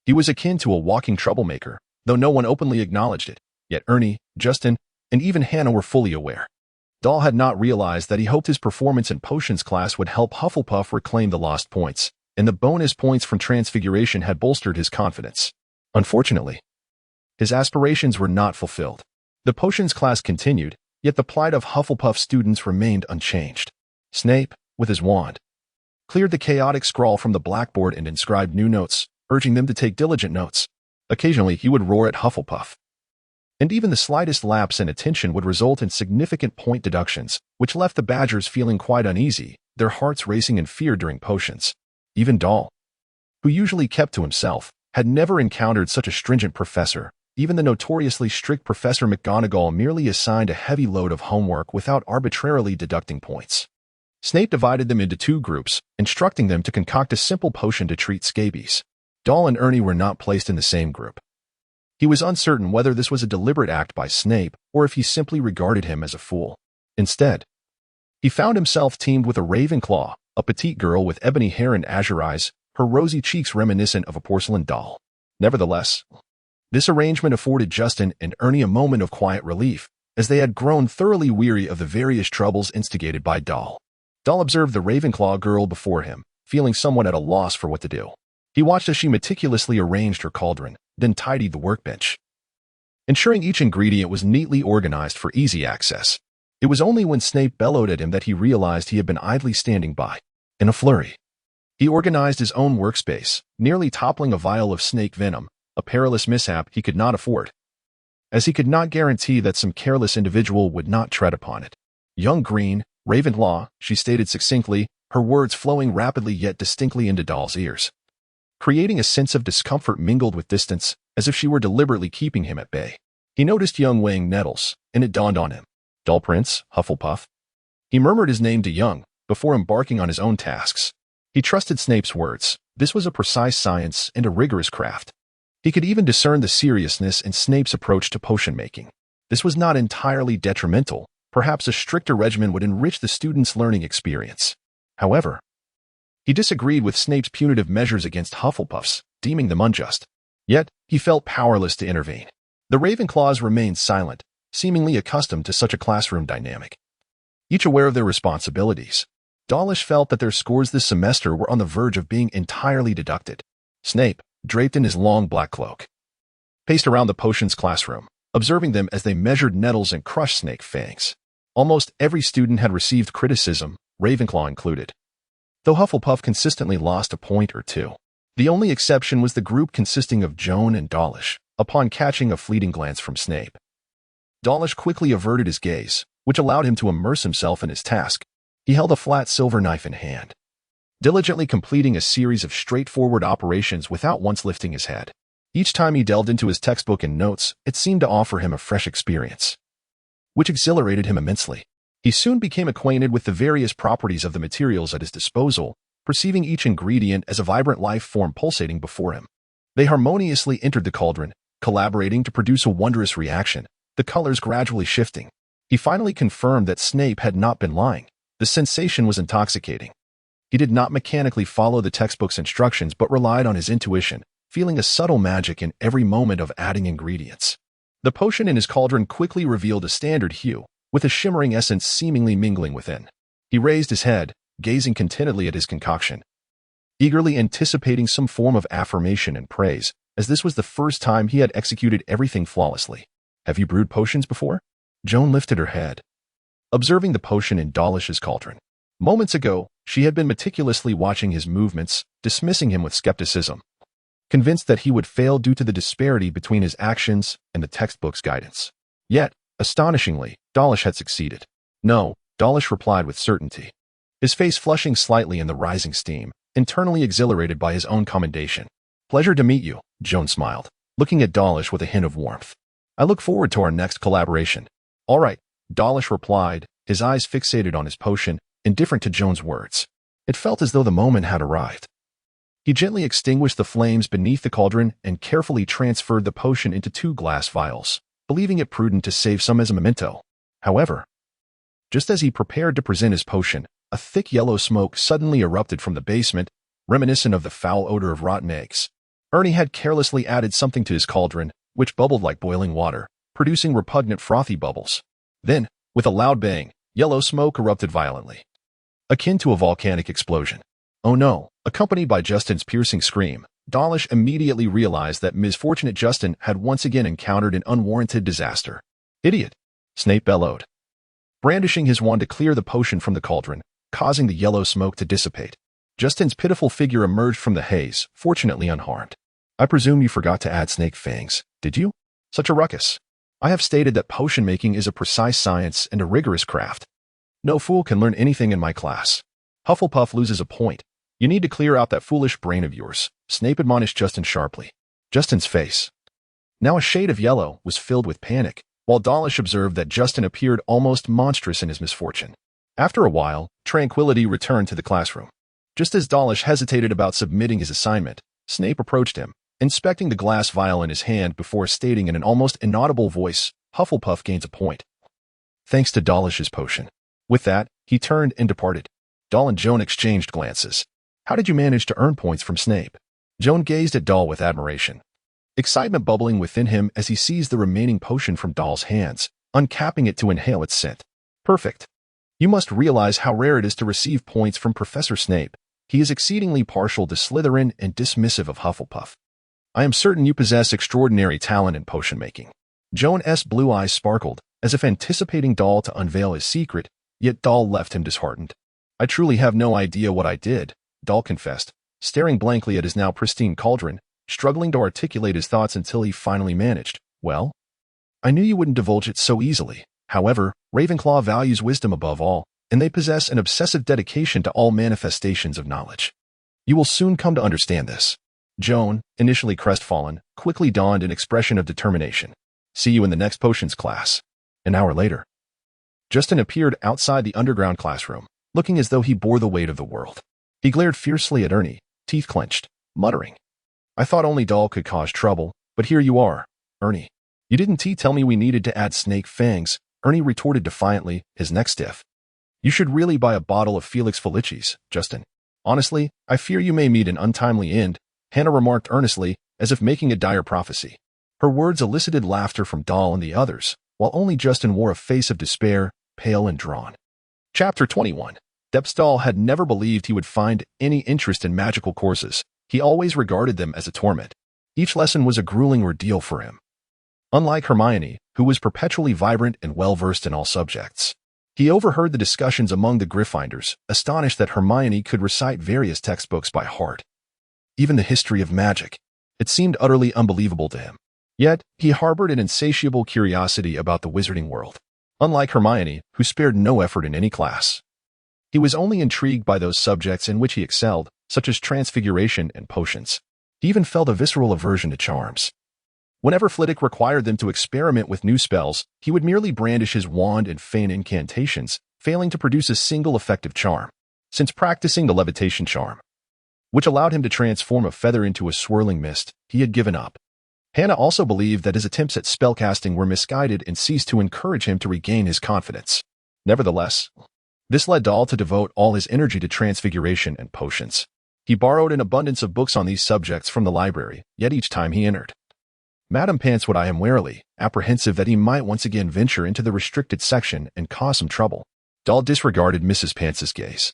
He was akin to a walking troublemaker, though no one openly acknowledged it. Yet Ernie, Justin, and even Hannah were fully aware. Doll had not realized that he hoped his performance in potions class would help Hufflepuff reclaim the lost points, and the bonus points from Transfiguration had bolstered his confidence. Unfortunately, his aspirations were not fulfilled. The potions class continued, yet the plight of Hufflepuff students remained unchanged. Snape, with his wand, cleared the chaotic scrawl from the blackboard and inscribed new notes, urging them to take diligent notes. Occasionally, he would roar at Hufflepuff, and even the slightest lapse in attention would result in significant point deductions, which left the Badgers feeling quite uneasy, their hearts racing in fear during potions. Even Doll, who usually kept to himself, had never encountered such a stringent professor. Even the notoriously strict Professor McGonagall merely assigned a heavy load of homework without arbitrarily deducting points. Snape divided them into two groups, instructing them to concoct a simple potion to treat scabies. Doll and Ernie were not placed in the same group. He was uncertain whether this was a deliberate act by Snape or if he simply regarded him as a fool. Instead, he found himself teamed with a Ravenclaw, a petite girl with ebony hair and azure eyes, her rosy cheeks reminiscent of a porcelain doll. Nevertheless, this arrangement afforded Justin and Ernie a moment of quiet relief, as they had grown thoroughly weary of the various troubles instigated by Doll. Doll observed the Ravenclaw girl before him, feeling somewhat at a loss for what to do. He watched as she meticulously arranged her cauldron, then tidied the workbench, ensuring each ingredient was neatly organized for easy access. It was only when Snape bellowed at him that he realized he had been idly standing by. In a flurry, he organized his own workspace, nearly toppling a vial of snake venom, a perilous mishap he could not afford, as he could not guarantee that some careless individual would not tread upon it. Young Green, Ravenclaw, she stated succinctly, her words flowing rapidly yet distinctly into Doll's ears, creating a sense of discomfort mingled with distance, as if she were deliberately keeping him at bay. He noticed young weighing nettles, and it dawned on him. Dorr-Prince, Hufflepuff. He murmured his name to Young, before embarking on his own tasks. He trusted Snape's words. This was a precise science and a rigorous craft. He could even discern the seriousness in Snape's approach to potion making. This was not entirely detrimental. Perhaps a stricter regimen would enrich the student's learning experience. However, he disagreed with Snape's punitive measures against Hufflepuffs, deeming them unjust. Yet, he felt powerless to intervene. The Ravenclaws remained silent, seemingly accustomed to such a classroom dynamic, each aware of their responsibilities. Dawlish felt that their scores this semester were on the verge of being entirely deducted. Snape, draped in his long black cloak, paced around the potions classroom, observing them as they measured nettles and crushed snake fangs. Almost every student had received criticism, Ravenclaw included, though Hufflepuff consistently lost a point or two. The only exception was the group consisting of Joan and Dawlish, upon catching a fleeting glance from Snape. Dawlish quickly averted his gaze, which allowed him to immerse himself in his task. He held a flat silver knife in hand, diligently completing a series of straightforward operations without once lifting his head. Each time he delved into his textbook and notes, it seemed to offer him a fresh experience, which exhilarated him immensely. He soon became acquainted with the various properties of the materials at his disposal, perceiving each ingredient as a vibrant life form pulsating before him. They harmoniously entered the cauldron, collaborating to produce a wondrous reaction, the colors gradually shifting. He finally confirmed that Snape had not been lying. The sensation was intoxicating. He did not mechanically follow the textbook's instructions but relied on his intuition, feeling a subtle magic in every moment of adding ingredients. The potion in his cauldron quickly revealed a standard hue, with a shimmering essence seemingly mingling within. He raised his head, gazing contentedly at his concoction, eagerly anticipating some form of affirmation and praise, as this was the first time he had executed everything flawlessly. "Have you brewed potions before?" Joan lifted her head, observing the potion in Dawlish's cauldron. Moments ago, she had been meticulously watching his movements, dismissing him with skepticism, convinced that he would fail due to the disparity between his actions and the textbook's guidance. Yet, astonishingly, Dawlish had succeeded. "No," Dawlish replied with certainty, his face flushing slightly in the rising steam, internally exhilarated by his own commendation. Pleasure to meet you, Joan smiled, looking at Dawlish with a hint of warmth. I look forward to our next collaboration. All right, Dawlish replied, his eyes fixated on his potion, indifferent to Joan's words. It felt as though the moment had arrived. He gently extinguished the flames beneath the cauldron and carefully transferred the potion into 2 glass vials, believing it prudent to save some as a memento. However, just as he prepared to present his potion, a thick yellow smoke suddenly erupted from the basement, reminiscent of the foul odor of rotten eggs. Ernie had carelessly added something to his cauldron, which bubbled like boiling water, producing repugnant frothy bubbles. Then, with a loud bang, yellow smoke erupted violently, akin to a volcanic explosion. Oh no! Accompanied by Justin's piercing scream, Dawlish immediately realized that misfortunate Justin had once again encountered an unwarranted disaster. Idiot! Snape bellowed, brandishing his wand to clear the potion from the cauldron, causing the yellow smoke to dissipate. Justin's pitiful figure emerged from the haze, fortunately unharmed. I presume you forgot to add snake fangs, did you? Such a ruckus. I have stated that potion making is a precise science and a rigorous craft. No fool can learn anything in my class. Hufflepuff loses a point. You need to clear out that foolish brain of yours, Snape admonished Justin sharply. Justin's face, now a shade of yellow, was filled with panic, while Dawlish observed that Justin appeared almost monstrous in his misfortune. After a while, tranquility returned to the classroom. Just as Dawlish hesitated about submitting his assignment, Snape approached him, inspecting the glass vial in his hand before stating in an almost inaudible voice, Hufflepuff gains a point, thanks to Dawlish's potion. With that, he turned and departed. Dahl and Joan exchanged glances. How did you manage to earn points from Snape? Joan gazed at Dahl with admiration, excitement bubbling within him as he seized the remaining potion from Dahl's hands, uncapping it to inhale its scent. Perfect. You must realize how rare it is to receive points from Professor Snape. He is exceedingly partial to Slytherin and dismissive of Hufflepuff. I am certain you possess extraordinary talent in potion making. Joan's blue eyes sparkled, as if anticipating Dahl to unveil his secret, yet Dahl left him disheartened. I truly have no idea what I did, Dahl confessed, staring blankly at his now pristine cauldron, struggling to articulate his thoughts until he finally managed. Well, I knew you wouldn't divulge it so easily. However, Ravenclaw values wisdom above all, and they possess an obsessive dedication to all manifestations of knowledge. You will soon come to understand this. Joan, initially crestfallen, quickly donned an expression of determination. See you in the next potions class. An hour later, Justin appeared outside the underground classroom, looking as though he bore the weight of the world. He glared fiercely at Ernie, teeth clenched, muttering, I thought only Dahl could cause trouble, but here you are, Ernie. You didn't tell me we needed to add snake fangs, Ernie retorted defiantly, his neck stiff. You should really buy a bottle of Felix Felicis, Justin. Honestly, I fear you may meet an untimely end, Hannah remarked earnestly, as if making a dire prophecy. Her words elicited laughter from Dahl and the others, while only Justin wore a face of despair, pale and drawn. Chapter 21. Dahl had never believed he would find any interest in magical courses. He always regarded them as a torment. Each lesson was a grueling ordeal for him. Unlike Hermione, who was perpetually vibrant and well-versed in all subjects, he overheard the discussions among the Gryffindors, astonished that Hermione could recite various textbooks by heart. Even the history of magic. It seemed utterly unbelievable to him. Yet, he harbored an insatiable curiosity about the wizarding world. Unlike Hermione, who spared no effort in any class, he was only intrigued by those subjects in which he excelled, such as transfiguration and potions. He even felt a visceral aversion to charms. Whenever Flitwick required them to experiment with new spells, he would merely brandish his wand and feign incantations, failing to produce a single effective charm. Since practicing the levitation charm, which allowed him to transform a feather into a swirling mist, he had given up. Hannah also believed that his attempts at spellcasting were misguided and ceased to encourage him to regain his confidence. Nevertheless, this led Dahl to devote all his energy to transfiguration and potions. He borrowed an abundance of books on these subjects from the library, yet each time he entered Madame Pantswood I am warily, apprehensive that he might once again venture into the restricted section and cause some trouble. Dahl disregarded Mrs. Pants's gaze,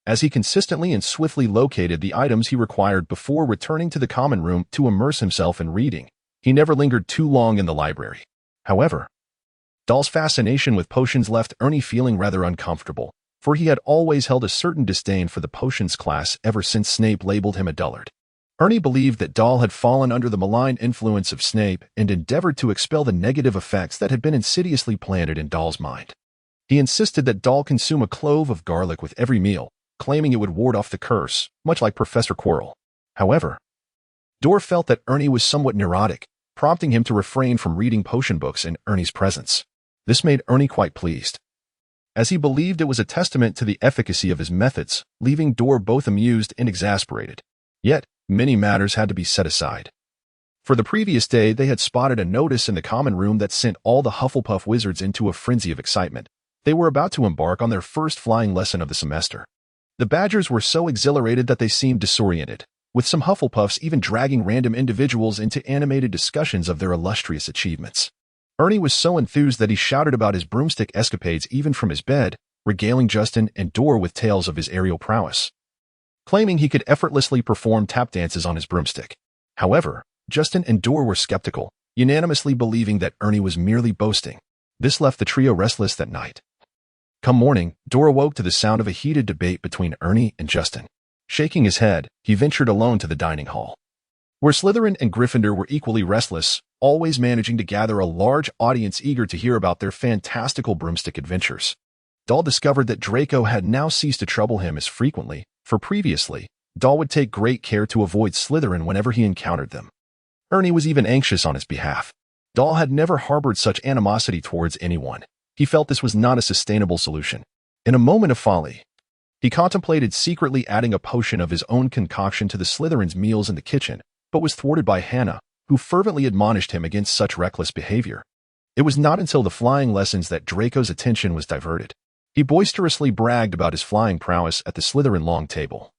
as he consistently and swiftly located the items he required before returning to the common room to immerse himself in reading. He never lingered too long in the library. However, Dahl's fascination with potions left Ernie feeling rather uncomfortable, for he had always held a certain disdain for the potions class ever since Snape labeled him a dullard. Ernie believed that Dahl had fallen under the malign influence of Snape and endeavored to expel the negative effects that had been insidiously planted in Dahl's mind. He insisted that Dahl consume a clove of garlic with every meal, claiming it would ward off the curse, much like Professor Quirrell. However, Dorr felt that Ernie was somewhat neurotic, prompting him to refrain from reading potion books in Ernie's presence. This made Ernie quite pleased, as he believed it was a testament to the efficacy of his methods, leaving Dorr both amused and exasperated. Yet, many matters had to be set aside. For the previous day, they had spotted a notice in the common room that sent all the Hufflepuff wizards into a frenzy of excitement. They were about to embark on their first flying lesson of the semester. The Badgers were so exhilarated that they seemed disoriented, with some Hufflepuffs even dragging random individuals into animated discussions of their illustrious achievements. Ernie was so enthused that he shouted about his broomstick escapades even from his bed, regaling Justin and Dorr with tales of his aerial prowess, claiming he could effortlessly perform tap dances on his broomstick. However, Justin and Dorr were skeptical, unanimously believing that Ernie was merely boasting. This left the trio restless that night. Come morning, Dorr awoke to the sound of a heated debate between Ernie and Justin. Shaking his head, he ventured alone to the dining hall, where Slytherin and Gryffindor were equally restless, always managing to gather a large audience eager to hear about their fantastical broomstick adventures. Dahl discovered that Draco had now ceased to trouble him as frequently, for previously, Dahl would take great care to avoid Slytherin whenever he encountered them. Ernie was even anxious on his behalf. Dahl had never harbored such animosity towards anyone. He felt this was not a sustainable solution. In a moment of folly, he contemplated secretly adding a potion of his own concoction to the Slytherin's meals in the kitchen, but was thwarted by Hannah, who fervently admonished him against such reckless behavior. It was not until the flying lessons that Draco's attention was diverted. He boisterously bragged about his flying prowess at the Slytherin long table,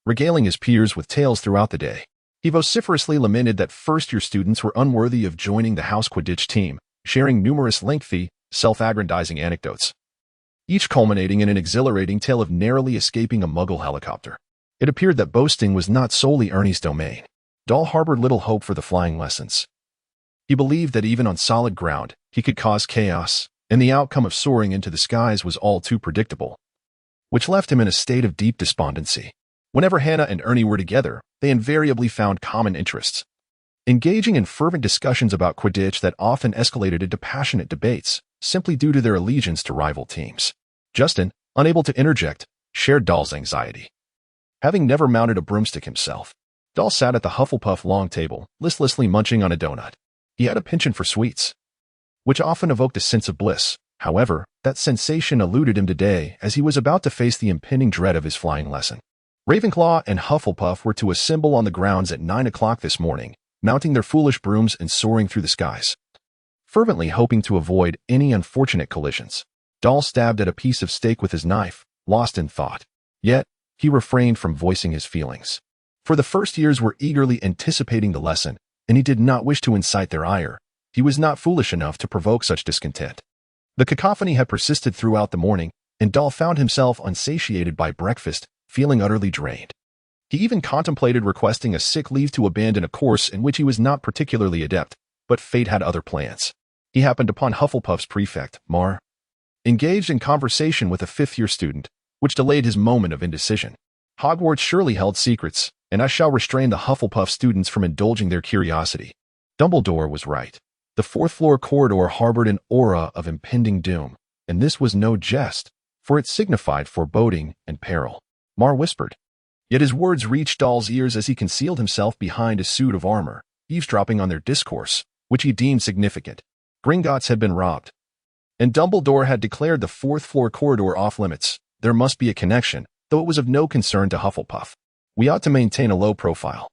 regaling his peers with tales throughout the day. He vociferously lamented that first-year students were unworthy of joining the house Quidditch team, sharing numerous lengthy, self-aggrandizing anecdotes, each culminating in an exhilarating tale of narrowly escaping a Muggle helicopter. It appeared that boasting was not solely Ernie's domain. Dahl harbored little hope for the flying lessons. He believed that even on solid ground, he could cause chaos, and the outcome of soaring into the skies was all too predictable, which left him in a state of deep despondency. Whenever Hannah and Ernie were together, they invariably found common interests, engaging in fervent discussions about Quidditch that often escalated into passionate debates, simply due to their allegiance to rival teams. Justin, unable to interject, shared Dahl's anxiety. Having never mounted a broomstick himself, Dahl sat at the Hufflepuff long table, listlessly munching on a donut. He had a penchant for sweets, which often evoked a sense of bliss. However, that sensation eluded him today as he was about to face the impending dread of his flying lesson. Ravenclaw and Hufflepuff were to assemble on the grounds at 9 o'clock this morning, mounting their foolish brooms and soaring through the skies, fervently hoping to avoid any unfortunate collisions. Dahl stabbed at a piece of steak with his knife, lost in thought. Yet, he refrained from voicing his feelings. For the first years were eagerly anticipating the lesson, and he did not wish to incite their ire. He was not foolish enough to provoke such discontent. The cacophony had persisted throughout the morning, and Dahl found himself unsatiated by breakfast, feeling utterly drained. He even contemplated requesting a sick leave to abandon a course in which he was not particularly adept, but fate had other plans. He happened upon Hufflepuff's prefect, Mar, engaged in conversation with a fifth-year student, which delayed his moment of indecision. Hogwarts surely held secrets, and I shall restrain the Hufflepuff students from indulging their curiosity. Dumbledore was right. The fourth-floor corridor harbored an aura of impending doom, and this was no jest, for it signified foreboding and peril. Mar whispered. Yet his words reached Dahl's ears as he concealed himself behind a suit of armor, eavesdropping on their discourse, which he deemed significant. Gringotts had been robbed, and Dumbledore had declared the fourth-floor corridor off-limits. There must be a connection, though it was of no concern to Hufflepuff. We ought to maintain a low profile.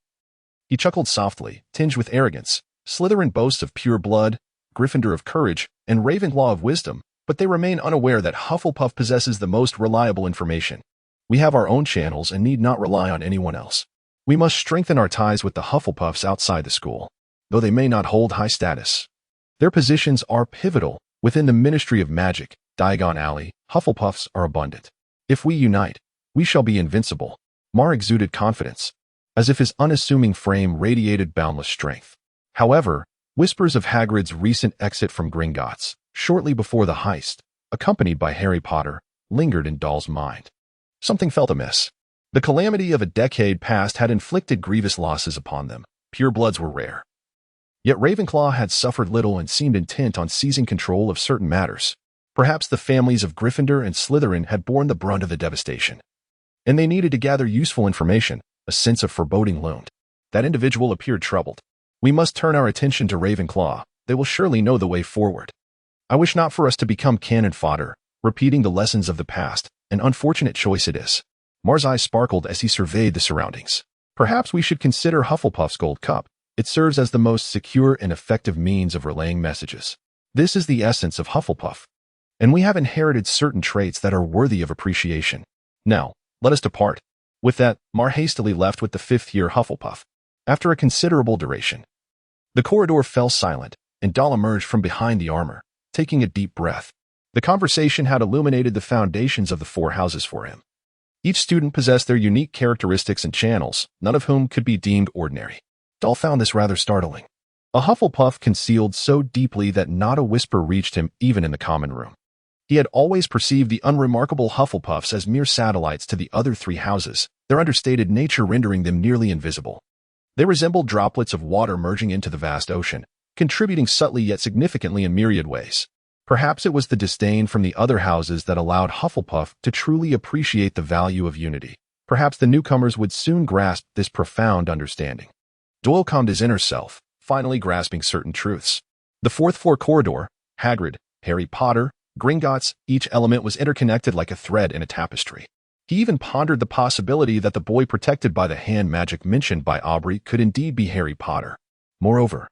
He chuckled softly, tinged with arrogance. Slytherin boasts of pure blood, Gryffindor of courage, and Ravenclaw of wisdom, but they remain unaware that Hufflepuff possesses the most reliable information. We have our own channels and need not rely on anyone else. We must strengthen our ties with the Hufflepuffs outside the school, though they may not hold high status. Their positions are pivotal. Within the Ministry of Magic, Diagon Alley, Hufflepuffs are abundant. If we unite, we shall be invincible. Mar exuded confidence, as if his unassuming frame radiated boundless strength. However, whispers of Hagrid's recent exit from Gringotts, shortly before the heist, accompanied by Harry Potter, lingered in Dahl's mind. Something felt amiss. The calamity of a decade past had inflicted grievous losses upon them. Purebloods were rare. Yet Ravenclaw had suffered little and seemed intent on seizing control of certain matters. Perhaps the families of Gryffindor and Slytherin had borne the brunt of the devastation, and they needed to gather useful information. A sense of foreboding loomed. That individual appeared troubled. We must turn our attention to Ravenclaw. They will surely know the way forward. I wish not for us to become cannon fodder, repeating the lessons of the past. An unfortunate choice it is. Mar's eyes sparkled as he surveyed the surroundings. Perhaps we should consider Hufflepuff's gold cup. It serves as the most secure and effective means of relaying messages. This is the essence of Hufflepuff, and we have inherited certain traits that are worthy of appreciation. Now, let us depart. With that, Mar hastily left with the fifth-year Hufflepuff. After a considerable duration, the corridor fell silent, and Dahl emerged from behind the armor, taking a deep breath. The conversation had illuminated the foundations of the four houses for him. Each student possessed their unique characteristics and channels, none of whom could be deemed ordinary. Dahl found this rather startling. A Hufflepuff concealed so deeply that not a whisper reached him even in the common room. He had always perceived the unremarkable Hufflepuffs as mere satellites to the other three houses, their understated nature rendering them nearly invisible. They resembled droplets of water merging into the vast ocean, contributing subtly yet significantly in myriad ways. Perhaps it was the disdain from the other houses that allowed Hufflepuff to truly appreciate the value of unity. Perhaps the newcomers would soon grasp this profound understanding. Doyle calmed his inner self, finally grasping certain truths. The fourth floor corridor, Hagrid, Harry Potter, Gringotts, each element was interconnected like a thread in a tapestry. He even pondered the possibility that the boy protected by the hand magic mentioned by Aubrey could indeed be Harry Potter. Moreover,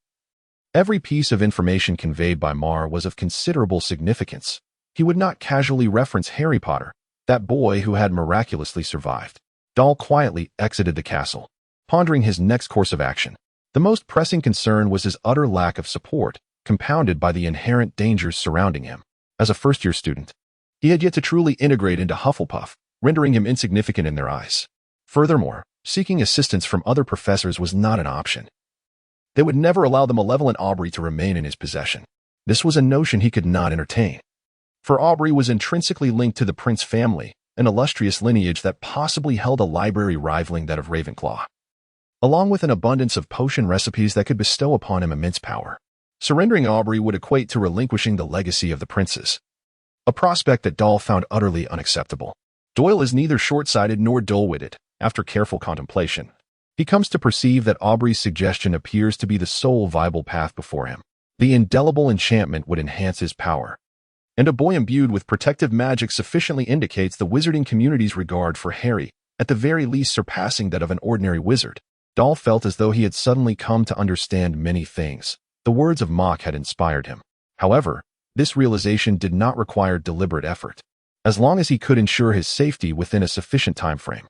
every piece of information conveyed by Mar was of considerable significance. He would not casually reference Harry Potter, that boy who had miraculously survived. Dahl quietly exited the castle, pondering his next course of action. The most pressing concern was his utter lack of support, compounded by the inherent dangers surrounding him. As a first-year student, he had yet to truly integrate into Hufflepuff, rendering him insignificant in their eyes. Furthermore, seeking assistance from other professors was not an option. They would never allow the malevolent Aubrey to remain in his possession. This was a notion he could not entertain. For Aubrey was intrinsically linked to the Prince family, an illustrious lineage that possibly held a library rivaling that of Ravenclaw, along with an abundance of potion recipes that could bestow upon him immense power. Surrendering Aubrey would equate to relinquishing the legacy of the princes, a prospect that Dahl found utterly unacceptable. Doyle is neither short-sighted nor dull-witted. After careful contemplation, he comes to perceive that Aubrey's suggestion appears to be the sole viable path before him. The indelible enchantment would enhance his power, and a boy imbued with protective magic sufficiently indicates the wizarding community's regard for Harry, at the very least surpassing that of an ordinary wizard. Dahl felt as though he had suddenly come to understand many things. The words of Mock had inspired him. However, this realization did not require deliberate effort. As long as he could ensure his safety within a sufficient time frame,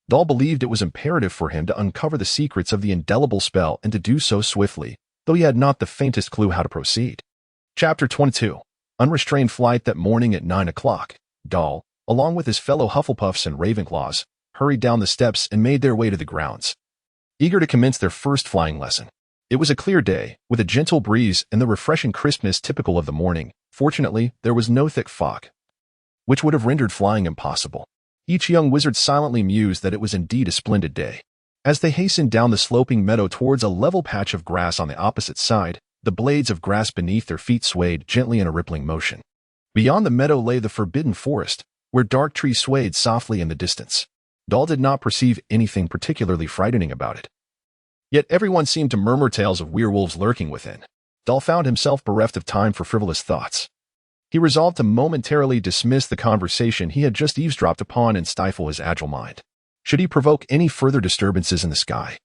Dahl believed it was imperative for him to uncover the secrets of the indelible spell and to do so swiftly, though he had not the faintest clue how to proceed. Chapter 22. Unrestrained flight. That morning at 9 o'clock, Dahl, along with his fellow Hufflepuffs and Ravenclaws, hurried down the steps and made their way to the grounds, eager to commence their first flying lesson. It was a clear day, with a gentle breeze and the refreshing crispness typical of the morning. Fortunately, there was no thick fog, which would have rendered flying impossible. Each young wizard silently mused that it was indeed a splendid day. As they hastened down the sloping meadow towards a level patch of grass on the opposite side, the blades of grass beneath their feet swayed gently in a rippling motion. Beyond the meadow lay the forbidden forest, where dark trees swayed softly in the distance. Dahl did not perceive anything particularly frightening about it. Yet everyone seemed to murmur tales of werewolves lurking within. Dahl found himself bereft of time for frivolous thoughts. He resolved to momentarily dismiss the conversation he had just eavesdropped upon and stifle his agile mind. Should he provoke any further disturbances in the sky,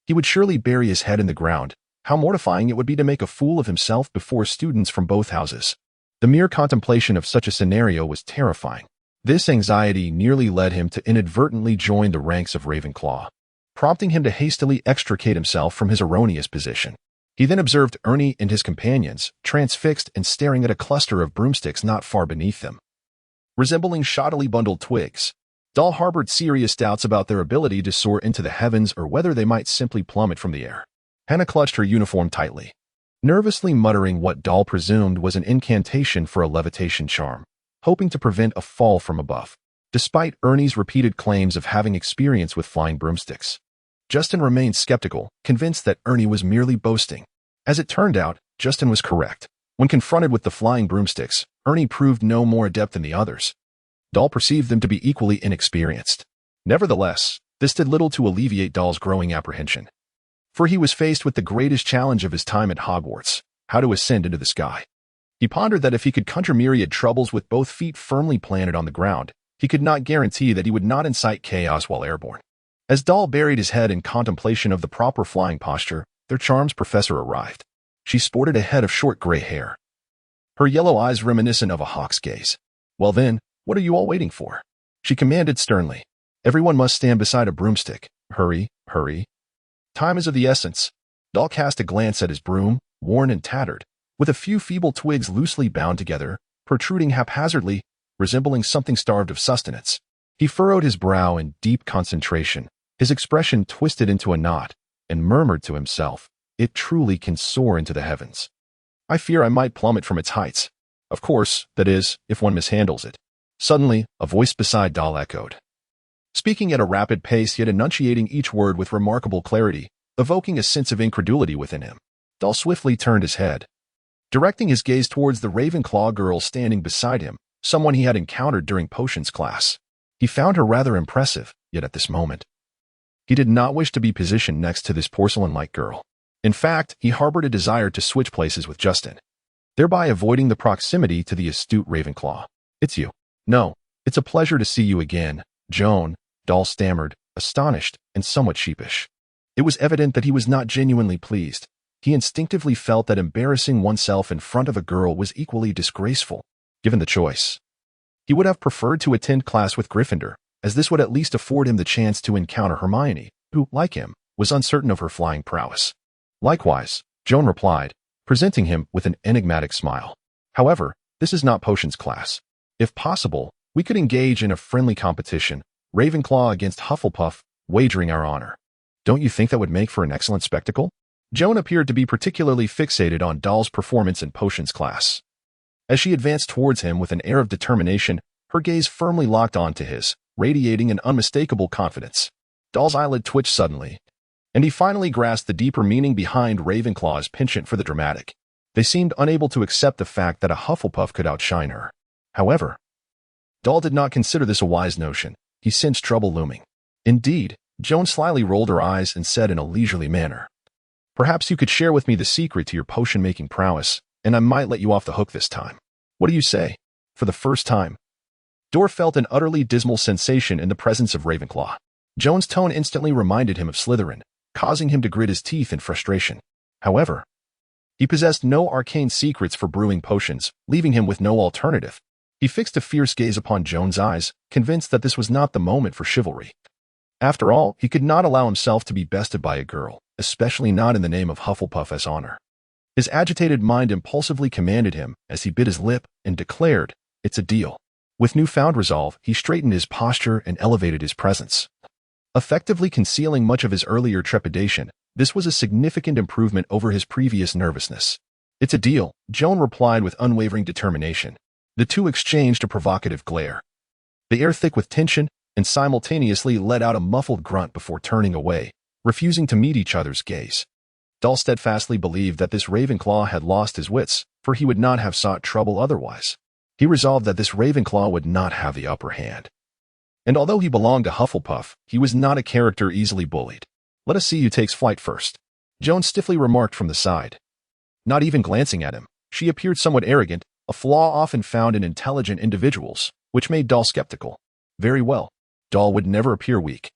he would surely bury his head in the ground. How mortifying it would be to make a fool of himself before students from both houses. The mere contemplation of such a scenario was terrifying. This anxiety nearly led him to inadvertently join the ranks of Ravenclaw, prompting him to hastily extricate himself from his erroneous position. He then observed Ernie and his companions, transfixed and staring at a cluster of broomsticks not far beneath them, resembling shoddily bundled twigs. Dahl harbored serious doubts about their ability to soar into the heavens or whether they might simply plummet from the air. Hannah clutched her uniform tightly, nervously muttering what Dahl presumed was an incantation for a levitation charm, hoping to prevent a fall from above. Despite Ernie's repeated claims of having experience with flying broomsticks, Justin remained skeptical, convinced that Ernie was merely boasting. As it turned out, Justin was correct. When confronted with the flying broomsticks, Ernie proved no more adept than the others. Dahl perceived them to be equally inexperienced. Nevertheless, this did little to alleviate Dahl's growing apprehension. for he was faced with the greatest challenge of his time at Hogwarts, how to ascend into the sky. He pondered that if he could conjure myriad troubles with both feet firmly planted on the ground, he could not guarantee that he would not incite chaos while airborne. As Doll buried his head in contemplation of the proper flying posture, their charms professor arrived. She sported a head of short gray hair, her yellow eyes reminiscent of a hawk's gaze. "Well then, what are you all waiting for?" she commanded sternly. "Everyone must stand beside a broomstick. Hurry, hurry. Time is of the essence." Doll cast a glance at his broom, worn and tattered, with a few feeble twigs loosely bound together, protruding haphazardly, resembling something starved of sustenance. He furrowed his brow in deep concentration, his expression twisted into a knot, and murmured to himself, "It truly can soar into the heavens. I fear I might plummet from its heights. Of course, that is, if one mishandles it." Suddenly, a voice beside Doll echoed, speaking at a rapid pace yet enunciating each word with remarkable clarity, evoking a sense of incredulity within him. Doll swiftly turned his head, directing his gaze towards the Ravenclaw girl standing beside him, someone he had encountered during potions class. He found her rather impressive, yet at this moment, he did not wish to be positioned next to this porcelain-like girl. In fact, he harbored a desire to switch places with Justin, thereby avoiding the proximity to the astute Ravenclaw. "It's you." "No, it's a pleasure to see you again, Joan," Doll stammered, astonished and somewhat sheepish. It was evident that he was not genuinely pleased. He instinctively felt that embarrassing oneself in front of a girl was equally disgraceful. Given the choice, he would have preferred to attend class with Gryffindor, as this would at least afford him the chance to encounter Hermione, who, like him, was uncertain of her flying prowess. "Likewise," Joan replied, presenting him with an enigmatic smile. "However, this is not potions class. If possible, we could engage in a friendly competition, Ravenclaw against Hufflepuff, wagering our honor. Don't you think that would make for an excellent spectacle?" Joan appeared to be particularly fixated on Doll's performance in potions class. As she advanced towards him with an air of determination, her gaze firmly locked onto his, radiating an unmistakable confidence. Doll's eyelid twitched suddenly, and he finally grasped the deeper meaning behind Ravenclaw's penchant for the dramatic. They seemed unable to accept the fact that a Hufflepuff could outshine her. However, Doll did not consider this a wise notion. He sensed trouble looming. Indeed, Joan slyly rolled her eyes and said in a leisurely manner, "Perhaps you could share with me the secret to your potion-making prowess, and I might let you off the hook this time. What do you say?" For the first time, Dorr felt an utterly dismal sensation in the presence of Ravenclaw. Joan's tone instantly reminded him of Slytherin, causing him to grit his teeth in frustration. However, he possessed no arcane secrets for brewing potions, leaving him with no alternative. He fixed a fierce gaze upon Joan's eyes, convinced that this was not the moment for chivalry. After all, he could not allow himself to be bested by a girl, especially not in the name of Hufflepuff's honor. His agitated mind impulsively commanded him as he bit his lip and declared, "It's a deal." With newfound resolve, he straightened his posture and elevated his presence. Effectively concealing much of his earlier trepidation, this was a significant improvement over his previous nervousness. "It's a deal," Joan replied with unwavering determination. The two exchanged a provocative glare, the air thick with tension, and simultaneously let out a muffled grunt before turning away, refusing to meet each other's gaze. Doll steadfastly believed that this Ravenclaw had lost his wits, for he would not have sought trouble otherwise. He resolved that this Ravenclaw would not have the upper hand. And although he belonged to Hufflepuff, he was not a character easily bullied. "Let us see who takes flight first," Joan stiffly remarked from the side. Not even glancing at him, she appeared somewhat arrogant, a flaw often found in intelligent individuals, which made Doll skeptical. "Very well." Doll would never appear weak.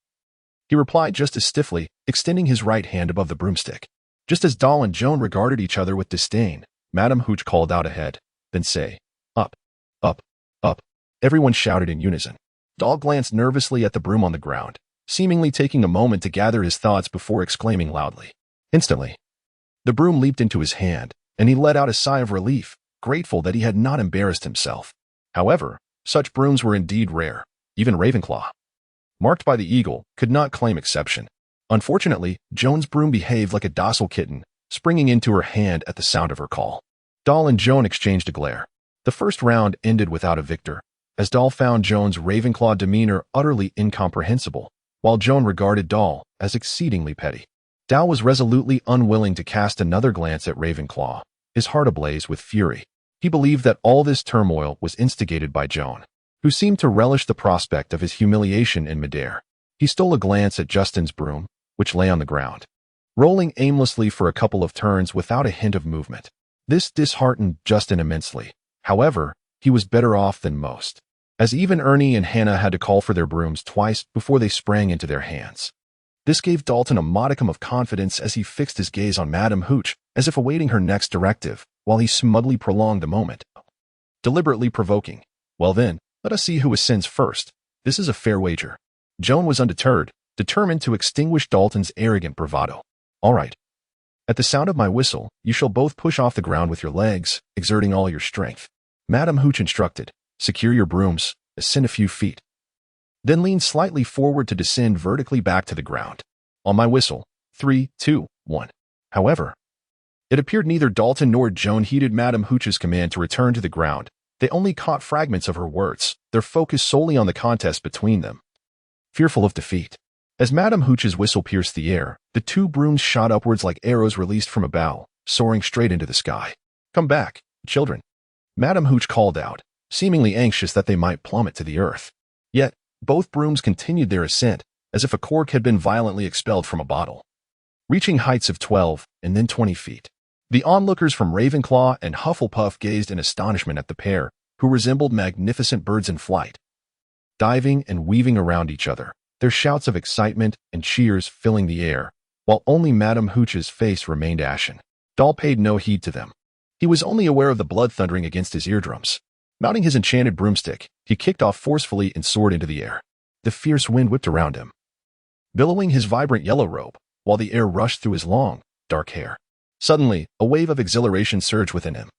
He replied just as stiffly, extending his right hand above the broomstick. Just as Doll and Joan regarded each other with disdain, Madame Hooch called out ahead, "Then say, up, up, up." Everyone shouted in unison. Doll glanced nervously at the broom on the ground, seemingly taking a moment to gather his thoughts before exclaiming loudly. Instantly, the broom leaped into his hand, and he let out a sigh of relief, grateful that he had not embarrassed himself. However, such brooms were indeed rare. Even Ravenclaw, marked by the eagle, could not claim exception. Unfortunately, Joan's broom behaved like a docile kitten, springing into her hand at the sound of her call. Doll and Joan exchanged a glare. The first round ended without a victor, as Doll found Joan's Ravenclaw demeanor utterly incomprehensible, while Joan regarded Doll as exceedingly petty. Doll was resolutely unwilling to cast another glance at Ravenclaw, his heart ablaze with fury. He believed that all this turmoil was instigated by Joan, who seemed to relish the prospect of his humiliation in midair. He stole a glance at Justin's broom, which lay on the ground, rolling aimlessly for a couple of turns without a hint of movement. This disheartened Justin immensely. However, he was better off than most, as even Ernie and Hannah had to call for their brooms twice before they sprang into their hands. This gave Dalton a modicum of confidence as he fixed his gaze on Madame Hooch, as if awaiting her next directive, while he smugly prolonged the moment, deliberately provoking. "Well then, let us see who ascends first. This is a fair wager." Joan was undeterred, determined to extinguish Dalton's arrogant bravado. "All right. At the sound of my whistle, you shall both push off the ground with your legs, exerting all your strength," Madame Hooch instructed. "Secure your brooms, ascend a few feet. Then lean slightly forward to descend vertically back to the ground. On my whistle, 3, 2, 1. However, it appeared neither Dalton nor Joan heeded Madame Hooch's command to return to the ground. They only caught fragments of her words, their focus solely on the contest between them. Fearful of defeat, as Madame Hooch's whistle pierced the air, the two brooms shot upwards like arrows released from a bow, soaring straight into the sky. "Come back, children," Madame Hooch called out, seemingly anxious that they might plummet to the earth. Yet, both brooms continued their ascent, as if a cork had been violently expelled from a bottle, reaching heights of 12 and then 20 feet. The onlookers from Ravenclaw and Hufflepuff gazed in astonishment at the pair, who resembled magnificent birds in flight, diving and weaving around each other, their shouts of excitement and cheers filling the air, while only Madame Hooch's face remained ashen. Dal paid no heed to them. He was only aware of the blood thundering against his eardrums. Mounting his enchanted broomstick, he kicked off forcefully and soared into the air. The fierce wind whipped around him, billowing his vibrant yellow robe, while the air rushed through his long, dark hair. Suddenly, a wave of exhilaration surged within him.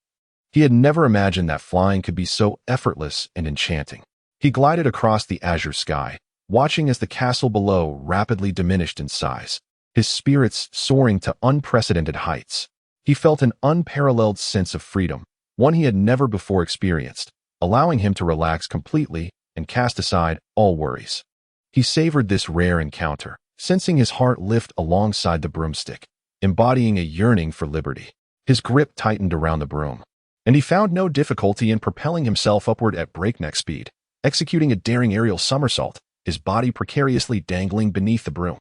He had never imagined that flying could be so effortless and enchanting. He glided across the azure sky, watching as the castle below rapidly diminished in size, his spirits soaring to unprecedented heights. He felt an unparalleled sense of freedom, one he had never before experienced, allowing him to relax completely and cast aside all worries. He savored this rare encounter, sensing his heart lift alongside the broomstick, embodying a yearning for liberty. His grip tightened around the broom, and he found no difficulty in propelling himself upward at breakneck speed, executing a daring aerial somersault, his body precariously dangling beneath the broom.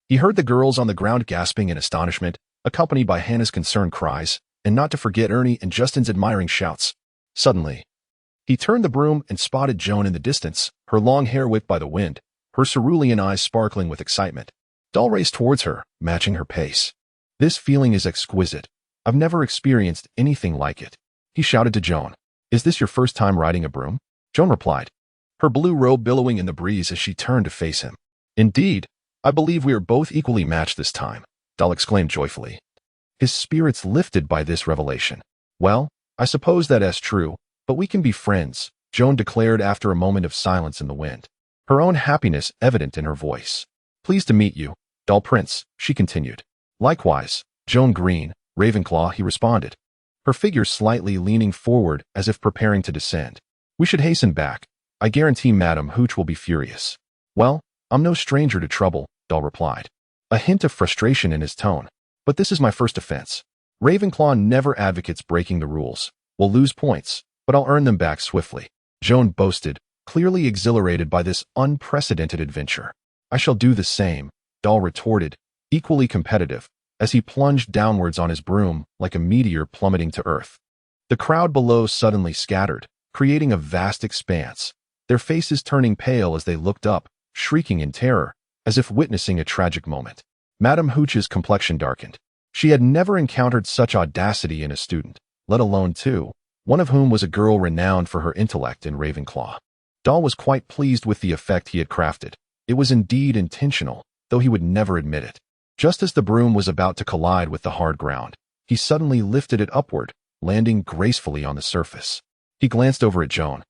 He heard the girls on the ground gasping in astonishment, accompanied by Hannah's concerned cries, and not to forget Ernie and Justin's admiring shouts. Suddenly, he turned the broom and spotted Joan in the distance, her long hair whipped by the wind, her cerulean eyes sparkling with excitement. Dal raced towards her, matching her pace. "This feeling is exquisite. I've never experienced anything like it," he shouted to Joan. "Is this your first time riding a broom?" Joan replied, her blue robe billowing in the breeze as she turned to face him. "Indeed, I believe we are both equally matched this time," Dal exclaimed joyfully, his spirits lifted by this revelation. "Well, I suppose that is true, but we can be friends," Joan declared after a moment of silence in the wind, her own happiness evident in her voice. "Pleased to meet you, Dorr-Prince," she continued. "Likewise, Joan Green, Ravenclaw," he responded, her figure slightly leaning forward as if preparing to descend. "We should hasten back. I guarantee Madame Hooch will be furious." "Well, I'm no stranger to trouble," Dal replied, a hint of frustration in his tone. "But this is my first offense. Ravenclaw never advocates breaking the rules. We'll lose points, but I'll earn them back swiftly," Joan boasted, clearly exhilarated by this unprecedented adventure. "I shall do the same," Dal retorted, equally competitive, as he plunged downwards on his broom like a meteor plummeting to earth. The crowd below suddenly scattered, creating a vast expanse, their faces turning pale as they looked up, shrieking in terror, as if witnessing a tragic moment. Madame Hooch's complexion darkened. She had never encountered such audacity in a student, let alone two, one of whom was a girl renowned for her intellect in Ravenclaw. Dal was quite pleased with the effect he had crafted. It was indeed intentional, though he would never admit it. Just as the broom was about to collide with the hard ground, he suddenly lifted it upward, landing gracefully on the surface. He glanced over at Joan,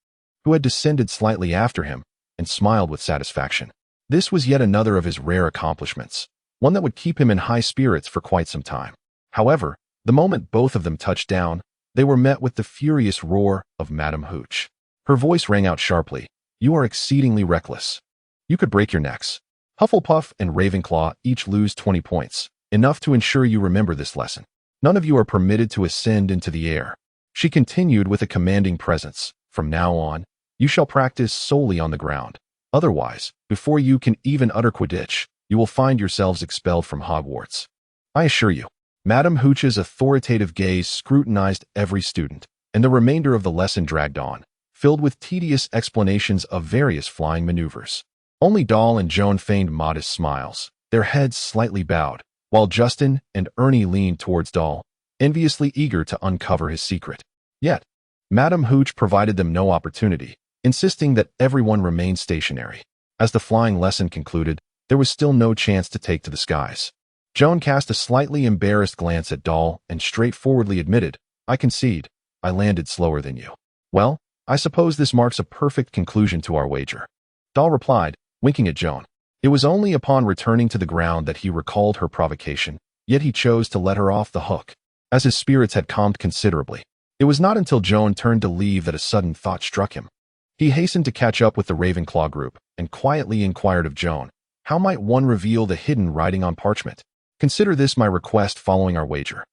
who had descended slightly after him, and smiled with satisfaction. This was yet another of his rare accomplishments, one that would keep him in high spirits for quite some time. However, the moment both of them touched down, they were met with the furious roar of Madame Hooch. Her voice rang out sharply. "You are exceedingly reckless. You could break your necks. Hufflepuff and Ravenclaw each lose 20 points, enough to ensure you remember this lesson. None of you are permitted to ascend into the air." She continued with a commanding presence. "From now on, you shall practice solely on the ground. Otherwise, before you can even utter Quidditch, you will find yourselves expelled from Hogwarts." I assure you. Madame Hooch's authoritative gaze scrutinized every student, and the remainder of the lesson dragged on, filled with tedious explanations of various flying maneuvers. Only Doll and Joan feigned modest smiles, their heads slightly bowed, while Justin and Ernie leaned towards Doll, enviously eager to uncover his secret. Yet, Madame Hooch provided them no opportunity, insisting that everyone remain stationary. As the flying lesson concluded, there was still no chance to take to the skies. Joan cast a slightly embarrassed glance at Doll and straightforwardly admitted, I concede, I landed slower than you. Well, I suppose this marks a perfect conclusion to our wager. Doll replied, winking at Joan. It was only upon returning to the ground that he recalled her provocation, yet he chose to let her off the hook, as his spirits had calmed considerably. It was not until Joan turned to leave that a sudden thought struck him. He hastened to catch up with the Ravenclaw group and quietly inquired of Joan, how might one reveal the hidden writing on parchment? Consider this my request following our wager.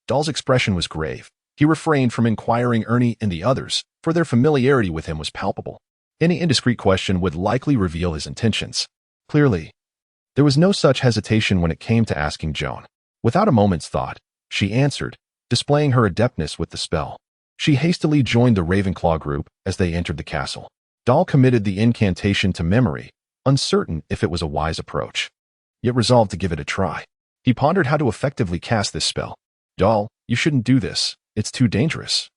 Doll's expression was grave. He refrained from inquiring Ernie and the others, for their familiarity with him was palpable. Any indiscreet question would likely reveal his intentions. Clearly, there was no such hesitation when it came to asking Joan. Without a moment's thought, she answered, displaying her adeptness with the spell. She hastily joined the Ravenclaw group as they entered the castle. Doll committed the incantation to memory, uncertain if it was a wise approach, yet resolved to give it a try. He pondered how to effectively cast this spell. Doll, you shouldn't do this. It's too dangerous.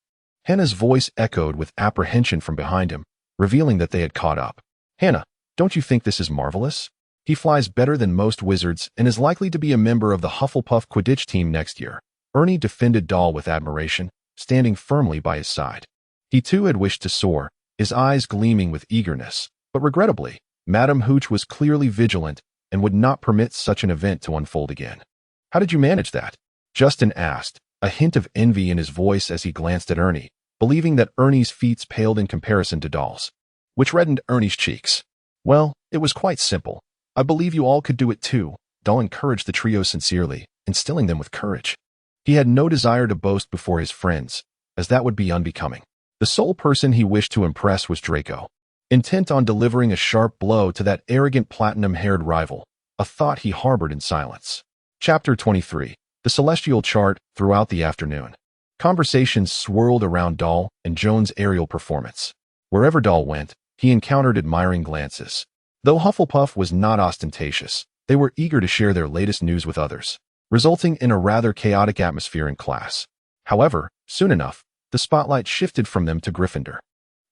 Hannah's voice echoed with apprehension from behind him, revealing that they had caught up. Hannah, don't you think this is marvelous? He flies better than most wizards and is likely to be a member of the Hufflepuff Quidditch team next year. Ernie defended Doll with admiration, standing firmly by his side. He too had wished to soar, his eyes gleaming with eagerness, but regrettably, Madame Hooch was clearly vigilant and would not permit such an event to unfold again. How did you manage that? Justin asked, a hint of envy in his voice as he glanced at Ernie, believing that Ernie's feats paled in comparison to Doll's, which reddened Ernie's cheeks. Well, it was quite simple. I believe you all could do it too. Doll encouraged the trio sincerely, instilling them with courage. He had no desire to boast before his friends, as that would be unbecoming. The sole person he wished to impress was Draco, intent on delivering a sharp blow to that arrogant platinum-haired rival, a thought he harbored in silence. Chapter 23. The Celestial Chart. Throughout the afternoon, conversations swirled around Doll and Joan's aerial performance. Wherever Doll went, he encountered admiring glances. Though Hufflepuff was not ostentatious, they were eager to share their latest news with others, resulting in a rather chaotic atmosphere in class. However, soon enough, the spotlight shifted from them to Gryffindor.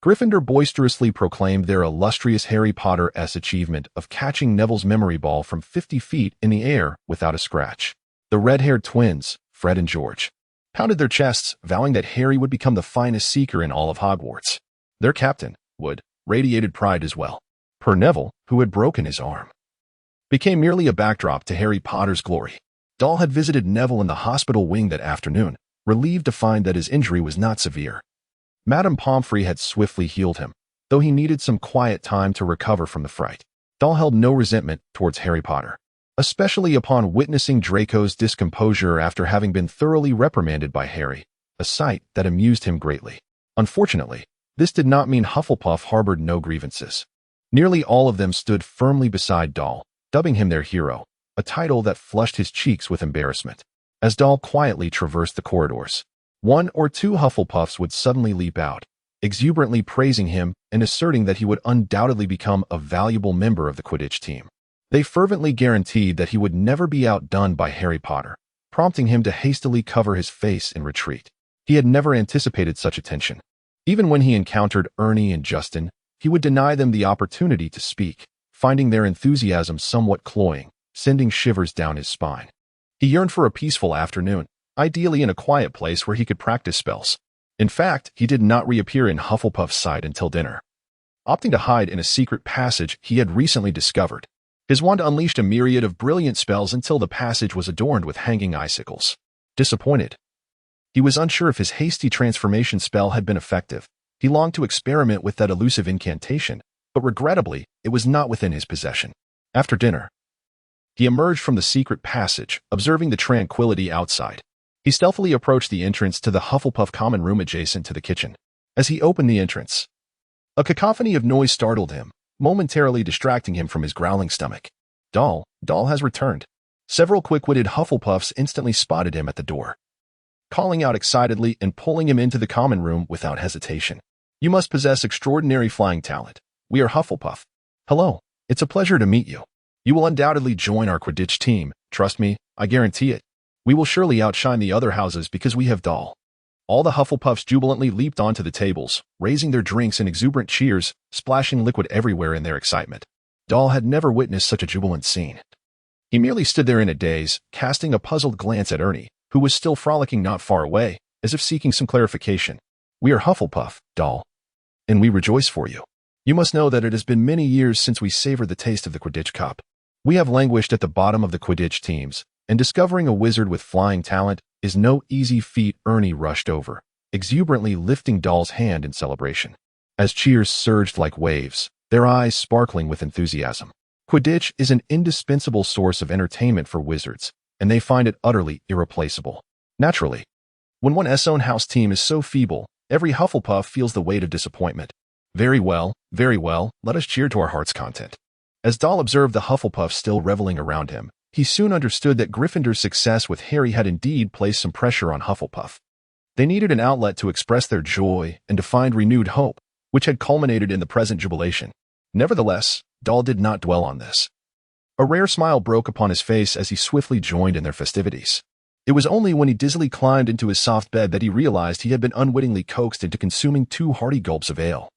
Gryffindor boisterously proclaimed their illustrious Harry Potter's achievement of catching Neville's memory ball from 50 feet in the air without a scratch. The red-haired twins, Fred and George, pounded their chests, vowing that Harry would become the finest seeker in all of Hogwarts. Their captain, Wood, radiated pride as well. Poor Neville, who had broken his arm, became merely a backdrop to Harry Potter's glory. Doll had visited Neville in the hospital wing that afternoon, relieved to find that his injury was not severe. Madame Pomfrey had swiftly healed him, though he needed some quiet time to recover from the fright. Doll held no resentment towards Harry Potter, especially upon witnessing Draco's discomposure after having been thoroughly reprimanded by Harry, a sight that amused him greatly. Unfortunately, this did not mean Hufflepuff harbored no grievances. Nearly all of them stood firmly beside Doll, dubbing him their hero, a title that flushed his cheeks with embarrassment. As Doll quietly traversed the corridors, one or two Hufflepuffs would suddenly leap out, exuberantly praising him and asserting that he would undoubtedly become a valuable member of the Quidditch team. They fervently guaranteed that he would never be outdone by Harry Potter, prompting him to hastily cover his face in retreat. He had never anticipated such attention. Even when he encountered Ernie and Justin, he would deny them the opportunity to speak, finding their enthusiasm somewhat cloying, sending shivers down his spine. He yearned for a peaceful afternoon, ideally in a quiet place where he could practice spells. In fact, he did not reappear in Hufflepuff's sight until dinner, opting to hide in a secret passage he had recently discovered. His wand unleashed a myriad of brilliant spells until the passage was adorned with hanging icicles. Disappointed, he was unsure if his hasty transformation spell had been effective. He longed to experiment with that elusive incantation, but regrettably, it was not within his possession. After dinner, he emerged from the secret passage, observing the tranquility outside. He stealthily approached the entrance to the Hufflepuff common room adjacent to the kitchen. As he opened the entrance, a cacophony of noise startled him, momentarily distracting him from his growling stomach. Doll has returned. Several quick-witted Hufflepuffs instantly spotted him at the door, calling out excitedly and pulling him into the common room without hesitation. You must possess extraordinary flying talent. We are Hufflepuff. Hello, it's a pleasure to meet you. You will undoubtedly join our Quidditch team. Trust me, I guarantee it. We will surely outshine the other houses because we have Doll. All the Hufflepuffs jubilantly leaped onto the tables, raising their drinks in exuberant cheers, splashing liquid everywhere in their excitement. Doll had never witnessed such a jubilant scene. He merely stood there in a daze, casting a puzzled glance at Ernie, who was still frolicking not far away, as if seeking some clarification. We are Hufflepuff, Doll, and we rejoice for you. You must know that it has been many years since we savored the taste of the Quidditch Cup. We have languished at the bottom of the Quidditch teams, and discovering a wizard with flying talent is no easy feat. Ernie rushed over, exuberantly lifting Doll's hand in celebration. As cheers surged like waves, their eyes sparkling with enthusiasm. Quidditch is an indispensable source of entertainment for wizards, and they find it utterly irreplaceable. Naturally, when one's own house team is so feeble, every Hufflepuff feels the weight of disappointment. Very well, let us cheer to our heart's content. As Doll observed the Hufflepuffs still reveling around him, he soon understood that Gryffindor's success with Harry had indeed placed some pressure on Hufflepuff. They needed an outlet to express their joy and to find renewed hope, which had culminated in the present jubilation. Nevertheless, Doll did not dwell on this. A rare smile broke upon his face as he swiftly joined in their festivities. It was only when he dizzily climbed into his soft bed that he realized he had been unwittingly coaxed into consuming 2 hearty gulps of ale,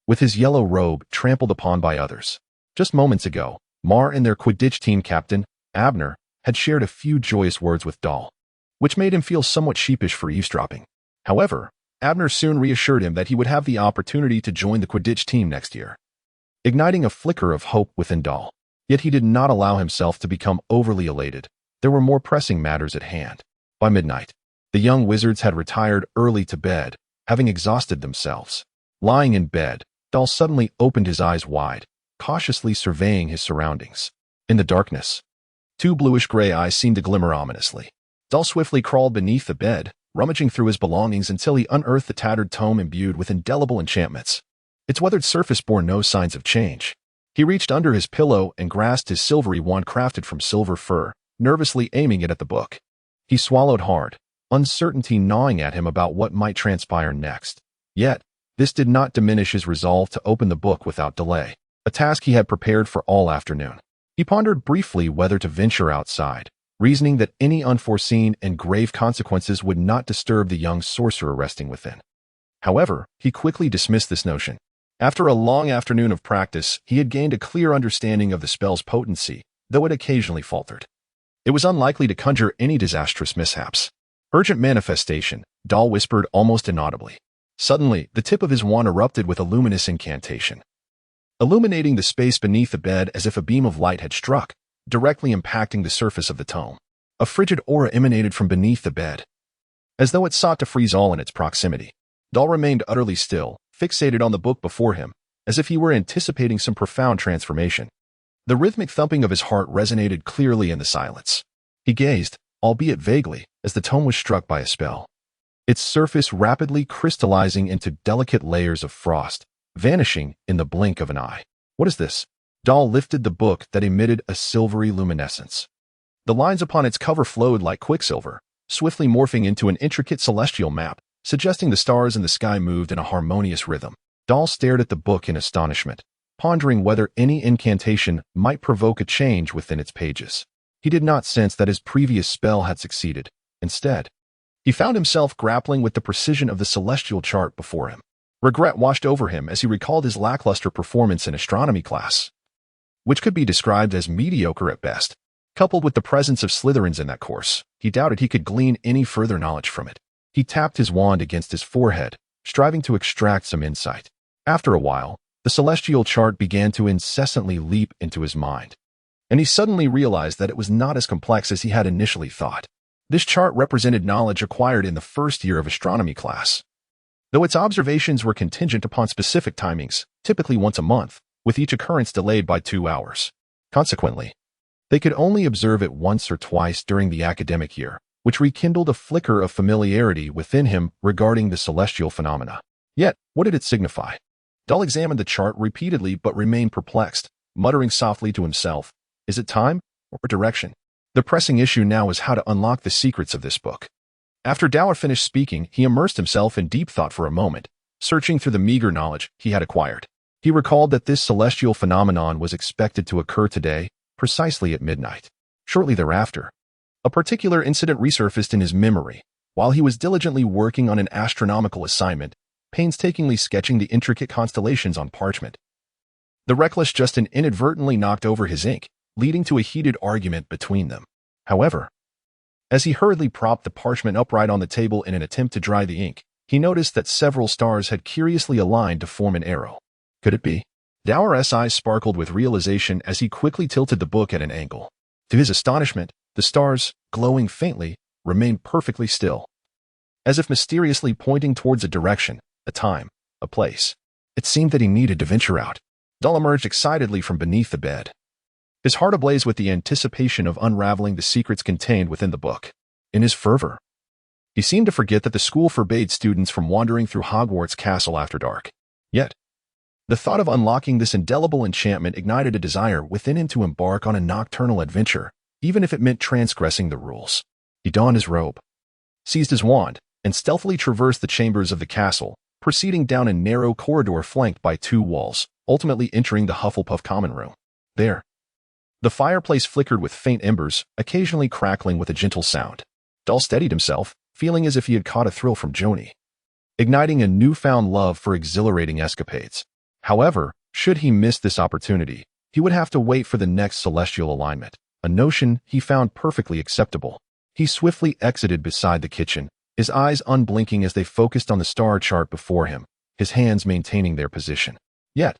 with his yellow robe trampled upon by others. Just moments ago, Mar and their Quidditch team captain, Abner, had shared a few joyous words with Doll, which made him feel somewhat sheepish for eavesdropping. However, Abner soon reassured him that he would have the opportunity to join the Quidditch team next year, igniting a flicker of hope within Doll. Yet he did not allow himself to become overly elated. There were more pressing matters at hand. By midnight, the young wizards had retired early to bed, having exhausted themselves. Lying in bed, Doll suddenly opened his eyes wide, cautiously surveying his surroundings. In the darkness, 2 bluish-gray eyes seemed to glimmer ominously. Doll swiftly crawled beneath the bed, rummaging through his belongings until he unearthed the tattered tome imbued with indelible enchantments. Its weathered surface bore no signs of change. He reached under his pillow and grasped his silvery wand crafted from silver fur, nervously aiming it at the book. He swallowed hard, uncertainty gnawing at him about what might transpire next. Yet, this did not diminish his resolve to open the book without delay, a task he had prepared for all afternoon. He pondered briefly whether to venture outside, reasoning that any unforeseen and grave consequences would not disturb the young sorcerer resting within. However, he quickly dismissed this notion. After a long afternoon of practice, he had gained a clear understanding of the spell's potency, though it occasionally faltered. It was unlikely to conjure any disastrous mishaps. Urgent manifestation, Doll whispered almost inaudibly. Suddenly, the tip of his wand erupted with a luminous incantation, illuminating the space beneath the bed as if a beam of light had struck, directly impacting the surface of the tome. A frigid aura emanated from beneath the bed, as though it sought to freeze all in its proximity. Doll remained utterly still, fixated on the book before him, as if he were anticipating some profound transformation. The rhythmic thumping of his heart resonated clearly in the silence. He gazed, albeit vaguely, as the tome was struck by a spell, its surface rapidly crystallizing into delicate layers of frost, vanishing in the blink of an eye. What is this? Doll lifted the book that emitted a silvery luminescence. The lines upon its cover flowed like quicksilver, swiftly morphing into an intricate celestial map, suggesting the stars in the sky moved in a harmonious rhythm. Doll stared at the book in astonishment, pondering whether any incantation might provoke a change within its pages. He did not sense that his previous spell had succeeded. Instead, he found himself grappling with the precision of the celestial chart before him. Regret washed over him as he recalled his lackluster performance in astronomy class, which could be described as mediocre at best. Coupled with the presence of Slytherins in that course, he doubted he could glean any further knowledge from it. He tapped his wand against his forehead, striving to extract some insight. After a while, the celestial chart began to incessantly leap into his mind, and he suddenly realized that it was not as complex as he had initially thought. This chart represented knowledge acquired in the first year of astronomy class, though its observations were contingent upon specific timings, typically once a month, with each occurrence delayed by 2 hours. Consequently, they could only observe it once or twice during the academic year, which rekindled a flicker of familiarity within him regarding the celestial phenomena. Yet, what did it signify? Doll examined the chart repeatedly but remained perplexed, muttering softly to himself, "Is it time or direction?" The pressing issue now was how to unlock the secrets of this book. After Dow had finished speaking, he immersed himself in deep thought for a moment, searching through the meager knowledge he had acquired. He recalled that this celestial phenomenon was expected to occur today, precisely at midnight. Shortly thereafter, a particular incident resurfaced in his memory, while he was diligently working on an astronomical assignment, painstakingly sketching the intricate constellations on parchment. The reckless Justin inadvertently knocked over his ink, leading to a heated argument between them. However, as he hurriedly propped the parchment upright on the table in an attempt to dry the ink, he noticed that several stars had curiously aligned to form an arrow. Could it be? Dower's eyes sparkled with realization as he quickly tilted the book at an angle. To his astonishment, the stars, glowing faintly, remained perfectly still, as if mysteriously pointing towards a direction, a time, a place. It seemed that he needed to venture out. Doll emerged excitedly from beneath the bed, his heart ablaze with the anticipation of unraveling the secrets contained within the book. In his fervor, he seemed to forget that the school forbade students from wandering through Hogwarts Castle after dark. Yet, the thought of unlocking this indelible enchantment ignited a desire within him to embark on a nocturnal adventure, even if it meant transgressing the rules. He donned his robe, seized his wand, and stealthily traversed the chambers of the castle, proceeding down a narrow corridor flanked by 2 walls, ultimately entering the Hufflepuff common room. There, the fireplace flickered with faint embers, occasionally crackling with a gentle sound. Doll steadied himself, feeling as if he had caught a thrill from Joni, igniting a newfound love for exhilarating escapades. However, should he miss this opportunity, he would have to wait for the next celestial alignment, a notion he found perfectly acceptable. He swiftly exited beside the kitchen, his eyes unblinking as they focused on the star chart before him, his hands maintaining their position. Yet,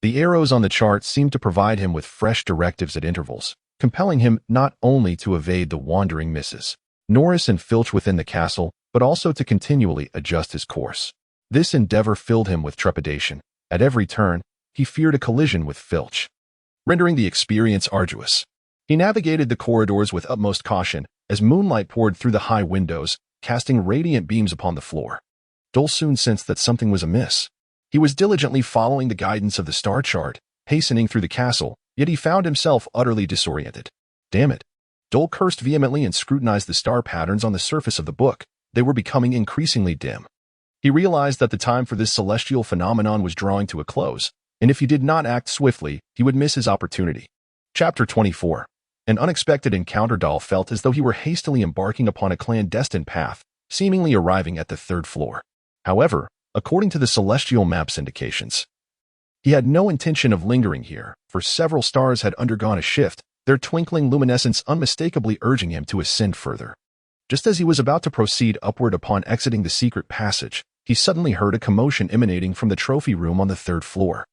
the arrows on the chart seemed to provide him with fresh directives at intervals, compelling him not only to evade the wandering misses, Norris and Filch within the castle, but also to continually adjust his course. This endeavor filled him with trepidation. At every turn, he feared a collision with Filch, rendering the experience arduous. He navigated the corridors with utmost caution as moonlight poured through the high windows, casting radiant beams upon the floor. Dole soon sensed that something was amiss. He was diligently following the guidance of the star chart, hastening through the castle, yet he found himself utterly disoriented. Damn it! Dole cursed vehemently and scrutinized the star patterns on the surface of the book. They were becoming increasingly dim. He realized that the time for this celestial phenomenon was drawing to a close, and if he did not act swiftly, he would miss his opportunity. Chapter 24. An unexpected encounter. Doll felt as though he were hastily embarking upon a clandestine path, seemingly arriving at the 3rd floor. However, according to the celestial map's indications, he had no intention of lingering here, for several stars had undergone a shift, their twinkling luminescence unmistakably urging him to ascend further. Just as he was about to proceed upward upon exiting the secret passage, he suddenly heard a commotion emanating from the trophy room on the 3rd floor.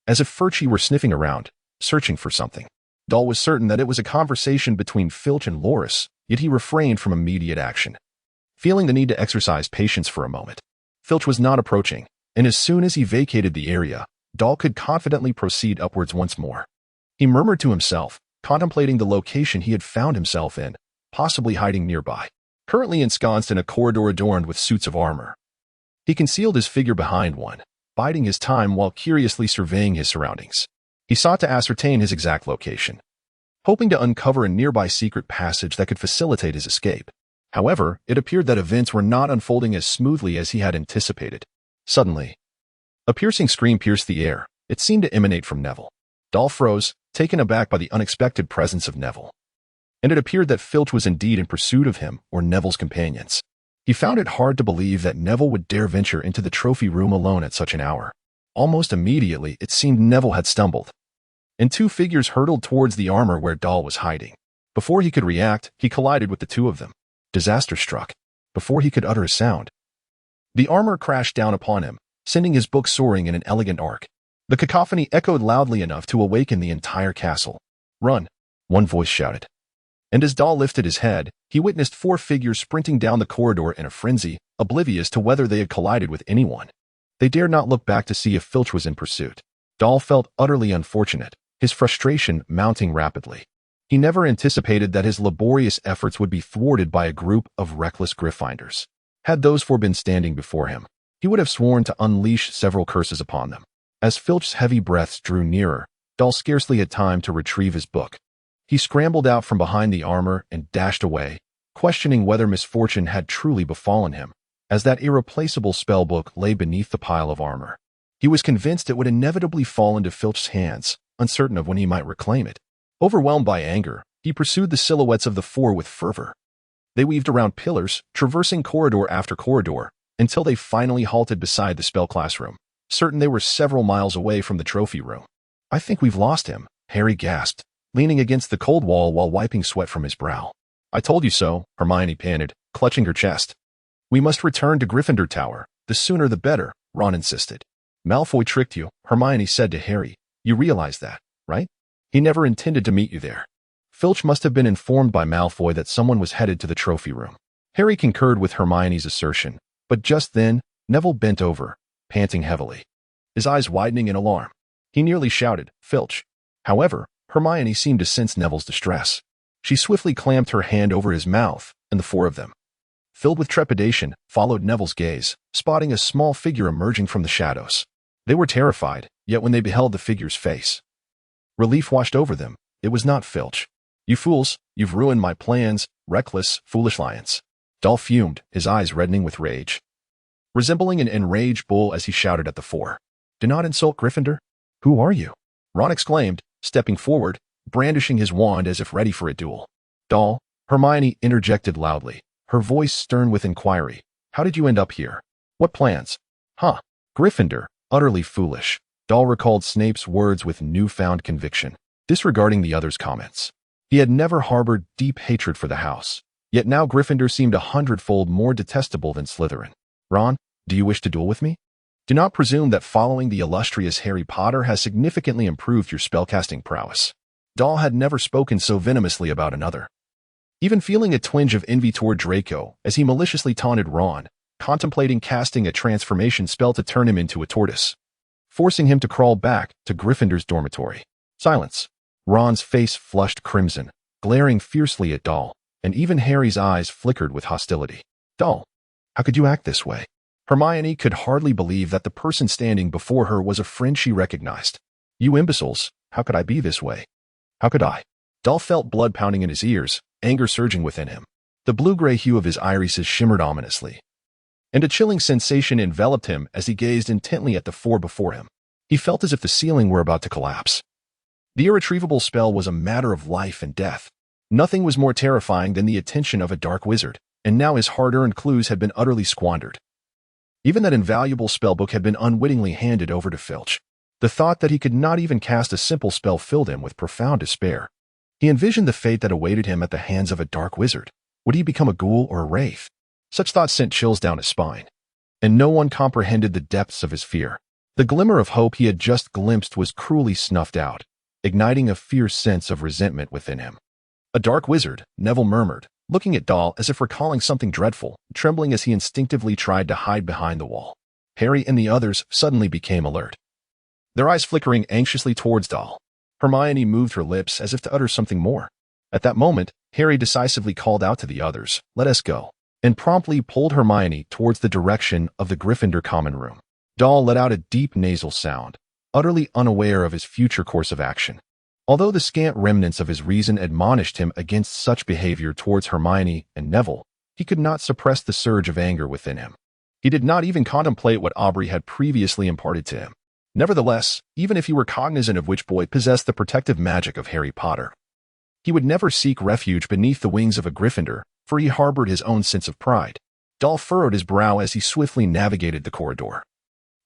As if Furchie were sniffing around, searching for something. Doll was certain that it was a conversation between Filch and Loris, yet he refrained from immediate action, feeling the need to exercise patience for a moment. Filch was not approaching, and as soon as he vacated the area, Doll could confidently proceed upwards once more. He murmured to himself, contemplating the location he had found himself in, possibly hiding nearby. Currently ensconced in a corridor adorned with suits of armor, he concealed his figure behind one, biding his time while curiously surveying his surroundings. He sought to ascertain his exact location, hoping to uncover a nearby secret passage that could facilitate his escape. However, it appeared that events were not unfolding as smoothly as he had anticipated. Suddenly, a piercing scream pierced the air. It seemed to emanate from Neville. Doll froze, taken aback by the unexpected presence of Neville. And it appeared that Filch was indeed in pursuit of him or Neville's companions. He found it hard to believe that Neville would dare venture into the trophy room alone at such an hour. Almost immediately, it seemed Neville had stumbled, and 2 figures hurtled towards the armor where Doll was hiding. Before he could react, he collided with the 2 of them. Disaster struck. Before he could utter a sound, the armor crashed down upon him, sending his book soaring in an elegant arc. The cacophony echoed loudly enough to awaken the entire castle. "Run!" one voice shouted. And as Doll lifted his head, he witnessed 4 figures sprinting down the corridor in a frenzy, oblivious to whether they had collided with anyone. They dared not look back to see if Filch was in pursuit. Doll felt utterly unfortunate, his frustration mounting rapidly. He never anticipated that his laborious efforts would be thwarted by a group of reckless Gryffindors. Had those 4 been standing before him, he would have sworn to unleash several curses upon them. As Filch's heavy breaths drew nearer, Doll scarcely had time to retrieve his book. He scrambled out from behind the armor and dashed away, questioning whether misfortune had truly befallen him, as that irreplaceable spellbook lay beneath the pile of armor. He was convinced it would inevitably fall into Filch's hands, uncertain of when he might reclaim it. Overwhelmed by anger, he pursued the silhouettes of the four with fervor. They weaved around pillars, traversing corridor after corridor, until they finally halted beside the spell classroom, certain they were several miles away from the trophy room. "I think we've lost him," Harry gasped, leaning against the cold wall while wiping sweat from his brow. "I told you so," Hermione panted, clutching her chest. "We must return to Gryffindor Tower. The sooner the better," Ron insisted. "Malfoy tricked you," Hermione said to Harry. "You realize that, right? He never intended to meet you there." Filch must have been informed by Malfoy that someone was headed to the trophy room. Harry concurred with Hermione's assertion, but just then, Neville bent over, panting heavily, his eyes widening in alarm. He nearly shouted, "Filch!" However, Hermione seemed to sense Neville's distress. She swiftly clamped her hand over his mouth, and the four of them, filled with trepidation, followed Neville's gaze, spotting a small figure emerging from the shadows. They were terrified, yet when they beheld the figure's face, relief washed over them. It was not Filch. "You fools, you've ruined my plans, reckless, foolish lions." Dorr fumed, his eyes reddening with rage, resembling an enraged bull as he shouted at the four. "Do not insult Gryffindor." "Who are you?" Ron exclaimed, stepping forward, brandishing his wand as if ready for a duel. "Dorr," Hermione interjected loudly, her voice stern with inquiry. "How did you end up here? What plans?" "Huh. Gryffindor, utterly foolish." Dorr recalled Snape's words with newfound conviction, disregarding the others' comments. He had never harbored deep hatred for the house, yet now Gryffindor seemed 100-fold more detestable than Slytherin. "Ron, do you wish to duel with me? Do not presume that following the illustrious Harry Potter has significantly improved your spellcasting prowess." Dorr had never spoken so venomously about another, even feeling a twinge of envy toward Draco as he maliciously taunted Ron, contemplating casting a transformation spell to turn him into a tortoise, forcing him to crawl back to Gryffindor's dormitory. "Silence." Ron's face flushed crimson, glaring fiercely at Dorr, and even Harry's eyes flickered with hostility. "Dorr, how could you act this way?" Hermione could hardly believe that the person standing before her was a friend she recognized. "You imbeciles, how could I be this way? How could I?" Dorr felt blood pounding in his ears, anger surging within him. The blue-gray hue of his irises shimmered ominously, and a chilling sensation enveloped him as he gazed intently at the four before him. He felt as if the ceiling were about to collapse. The irretrievable spell was a matter of life and death. Nothing was more terrifying than the attention of a dark wizard, and now his hard-earned clues had been utterly squandered. Even that invaluable spellbook had been unwittingly handed over to Filch. The thought that he could not even cast a simple spell filled him with profound despair. He envisioned the fate that awaited him at the hands of a dark wizard. Would he become a ghoul or a wraith? Such thoughts sent chills down his spine, and no one comprehended the depths of his fear. The glimmer of hope he had just glimpsed was cruelly snuffed out, igniting a fierce sense of resentment within him. "A dark wizard," Neville murmured, looking at Dorr as if recalling something dreadful, trembling as he instinctively tried to hide behind the wall. Harry and the others suddenly became alert, their eyes flickering anxiously towards Dorr. Hermione moved her lips as if to utter something more. At that moment, Harry decisively called out to the others, "Let us go," and promptly pulled Hermione towards the direction of the Gryffindor common room. Dorr let out a deep nasal sound, utterly unaware of his future course of action. Although the scant remnants of his reason admonished him against such behavior towards Hermione and Neville, he could not suppress the surge of anger within him. He did not even contemplate what Aubrey had previously imparted to him. Nevertheless, even if he were cognizant of which boy possessed the protective magic of Harry Potter, he would never seek refuge beneath the wings of a Gryffindor, for he harbored his own sense of pride. Dorr furrowed his brow as he swiftly navigated the corridor,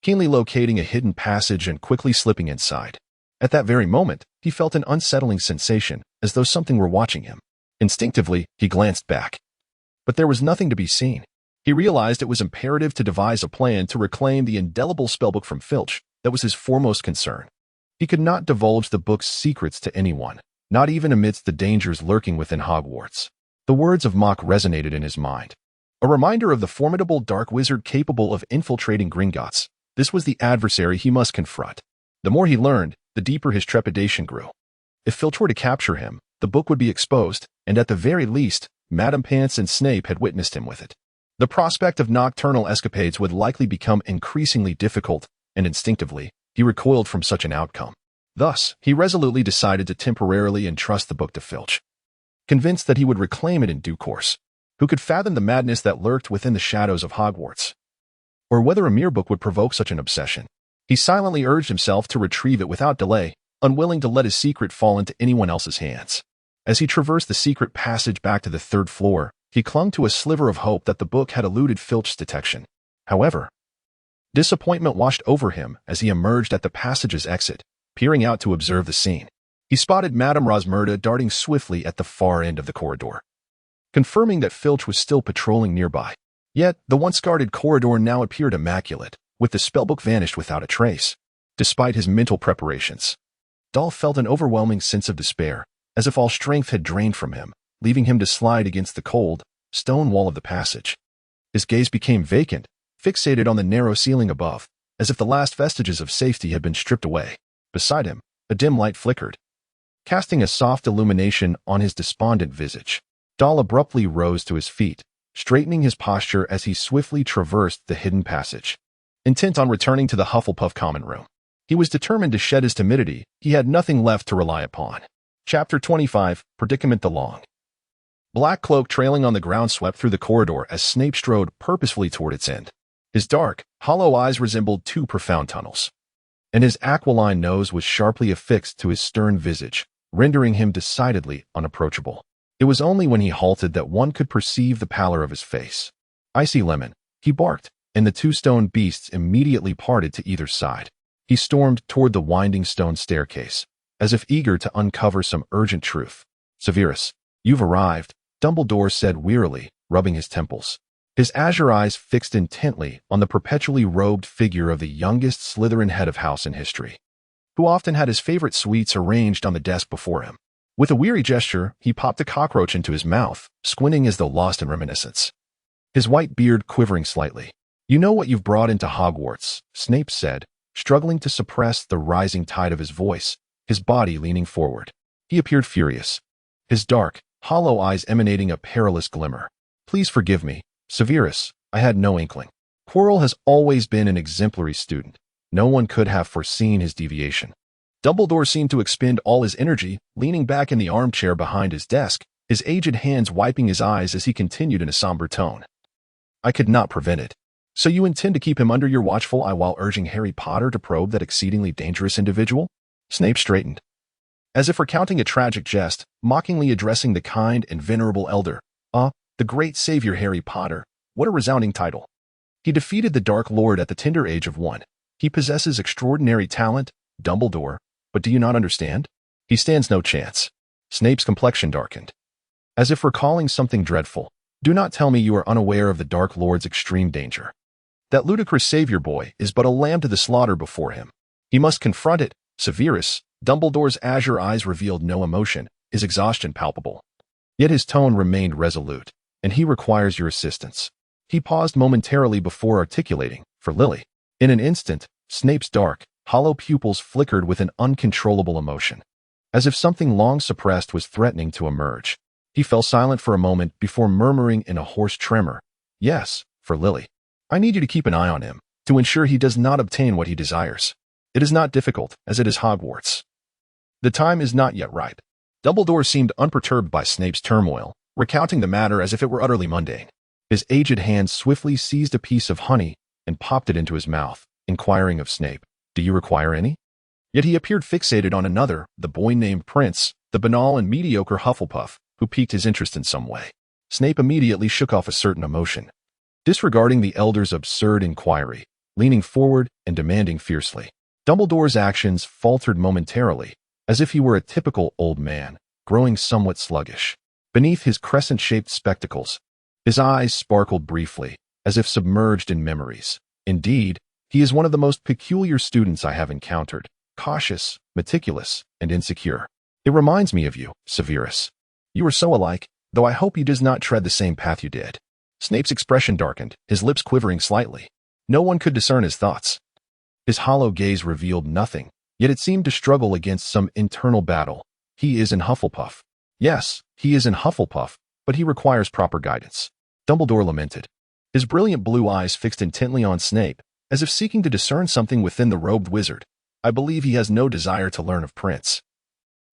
keenly locating a hidden passage and quickly slipping inside. At that very moment, he felt an unsettling sensation, as though something were watching him. Instinctively, he glanced back, but there was nothing to be seen. He realized it was imperative to devise a plan to reclaim the indelible spellbook from Filch. That was his foremost concern. He could not divulge the book's secrets to anyone, not even amidst the dangers lurking within Hogwarts. The words of Mock resonated in his mind, a reminder of the formidable dark wizard capable of infiltrating Gringotts. This was the adversary he must confront. The more he learned, the deeper his trepidation grew. If Filch were to capture him, the book would be exposed, and at the very least, Madame Pants and Snape had witnessed him with it. The prospect of nocturnal escapades would likely become increasingly difficult, and instinctively, he recoiled from such an outcome. Thus, he resolutely decided to temporarily entrust the book to Filch, convinced that he would reclaim it in due course. Who could fathom the madness that lurked within the shadows of Hogwarts? Or whether a mere book would provoke such an obsession? He silently urged himself to retrieve it without delay, unwilling to let his secret fall into anyone else's hands. As he traversed the secret passage back to the third floor, he clung to a sliver of hope that the book had eluded Filch's detection. However, disappointment washed over him as he emerged at the passage's exit, peering out to observe the scene. He spotted Madame Rosmerta darting swiftly at the far end of the corridor, confirming that Filch was still patrolling nearby. Yet, the once guarded corridor now appeared immaculate, with the spellbook vanished without a trace. Despite his mental preparations, Dahl felt an overwhelming sense of despair, as if all strength had drained from him, leaving him to slide against the cold, stone wall of the passage. His gaze became vacant, fixated on the narrow ceiling above, as if the last vestiges of safety had been stripped away. Beside him, a dim light flickered, casting a soft illumination on his despondent visage. Dahl abruptly rose to his feet, straightening his posture as he swiftly traversed the hidden passage. Intent on returning to the Hufflepuff common room, he was determined to shed his timidity. He had nothing left to rely upon. Chapter 25, Predicament the Long. Black cloak trailing on the ground swept through the corridor as Snape strode purposefully toward its end. His dark, hollow eyes resembled two profound tunnels, and his aquiline nose was sharply affixed to his stern visage, rendering him decidedly unapproachable. It was only when he halted that one could perceive the pallor of his face. "Icy lemon," he barked, and the two stone beasts immediately parted to either side. He stormed toward the winding stone staircase, as if eager to uncover some urgent truth. "Severus, you've arrived," Dumbledore said wearily, rubbing his temples. His azure eyes fixed intently on the perpetually robed figure of the youngest Slytherin head of house in history, who often had his favorite sweets arranged on the desk before him. With a weary gesture, he popped a cockroach into his mouth, squinting as though lost in reminiscence, his white beard quivering slightly. "You know what you've brought into Hogwarts," Snape said, struggling to suppress the rising tide of his voice, his body leaning forward. He appeared furious, his dark, hollow eyes emanating a perilous glimmer. "Please forgive me, Severus, I had no inkling. Quirrell has always been an exemplary student. No one could have foreseen his deviation." Dumbledore seemed to expend all his energy, leaning back in the armchair behind his desk, his aged hands wiping his eyes as he continued in a somber tone. "I could not prevent it. So you intend to keep him under your watchful eye while urging Harry Potter to probe that exceedingly dangerous individual?" Snape straightened, as if recounting a tragic jest, mockingly addressing the kind and venerable elder. The great savior Harry Potter. What a resounding title. He defeated the Dark Lord at the tender age of 1. He possesses extraordinary talent, Dumbledore, but do you not understand? He stands no chance. Snape's complexion darkened, as if recalling something dreadful. "Do not tell me you are unaware of the Dark Lord's extreme danger. That ludicrous savior boy is but a lamb to the slaughter before him. He must confront it." Severus, Dumbledore's azure eyes revealed no emotion, his exhaustion palpable. Yet his tone remained resolute. "And he requires your assistance." He paused momentarily before articulating, "For Lily." In an instant, Snape's dark, hollow pupils flickered with an uncontrollable emotion, as if something long suppressed was threatening to emerge. He fell silent for a moment before murmuring in a hoarse tremor, "Yes, for Lily. I need you to keep an eye on him, to ensure he does not obtain what he desires. It is not difficult, as it is Hogwarts. The time is not yet ripe." Dumbledore seemed unperturbed by Snape's turmoil, recounting the matter as if it were utterly mundane. His aged hand swiftly seized a piece of honey and popped it into his mouth, inquiring of Snape, "Do you require any?" Yet he appeared fixated on another, the boy named Prince, the banal and mediocre Hufflepuff, who piqued his interest in some way. Snape immediately shook off a certain emotion, disregarding the elder's absurd inquiry, leaning forward and demanding fiercely. Dumbledore's actions faltered momentarily, as if he were a typical old man, growing somewhat sluggish. Beneath his crescent-shaped spectacles, his eyes sparkled briefly, as if submerged in memories. "Indeed, he is one of the most peculiar students I have encountered, cautious, meticulous, and insecure. It reminds me of you, Severus. You are so alike, though I hope he does not tread the same path you did." Snape's expression darkened, his lips quivering slightly. No one could discern his thoughts. His hollow gaze revealed nothing, yet it seemed to struggle against some internal battle. "He is in Hufflepuff." "Yes, he is in Hufflepuff, but he requires proper guidance," Dumbledore lamented, his brilliant blue eyes fixed intently on Snape, as if seeking to discern something within the robed wizard. I believe he has no desire to learn of Prince.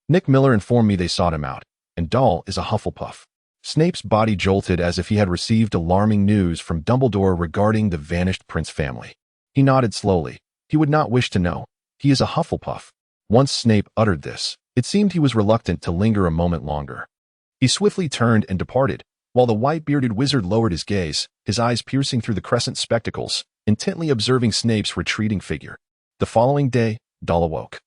Nick Miller informed me they sought him out, and Doll is a Hufflepuff. Snape's body jolted as if he had received alarming news from Dumbledore regarding the vanished Prince family. He nodded slowly. He would not wish to know. He is a Hufflepuff. Once Snape uttered this, it seemed he was reluctant to linger a moment longer. He swiftly turned and departed, while the white-bearded wizard lowered his gaze, his eyes piercing through the crescent spectacles, intently observing Snape's retreating figure. The following day, Doll awoke.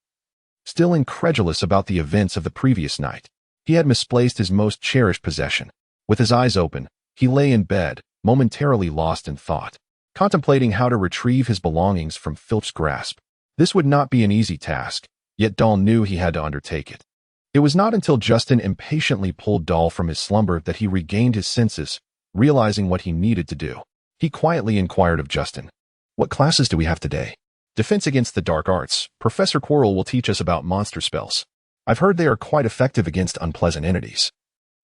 Still incredulous about the events of the previous night, he had misplaced his most cherished possession. With his eyes open, he lay in bed, momentarily lost in thought, contemplating how to retrieve his belongings from Filch's grasp. This would not be an easy task, yet Doll knew he had to undertake it. It was not until Justin impatiently pulled Doll from his slumber that he regained his senses, realizing what he needed to do. He quietly inquired of Justin, "What classes do we have today?" "Defense against the dark arts. Professor Quirrell will teach us about monster spells. I've heard they are quite effective against unpleasant entities."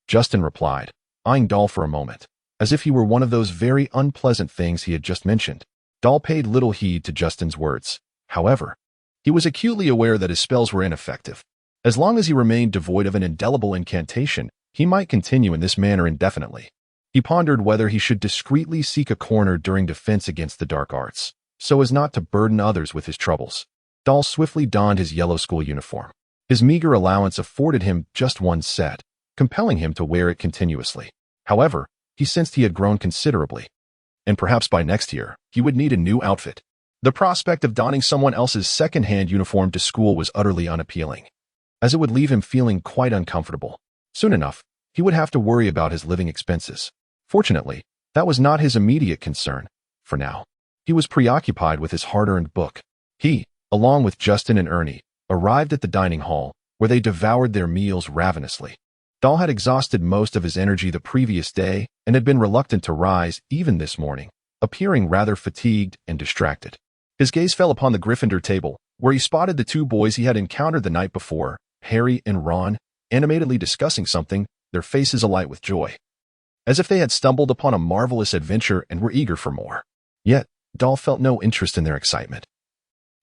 Justin replied, eyeing Doll for a moment, as if he were one of those very unpleasant things he had just mentioned. Doll paid little heed to Justin's words. However, he was acutely aware that his spells were ineffective. As long as he remained devoid of an indelible incantation, he might continue in this manner indefinitely. He pondered whether he should discreetly seek a corner during defense against the dark arts, so as not to burden others with his troubles. Doll swiftly donned his yellow school uniform. His meager allowance afforded him just one set, compelling him to wear it continuously. However, he sensed he had grown considerably, and perhaps by next year, he would need a new outfit. The prospect of donning someone else's second-hand uniform to school was utterly unappealing, as it would leave him feeling quite uncomfortable. Soon enough, he would have to worry about his living expenses. Fortunately, that was not his immediate concern. For now, he was preoccupied with his hard-earned book. He, along with Justin and Ernie, arrived at the dining hall, where they devoured their meals ravenously. Doll had exhausted most of his energy the previous day and had been reluctant to rise even this morning, appearing rather fatigued and distracted. His gaze fell upon the Gryffindor table, where he spotted the two boys he had encountered the night before, Harry and Ron, animatedly discussing something, their faces alight with joy, as if they had stumbled upon a marvelous adventure and were eager for more. Yet, Doll felt no interest in their excitement.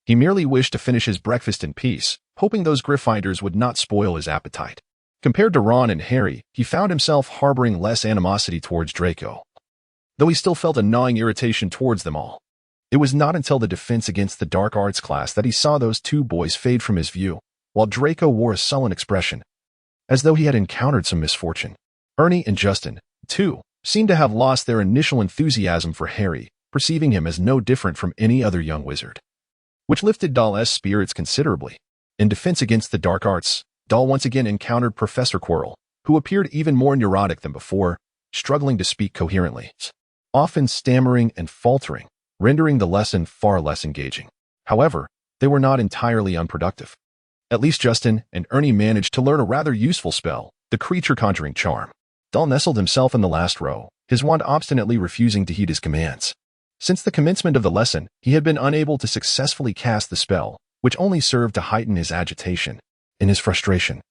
He merely wished to finish his breakfast in peace, hoping those Gryffindors would not spoil his appetite. Compared to Ron and Harry, he found himself harboring less animosity towards Draco, though he still felt a gnawing irritation towards them all. It was not until the defense against the dark arts class that he saw those two boys fade from his view, while Draco wore a sullen expression, as though he had encountered some misfortune. Ernie and Justin, too, seemed to have lost their initial enthusiasm for Harry, perceiving him as no different from any other young wizard, which lifted Doll's spirits considerably. In defense against the dark arts, Doll once again encountered Professor Quirrell, who appeared even more neurotic than before, struggling to speak coherently, often stammering and faltering, rendering the lesson far less engaging. However, they were not entirely unproductive. At least Justin and Ernie managed to learn a rather useful spell, the Creature Conjuring Charm. Doll nestled himself in the last row, his wand obstinately refusing to heed his commands. Since the commencement of the lesson, he had been unable to successfully cast the spell, which only served to heighten his agitation. In his frustration,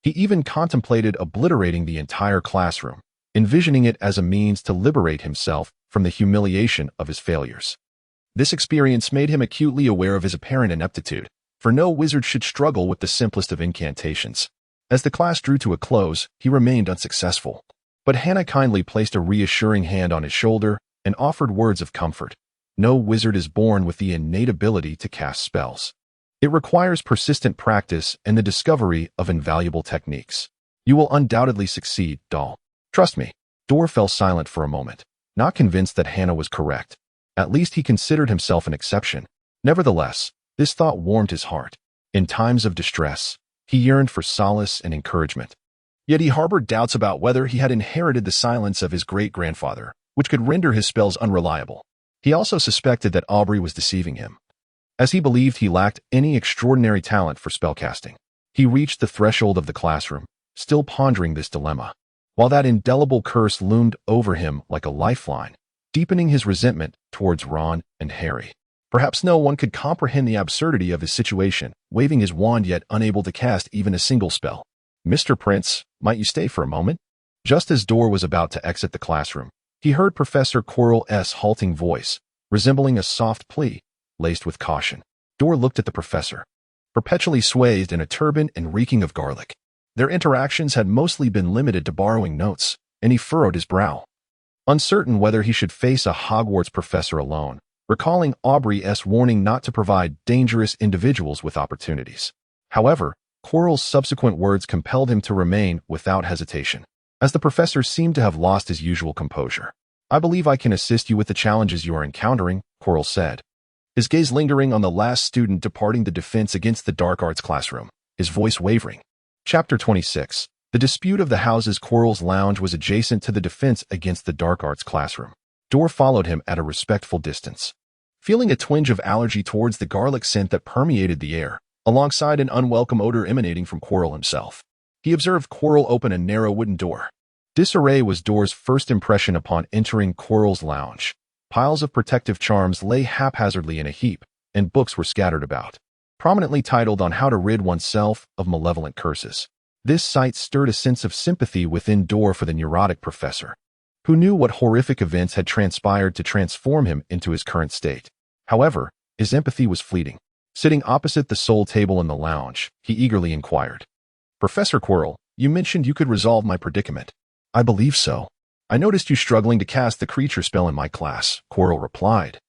he even contemplated obliterating the entire classroom, envisioning it as a means to liberate himself from the humiliation of his failures. This experience made him acutely aware of his apparent ineptitude, for no wizard should struggle with the simplest of incantations. As the class drew to a close, he remained unsuccessful. But Hannah kindly placed a reassuring hand on his shoulder and offered words of comfort. No wizard is born with the innate ability to cast spells. It requires persistent practice and the discovery of invaluable techniques. You will undoubtedly succeed, Doll. Trust me. Dorr fell silent for a moment, not convinced that Hannah was correct. At least he considered himself an exception. Nevertheless, this thought warmed his heart. In times of distress, he yearned for solace and encouragement. Yet he harbored doubts about whether he had inherited the silence of his great-grandfather, which could render his spells unreliable. He also suspected that Aubrey was deceiving him, as he believed he lacked any extraordinary talent for spellcasting. He reached the threshold of the classroom, still pondering this dilemma, while that indelible curse loomed over him like a lifeline, deepening his resentment towards Ron and Harry. Perhaps no one could comprehend the absurdity of his situation, waving his wand yet unable to cast even a single spell. "Mr. Prince, might you stay for a moment?" Just as Dorr was about to exit the classroom, he heard Professor Quirrell's halting voice, resembling a soft plea, laced with caution. Dorr looked at the professor, perpetually swathed in a turban and reeking of garlic. Their interactions had mostly been limited to borrowing notes, and he furrowed his brow, uncertain whether he should face a Hogwarts professor alone, recalling Aubrey's warning not to provide dangerous individuals with opportunities. However, Quirrell's subsequent words compelled him to remain without hesitation, as the professor seemed to have lost his usual composure. "I believe I can assist you with the challenges you are encountering," Quirrell said, his gaze lingering on the last student departing the Defense Against the Dark Arts classroom, his voice wavering. Chapter 26. The dispute of the houses. Quirrell's lounge was adjacent to the Defense Against the Dark Arts classroom. Dorr followed him at a respectful distance, feeling a twinge of allergy towards the garlic scent that permeated the air, alongside an unwelcome odor emanating from Quirrell himself. He observed Quirrell open a narrow wooden door. Disarray was Dorr's first impression upon entering Quirrell's lounge. Piles of protective charms lay haphazardly in a heap, and books were scattered about, prominently titled on how to rid oneself of malevolent curses. This sight stirred a sense of sympathy within Dorr for the neurotic professor, who knew what horrific events had transpired to transform him into his current state. However, his empathy was fleeting. Sitting opposite the sole table in the lounge, he eagerly inquired, "Professor Quirrell, you mentioned you could resolve my predicament." "I believe so. I noticed you struggling to cast the creature spell in my class," Quirrell replied,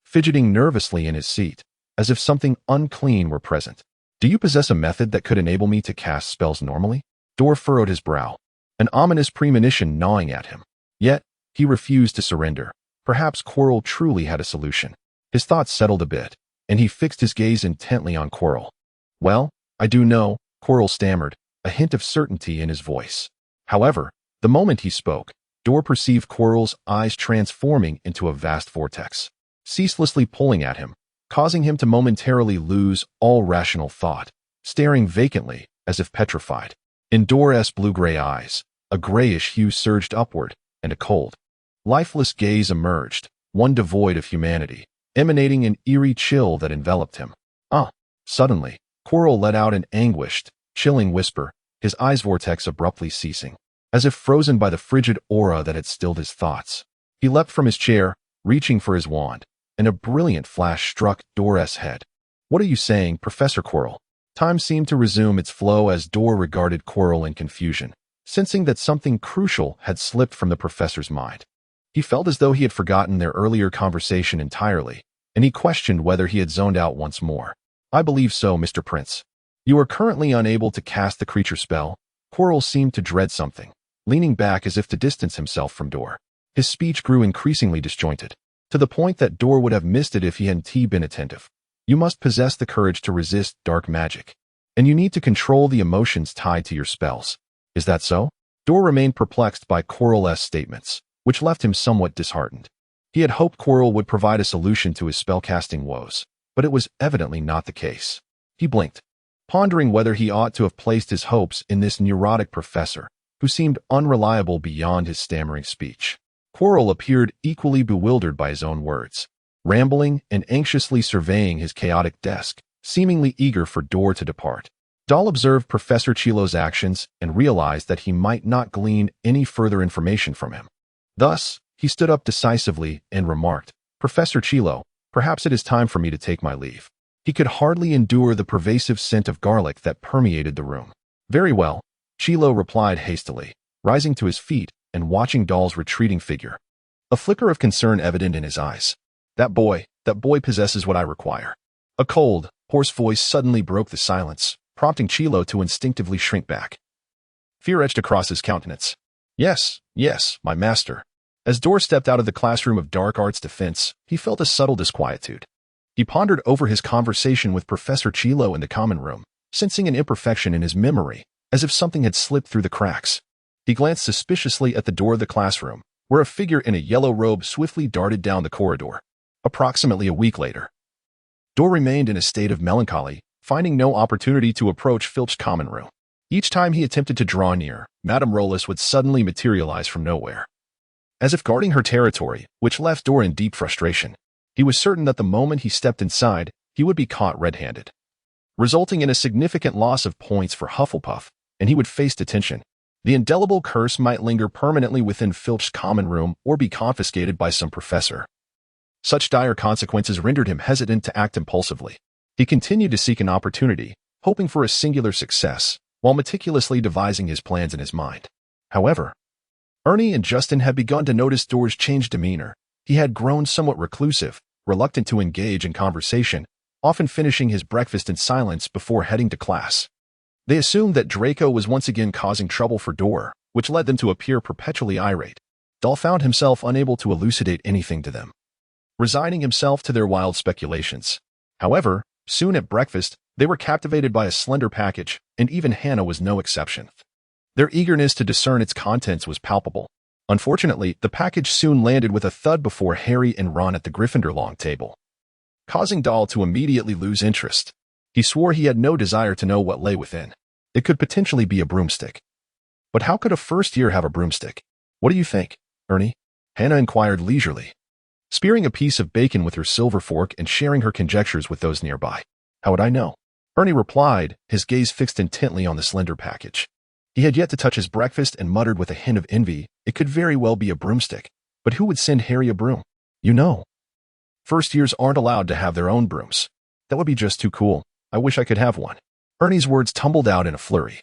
fidgeting nervously in his seat, as if something unclean were present. "Do you possess a method that could enable me to cast spells normally?" Dorr furrowed his brow, an ominous premonition gnawing at him. Yet, he refused to surrender. Perhaps Quirrell truly had a solution. His thoughts settled a bit, and he fixed his gaze intently on Quirrell. "Well, I do know," Quirrell stammered, a hint of certainty in his voice. However, the moment he spoke, Dorr perceived Quirrell's eyes transforming into a vast vortex, ceaselessly pulling at him, causing him to momentarily lose all rational thought, staring vacantly as if petrified. In Dorr's blue-gray eyes, a grayish hue surged upward, and a cold, lifeless gaze emerged, one devoid of humanity, emanating an eerie chill that enveloped him. Suddenly, Quirrell let out an anguished, chilling whisper, his eyes vortex abruptly ceasing, as if frozen by the frigid aura that had stilled his thoughts. He leapt from his chair, reaching for his wand, and a brilliant flash struck Dorr's head. "What are you saying, Professor Quirrell?" Time seemed to resume its flow as Dorr regarded Quirrell in confusion, sensing that something crucial had slipped from the professor's mind. He felt as though he had forgotten their earlier conversation entirely, and he questioned whether he had zoned out once more. "I believe so, Mr. Prince. You are currently unable to cast the creature spell." Quirrell seemed to dread something, leaning back as if to distance himself from Dorr. His speech grew increasingly disjointed, to the point that Dorr would have missed it if he hadn't been attentive. "You must possess the courage to resist dark magic, and you need to control the emotions tied to your spells. Is that so?" Dorr remained perplexed by Quirrell's statements, which left him somewhat disheartened. He had hoped Quirrell would provide a solution to his spellcasting woes, but it was evidently not the case. He blinked, pondering whether he ought to have placed his hopes in this neurotic professor, who seemed unreliable beyond his stammering speech. Quirrell appeared equally bewildered by his own words, rambling and anxiously surveying his chaotic desk, seemingly eager for Dorr to depart. Dahl observed Professor Chilo's actions and realized that he might not glean any further information from him. Thus, he stood up decisively and remarked, "Professor Chilo, perhaps it is time for me to take my leave." He could hardly endure the pervasive scent of garlic that permeated the room. "Very well," Chilo replied hastily, rising to his feet and watching Dahl's retreating figure, a flicker of concern evident in his eyes. That boy possesses what I require." A cold, hoarse voice suddenly broke the silence, prompting Chilo to instinctively shrink back. Fear etched across his countenance. Yes, my master." As Dorr stepped out of the classroom of Dark Arts Defense, he felt a subtle disquietude. He pondered over his conversation with Professor Chilo in the common room, sensing an imperfection in his memory, as if something had slipped through the cracks. He glanced suspiciously at the door of the classroom, where a figure in a yellow robe swiftly darted down the corridor. Approximately a week later, Dorr remained in a state of melancholy, finding no opportunity to approach Filch's common room. Each time he attempted to draw near, Madame Rollis would suddenly materialize from nowhere, as if guarding her territory, which left Dorr in deep frustration. He was certain that the moment he stepped inside, he would be caught red-handed, resulting in a significant loss of points for Hufflepuff, and he would face detention. The indelible curse might linger permanently within Filch's common room or be confiscated by some professor. Such dire consequences rendered him hesitant to act impulsively. He continued to seek an opportunity, hoping for a singular success, while meticulously devising his plans in his mind. However, Ernie and Justin had begun to notice Dorr's changed demeanor. He had grown somewhat reclusive, reluctant to engage in conversation, often finishing his breakfast in silence before heading to class. They assumed that Draco was once again causing trouble for Dorr, which led them to appear perpetually irate. Dahl found himself unable to elucidate anything to them, resigning himself to their wild speculations. However, soon at breakfast, they were captivated by a slender package, and even Hannah was no exception. Their eagerness to discern its contents was palpable. Unfortunately, the package soon landed with a thud before Harry and Ron at the Gryffindor long table, causing Dahl to immediately lose interest. He swore he had no desire to know what lay within. It could potentially be a broomstick. But how could a first year have a broomstick? What do you think, Ernie? Hannah inquired leisurely, spearing a piece of bacon with her silver fork and sharing her conjectures with those nearby. How would I know? Ernie replied, his gaze fixed intently on the slender package. He had yet to touch his breakfast and muttered with a hint of envy, it could very well be a broomstick. But who would send Harry a broom? You know, first years aren't allowed to have their own brooms. That would be just too cool. I wish I could have one. Ernie's words tumbled out in a flurry,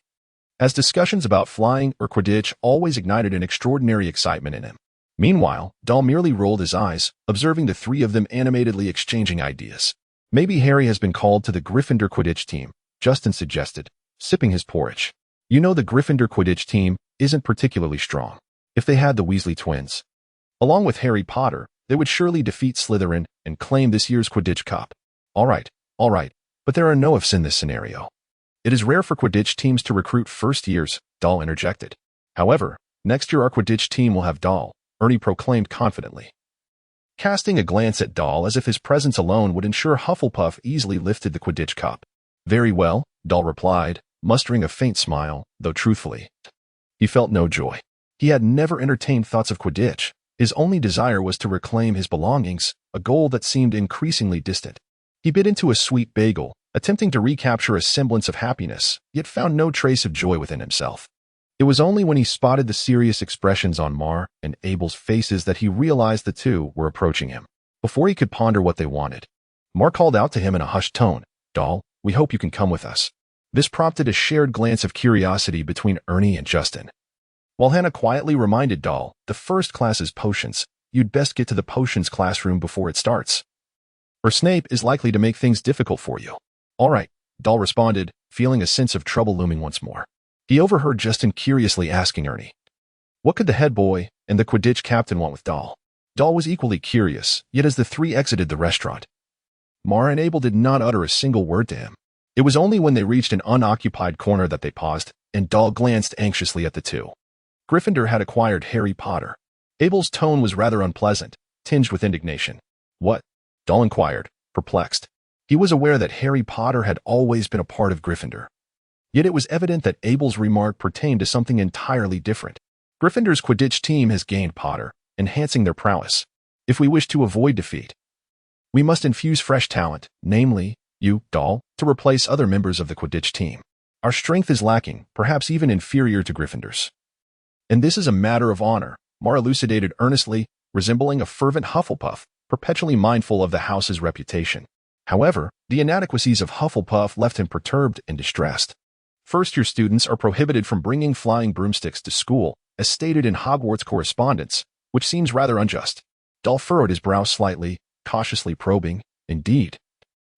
as discussions about flying or Quidditch always ignited an extraordinary excitement in him. Meanwhile, Dahl merely rolled his eyes, observing the three of them animatedly exchanging ideas. Maybe Harry has been called to the Gryffindor Quidditch team, Justin suggested, sipping his porridge. You know the Gryffindor Quidditch team isn't particularly strong. If they had the Weasley twins, along with Harry Potter, they would surely defeat Slytherin and claim this year's Quidditch Cup. All right, but there are no ifs in this scenario. It is rare for Quidditch teams to recruit first years, Dahl interjected. However, next year our Quidditch team will have Dahl, Ernie proclaimed confidently, casting a glance at Dahl as if his presence alone would ensure Hufflepuff easily lifted the Quidditch Cup. Very well, Dahl replied, mustering a faint smile, though truthfully, he felt no joy. He had never entertained thoughts of Quidditch. His only desire was to reclaim his belongings, a goal that seemed increasingly distant. He bit into a sweet bagel, attempting to recapture a semblance of happiness, yet found no trace of joy within himself. It was only when he spotted the serious expressions on Mar and Abel's faces that he realized the two were approaching him. Before he could ponder what they wanted, Mar called out to him in a hushed tone, Dahl, we hope you can come with us. This prompted a shared glance of curiosity between Ernie and Justin. While Hannah quietly reminded Dahl, the first class is potions. You'd best get to the potions classroom before it starts, or Snape is likely to make things difficult for you. All right, Dahl responded, feeling a sense of trouble looming once more. He overheard Justin curiously asking Ernie, what could the head boy and the Quidditch captain want with Dahl? Dahl was equally curious, yet as the three exited the restaurant, Mar and Abel did not utter a single word to him. It was only when they reached an unoccupied corner that they paused, and Dahl glanced anxiously at the two. Gryffindor had acquired Harry Potter. Abel's tone was rather unpleasant, tinged with indignation. What? Dahl inquired, perplexed. He was aware that Harry Potter had always been a part of Gryffindor. Yet it was evident that Abel's remark pertained to something entirely different. Gryffindor's Quidditch team has gained Potter, enhancing their prowess. If we wish to avoid defeat, we must infuse fresh talent, namely, you, Dahl, to replace other members of the Quidditch team. Our strength is lacking, perhaps even inferior to Gryffindor's. And this is a matter of honor, Mar elucidated earnestly, resembling a fervent Hufflepuff, perpetually mindful of the house's reputation. However, the inadequacies of Hufflepuff left him perturbed and distressed. First-year students are prohibited from bringing flying broomsticks to school, as stated in Hogwarts correspondence, which seems rather unjust. Dahl furrowed his brow slightly, cautiously probing, indeed.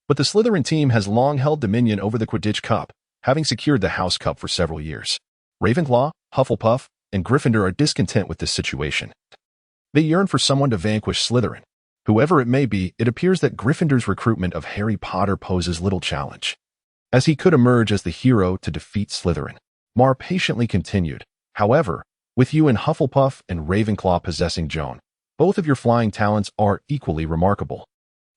But the Slytherin team has long held dominion over the Quidditch Cup, having secured the House Cup for several years. Ravenclaw, Hufflepuff, and Gryffindor are discontent with this situation. They yearn for someone to vanquish Slytherin. Whoever it may be, it appears that Gryffindor's recruitment of Harry Potter poses little challenge, as he could emerge as the hero to defeat Slytherin. Mar patiently continued, however, with you and Hufflepuff and Ravenclaw possessing Joan, both of your flying talents are equally remarkable,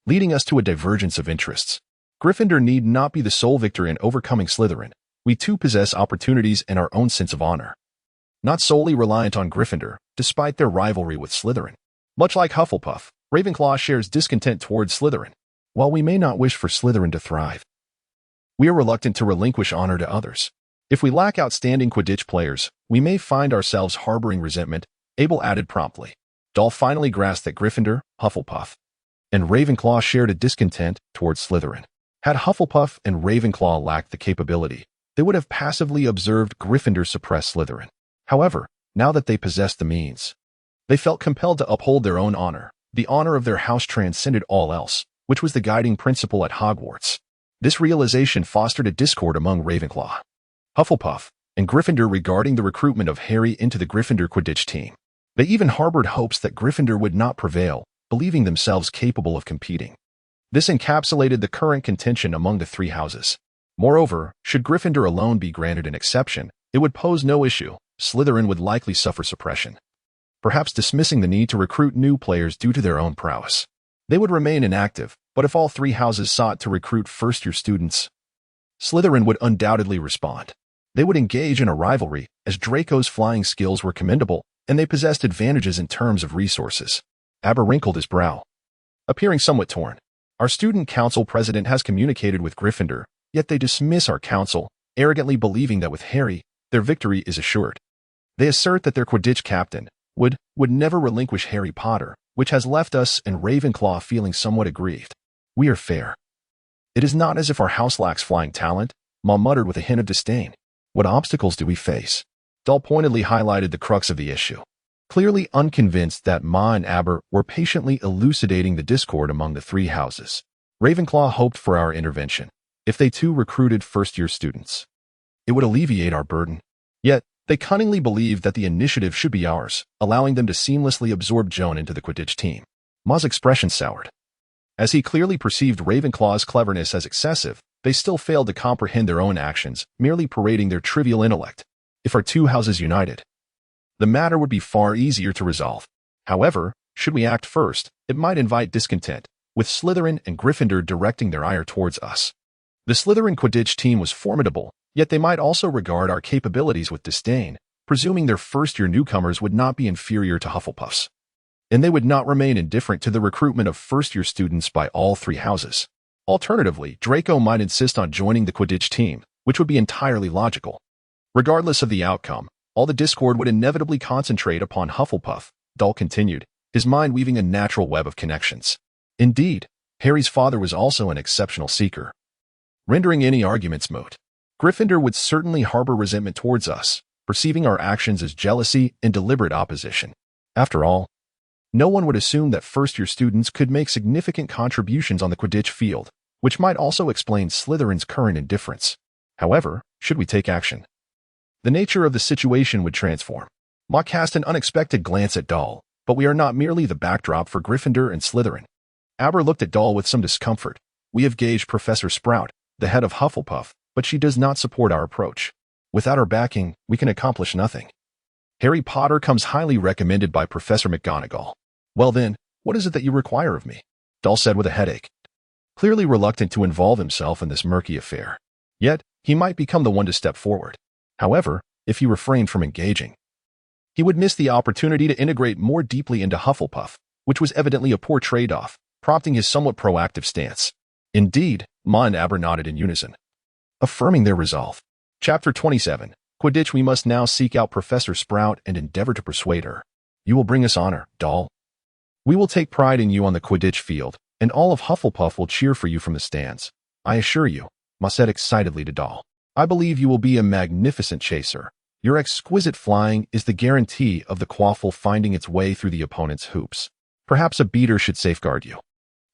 leading us to a divergence of interests. Gryffindor need not be the sole victor in overcoming Slytherin. We too possess opportunities and our own sense of honor, not solely reliant on Gryffindor, despite their rivalry with Slytherin. Much like Hufflepuff, Ravenclaw shares discontent towards Slytherin. While we may not wish for Slytherin to thrive, we are reluctant to relinquish honor to others. If we lack outstanding Quidditch players, we may find ourselves harboring resentment, Abel added promptly. Dahl finally grasped that Gryffindor, Hufflepuff, and Ravenclaw shared a discontent towards Slytherin. Had Hufflepuff and Ravenclaw lacked the capability, they would have passively observed Gryffindor suppress Slytherin. However, now that they possessed the means, they felt compelled to uphold their own honor. The honor of their house transcended all else, which was the guiding principle at Hogwarts. This realization fostered a discord among Ravenclaw, Hufflepuff, and Gryffindor regarding the recruitment of Harry into the Gryffindor Quidditch team. They even harbored hopes that Gryffindor would not prevail, believing themselves capable of competing. This encapsulated the current contention among the three houses. Moreover, should Gryffindor alone be granted an exception, it would pose no issue. Slytherin would likely suffer suppression, perhaps dismissing the need to recruit new players due to their own prowess. They would remain inactive, but if all three houses sought to recruit first-year students, Slytherin would undoubtedly respond. They would engage in a rivalry, as Draco's flying skills were commendable, and they possessed advantages in terms of resources. Aber wrinkled his brow, appearing somewhat torn. Our student council president has communicated with Gryffindor, yet they dismiss our council, arrogantly believing that with Harry, their victory is assured. They assert that their Quidditch captain would never relinquish Harry Potter, which has left us and Ravenclaw feeling somewhat aggrieved. We are fair. It is not as if our house lacks flying talent, Ma muttered with a hint of disdain. What obstacles do we face? Dahl pointedly highlighted the crux of the issue. Clearly unconvinced that Ma and Aber were patiently elucidating the discord among the three houses. Ravenclaw hoped for our intervention. If they too recruited first-year students, it would alleviate our burden. Yet, they cunningly believed that the initiative should be ours, allowing them to seamlessly absorb Joan into the Quidditch team. Ma's expression soured. As he clearly perceived Ravenclaw's cleverness as excessive, they still failed to comprehend their own actions, merely parading their trivial intellect. If our two houses united, the matter would be far easier to resolve. However, should we act first, it might invite discontent, with Slytherin and Gryffindor directing their ire towards us. The Slytherin Quidditch team was formidable, yet they might also regard our capabilities with disdain, presuming their first-year newcomers would not be inferior to Hufflepuff's. And they would not remain indifferent to the recruitment of first-year students by all three houses. Alternatively, Draco might insist on joining the Quidditch team, which would be entirely logical. Regardless of the outcome, all the discord would inevitably concentrate upon Hufflepuff, Dahl continued, his mind weaving a natural web of connections. Indeed, Harry's father was also an exceptional seeker, rendering any arguments moot. Gryffindor would certainly harbor resentment towards us, perceiving our actions as jealousy and deliberate opposition. After all, no one would assume that first-year students could make significant contributions on the Quidditch field, which might also explain Slytherin's current indifference. However, should we take action, the nature of the situation would transform. Ma cast an unexpected glance at Dahl, but we are not merely the backdrop for Gryffindor and Slytherin. Aber looked at Dahl with some discomfort. We have gauged Professor Sprout, the head of Hufflepuff, but she does not support our approach. Without her backing, we can accomplish nothing. Harry Potter comes highly recommended by Professor McGonagall. Well then, what is it that you require of me? Dahl said with a headache, clearly reluctant to involve himself in this murky affair. Yet, he might become the one to step forward. However, if he refrained from engaging, he would miss the opportunity to integrate more deeply into Hufflepuff, which was evidently a poor trade-off, prompting his somewhat proactive stance. Indeed, Ma and Aber nodded in unison, affirming their resolve. Chapter 27. Quidditch. We must now seek out Professor Sprout and endeavor to persuade her. You will bring us honor, Dahl. We will take pride in you on the Quidditch field, and all of Hufflepuff will cheer for you from the stands. I assure you, Ma said excitedly to Dahl. I believe you will be a magnificent chaser. Your exquisite flying is the guarantee of the quaffle finding its way through the opponent's hoops. Perhaps a beater should safeguard you.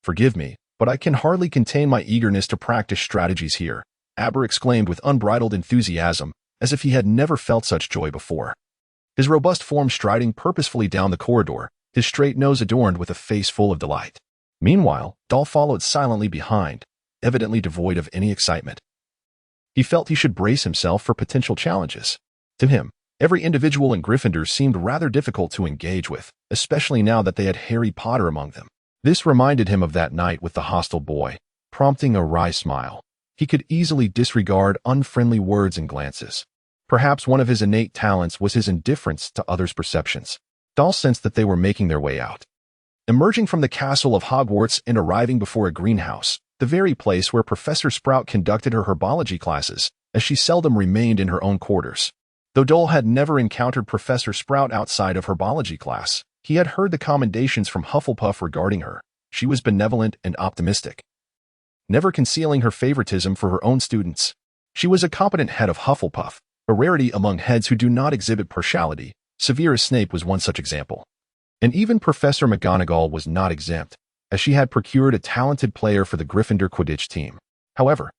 Forgive me, but I can hardly contain my eagerness to practice strategies here, Aber exclaimed with unbridled enthusiasm, as if he had never felt such joy before. His robust form striding purposefully down the corridor, his straight nose adorned with a face full of delight. Meanwhile, Dahl followed silently behind, evidently devoid of any excitement. He felt he should brace himself for potential challenges. To him, every individual in Gryffindor seemed rather difficult to engage with, especially now that they had Harry Potter among them. This reminded him of that night with the hostile boy, prompting a wry smile. He could easily disregard unfriendly words and glances. Perhaps one of his innate talents was his indifference to others' perceptions. Dahl sensed that they were making their way out, emerging from the castle of Hogwarts and arriving before a greenhouse, the very place where Professor Sprout conducted her herbology classes, as she seldom remained in her own quarters. Though Dahl had never encountered Professor Sprout outside of herbology class, he had heard the commendations from Hufflepuff regarding her. She was benevolent and optimistic. never concealing her favoritism for her own students. She was a competent head of Hufflepuff, a rarity among heads who do not exhibit partiality. Severus Snape was one such example. And even Professor McGonagall was not exempt, as she had procured a talented player for the Gryffindor Quidditch team. However,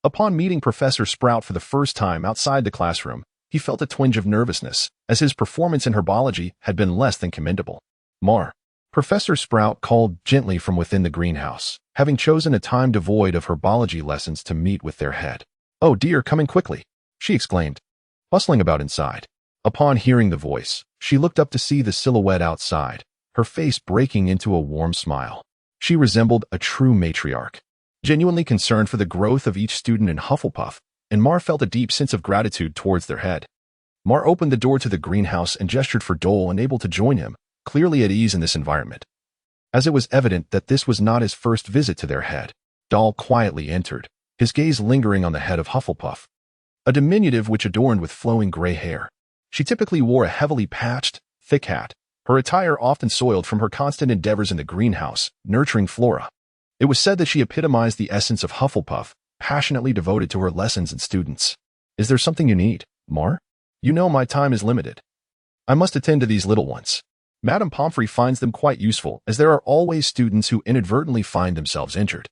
upon meeting Professor Sprout for the first time outside the classroom, he felt a twinge of nervousness, as his performance in herbology had been less than commendable. Professor Sprout called gently from within the greenhouse, having chosen a time devoid of herbology lessons to meet with their head. "Oh dear, coming quickly," she exclaimed, bustling about inside. Upon hearing the voice, she looked up to see the silhouette outside, her face breaking into a warm smile. She resembled a true matriarch, genuinely concerned for the growth of each student in Hufflepuff, and Mar felt a deep sense of gratitude towards their head. Mar opened the door to the greenhouse and gestured for Dole, unable to join him, clearly at ease in this environment. As it was evident that this was not his first visit to their head, Dole quietly entered, his gaze lingering on the head of Hufflepuff, a diminutive which adorned with flowing gray hair. She typically wore a heavily patched, thick hat, her attire often soiled from her constant endeavors in the greenhouse, nurturing flora. It was said that she epitomized the essence of Hufflepuff, passionately devoted to her lessons and students. "Is there something you need, Mar? You know my time is limited. I must attend to these little ones." Madame Pomfrey finds them quite useful, as there are always students who inadvertently find themselves injured.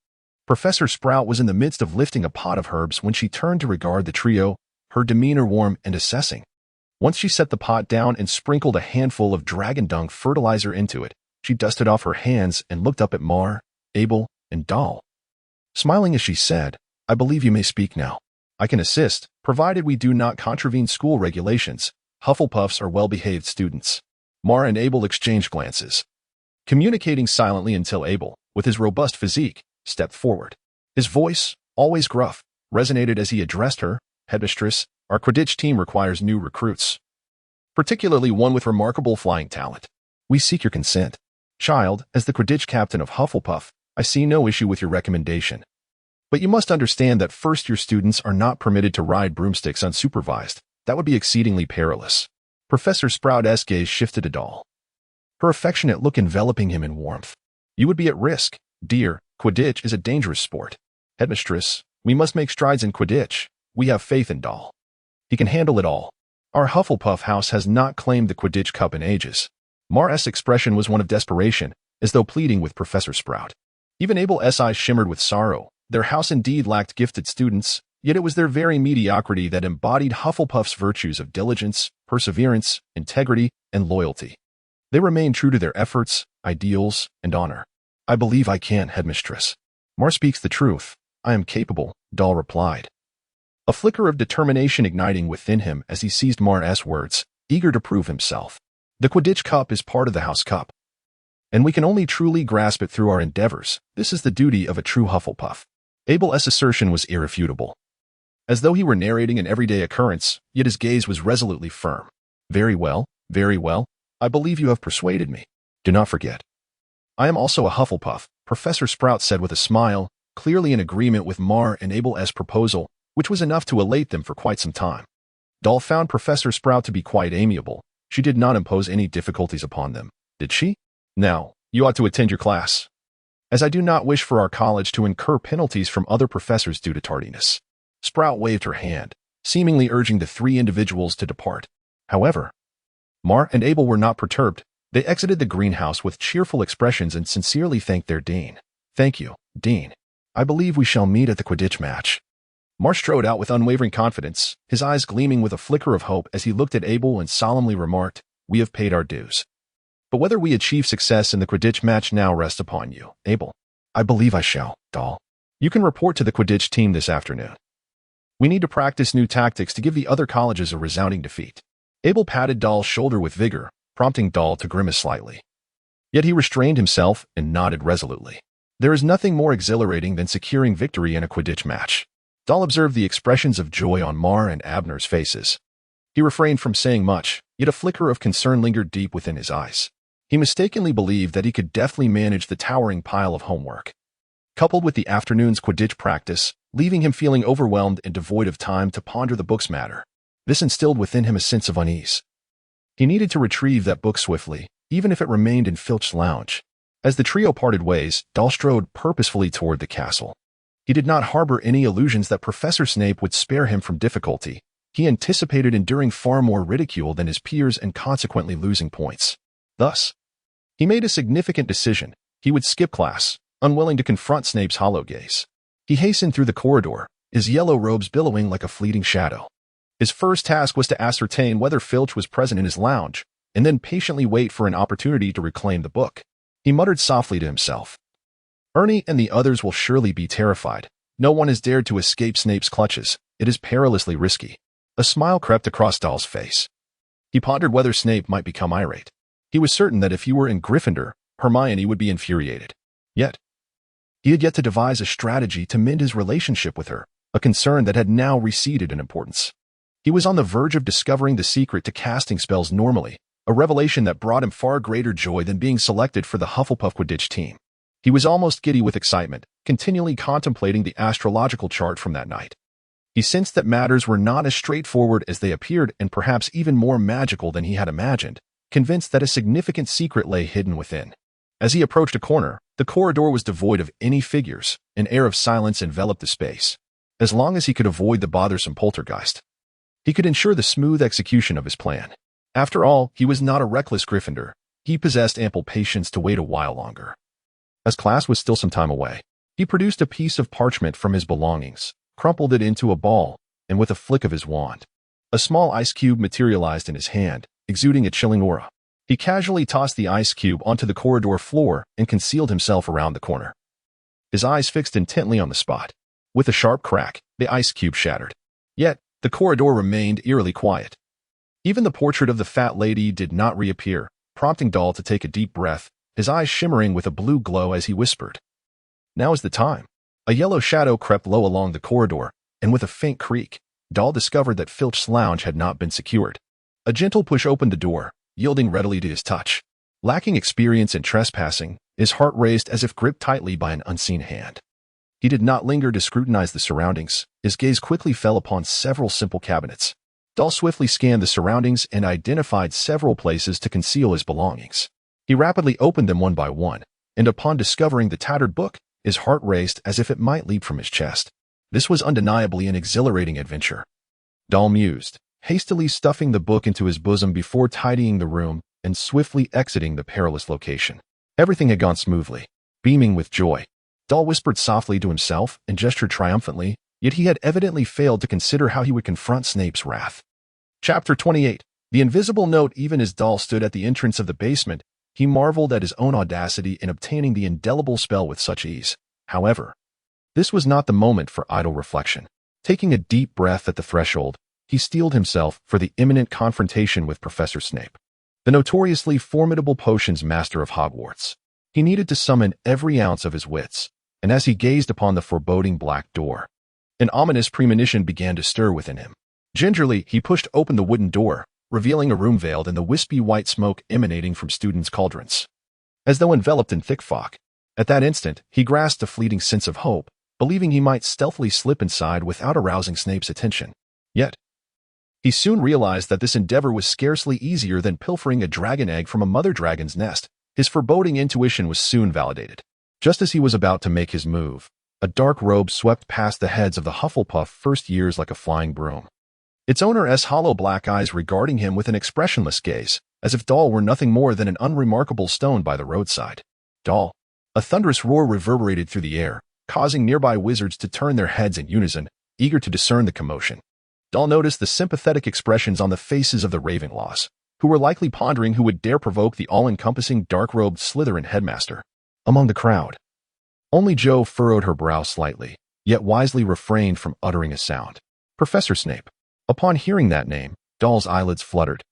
Professor Sprout was in the midst of lifting a pot of herbs when she turned to regard the trio, her demeanor warm and assessing. Once she set the pot down and sprinkled a handful of dragon dung fertilizer into it, she dusted off her hands and looked up at Mar, Abel, and Dole. Smiling as she said, "I believe you may speak now. I can assist, provided we do not contravene school regulations. Hufflepuffs are well-behaved students." Mar and Abel exchanged glances, communicating silently until Abel, with his robust physique, stepped forward. His voice, always gruff, resonated as he addressed her. "Headmistress, our Quidditch team requires new recruits, particularly one with remarkable flying talent. We seek your consent. Child, as the Quidditch captain of Hufflepuff, I see no issue with your recommendation. But you must understand that first-year students are not permitted to ride broomsticks unsupervised. That would be exceedingly perilous." Professor Sprout's gaze shifted to Dole, her affectionate look enveloping him in warmth. "You would be at risk, dear. Quidditch is a dangerous sport. Headmistress, we must make strides in Quidditch. We have faith in Dole. He can handle it all. Our Hufflepuff house has not claimed the Quidditch Cup in ages." Mar's expression was one of desperation, as though pleading with Professor Sprout. Even Abel's eyes shimmered with sorrow. Their house indeed lacked gifted students, yet it was their very mediocrity that embodied Hufflepuff's virtues of diligence, perseverance, integrity, and loyalty. They remained true to their efforts, ideals, and honor. "I believe I can, Headmistress. Mar speaks the truth. I am capable," Dole replied, a flicker of determination igniting within him as he seized Mar's words, eager to prove himself. "The Quidditch Cup is part of the House Cup, and we can only truly grasp it through our endeavors. This is the duty of a true Hufflepuff." Abel's assertion was irrefutable, as though he were narrating an everyday occurrence, yet his gaze was resolutely firm. Very well. I believe you have persuaded me. Do not forget, I am also a Hufflepuff," Professor Sprout said with a smile, clearly in agreement with Mar and Abel's proposal, which was enough to elate them for quite some time. Dole found Professor Sprout to be quite amiable. She did not impose any difficulties upon them, did she? "Now, you ought to attend your class, as I do not wish for our college to incur penalties from other professors due to tardiness." Sprout waved her hand, seemingly urging the three individuals to depart. However, Mar and Abel were not perturbed. They exited the greenhouse with cheerful expressions and sincerely thanked their dean. "Thank you, Dean. I believe we shall meet at the Quidditch match." Mar strode out with unwavering confidence, his eyes gleaming with a flicker of hope as he looked at Abel and solemnly remarked, "We have paid our dues. But whether we achieve success in the Quidditch match now rests upon you, Abel." "I believe I shall, Dole. You can report to the Quidditch team this afternoon. We need to practice new tactics to give the other colleges a resounding defeat." Abel patted Dole's shoulder with vigor, prompting Dole to grimace slightly. Yet he restrained himself and nodded resolutely. There is nothing more exhilarating than securing victory in a Quidditch match. Dole observed the expressions of joy on Mar and Abner's faces. He refrained from saying much, yet a flicker of concern lingered deep within his eyes. He mistakenly believed that he could deftly manage the towering pile of homework, coupled with the afternoon's Quidditch practice, leaving him feeling overwhelmed and devoid of time to ponder the book's matter. This instilled within him a sense of unease. He needed to retrieve that book swiftly, even if it remained in Filch's lounge. As the trio parted ways, Dole strode purposefully toward the castle. He did not harbor any illusions that Professor Snape would spare him from difficulty. He anticipated enduring far more ridicule than his peers and consequently losing points. Thus, he made a significant decision. He would skip class, unwilling to confront Snape's hollow gaze. He hastened through the corridor, his yellow robes billowing like a fleeting shadow. His first task was to ascertain whether Filch was present in his lounge, and then patiently wait for an opportunity to reclaim the book. He muttered softly to himself, "Ernie and the others will surely be terrified. No one has dared to escape Snape's clutches. It is perilously risky." A smile crept across Doll's face. He pondered whether Snape might become irate. He was certain that if he were in Gryffindor, Hermione would be infuriated. Yet, he had yet to devise a strategy to mend his relationship with her, a concern that had now receded in importance. He was on the verge of discovering the secret to casting spells normally, a revelation that brought him far greater joy than being selected for the Hufflepuff Quidditch team. He was almost giddy with excitement, continually contemplating the astrological chart from that night. He sensed that matters were not as straightforward as they appeared and perhaps even more magical than he had imagined, convinced that a significant secret lay hidden within. As he approached a corner, the corridor was devoid of any figures. An air of silence enveloped the space. As long as he could avoid the bothersome poltergeist, he could ensure the smooth execution of his plan. After all, he was not a reckless Gryffindor. He possessed ample patience to wait a while longer. As class was still some time away, he produced a piece of parchment from his belongings, crumpled it into a ball, and with a flick of his wand, a small ice cube materialized in his hand, exuding a chilling aura. He casually tossed the ice cube onto the corridor floor and concealed himself around the corner. His eyes fixed intently on the spot. With a sharp crack, the ice cube shattered. Yet, the corridor remained eerily quiet. Even the portrait of the fat lady did not reappear, prompting Doll to take a deep breath, his eyes shimmering with a blue glow as he whispered, "Now is the time." A yellow shadow crept low along the corridor, and with a faint creak, Doll discovered that Filch's lounge had not been secured. A gentle push opened the door, yielding readily to his touch. Lacking experience in trespassing, his heart raced as if gripped tightly by an unseen hand. He did not linger to scrutinize the surroundings. His gaze quickly fell upon several simple cabinets. Doll swiftly scanned the surroundings and identified several places to conceal his belongings. He rapidly opened them one by one, and upon discovering the tattered book, his heart raced as if it might leap from his chest. This was undeniably an exhilarating adventure. Doll mused, hastily stuffing the book into his bosom before tidying the room and swiftly exiting the perilous location. Everything had gone smoothly. Beaming with joy, Doll whispered softly to himself and gestured triumphantly, yet he had evidently failed to consider how he would confront Snape's wrath. Chapter 28. The Invisible Note. Even as Doll stood at the entrance of the basement, he marveled at his own audacity in obtaining the indelible spell with such ease. However, this was not the moment for idle reflection. Taking a deep breath at the threshold, he steeled himself for the imminent confrontation with Professor Snape, the notoriously formidable potions master of Hogwarts. He needed to summon every ounce of his wits, and as he gazed upon the foreboding black door, an ominous premonition began to stir within him. Gingerly, he pushed open the wooden door, revealing a room veiled in the wispy white smoke emanating from students' cauldrons, as though enveloped in thick fog. At that instant, he grasped a fleeting sense of hope, believing he might stealthily slip inside without arousing Snape's attention. Yet, he soon realized that this endeavor was scarcely easier than pilfering a dragon egg from a mother dragon's nest. His foreboding intuition was soon validated. Just as he was about to make his move, a dark robe swept past the heads of the Hufflepuff first years like a flying broom. Its owner's hollow black eyes regarding him with an expressionless gaze, as if Doll were nothing more than an unremarkable stone by the roadside. Doll. A thunderous roar reverberated through the air, causing nearby wizards to turn their heads in unison, eager to discern the commotion. Doll noticed the sympathetic expressions on the faces of the Ravenclaws, who were likely pondering who would dare provoke the all-encompassing dark-robed Slytherin headmaster. Among the crowd, only Jo furrowed her brow slightly, yet wisely refrained from uttering a sound. Professor Snape. Upon hearing that name, Doll's eyelids fluttered,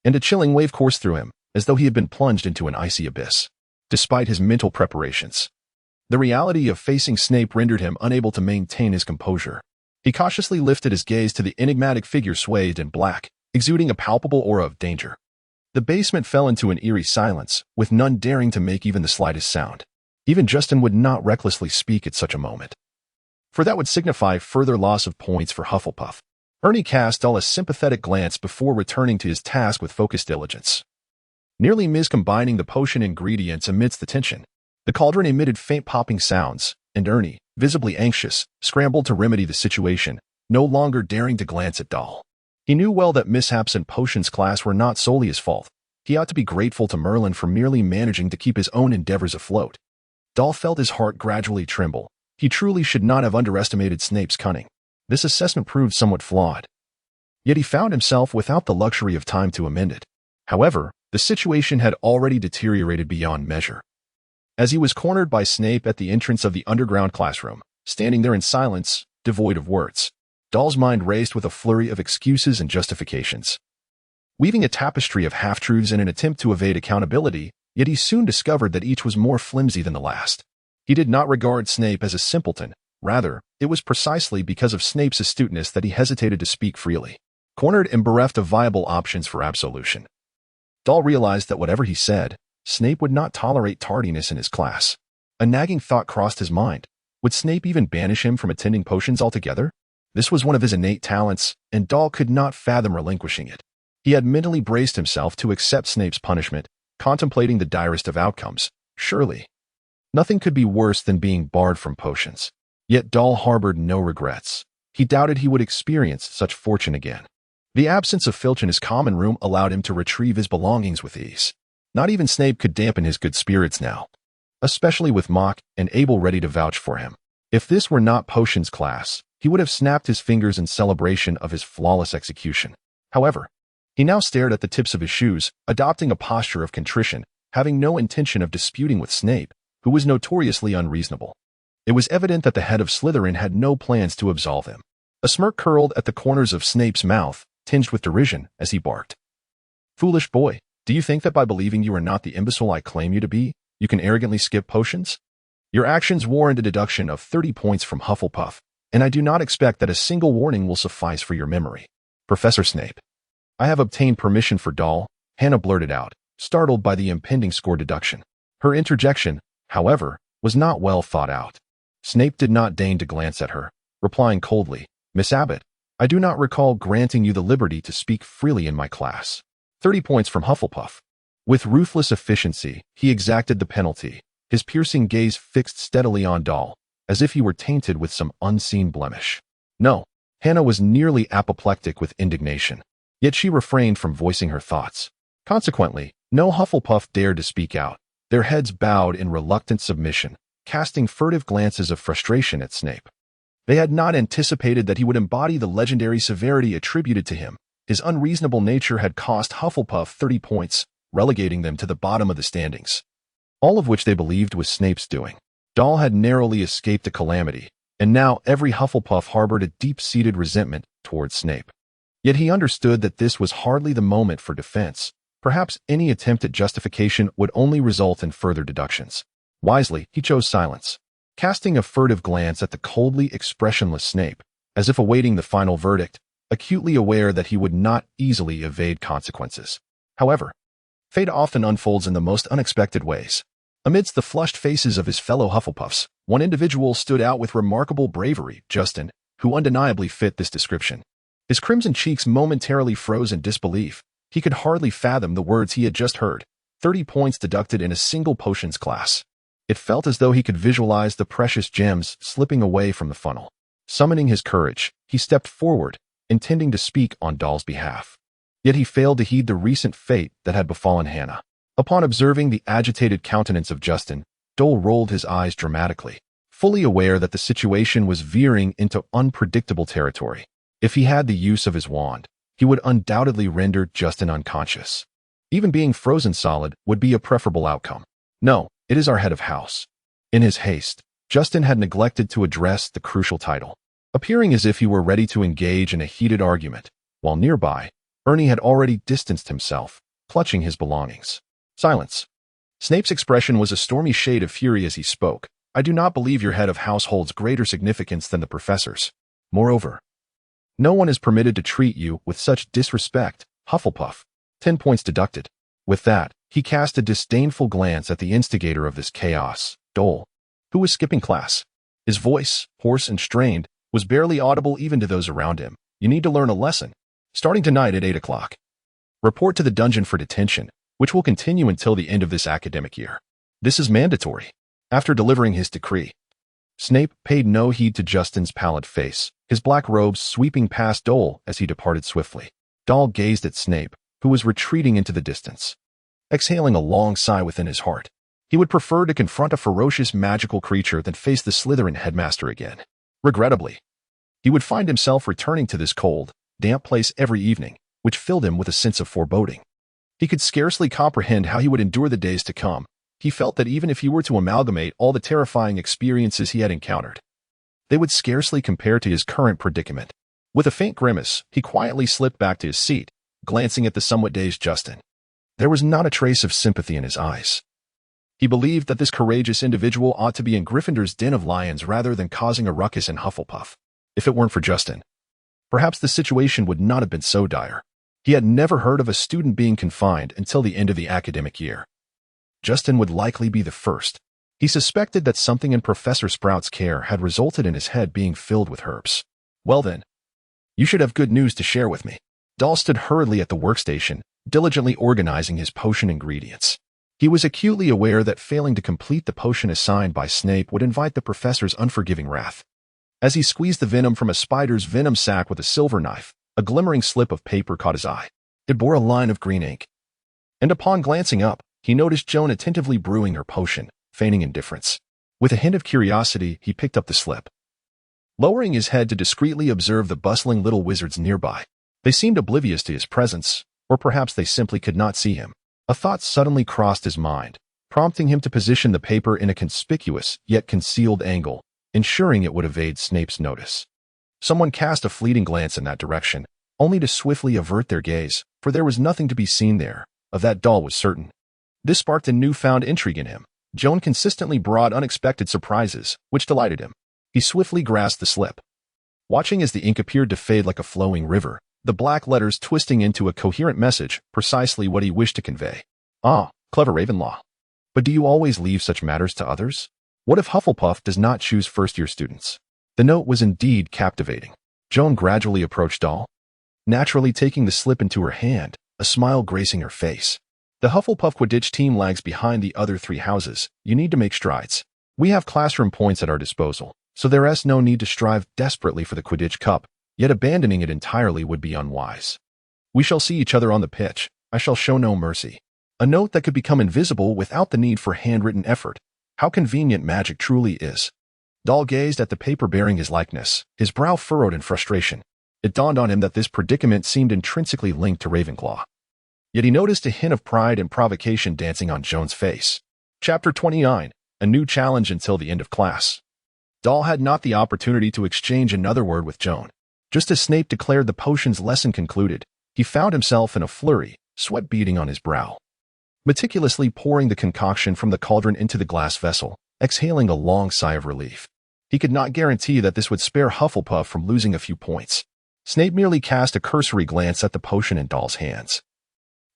and a chilling wave coursed through him, as though he had been plunged into an icy abyss. Despite his mental preparations, the reality of facing Snape rendered him unable to maintain his composure. He cautiously lifted his gaze to the enigmatic figure swathed in black, exuding a palpable aura of danger. The basement fell into an eerie silence, with none daring to make even the slightest sound. Even Justin would not recklessly speak at such a moment, for that would signify further loss of points for Hufflepuff. Ernie cast Doll a sympathetic glance before returning to his task with focused diligence. Nearly miscombining the potion ingredients amidst the tension, the cauldron emitted faint popping sounds, and Ernie, visibly anxious, scrambled to remedy the situation, no longer daring to glance at Dorr. He knew well that mishaps in potions class were not solely his fault. He ought to be grateful to Merlin for merely managing to keep his own endeavors afloat. Dorr felt his heart gradually tremble. He truly should not have underestimated Snape's cunning. This assessment proved somewhat flawed. Yet he found himself without the luxury of time to amend it. However, the situation had already deteriorated beyond measure. As he was cornered by Snape at the entrance of the underground classroom, standing there in silence, devoid of words, Dorr's mind raced with a flurry of excuses and justifications. Weaving a tapestry of half-truths in an attempt to evade accountability, yet he soon discovered that each was more flimsy than the last. He did not regard Snape as a simpleton. Rather, it was precisely because of Snape's astuteness that he hesitated to speak freely, cornered and bereft of viable options for absolution. Dorr realized that whatever he said, Snape would not tolerate tardiness in his class. A nagging thought crossed his mind. Would Snape even banish him from attending potions altogether? This was one of his innate talents, and Dorr could not fathom relinquishing it. He had mentally braced himself to accept Snape's punishment, contemplating the direst of outcomes. Surely, nothing could be worse than being barred from potions. Yet Dorr harbored no regrets. He doubted he would experience such fortune again. The absence of Filch in his common room allowed him to retrieve his belongings with ease. Not even Snape could dampen his good spirits now, especially with Mock and Abel ready to vouch for him. If this were not potions class, he would have snapped his fingers in celebration of his flawless execution. However, he now stared at the tips of his shoes, adopting a posture of contrition, having no intention of disputing with Snape, who was notoriously unreasonable. It was evident that the head of Slytherin had no plans to absolve him. A smirk curled at the corners of Snape's mouth, tinged with derision, as he barked. "Foolish boy, do you think that by believing you are not the imbecile I claim you to be, you can arrogantly skip potions? Your actions warrant a deduction of 30 points from Hufflepuff, and I do not expect that a single warning will suffice for your memory. Professor Snape." "I have obtained permission for Dorr," Hannah blurted out, startled by the impending score deduction. Her interjection, however, was not well thought out. Snape did not deign to glance at her, replying coldly, "Miss Abbott, I do not recall granting you the liberty to speak freely in my class. 30 points from Hufflepuff." With ruthless efficiency, he exacted the penalty, his piercing gaze fixed steadily on Dorr, as if he were tainted with some unseen blemish. No, Hannah was nearly apoplectic with indignation. Yet she refrained from voicing her thoughts. Consequently, no Hufflepuff dared to speak out, their heads bowed in reluctant submission, casting furtive glances of frustration at Snape. They had not anticipated that he would embody the legendary severity attributed to him. His unreasonable nature had cost Hufflepuff 30 points, relegating them to the bottom of the standings. All of which they believed was Snape's doing. Dorr had narrowly escaped a calamity, and now every Hufflepuff harbored a deep-seated resentment towards Snape. Yet he understood that this was hardly the moment for defense. Perhaps any attempt at justification would only result in further deductions. Wisely, he chose silence, casting a furtive glance at the coldly expressionless Snape, as if awaiting the final verdict, acutely aware that he would not easily evade consequences. However, fate often unfolds in the most unexpected ways. Amidst the flushed faces of his fellow Hufflepuffs, one individual stood out with remarkable bravery, Justin, who undeniably fit this description. His crimson cheeks momentarily froze in disbelief. He could hardly fathom the words he had just heard. 30 points deducted in a single potions class. It felt as though he could visualize the precious gems slipping away from the funnel. Summoning his courage, he stepped forward, intending to speak on Dorr's behalf. Yet he failed to heed the recent fate that had befallen Hannah. Upon observing the agitated countenance of Justin, Dorr rolled his eyes dramatically, fully aware that the situation was veering into unpredictable territory. If he had the use of his wand, he would undoubtedly render Justin unconscious. Even being frozen solid would be a preferable outcome. No, it is our head of house. In his haste, Justin had neglected to address the crucial title, appearing as if he were ready to engage in a heated argument, while nearby, Ernie had already distanced himself, clutching his belongings. Silence. Snape's expression was a stormy shade of fury as he spoke. "I do not believe your head of house holds greater significance than the professor's. Moreover, no one is permitted to treat you with such disrespect, Hufflepuff." 10 points deducted. With that, he cast a disdainful glance at the instigator of this chaos, Dorr, who was skipping class. His voice, hoarse and strained, was barely audible even to those around him. "You need to learn a lesson. Starting tonight at 8 o'clock. Report to the dungeon for detention, which will continue until the end of this academic year. This is mandatory." After delivering his decree, Snape paid no heed to Justin's pallid face, his black robes sweeping past Dole as he departed swiftly. Dole gazed at Snape, who was retreating into the distance, exhaling a long sigh within his heart. He would prefer to confront a ferocious magical creature than face the Slytherin headmaster again. Regrettably, he would find himself returning to this cold, damp place every evening, which filled him with a sense of foreboding. He could scarcely comprehend how he would endure the days to come. He felt that even if he were to amalgamate all the terrifying experiences he had encountered, they would scarcely compare to his current predicament. With a faint grimace, he quietly slipped back to his seat, glancing at the somewhat dazed Justin. There was not a trace of sympathy in his eyes. He believed that this courageous individual ought to be in Gryffindor's den of lions rather than causing a ruckus in Hufflepuff. If it weren't for Justin, perhaps the situation would not have been so dire. He had never heard of a student being confined until the end of the academic year. Justin would likely be the first. He suspected that something in Professor Sprout's care had resulted in his head being filled with herbs. Well then, you should have good news to share with me. Dole stood hurriedly at the workstation, diligently organizing his potion ingredients. He was acutely aware that failing to complete the potion assigned by Snape would invite the professor's unforgiving wrath. As he squeezed the venom from a spider's venom sac with a silver knife, a glimmering slip of paper caught his eye. It bore a line of green ink. And upon glancing up, he noticed Joan attentively brewing her potion, feigning indifference. With a hint of curiosity, he picked up the slip, lowering his head to discreetly observe the bustling little wizards nearby. They seemed oblivious to his presence, or perhaps they simply could not see him. A thought suddenly crossed his mind, prompting him to position the paper in a conspicuous yet concealed angle, ensuring it would evade Snape's notice. Someone cast a fleeting glance in that direction, only to swiftly avert their gaze, for there was nothing to be seen there. Of that Dole was certain. This sparked a newfound intrigue in him. Joan consistently brought unexpected surprises, which delighted him. He swiftly grasped the slip, watching as the ink appeared to fade like a flowing river, the black letters twisting into a coherent message, precisely what he wished to convey. Ah, clever Ravenlaw. But do you always leave such matters to others? What if Hufflepuff does not choose first-year students? The note was indeed captivating. Joan gradually approached Dole, naturally taking the slip into her hand, a smile gracing her face. The Hufflepuff Quidditch team lags behind the other 3 houses. You need to make strides. We have classroom points at our disposal, so there is no need to strive desperately for the Quidditch Cup, yet abandoning it entirely would be unwise. We shall see each other on the pitch. I shall show no mercy. A note that could become invisible without the need for handwritten effort. How convenient magic truly is. Dole gazed at the paper bearing his likeness, his brow furrowed in frustration. It dawned on him that this predicament seemed intrinsically linked to Ravenclaw. Yet he noticed a hint of pride and provocation dancing on Joan's face. Chapter 29, a new challenge until the end of class. Dole had not the opportunity to exchange another word with Joan. Just as Snape declared the potion's lesson concluded, he found himself in a flurry, sweat beading on his brow. Meticulously pouring the concoction from the cauldron into the glass vessel, exhaling a long sigh of relief. He could not guarantee that this would spare Hufflepuff from losing a few points. Snape merely cast a cursory glance at the potion in Dole's hands,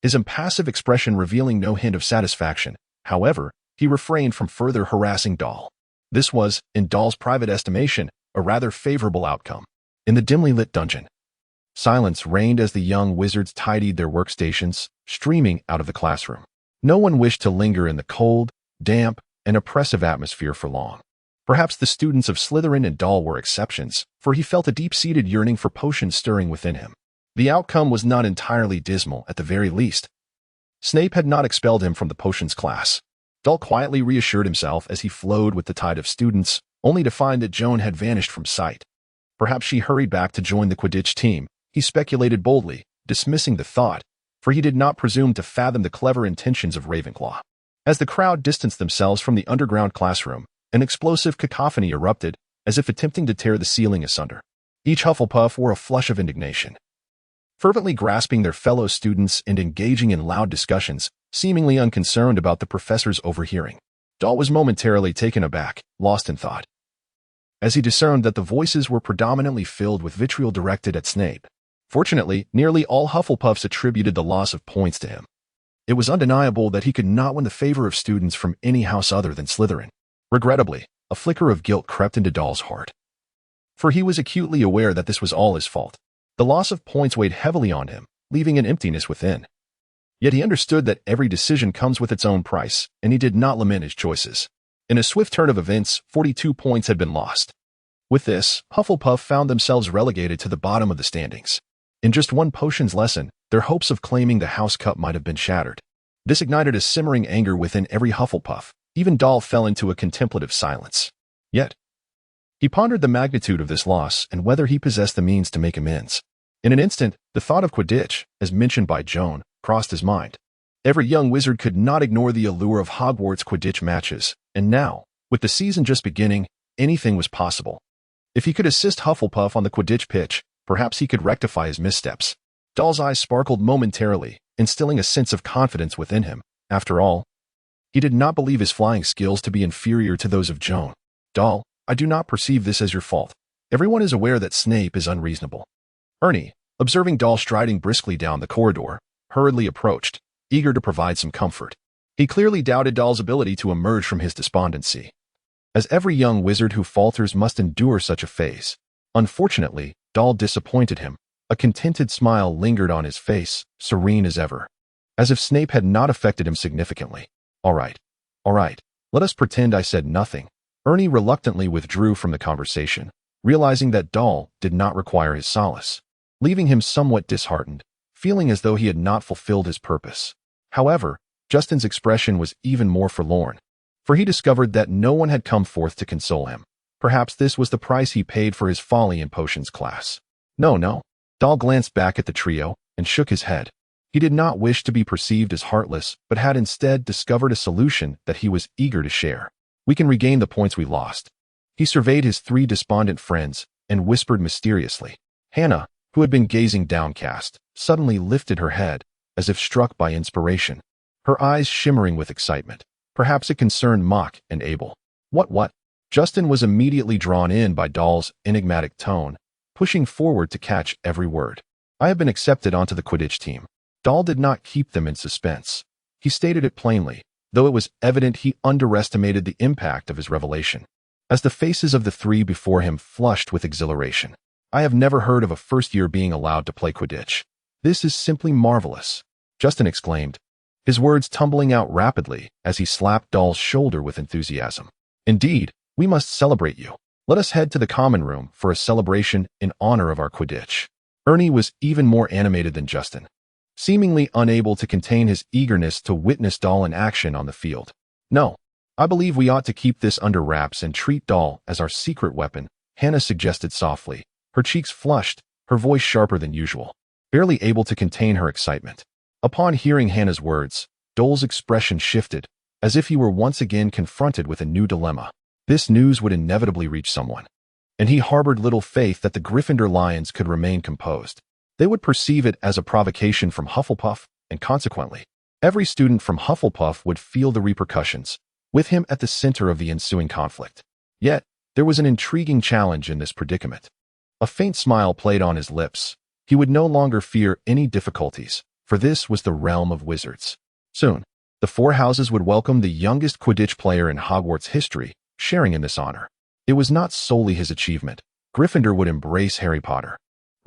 his impassive expression revealing no hint of satisfaction. However, he refrained from further harassing Dole. This was, in Dole's private estimation, a rather favorable outcome. In the dimly lit dungeon, silence reigned as the young wizards tidied their workstations, streaming out of the classroom. No one wished to linger in the cold, damp, and oppressive atmosphere for long. Perhaps the students of Slytherin and Dole were exceptions, for he felt a deep-seated yearning for potions stirring within him. The outcome was not entirely dismal, at the very least. Snape had not expelled him from the potions class. Dole quietly reassured himself as he flowed with the tide of students, only to find that Joan had vanished from sight. Perhaps she hurried back to join the Quidditch team, he speculated boldly, dismissing the thought, for he did not presume to fathom the clever intentions of Ravenclaw. As the crowd distanced themselves from the underground classroom, an explosive cacophony erupted, as if attempting to tear the ceiling asunder. Each Hufflepuff wore a flush of indignation, fervently grasping their fellow students and engaging in loud discussions, seemingly unconcerned about the professor's overhearing. Dole was momentarily taken aback, lost in thought, as he discerned that the voices were predominantly filled with vitriol directed at Snape. Fortunately, nearly all Hufflepuffs attributed the loss of points to him. It was undeniable that he could not win the favor of students from any house other than Slytherin. Regrettably, a flicker of guilt crept into Dole's heart, for he was acutely aware that this was all his fault. The loss of points weighed heavily on him, leaving an emptiness within. Yet he understood that every decision comes with its own price, and he did not lament his choices. In a swift turn of events, 42 points had been lost. With this, Hufflepuff found themselves relegated to the bottom of the standings. In just one potions lesson, their hopes of claiming the House Cup might have been shattered. This ignited a simmering anger within every Hufflepuff. Even Doll fell into a contemplative silence. Yet, he pondered the magnitude of this loss and whether he possessed the means to make amends. In an instant, the thought of Quidditch, as mentioned by Joan, crossed his mind. Every young wizard could not ignore the allure of Hogwarts Quidditch matches, and now, with the season just beginning, anything was possible. If he could assist Hufflepuff on the Quidditch pitch, perhaps he could rectify his missteps. Doll's eyes sparkled momentarily, instilling a sense of confidence within him. After all, he did not believe his flying skills to be inferior to those of Joan. Doll, I do not perceive this as your fault. Everyone is aware that Snape is unreasonable. Ernie, observing Doll striding briskly down the corridor, hurriedly approached, eager to provide some comfort. He clearly doubted Doll's ability to emerge from his despondency. As every young wizard who falters must endure such a phase. Unfortunately, Doll disappointed him. A contented smile lingered on his face, serene as ever. As if Snape had not affected him significantly. All right, let us pretend I said nothing. Ernie reluctantly withdrew from the conversation, realizing that Doll did not require his solace, leaving him somewhat disheartened, feeling as though he had not fulfilled his purpose. However, Justin's expression was even more forlorn, for he discovered that no one had come forth to console him. Perhaps this was the price he paid for his folly in potions class. No. Doll glanced back at the trio and shook his head. He did not wish to be perceived as heartless, but had instead discovered a solution that he was eager to share. We can regain the points we lost. He surveyed his three despondent friends and whispered mysteriously. Hannah, who had been gazing downcast, suddenly lifted her head, as if struck by inspiration, her eyes shimmering with excitement. Perhaps it concerned Mock and Abel. What? Justin was immediately drawn in by Doll's enigmatic tone, pushing forward to catch every word. I have been accepted onto the Quidditch team. Doll did not keep them in suspense. He stated it plainly, though it was evident he underestimated the impact of his revelation. As the faces of the three before him flushed with exhilaration. I have never heard of a first year being allowed to play Quidditch. This is simply marvelous, Justin exclaimed, his words tumbling out rapidly as he slapped Doll's shoulder with enthusiasm. Indeed, we must celebrate you. Let us head to the common room for a celebration in honor of our Quidditch. Ernie was even more animated than Justin, seemingly unable to contain his eagerness to witness Doll in action on the field. No, I believe we ought to keep this under wraps and treat Doll as our secret weapon, Hannah suggested softly, her cheeks flushed, her voice sharper than usual, barely able to contain her excitement. Upon hearing Hannah's words, Doll's expression shifted, as if he were once again confronted with a new dilemma. This news would inevitably reach someone, and he harbored little faith that the Gryffindor Lions could remain composed. They would perceive it as a provocation from Hufflepuff, and consequently, every student from Hufflepuff would feel the repercussions, with him at the center of the ensuing conflict. Yet, there was an intriguing challenge in this predicament. A faint smile played on his lips. He would no longer fear any difficulties, for this was the realm of wizards. Soon, the four houses would welcome the youngest Quidditch player in Hogwarts history, sharing in this honor. It was not solely his achievement. Gryffindor would embrace Harry Potter.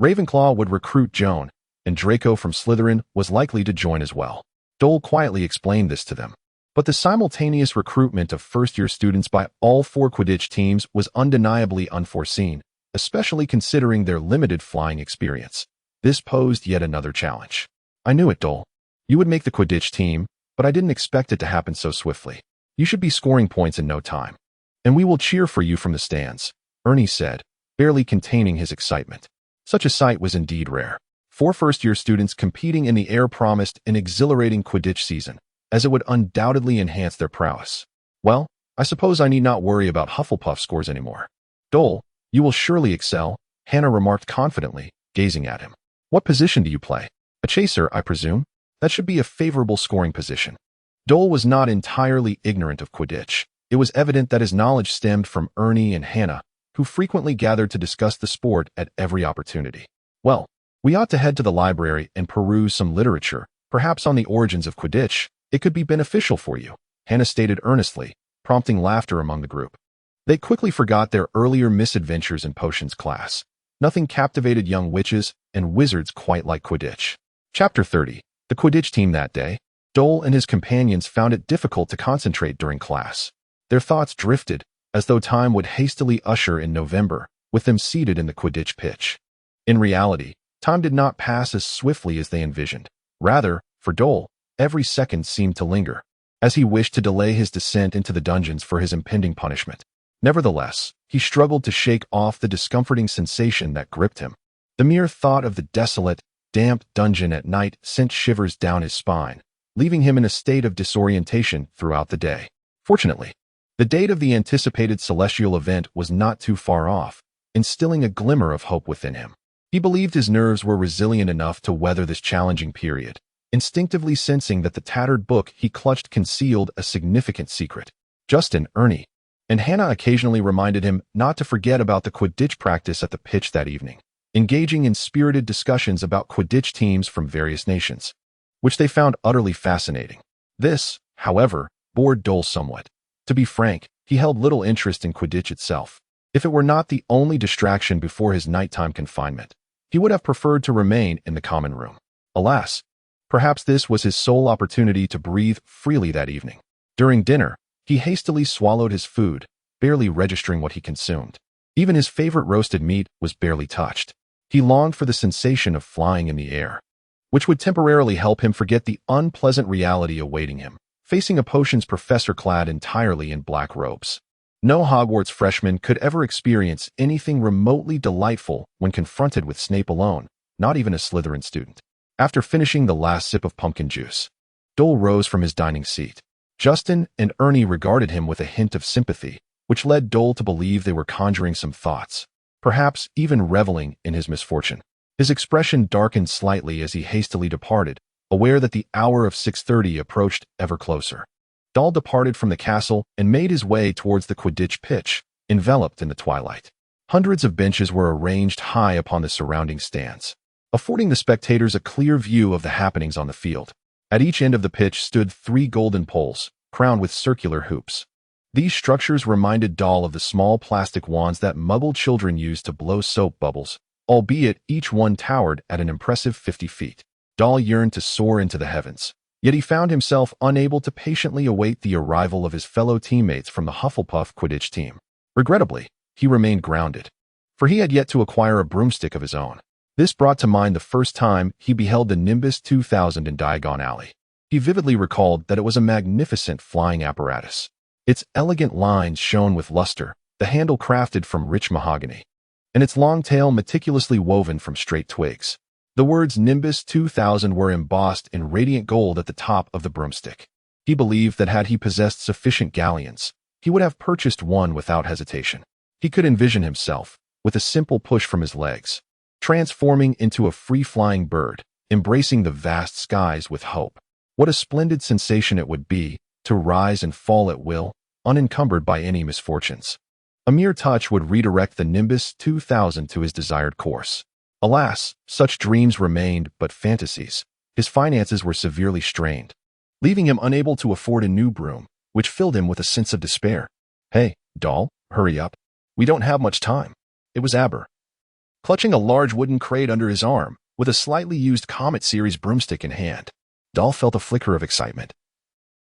Ravenclaw would recruit Joan, and Draco from Slytherin was likely to join as well. Dole quietly explained this to them. But the simultaneous recruitment of first-year students by all four Quidditch teams was undeniably unforeseen, especially considering their limited flying experience. This posed yet another challenge. I knew it, Dole. You would make the Quidditch team, but I didn't expect it to happen so swiftly. You should be scoring points in no time. And we will cheer for you from the stands, Ernie said, barely containing his excitement. Such a sight was indeed rare. Four first-year students competing in the air promised an exhilarating Quidditch season, as it would undoubtedly enhance their prowess. Well, I suppose I need not worry about Hufflepuff scores anymore. Dole, you will surely excel, Hannah remarked confidently, gazing at him. What position do you play? A chaser, I presume? That should be a favorable scoring position. Dole was not entirely ignorant of Quidditch. It was evident that his knowledge stemmed from Ernie and Hannah, who frequently gathered to discuss the sport at every opportunity. Well, we ought to head to the library and peruse some literature, perhaps on the origins of Quidditch. It could be beneficial for you, Hannah stated earnestly, prompting laughter among the group. They quickly forgot their earlier misadventures in potions class. Nothing captivated young witches and wizards quite like Quidditch. Chapter 30. The Quidditch team that day. Dole and his companions found it difficult to concentrate during class. Their thoughts drifted, as though time would hastily usher in November, with them seated in the Quidditch pitch. In reality, time did not pass as swiftly as they envisioned. Rather, for Dole, every second seemed to linger, as he wished to delay his descent into the dungeons for his impending punishment. Nevertheless, he struggled to shake off the discomforting sensation that gripped him. The mere thought of the desolate, damp dungeon at night sent shivers down his spine, leaving him in a state of disorientation throughout the day. Fortunately, the date of the anticipated celestial event was not too far off, instilling a glimmer of hope within him. He believed his nerves were resilient enough to weather this challenging period, instinctively sensing that the tattered book he clutched concealed a significant secret. Justin, Ernie, and Hannah occasionally reminded him not to forget about the Quidditch practice at the pitch that evening, engaging in spirited discussions about Quidditch teams from various nations, which they found utterly fascinating. This, however, bored Dole somewhat. To be frank, he held little interest in Quidditch itself. If it were not the only distraction before his nighttime confinement, he would have preferred to remain in the common room. Alas, perhaps this was his sole opportunity to breathe freely that evening. During dinner, he hastily swallowed his food, barely registering what he consumed. Even his favorite roasted meat was barely touched. He longed for the sensation of flying in the air, which would temporarily help him forget the unpleasant reality awaiting him, facing a potions professor clad entirely in black robes. No Hogwarts freshman could ever experience anything remotely delightful when confronted with Snape alone, not even a Slytherin student. After finishing the last sip of pumpkin juice, Dole rose from his dining seat. Justin and Ernie regarded him with a hint of sympathy, which led Dole to believe they were conjuring some thoughts, perhaps even reveling in his misfortune. His expression darkened slightly as he hastily departed, aware that the hour of 6:30 approached ever closer. Dole departed from the castle and made his way towards the Quidditch pitch, enveloped in the twilight. Hundreds of benches were arranged high upon the surrounding stands, affording the spectators a clear view of the happenings on the field. At each end of the pitch stood 3 golden poles, crowned with circular hoops. These structures reminded Dole of the small plastic wands that Muggle children used to blow soap bubbles, albeit each one towered at an impressive 50 feet. Dole yearned to soar into the heavens, yet he found himself unable to patiently await the arrival of his fellow teammates from the Hufflepuff Quidditch team. Regrettably, he remained grounded, for he had yet to acquire a broomstick of his own. This brought to mind the first time he beheld the Nimbus 2000 in Diagon Alley. He vividly recalled that it was a magnificent flying apparatus. Its elegant lines shone with luster, the handle crafted from rich mahogany, and its long tail meticulously woven from straight twigs. The words Nimbus 2000 were embossed in radiant gold at the top of the broomstick. He believed that had he possessed sufficient galleons, he would have purchased one without hesitation. He could envision himself, with a simple push from his legs, transforming into a free-flying bird, embracing the vast skies with hope. What a splendid sensation it would be to rise and fall at will, unencumbered by any misfortunes. A mere touch would redirect the Nimbus 2000 to his desired course. Alas, such dreams remained but fantasies. His finances were severely strained, leaving him unable to afford a new broom, which filled him with a sense of despair. "Hey, Dole, hurry up. We don't have much time." It was Aber, clutching a large wooden crate under his arm, with a slightly used Comet Series broomstick in hand. Dole felt a flicker of excitement,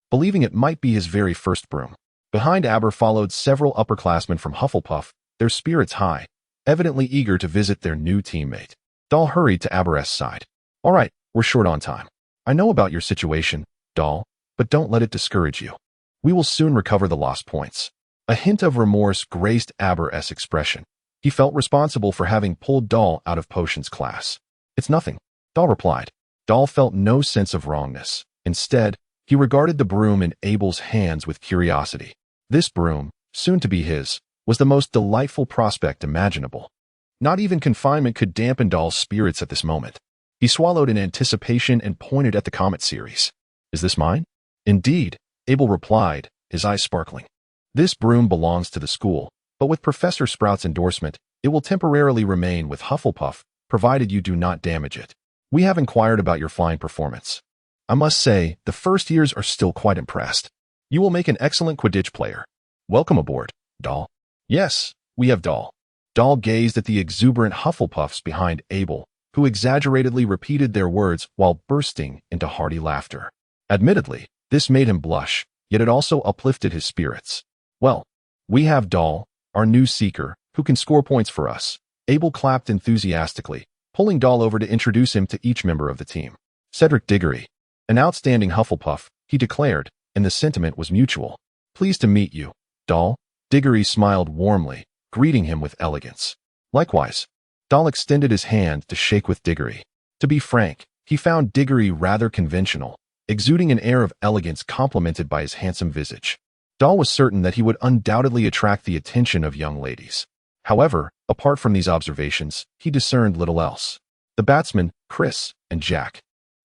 believing it might be his very first broom. Behind Aber followed several upperclassmen from Hufflepuff, their spirits high, evidently eager to visit their new teammate. Dole hurried to Aber's side. "All right, we're short on time. I know about your situation, Dole, but don't let it discourage you. We will soon recover the lost points." A hint of remorse graced Aber's expression. He felt responsible for having pulled Dole out of potions class. "It's nothing," Dole replied. Dole felt no sense of wrongness. Instead, he regarded the broom in Abel's hands with curiosity. This broom, soon to be his, was the most delightful prospect imaginable. Not even confinement could dampen Dole's spirits at this moment. He swallowed in anticipation and pointed at the Comet Series. "Is this mine?" "Indeed," Abel replied, his eyes sparkling. "This broom belongs to the school, but with Professor Sprout's endorsement, it will temporarily remain with Hufflepuff, provided you do not damage it. We have inquired about your flying performance. I must say, the first years are still quite impressed. You will make an excellent Quidditch player. Welcome aboard, Dole." "Yes, we have Dole." Dole gazed at the exuberant Hufflepuffs behind Abel, who exaggeratedly repeated their words while bursting into hearty laughter. Admittedly, this made him blush, yet it also uplifted his spirits. Well, we have Doll, our new seeker, who can score points for us. Abel clapped enthusiastically, pulling Doll over to introduce him to each member of the team. Cedric Diggory, an outstanding Hufflepuff, he declared, and the sentiment was mutual. Pleased to meet you, Doll. Diggory smiled warmly, greeting him with elegance. Likewise, Doll extended his hand to shake with Diggory. To be frank, he found Diggory rather conventional, exuding an air of elegance complemented by his handsome visage. Doll was certain that he would undoubtedly attract the attention of young ladies. However, apart from these observations, he discerned little else. The batsmen, Chris and Jack,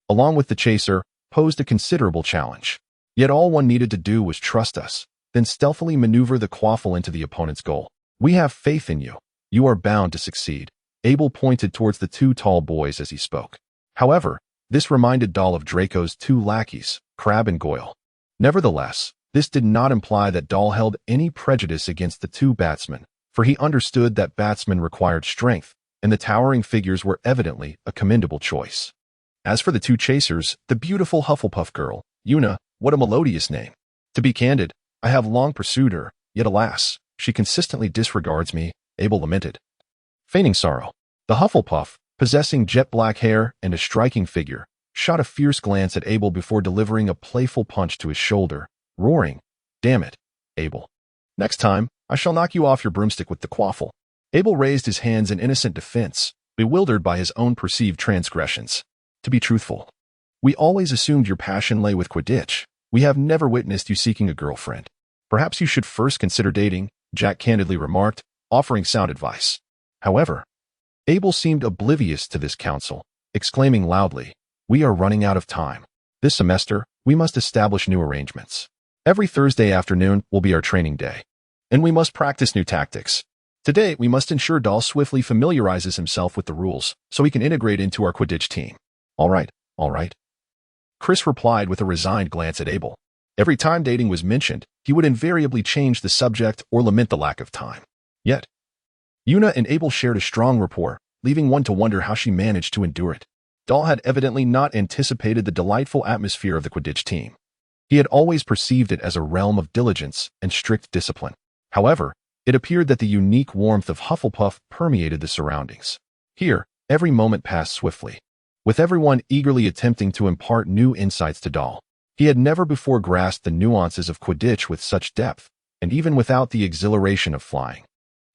along with the chaser, posed a considerable challenge. Yet all one needed to do was trust us, then stealthily maneuver the quaffle into the opponent's goal. We have faith in you. You are bound to succeed. Abel pointed towards the two tall boys as he spoke. However, this reminded Doll of Draco's two lackeys, Crabbe and Goyle. Nevertheless, this did not imply that Doll held any prejudice against the two batsmen, for he understood that batsmen required strength, and the towering figures were evidently a commendable choice. As for the two chasers, the beautiful Hufflepuff girl, Una, what a melodious name. To be candid, I have long pursued her, yet alas, she consistently disregards me, Abel lamented. Feigning sorrow, the Hufflepuff, possessing jet-black hair and a striking figure, shot a fierce glance at Abel before delivering a playful punch to his shoulder, roaring, "Damn it, Abel. Next time, I shall knock you off your broomstick with the quaffle." Abel raised his hands in innocent defense, bewildered by his own perceived transgressions. To be truthful, we always assumed your passion lay with Quidditch. We have never witnessed you seeking a girlfriend. Perhaps you should first consider dating, Jack candidly remarked, offering sound advice. However, Abel seemed oblivious to this counsel, exclaiming loudly, "We are running out of time. This semester, we must establish new arrangements. Every Thursday afternoon will be our training day, and we must practice new tactics. Today, we must ensure Doll swiftly familiarizes himself with the rules so he can integrate into our Quidditch team." All right. Chris replied with a resigned glance at Abel. Every time dating was mentioned, he would invariably change the subject or lament the lack of time. Yet, Una and Abel shared a strong rapport, leaving one to wonder how she managed to endure it. Doll had evidently not anticipated the delightful atmosphere of the Quidditch team. He had always perceived it as a realm of diligence and strict discipline. However, it appeared that the unique warmth of Hufflepuff permeated the surroundings. Here, every moment passed swiftly, with everyone eagerly attempting to impart new insights to Doll. He had never before grasped the nuances of Quidditch with such depth, and even without the exhilaration of flying.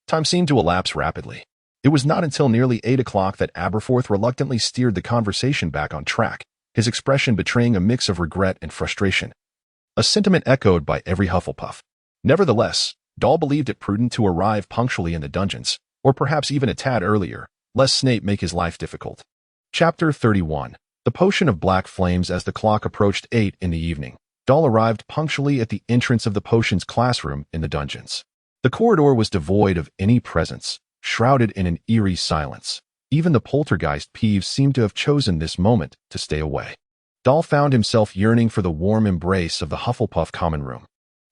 Time seemed to elapse rapidly. It was not until nearly 8 o'clock that Aberforth reluctantly steered the conversation back on track, his expression betraying a mix of regret and frustration, a sentiment echoed by every Hufflepuff. Nevertheless, Doll believed it prudent to arrive punctually in the dungeons, or perhaps even a tad earlier, lest Snape make his life difficult. Chapter 31. The Potion of Black Flames. As the clock approached 8 in the evening, Doll arrived punctually at the entrance of the potions classroom in the dungeons. The corridor was devoid of any presence, shrouded in an eerie silence. Even the poltergeist Peeves seemed to have chosen this moment to stay away. Doll found himself yearning for the warm embrace of the Hufflepuff common room,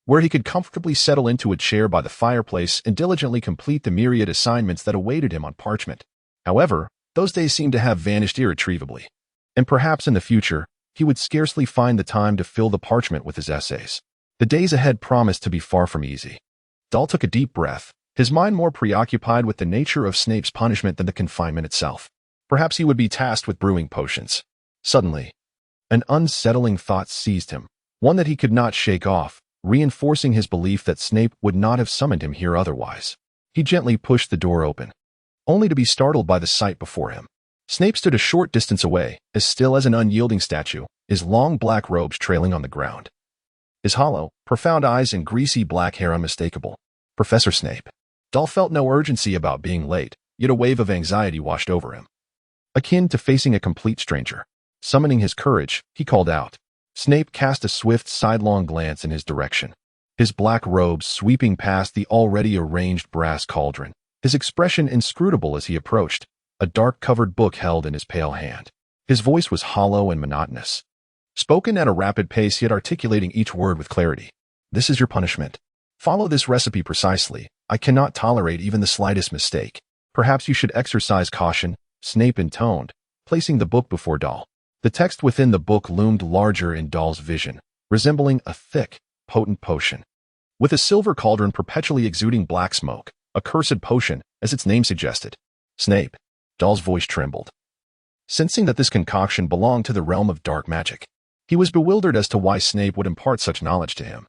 where he could comfortably settle into a chair by the fireplace and diligently complete the myriad assignments that awaited him on parchment. However, those days seemed to have vanished irretrievably, and perhaps in the future, he would scarcely find the time to fill the parchment with his essays. The days ahead promised to be far from easy. Doll took a deep breath, his mind more preoccupied with the nature of Snape's punishment than the confinement itself. Perhaps he would be tasked with brewing potions. Suddenly, an unsettling thought seized him, one that he could not shake off, reinforcing his belief that Snape would not have summoned him here otherwise. He gently pushed the door open, only to be startled by the sight before him. Snape stood a short distance away, as still as an unyielding statue, his long black robes trailing on the ground. His hollow, profound eyes and greasy black hair unmistakable. Professor Snape. Doll felt no urgency about being late, yet a wave of anxiety washed over him, akin to facing a complete stranger. Summoning his courage, he called out. Snape cast a swift sidelong glance in his direction, his black robes sweeping past the already arranged brass cauldron, his expression inscrutable as he approached, a dark-covered book held in his pale hand. His voice was hollow and monotonous, spoken at a rapid pace yet articulating each word with clarity. "This is your punishment. Follow this recipe precisely. I cannot tolerate even the slightest mistake. Perhaps you should exercise caution," Snape intoned, placing the book before Doll. The text within the book loomed larger in Doll's vision, resembling a thick, potent potion. with a silver cauldron perpetually exuding black smoke, a cursed potion, as its name suggested. Snape. Doll's voice trembled, sensing that this concoction belonged to the realm of dark magic. He was bewildered as to why Snape would impart such knowledge to him,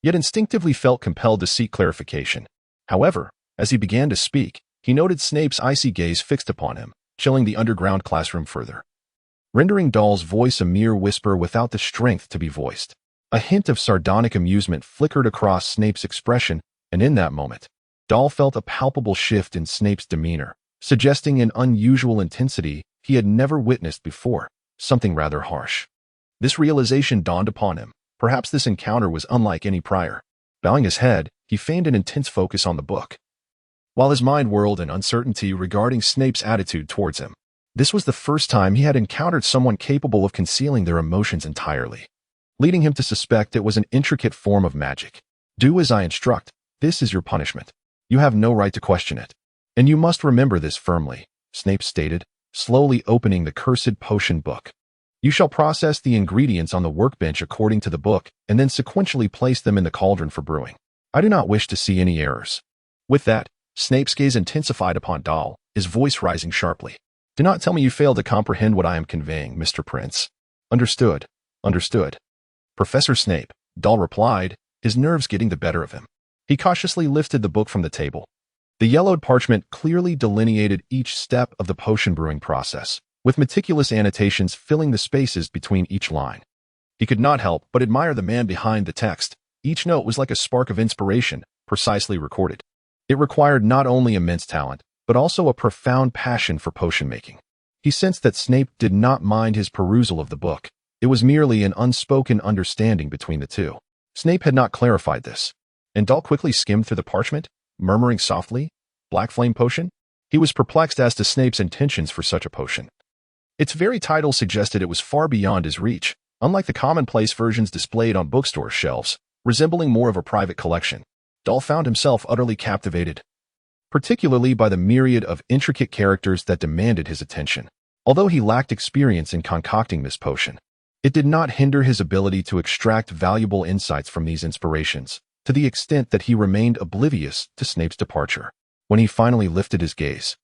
yet instinctively felt compelled to seek clarification. However, as he began to speak, he noted Snape's icy gaze fixed upon him, chilling the underground classroom further, rendering Doll's voice a mere whisper without the strength to be voiced. A hint of sardonic amusement flickered across Snape's expression, and in that moment, Doll felt a palpable shift in Snape's demeanor, suggesting an unusual intensity he had never witnessed before, something rather harsh. This realization dawned upon him. Perhaps this encounter was unlike any prior. Bowing his head, he feigned an intense focus on the book, while his mind whirled in uncertainty regarding Snape's attitude towards him. This was the first time he had encountered someone capable of concealing their emotions entirely, leading him to suspect it was an intricate form of magic. Do as I instruct. This is your punishment. You have no right to question it. And you must remember this firmly, Snape stated, slowly opening the cursed potion book. You shall process the ingredients on the workbench according to the book, and then sequentially place them in the cauldron for brewing. I do not wish to see any errors. With that, Snape's gaze intensified upon Doll, his voice rising sharply. Do not tell me you fail to comprehend what I am conveying, Mr. Prince. Understood. Understood. Professor Snape, Doll replied, his nerves getting the better of him. He cautiously lifted the book from the table. The yellowed parchment clearly delineated each step of the potion brewing process, with meticulous annotations filling the spaces between each line. He could not help but admire the man behind the text. Each note was like a spark of inspiration, precisely recorded. It required not only immense talent, but also a profound passion for potion making. He sensed that Snape did not mind his perusal of the book. It was merely an unspoken understanding between the two. Snape had not clarified this, and Doll quickly skimmed through the parchment, murmuring softly, "Black flame potion?" He was perplexed as to Snape's intentions for such a potion. Its very title suggested it was far beyond his reach, unlike the commonplace versions displayed on bookstore shelves, resembling more of a private collection. Doll found himself utterly captivated, particularly by the myriad of intricate characters that demanded his attention. Although he lacked experience in concocting this potion, it did not hinder his ability to extract valuable insights from these inspirations, to the extent that he remained oblivious to Snape's departure. When he finally lifted his gaze,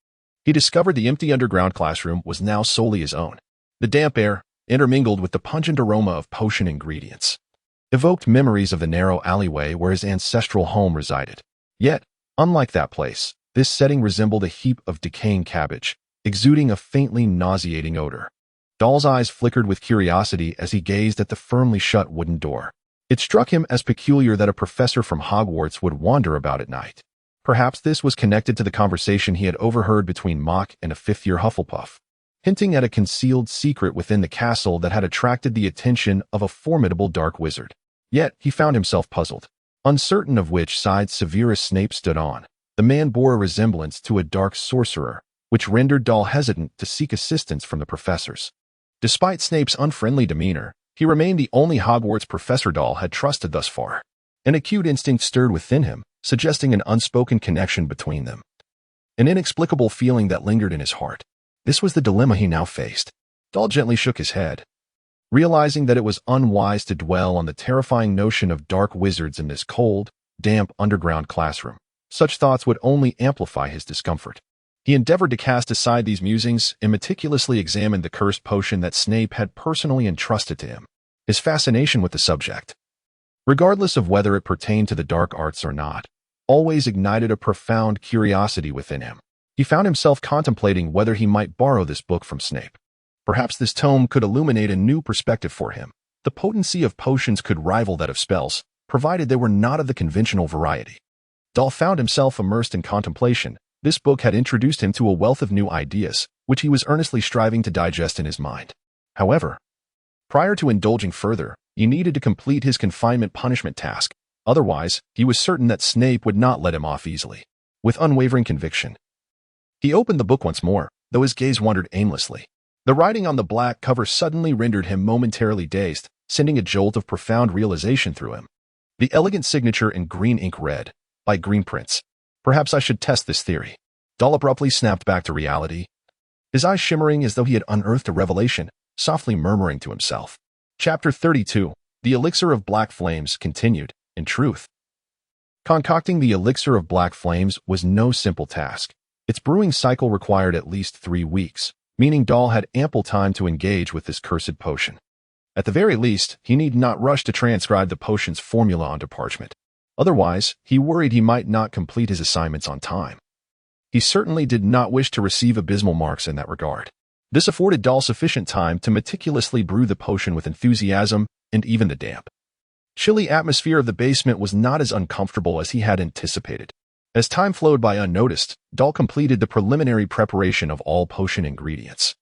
he discovered the empty underground classroom was now solely his own. The damp air, intermingled with the pungent aroma of potion ingredients, evoked memories of the narrow alleyway where his ancestral home resided. Yet, unlike that place, this setting resembled a heap of decaying cabbage, exuding a faintly nauseating odor. Doll's eyes flickered with curiosity as he gazed at the firmly shut wooden door. It struck him as peculiar that a professor from Hogwarts would wander about at night. Perhaps this was connected to the conversation he had overheard between Mock and a fifth-year Hufflepuff, hinting at a concealed secret within the castle that had attracted the attention of a formidable dark wizard. Yet, he found himself puzzled, uncertain of which side Severus Snape stood on. The man bore a resemblance to a dark sorcerer, which rendered Doll hesitant to seek assistance from the professors. Despite Snape's unfriendly demeanor, he remained the only Hogwarts professor Doll had trusted thus far. An acute instinct stirred within him, suggesting an unspoken connection between them. An inexplicable feeling that lingered in his heart. This was the dilemma he now faced. Doll gently shook his head, realizing that it was unwise to dwell on the terrifying notion of dark wizards in this cold, damp underground classroom. Such thoughts would only amplify his discomfort. He endeavored to cast aside these musings and meticulously examined the cursed potion that Snape had personally entrusted to him. His fascination with the subject, regardless of whether it pertained to the dark arts or not, always ignited a profound curiosity within him. He found himself contemplating whether he might borrow this book from Snape. Perhaps this tome could illuminate a new perspective for him. The potency of potions could rival that of spells, provided they were not of the conventional variety. Doll found himself immersed in contemplation. This book had introduced him to a wealth of new ideas, which he was earnestly striving to digest in his mind. However, prior to indulging further, he needed to complete his confinement punishment task. Otherwise, he was certain that Snape would not let him off easily. With unwavering conviction, he opened the book once more, though his gaze wandered aimlessly. The writing on the black cover suddenly rendered him momentarily dazed, sending a jolt of profound realization through him. The elegant signature in green ink read, by Dorr-Prince. Perhaps I should test this theory. Doll abruptly snapped back to reality, his eyes shimmering as though he had unearthed a revelation, softly murmuring to himself. Chapter 32. The Elixir of Black Flames continued. In truth, Concocting the elixir of black flames was no simple task. Its brewing cycle required at least 3 weeks, meaning Dahl had ample time to engage with this cursed potion. At the very least, he need not rush to transcribe the potion's formula onto parchment. Otherwise, he worried he might not complete his assignments on time. He certainly did not wish to receive abysmal marks in that regard. This afforded Dahl sufficient time to meticulously brew the potion with enthusiasm and even the damp, chilly atmosphere of the basement was not as uncomfortable as he had anticipated. As time flowed by unnoticed, Dahl completed the preliminary preparation of all potion ingredients.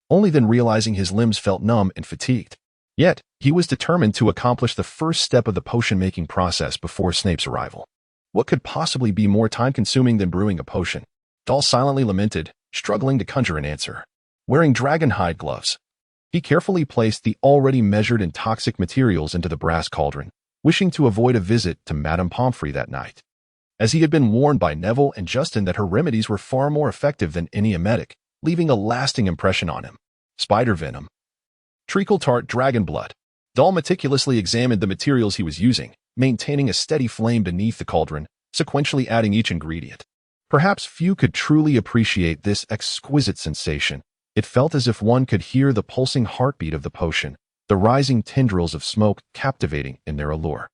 Only then realizing his limbs felt numb and fatigued. Yet, he was determined to accomplish the first step of the potion-making process before Snape's arrival. What could possibly be more time-consuming than brewing a potion? Dahl silently lamented, struggling to conjure an answer. Wearing dragon hide gloves, he carefully placed the already measured and toxic materials into the brass cauldron, wishing to avoid a visit to Madame Pomfrey that night, as he had been warned by Neville and Justin that her remedies were far more effective than any emetic, leaving a lasting impression on him. Spider venom, treacle tart, dragon blood. Dahl meticulously examined the materials he was using, maintaining a steady flame beneath the cauldron, sequentially adding each ingredient. Perhaps few could truly appreciate this exquisite sensation. It felt as if one could hear the pulsing heartbeat of the potion, the rising tendrils of smoke captivating in their allure.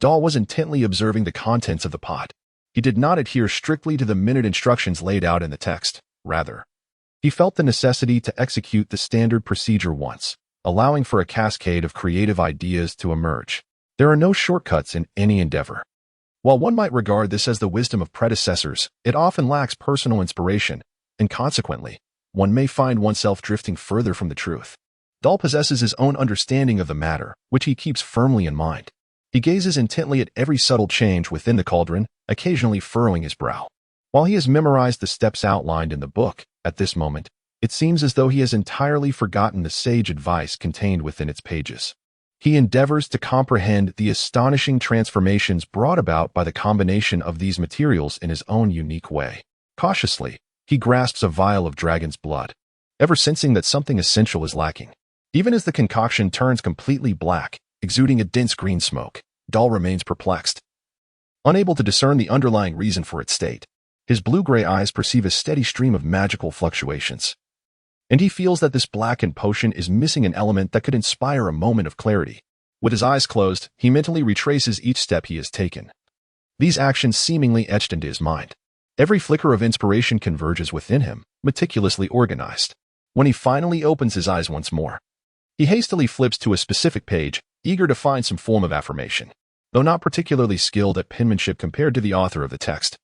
Dahl was intently observing the contents of the pot. He did not adhere strictly to the minute instructions laid out in the text. Rather, he felt the necessity to execute the standard procedure once, allowing for a cascade of creative ideas to emerge. There are no shortcuts in any endeavor. While one might regard this as the wisdom of predecessors, it often lacks personal inspiration, and consequently, one may find oneself drifting further from the truth. Dahl possesses his own understanding of the matter, which he keeps firmly in mind. He gazes intently at every subtle change within the cauldron, occasionally furrowing his brow. While he has memorized the steps outlined in the book, at this moment, it seems as though he has entirely forgotten the sage advice contained within its pages. He endeavors to comprehend the astonishing transformations brought about by the combination of these materials in his own unique way. Cautiously, he grasps a vial of dragon's blood, ever sensing that something essential is lacking. Even as the concoction turns completely black, exuding a dense green smoke, Dahl remains perplexed. Unable to discern the underlying reason for its state, his blue-gray eyes perceive a steady stream of magical fluctuations, and he feels that this blackened potion is missing an element that could inspire a moment of clarity. With his eyes closed, he mentally retraces each step he has taken, these actions seemingly etched into his mind. Every flicker of inspiration converges within him, meticulously organized. When he finally opens his eyes once more, he hastily flips to a specific page, eager to find some form of affirmation. Though not particularly skilled at penmanship compared to the author of the text,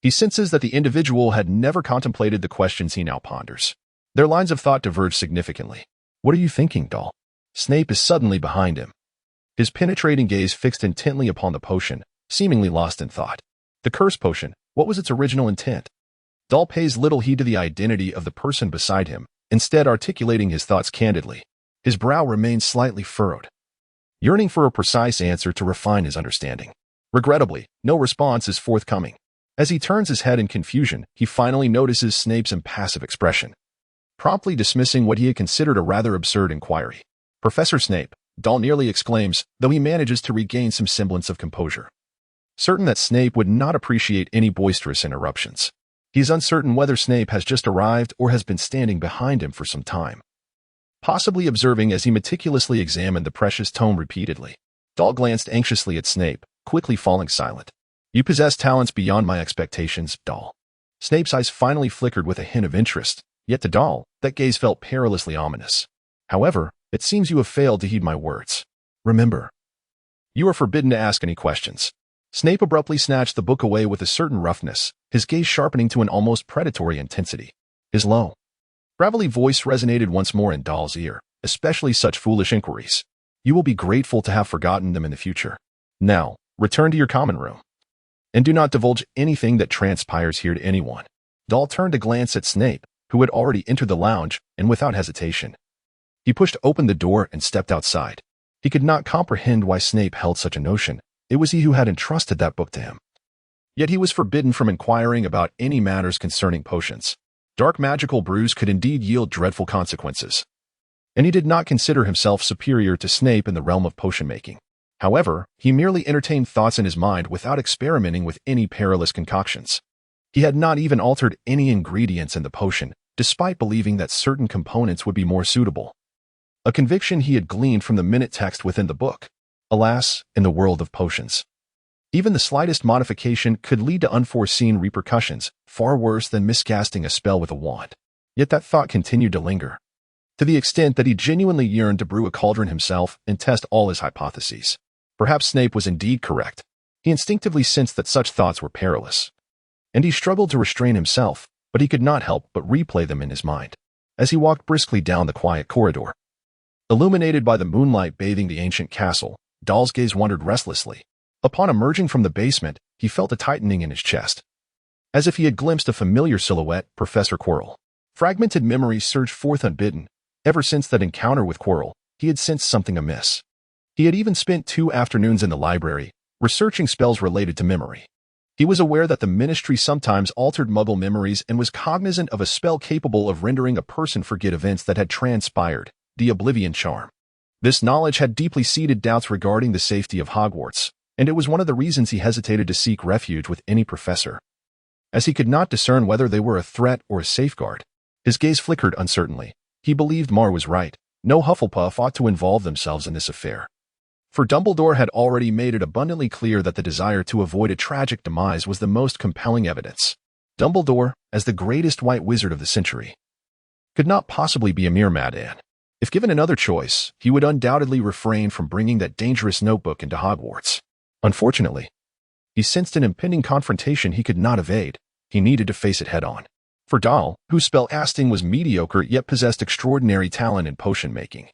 he senses that the individual had never contemplated the questions he now ponders. Their lines of thought diverge significantly. What are you thinking, Dahl? Snape is suddenly behind him, his penetrating gaze fixed intently upon the potion, seemingly lost in thought. The curse potion, what was its original intent? Dahl pays little heed to the identity of the person beside him, instead articulating his thoughts candidly. His brow remains slightly furrowed, yearning for a precise answer to refine his understanding. Regrettably, no response is forthcoming. As he turns his head in confusion, he finally notices Snape's impassive expression, promptly dismissing what he had considered a rather absurd inquiry. "Professor Snape," Dahl nearly exclaims, though he manages to regain some semblance of composure, certain that Snape would not appreciate any boisterous interruptions. He is uncertain whether Snape has just arrived or has been standing behind him for some time, possibly observing as he meticulously examined the precious tome repeatedly. Dahl glanced anxiously at Snape, quickly falling silent. "You possess talents beyond my expectations, Dahl." Snape's eyes finally flickered with a hint of interest, yet to Dahl, that gaze felt perilously ominous. "However, it seems you have failed to heed my words. Remember, you are forbidden to ask any questions." Snape abruptly snatched the book away with a certain roughness, his gaze sharpening to an almost predatory intensity. His low, gravelly voice resonated once more in Dahl's ear, "Especially such foolish inquiries. You will be grateful to have forgotten them in the future. Now, return to your common room, and do not divulge anything that transpires here to anyone." Dahl turned to glance at Snape, who had already entered the lounge, and without hesitation, he pushed open the door and stepped outside. He could not comprehend why Snape held such a notion. It was he who had entrusted that book to him. Yet he was forbidden from inquiring about any matters concerning potions. Dark magical brews could indeed yield dreadful consequences, and he did not consider himself superior to Snape in the realm of potion-making. However, he merely entertained thoughts in his mind without experimenting with any perilous concoctions. He had not even altered any ingredients in the potion, despite believing that certain components would be more suitable. A conviction he had gleaned from the minute text within the book. Alas, in the world of potions, even the slightest modification could lead to unforeseen repercussions, far worse than miscasting a spell with a wand. Yet that thought continued to linger, to the extent that he genuinely yearned to brew a cauldron himself and test all his hypotheses. Perhaps Snape was indeed correct. He instinctively sensed that such thoughts were perilous, and he struggled to restrain himself, but he could not help but replay them in his mind as he walked briskly down the quiet corridor. Illuminated by the moonlight bathing the ancient castle, Doll's gaze wandered restlessly. Upon emerging from the basement, he felt a tightening in his chest, as if he had glimpsed a familiar silhouette, Professor Quirrell. Fragmented memories surged forth unbidden. Ever since that encounter with Quirrell, he had sensed something amiss. He had even spent 2 afternoons in the library, researching spells related to memory. He was aware that the Ministry sometimes altered Muggle memories and was cognizant of a spell capable of rendering a person forget events that had transpired, the Oblivion Charm. This knowledge had deeply seated doubts regarding the safety of Hogwarts, and it was one of the reasons he hesitated to seek refuge with any professor, as he could not discern whether they were a threat or a safeguard. His gaze flickered uncertainly. He believed Mar was right. No Hufflepuff ought to involve themselves in this affair. For Dumbledore had already made it abundantly clear that the desire to avoid a tragic demise was the most compelling evidence. Dumbledore, as the greatest white wizard of the century, could not possibly be a mere madman. If given another choice, he would undoubtedly refrain from bringing that dangerous notebook into Hogwarts. Unfortunately, he sensed an impending confrontation he could not evade. He needed to face it head-on. For Doll, whose spell casting was mediocre yet possessed extraordinary talent in potion making,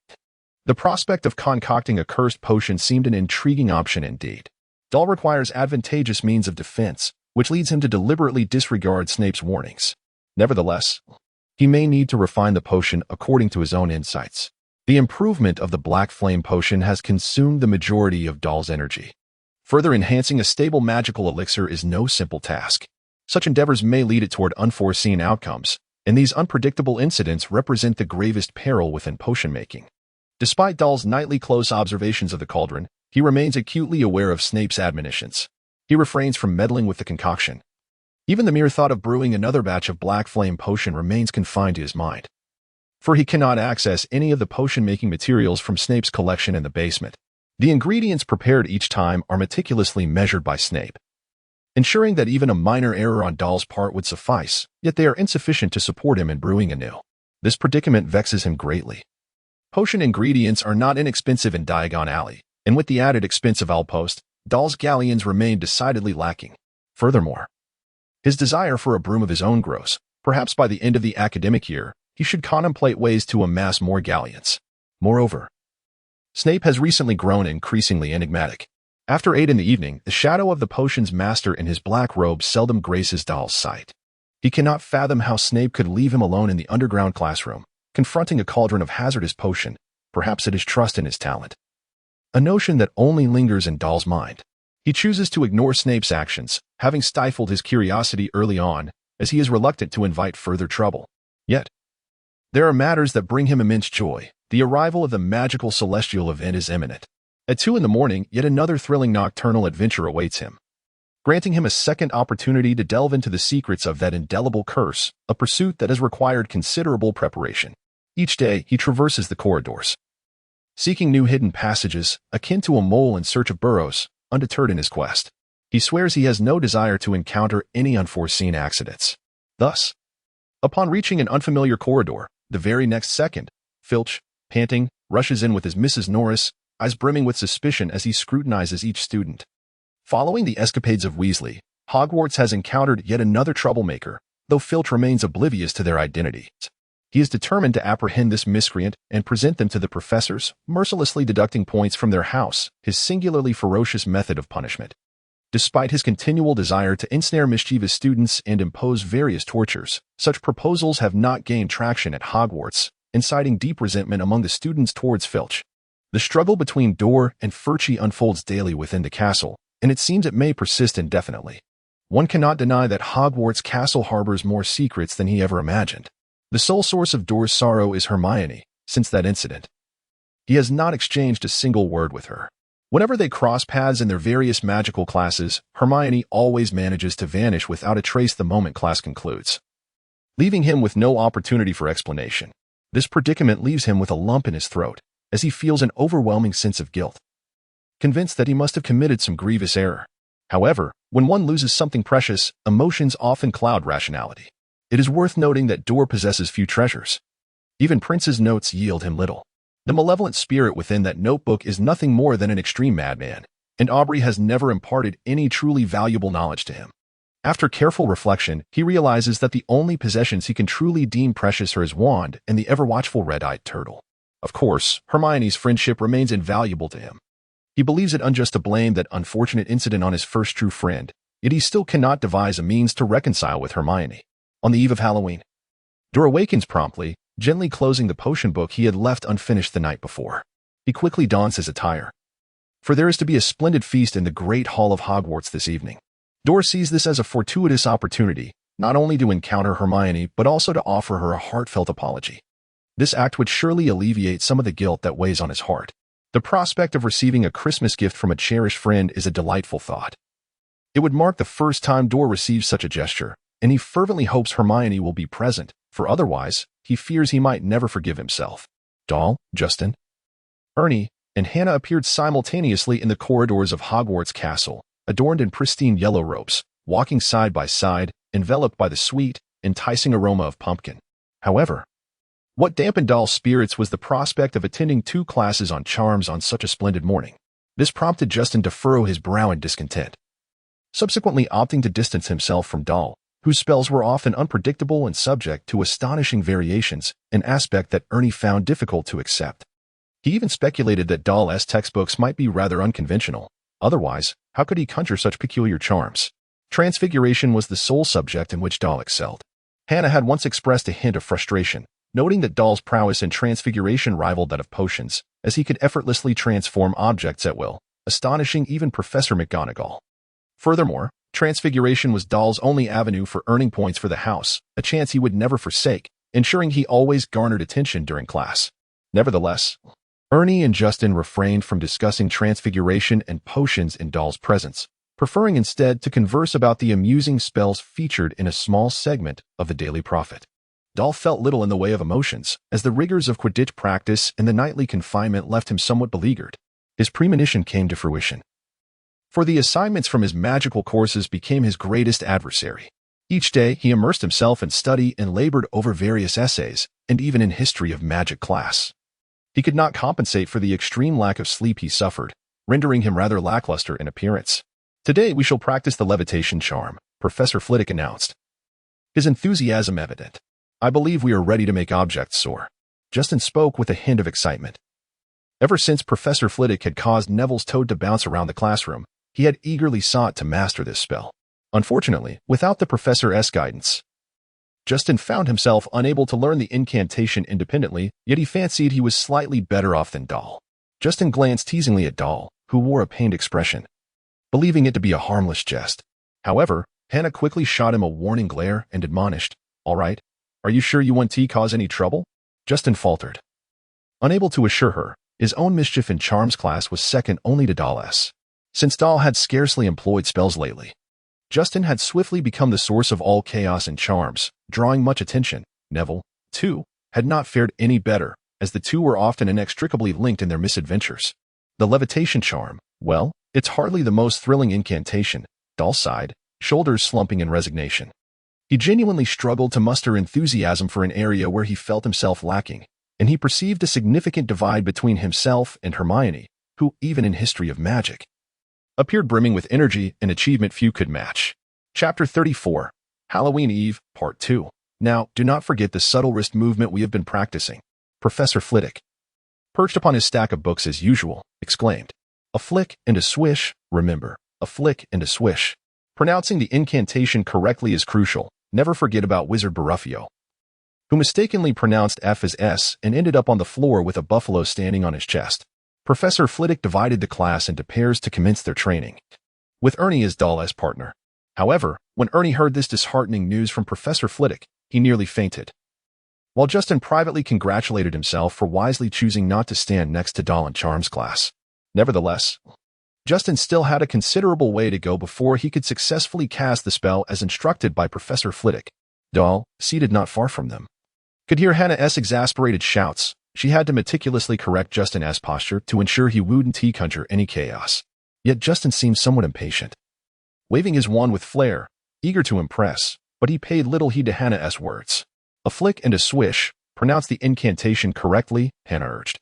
the prospect of concocting a cursed potion seemed an intriguing option indeed. Doll requires advantageous means of defense, which leads him to deliberately disregard Snape's warnings. Nevertheless, he may need to refine the potion according to his own insights. The improvement of the Black Flame potion has consumed the majority of Doll's energy. Further enhancing a stable magical elixir is no simple task. Such endeavors may lead it toward unforeseen outcomes, and these unpredictable incidents represent the gravest peril within potion making. Despite Doll's nightly close observations of the cauldron, he remains acutely aware of Snape's admonitions. He refrains from meddling with the concoction. Even the mere thought of brewing another batch of Black Flame potion remains confined to his mind, for he cannot access any of the potion-making materials from Snape's collection in the basement. The ingredients prepared each time are meticulously measured by Snape, ensuring that even a minor error on Doll's part would suffice, yet they are insufficient to support him in brewing anew. This predicament vexes him greatly. Potion ingredients are not inexpensive in Diagon Alley, and with the added expense of Outpost, Doll's galleons remain decidedly lacking. Furthermore, his desire for a broom of his own grows. Perhaps by the end of the academic year, he should contemplate ways to amass more galleons. Moreover, Snape has recently grown increasingly enigmatic. After 8 in the evening, the shadow of the potion's master in his black robe seldom graces Doll's sight. He cannot fathom how Snape could leave him alone in the underground classroom, confronting a cauldron of hazardous potion. Perhaps it is trust in his talent, a notion that only lingers in Doll's mind. He chooses to ignore Snape's actions, having stifled his curiosity early on, as he is reluctant to invite further trouble. Yet, there are matters that bring him immense joy. The arrival of the magical celestial event is imminent. At 2 in the morning, yet another thrilling nocturnal adventure awaits him, granting him a second opportunity to delve into the secrets of that indelible curse, a pursuit that has required considerable preparation. Each day, he traverses the corridors, seeking new hidden passages, akin to a mole in search of burrows, undeterred in his quest. He swears he has no desire to encounter any unforeseen accidents. Thus, upon reaching an unfamiliar corridor, the very next second, Filch, panting, rushes in with his Mrs. Norris, eyes brimming with suspicion as he scrutinizes each student. Following the escapades of Weasley, Hogwarts has encountered yet another troublemaker, though Filch remains oblivious to their identities. He is determined to apprehend this miscreant and present them to the professors, mercilessly deducting points from their house, his singularly ferocious method of punishment. Despite his continual desire to ensnare mischievous students and impose various tortures, such proposals have not gained traction at Hogwarts, inciting deep resentment among the students towards Filch. The struggle between Dorr and Furchie unfolds daily within the castle, and it seems it may persist indefinitely. One cannot deny that Hogwarts Castle harbors more secrets than he ever imagined. The sole source of Dorr's sorrow is Hermione. Since that incident, he has not exchanged a single word with her. Whenever they cross paths in their various magical classes, Hermione always manages to vanish without a trace the moment class concludes, leaving him with no opportunity for explanation. This predicament leaves him with a lump in his throat, as he feels an overwhelming sense of guilt, convinced that he must have committed some grievous error. However, when one loses something precious, emotions often cloud rationality. It is worth noting that Dorr possesses few treasures. Even Prince's notes yield him little. The malevolent spirit within that notebook is nothing more than an extreme madman, and Aubrey has never imparted any truly valuable knowledge to him. After careful reflection, he realizes that the only possessions he can truly deem precious are his wand and the ever-watchful red-eyed turtle. Of course, Hermione's friendship remains invaluable to him. He believes it unjust to blame that unfortunate incident on his first true friend, yet he still cannot devise a means to reconcile with Hermione. On the eve of Halloween, Dorr awakens promptly, gently closing the potion book he had left unfinished the night before. He quickly dons his attire, for there is to be a splendid feast in the Great Hall of Hogwarts this evening. Dorr sees this as a fortuitous opportunity, not only to encounter Hermione but also to offer her a heartfelt apology. This act would surely alleviate some of the guilt that weighs on his heart. The prospect of receiving a Christmas gift from a cherished friend is a delightful thought. It would mark the first time Dorr receives such a gesture, and he fervently hopes Hermione will be present, for otherwise, he fears he might never forgive himself. Doll, Justin, Ernie, and Hannah appeared simultaneously in the corridors of Hogwarts Castle, adorned in pristine yellow robes, walking side by side, enveloped by the sweet, enticing aroma of pumpkin. However, what dampened Doll's spirits was the prospect of attending 2 classes on charms on such a splendid morning. This prompted Justin to furrow his brow in discontent, subsequently opting to distance himself from Doll, whose spells were often unpredictable and subject to astonishing variations, an aspect that Ernie found difficult to accept. He even speculated that Doll's textbooks might be rather unconventional. Otherwise, how could he conjure such peculiar charms? Transfiguration was the sole subject in which Doll excelled. Hannah had once expressed a hint of frustration, noting that Doll's prowess in transfiguration rivaled that of potions, as he could effortlessly transform objects at will, astonishing even Professor McGonagall. Furthermore, transfiguration was Doll's only avenue for earning points for the house, a chance he would never forsake, ensuring he always garnered attention during class. Nevertheless, Ernie and Justin refrained from discussing transfiguration and potions in Doll's presence, preferring instead to converse about the amusing spells featured in a small segment of the Daily Prophet. Doll felt little in the way of emotions, as the rigors of Quidditch practice and the nightly confinement left him somewhat beleaguered. His premonition came to fruition, for the assignments from his magical courses became his greatest adversary. Each day, he immersed himself in study and labored over various essays, and even in history of magic class. He could not compensate for the extreme lack of sleep he suffered, rendering him rather lackluster in appearance. Today, we shall practice the levitation charm, Professor Flitwick announced, his enthusiasm evident. I believe we are ready to make objects soar. Justin spoke with a hint of excitement. Ever since Professor Flitwick had caused Neville's toad to bounce around the classroom, he had eagerly sought to master this spell. Unfortunately, without the professor's guidance, Justin found himself unable to learn the incantation independently, yet he fancied he was slightly better off than Doll. Justin glanced teasingly at Doll, who wore a pained expression, believing it to be a harmless jest. However, Hannah quickly shot him a warning glare and admonished, "All right, are you sure you won't cause any trouble?" Justin faltered, unable to assure her. His own mischief in charms class was second only to Doll's. Since Doll had scarcely employed spells lately, Justin had swiftly become the source of all chaos and charms, drawing much attention. Neville, too, had not fared any better, as the two were often inextricably linked in their misadventures. The levitation charm, well, it's hardly the most thrilling incantation, Doll sighed, shoulders slumping in resignation. He genuinely struggled to muster enthusiasm for an area where he felt himself lacking, and he perceived a significant divide between himself and Hermione, who, even in history of magic, appeared brimming with energy and achievement few could match. Chapter 34, Halloween Eve, Part 2. Now, do not forget the subtle wrist movement we have been practicing. Professor Flitwick, perched upon his stack of books as usual, exclaimed. A flick and a swish, remember, a flick and a swish. Pronouncing the incantation correctly is crucial. Never forget about Wizard Baruffio, who mistakenly pronounced F as S and ended up on the floor with a buffalo standing on his chest. Professor Flitwick divided the class into pairs to commence their training, with Ernie as Doll's partner. However, when Ernie heard this disheartening news from Professor Flitwick, he nearly fainted. While Justin privately congratulated himself for wisely choosing not to stand next to Doll in charms class. Nevertheless, Justin still had a considerable way to go before he could successfully cast the spell as instructed by Professor Flitwick. Doll, seated not far from them, could hear Hannah's exasperated shouts. She had to meticulously correct Justin's posture to ensure he wouldn't conjure any chaos. Yet Justin seemed somewhat impatient, waving his wand with flair, eager to impress, but he paid little heed to Hannah's words. A flick and a swish, pronounce the incantation correctly, Hannah urged.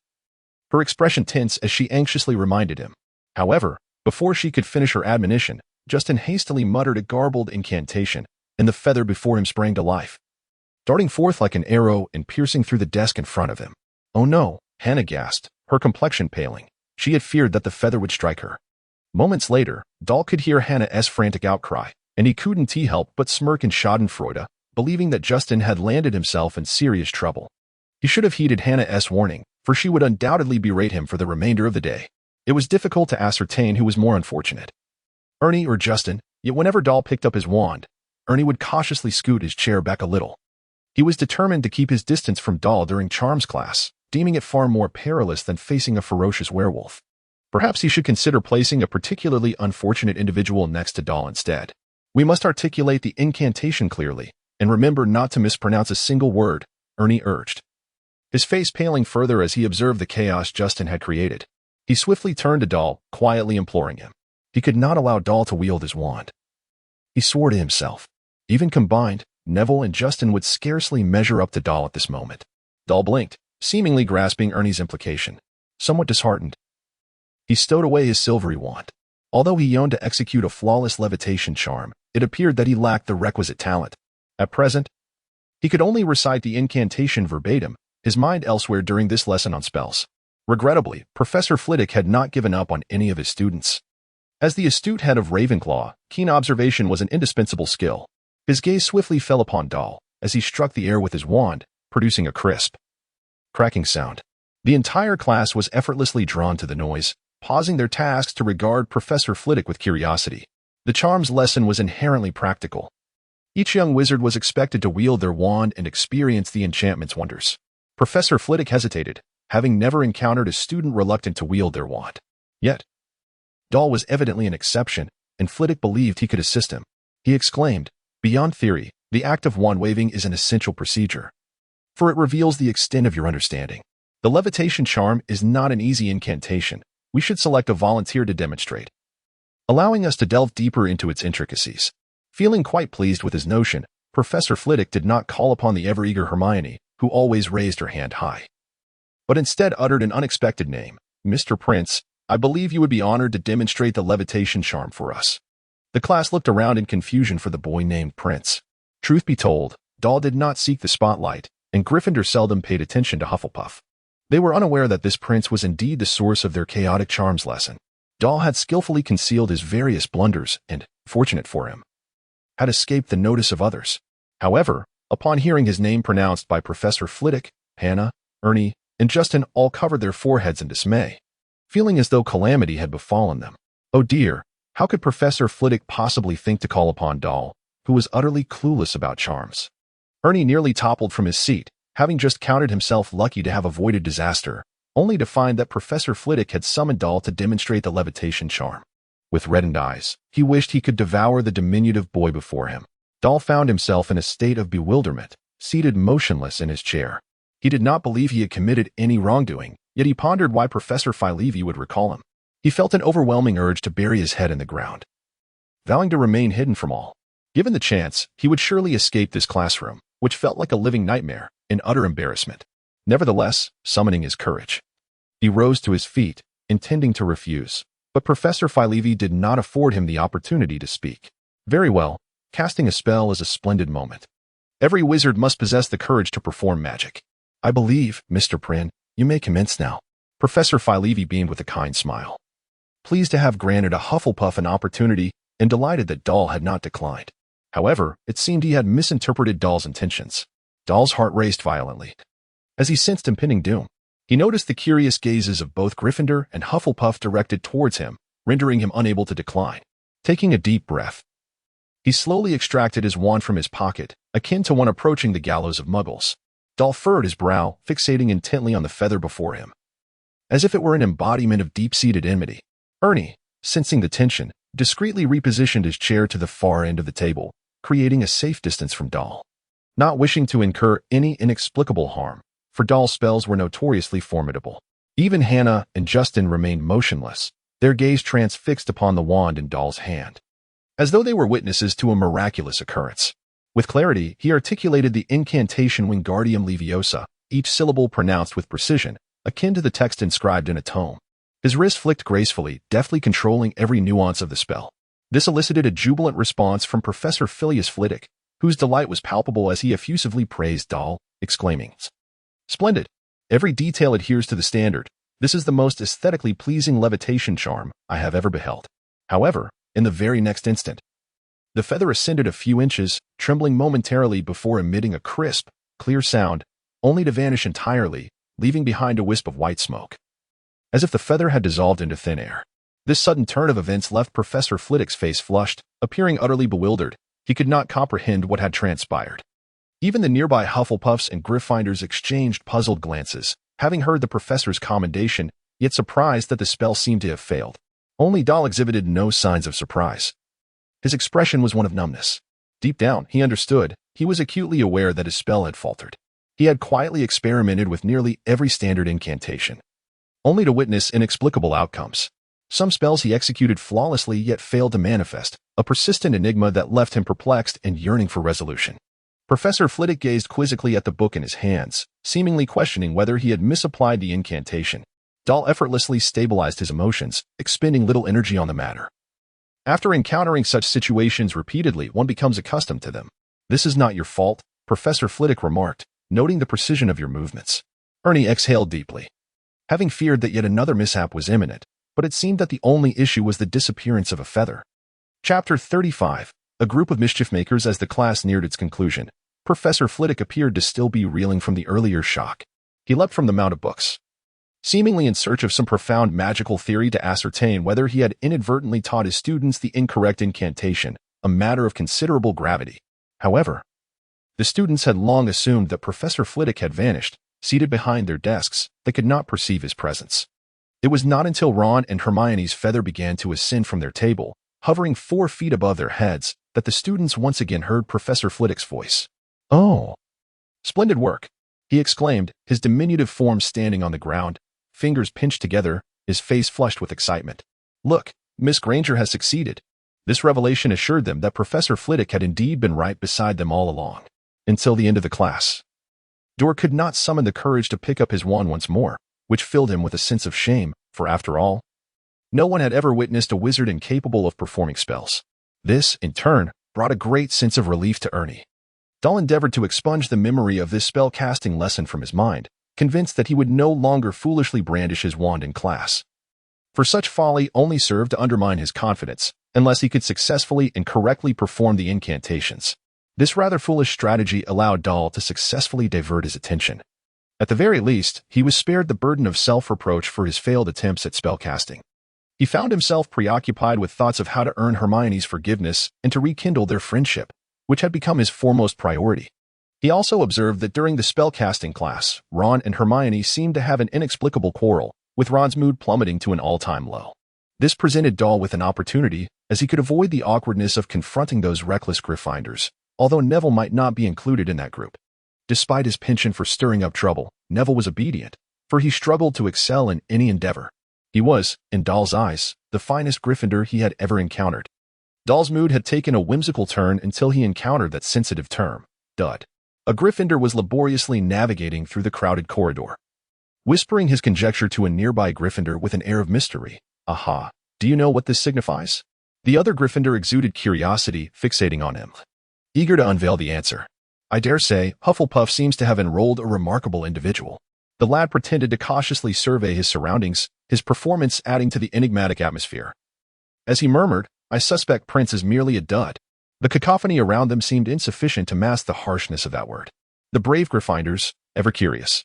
Her expression tense as she anxiously reminded him. However, before she could finish her admonition, Justin hastily muttered a garbled incantation, and the feather before him sprang to life, darting forth like an arrow and piercing through the desk in front of him. Oh no, Hannah gasped, her complexion paling. She had feared that the feather would strike her. Moments later, Doll could hear Hannah's frantic outcry, and he couldn't help but smirk in schadenfreude, believing that Justin had landed himself in serious trouble. He should have heeded Hannah's warning, for she would undoubtedly berate him for the remainder of the day. It was difficult to ascertain who was more unfortunate, Ernie or Justin, yet whenever Doll picked up his wand, Ernie would cautiously scoot his chair back a little. He was determined to keep his distance from Doll during Charms class, deeming it far more perilous than facing a ferocious werewolf. Perhaps he should consider placing a particularly unfortunate individual next to Doll instead. We must articulate the incantation clearly, and remember not to mispronounce a single word, Ernie urged, his face paling further as he observed the chaos Justin had created. He swiftly turned to Doll, quietly imploring him. He could not allow Doll to wield his wand. He swore to himself. Even combined, Neville and Justin would scarcely measure up to Doll at this moment. Doll blinked, seemingly grasping Ernie's implication. Somewhat disheartened, he stowed away his silvery wand. Although he yearned to execute a flawless levitation charm, it appeared that he lacked the requisite talent. At present, he could only recite the incantation verbatim, his mind elsewhere during this lesson on spells. Regrettably, Professor Flitwick had not given up on any of his students. As the astute head of Ravenclaw, keen observation was an indispensable skill. His gaze swiftly fell upon Doll, as he struck the air with his wand, producing a crisp, cracking sound. The entire class was effortlessly drawn to the noise, pausing their tasks to regard Professor Flitwick with curiosity. The charms lesson was inherently practical. Each young wizard was expected to wield their wand and experience the enchantment's wonders. Professor Flitwick hesitated, having never encountered a student reluctant to wield their wand. Yet, Doll was evidently an exception, and Flitwick believed he could assist him. He exclaimed, "Beyond theory, the act of wand-waving is an essential procedure, for it reveals the extent of your understanding. The levitation charm is not an easy incantation. We should select a volunteer to demonstrate, allowing us to delve deeper into its intricacies." Feeling quite pleased with his notion, Professor Flitwick did not call upon the ever-eager Hermione, who always raised her hand high, but instead uttered an unexpected name. "Mr. Prince, I believe you would be honored to demonstrate the levitation charm for us." The class looked around in confusion for the boy named Prince. Truth be told, Doll did not seek the spotlight, and Gryffindor seldom paid attention to Hufflepuff. They were unaware that this prince was indeed the source of their chaotic charms lesson. Doll had skillfully concealed his various blunders and, fortunate for him, had escaped the notice of others. However, upon hearing his name pronounced by Professor Flitwick, Hannah, Ernie, and Justin all covered their foreheads in dismay, feeling as though calamity had befallen them. Oh dear, how could Professor Flitwick possibly think to call upon Doll, who was utterly clueless about charms? Ernie nearly toppled from his seat, having just counted himself lucky to have avoided disaster, only to find that Professor Flitwick had summoned Doll to demonstrate the levitation charm. With reddened eyes, he wished he could devour the diminutive boy before him. Doll found himself in a state of bewilderment, seated motionless in his chair. He did not believe he had committed any wrongdoing, yet he pondered why Professor Philevi would recall him. He felt an overwhelming urge to bury his head in the ground, vowing to remain hidden from all. Given the chance, he would surely escape this classroom, which felt like a living nightmare, in utter embarrassment. Nevertheless, summoning his courage, he rose to his feet, intending to refuse. But Professor Philevi did not afford him the opportunity to speak. "Very well, casting a spell is a splendid moment. Every wizard must possess the courage to perform magic. I believe, Mr. Prin, you may commence now." Professor Philevi beamed with a kind smile, pleased to have granted a Hufflepuff an opportunity and delighted that Doll had not declined. However, it seemed he had misinterpreted Doll's intentions. Doll's heart raced violently, as he sensed impending doom. He noticed the curious gazes of both Gryffindor and Hufflepuff directed towards him, rendering him unable to decline. Taking a deep breath, he slowly extracted his wand from his pocket, akin to one approaching the gallows of muggles. Doll furrowed his brow, fixating intently on the feather before him, as if it were an embodiment of deep-seated enmity. "Ernie, sensing the tension, discreetly repositioned his chair to the far end of the table, creating a safe distance from Doll. Not wishing to incur any inexplicable harm, for Doll's spells were notoriously formidable. Even Hannah and Justin remained motionless, their gaze transfixed upon the wand in Doll's hand, as though they were witnesses to a miraculous occurrence. With clarity, he articulated the incantation Wingardium Leviosa, each syllable pronounced with precision, akin to the text inscribed in a tome. His wrist flicked gracefully, deftly controlling every nuance of the spell. This elicited a jubilant response from Professor Phileas Flitwick, whose delight was palpable as he effusively praised Doll, exclaiming, "Splendid! Every detail adheres to the standard. This is the most aesthetically pleasing levitation charm I have ever beheld." However, in the very next instant, the feather ascended a few inches, trembling momentarily before emitting a crisp, clear sound, only to vanish entirely, leaving behind a wisp of white smoke, as if the feather had dissolved into thin air. This sudden turn of events left Professor Flitwick's face flushed, appearing utterly bewildered. He could not comprehend what had transpired. Even the nearby Hufflepuffs and Gryffindors exchanged puzzled glances, having heard the professor's commendation, yet surprised that the spell seemed to have failed. Only Doll exhibited no signs of surprise. His expression was one of numbness. Deep down, he understood. He was acutely aware that his spell had faltered. He had quietly experimented with nearly every standard incantation, only to witness inexplicable outcomes. Some spells he executed flawlessly yet failed to manifest, a persistent enigma that left him perplexed and yearning for resolution. Professor Flitwick gazed quizzically at the book in his hands, seemingly questioning whether he had misapplied the incantation. Doll effortlessly stabilized his emotions, expending little energy on the matter. After encountering such situations repeatedly, one becomes accustomed to them. "This is not your fault," Professor Flitwick remarked, noting the precision of your movements. Ernie exhaled deeply, having feared that yet another mishap was imminent, but it seemed that the only issue was the disappearance of a feather. Chapter 35. A group of mischief makers. As the class neared its conclusion, Professor Flitwick appeared to still be reeling from the earlier shock. He leapt from the mount of books, seemingly in search of some profound magical theory to ascertain whether he had inadvertently taught his students the incorrect incantation, a matter of considerable gravity. However, the students had long assumed that Professor Flitwick had vanished, seated behind their desks. They could not perceive his presence. It was not until Ron and Hermione's feather began to ascend from their table, hovering 4 feet above their heads, that the students once again heard Professor Flitwick's voice. "Oh, splendid work," he exclaimed, his diminutive form standing on the ground, fingers pinched together, his face flushed with excitement. "Look, Miss Granger has succeeded." This revelation assured them that Professor Flitwick had indeed been right beside them all along. Until the end of the class, Dorr could not summon the courage to pick up his wand once more, which filled him with a sense of shame, for after all, no one had ever witnessed a wizard incapable of performing spells. This, in turn, brought a great sense of relief to Ernie. Doll endeavored to expunge the memory of this spell-casting lesson from his mind, convinced that he would no longer foolishly brandish his wand in class. For such folly only served to undermine his confidence, unless he could successfully and correctly perform the incantations. This rather foolish strategy allowed Doll to successfully divert his attention. At the very least, he was spared the burden of self-reproach for his failed attempts at spellcasting. He found himself preoccupied with thoughts of how to earn Hermione's forgiveness and to rekindle their friendship, which had become his foremost priority. He also observed that during the spellcasting class, Ron and Hermione seemed to have an inexplicable quarrel, with Ron's mood plummeting to an all-time low. This presented Doll with an opportunity, as he could avoid the awkwardness of confronting those reckless Gryffindors, although Neville might not be included in that group. Despite his penchant for stirring up trouble, Neville was obedient, for he struggled to excel in any endeavor. He was, in Doll's eyes, the finest Gryffindor he had ever encountered. Doll's mood had taken a whimsical turn until he encountered that sensitive term, dud. A Gryffindor was laboriously navigating through the crowded corridor, whispering his conjecture to a nearby Gryffindor with an air of mystery. "Aha, do you know what this signifies?" The other Gryffindor exuded curiosity, fixating on him, eager to unveil the answer. "I dare say, Hufflepuff seems to have enrolled a remarkable individual." The lad pretended to cautiously survey his surroundings, his performance adding to the enigmatic atmosphere. As he murmured, "I suspect Prince is merely a dud." The cacophony around them seemed insufficient to mask the harshness of that word. The brave Gryffindors, ever curious,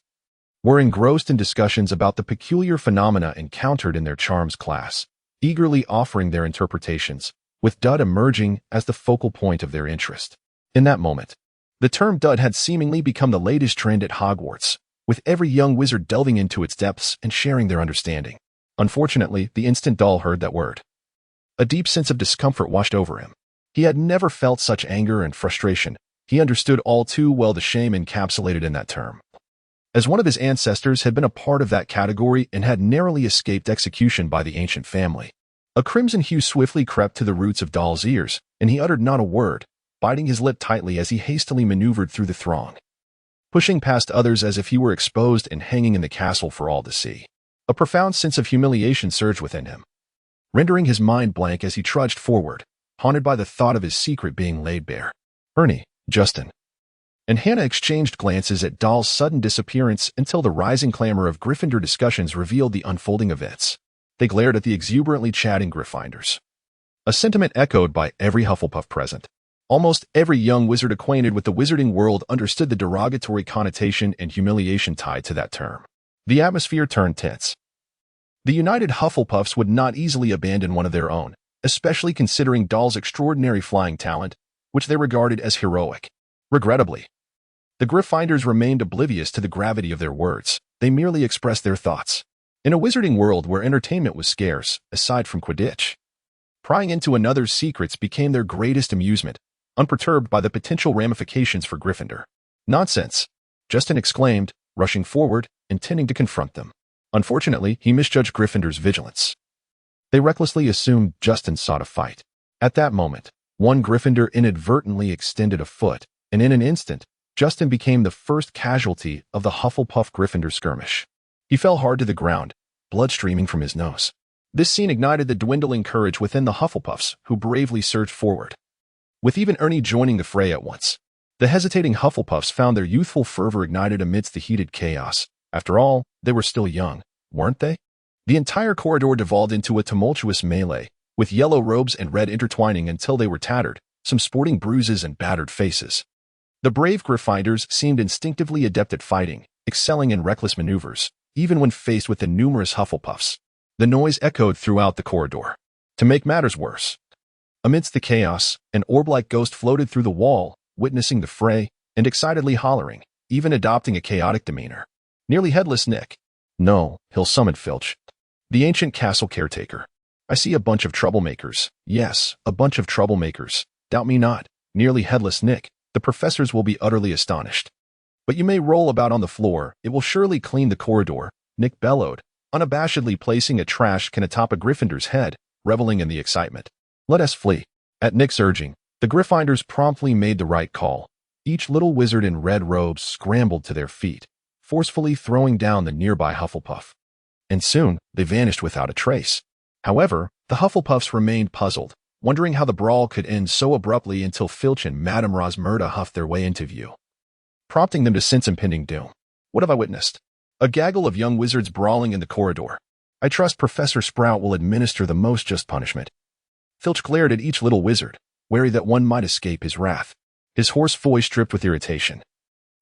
were engrossed in discussions about the peculiar phenomena encountered in their charms class, eagerly offering their interpretations, with dud emerging as the focal point of their interest. In that moment, the term dud had seemingly become the latest trend at Hogwarts, with every young wizard delving into its depths and sharing their understanding. Unfortunately, the instant Doll heard that word, A deep sense of discomfort washed over him. He had never felt such anger and frustration. He understood all too well the shame encapsulated in that term. As one of his ancestors had been a part of that category and had narrowly escaped execution by the ancient family. A crimson hue swiftly crept to the roots of Dahl's ears, and he uttered not a word, biting his lip tightly as he hastily maneuvered through the throng, pushing past others as if he were exposed and hanging in the castle for all to see. A profound sense of humiliation surged within him, rendering his mind blank as he trudged forward, haunted by the thought of his secret being laid bare. Ernie, Justin, and Hannah exchanged glances at Dahl's sudden disappearance until the rising clamor of Gryffindor discussions revealed the unfolding events. They glared at the exuberantly chatting Gryffindors, a sentiment echoed by every Hufflepuff present. Almost every young wizard acquainted with the wizarding world understood the derogatory connotation and humiliation tied to that term. The atmosphere turned tense. The united Hufflepuffs would not easily abandon one of their own, especially considering Dahl's extraordinary flying talent, which they regarded as heroic. Regrettably, the Gryffindors remained oblivious to the gravity of their words. They merely expressed their thoughts. In a wizarding world where entertainment was scarce, aside from Quidditch, prying into another's secrets became their greatest amusement, unperturbed by the potential ramifications for Gryffindor. Nonsense, Justin exclaimed, rushing forward, intending to confront them. Unfortunately, he misjudged Gryffindor's vigilance. They recklessly assumed Justin sought a fight. At that moment, one Gryffindor inadvertently extended a foot, and in an instant, Justin became the first casualty of the Hufflepuff-Gryffindor skirmish. He fell hard to the ground, blood streaming from his nose. This scene ignited the dwindling courage within the Hufflepuffs, who bravely surged forward, with even Ernie joining the fray at once. The hesitating Hufflepuffs found their youthful fervor ignited amidst the heated chaos. After all, they were still young, weren't they? The entire corridor devolved into a tumultuous melee, with yellow robes and red intertwining until they were tattered, some sporting bruises and battered faces. The brave Gryffindors seemed instinctively adept at fighting, excelling in reckless maneuvers, even when faced with the numerous Hufflepuffs. The noise echoed throughout the corridor. To make matters worse, amidst the chaos, an orb-like ghost floated through the wall, witnessing the fray, and excitedly hollering, even adopting a chaotic demeanor. Nearly headless Nick. No, he'll summon Filch, the ancient castle caretaker. I see a bunch of troublemakers. Yes, a bunch of troublemakers. Doubt me not. Nearly headless Nick. The professors will be utterly astonished. But you may roll about on the floor. It will surely clean the corridor, Nick bellowed, unabashedly placing a trash can atop a Gryffindor's head, reveling in the excitement. Let us flee. At Nick's urging, the Gryffindors promptly made the right call. Each little wizard in red robes scrambled to their feet, forcefully throwing down the nearby Hufflepuff. And soon, they vanished without a trace. However, the Hufflepuffs remained puzzled, wondering how the brawl could end so abruptly until Filch and Madame Rosmerta huffed their way into view, prompting them to sense impending doom. What have I witnessed? A gaggle of young wizards brawling in the corridor. I trust Professor Sprout will administer the most just punishment. Filch glared at each little wizard, wary that one might escape his wrath, his hoarse voice dripped with irritation.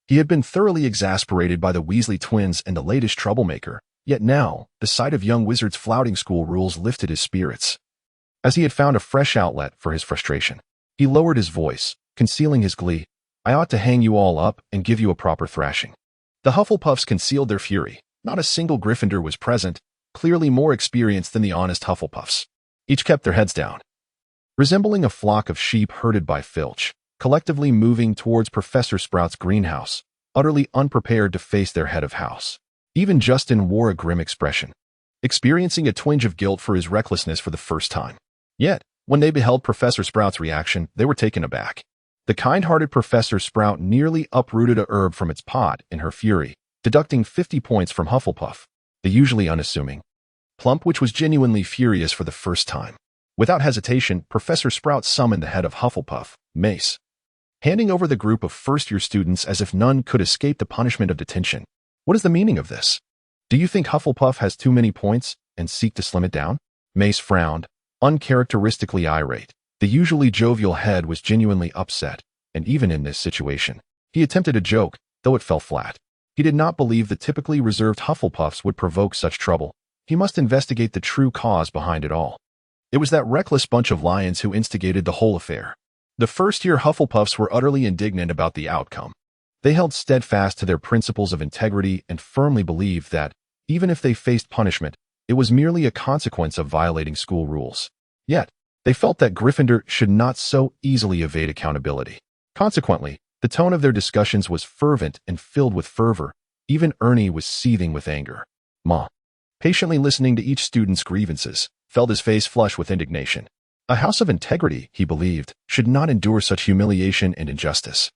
He had been thoroughly exasperated by the Weasley twins and the latest troublemaker, yet now, the sight of young wizards flouting school rules lifted his spirits. As he had found a fresh outlet for his frustration, he lowered his voice, concealing his glee. I ought to hang you all up and give you a proper thrashing. The Hufflepuffs concealed their fury. Not a single Gryffindor was present, clearly more experienced than the honest Hufflepuffs. Each kept their heads down, resembling a flock of sheep herded by Filch, collectively moving towards Professor Sprout's greenhouse, utterly unprepared to face their head of house. Even Justin wore a grim expression, experiencing a twinge of guilt for his recklessness for the first time. Yet, when they beheld Professor Sprout's reaction, they were taken aback. The kind-hearted Professor Sprout nearly uprooted a herb from its pot in her fury, deducting 50 points from Hufflepuff, the usually unassuming Plump, which was genuinely furious for the first time. Without hesitation, Professor Sprout summoned the head of Hufflepuff, Mace, handing over the group of first-year students as if none could escape the punishment of detention. What is the meaning of this? Do you think Hufflepuff has too many points and seek to slim it down? Mace frowned, uncharacteristically irate. The usually jovial head was genuinely upset, and even in this situation, he attempted a joke, though it fell flat. He did not believe the typically reserved Hufflepuffs would provoke such trouble. He must investigate the true cause behind it all. It was that reckless bunch of lions who instigated the whole affair. The first-year Hufflepuffs were utterly indignant about the outcome. They held steadfast to their principles of integrity and firmly believed that, even if they faced punishment, it was merely a consequence of violating school rules. Yet, They felt that Gryffindor should not so easily evade accountability. Consequently, the tone of their discussions was fervent and filled with fervor. Even Ernie was seething with anger. Ma, patiently listening to each student's grievances, felt his face flush with indignation. A house of integrity, he believed, should not endure such humiliation and injustice.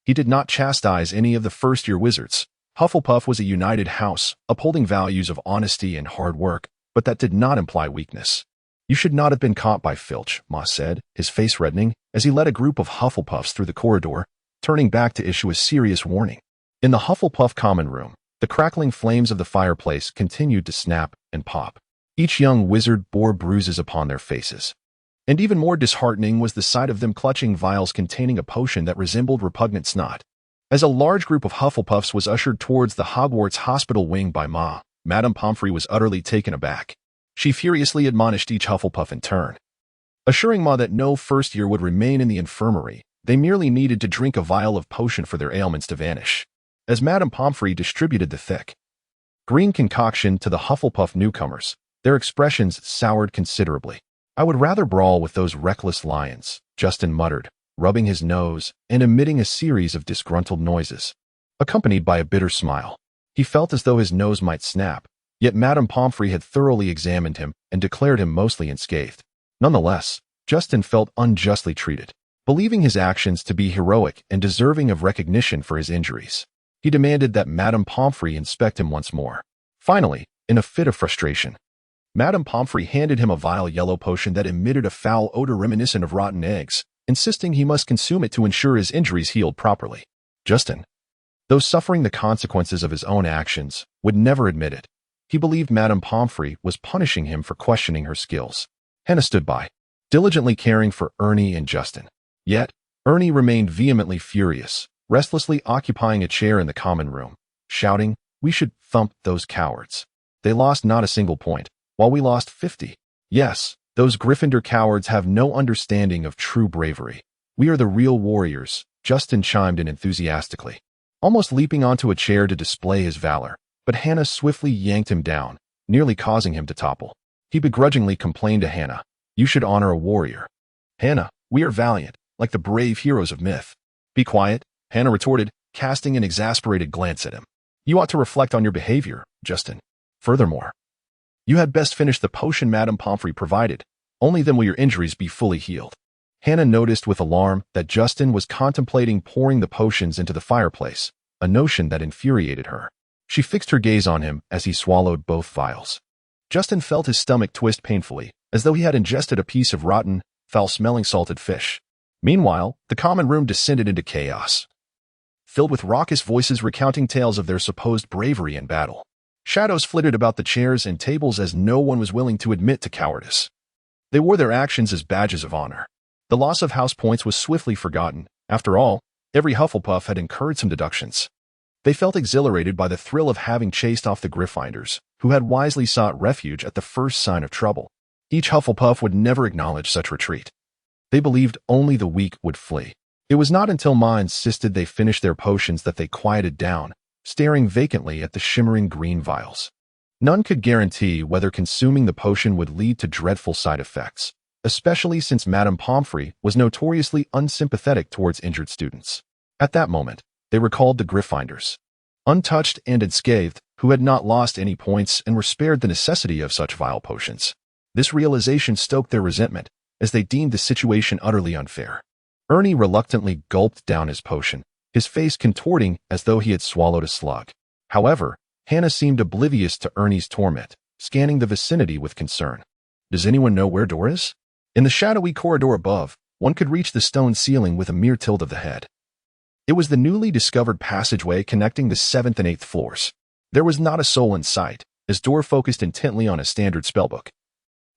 He did not chastise any of the first-year wizards. Hufflepuff was a united house, upholding values of honesty and hard work, but that did not imply weakness. You should not have been caught by Filch, Ma said, his face reddening, as he led a group of Hufflepuffs through the corridor, turning back to issue a serious warning. In the Hufflepuff common room, the crackling flames of the fireplace continued to snap and pop. Each young wizard bore bruises upon their faces. And even more disheartening was the sight of them clutching vials containing a potion that resembled repugnant snot. As a large group of Hufflepuffs was ushered towards the Hogwarts hospital wing by Ma, Madame Pomfrey was utterly taken aback. She furiously admonished each Hufflepuff in turn. Assuring Ma that no first year would remain in the infirmary, they merely needed to drink a vial of potion for their ailments to vanish. As Madame Pomfrey distributed the thick green concoction to the Hufflepuff newcomers, their expressions soured considerably. I would rather brawl with those reckless lions, Justin muttered, rubbing his nose and emitting a series of disgruntled noises, accompanied by a bitter smile. He felt as though his nose might snap, yet Madame Pomfrey had thoroughly examined him and declared him mostly unscathed. Nonetheless, Justin felt unjustly treated. Believing his actions to be heroic and deserving of recognition for his injuries, he demanded that Madame Pomfrey inspect him once more. Finally, in a fit of frustration, Madame Pomfrey handed him a vile yellow potion that emitted a foul odor reminiscent of rotten eggs, insisting he must consume it to ensure his injuries healed properly. Justin, though suffering the consequences of his own actions, would never admit it. He believed Madame Pomfrey was punishing him for questioning her skills. Hannah stood by, diligently caring for Ernie and Justin. Yet, Ernie remained vehemently furious, restlessly occupying a chair in the common room, shouting, "We should thump those cowards. They lost not a single point, while we lost 50. Yes, those Gryffindor cowards have no understanding of true bravery. We are the real warriors," Justin chimed in enthusiastically, almost leaping onto a chair to display his valor, but Hannah swiftly yanked him down, nearly causing him to topple. He begrudgingly complained to Hannah, "You should honor a warrior. Hannah, we are valiant, like the brave heroes of myth." "Be quiet," Hannah retorted, casting an exasperated glance at him. "You ought to reflect on your behavior, Justin. Furthermore, you had best finish the potion Madame Pomfrey provided. Only then will your injuries be fully healed." Hannah noticed with alarm that Justin was contemplating pouring the potions into the fireplace, a notion that infuriated her. She fixed her gaze on him as he swallowed both vials. Justin felt his stomach twist painfully, as though he had ingested a piece of rotten, foul-smelling salted fish. Meanwhile, the common room descended into chaos, filled with raucous voices recounting tales of their supposed bravery in battle. Shadows flitted about the chairs and tables as no one was willing to admit to cowardice. They wore their actions as badges of honor. The loss of house points was swiftly forgotten. After all, every Hufflepuff had incurred some deductions. They felt exhilarated by the thrill of having chased off the Gryffindors, who had wisely sought refuge at the first sign of trouble. Each Hufflepuff would never acknowledge such retreat. They believed only the weak would flee. It was not until Ma insisted they finish their potions that they quieted down, staring vacantly at the shimmering green vials. None could guarantee whether consuming the potion would lead to dreadful side effects, especially since Madame Pomfrey was notoriously unsympathetic towards injured students. At that moment, they recalled the Gryffindors, untouched and unscathed, who had not lost any points and were spared the necessity of such vile potions. This realization stoked their resentment, as they deemed the situation utterly unfair. Ernie reluctantly gulped down his potion, his face contorting as though he had swallowed a slug. However, Hannah seemed oblivious to Ernie's torment, scanning the vicinity with concern. "Does anyone know where Dorr is?" In the shadowy corridor above, one could reach the stone ceiling with a mere tilt of the head. It was the newly discovered passageway connecting the 7th and 8th floors. There was not a soul in sight, as Dorr focused intently on a standard spellbook,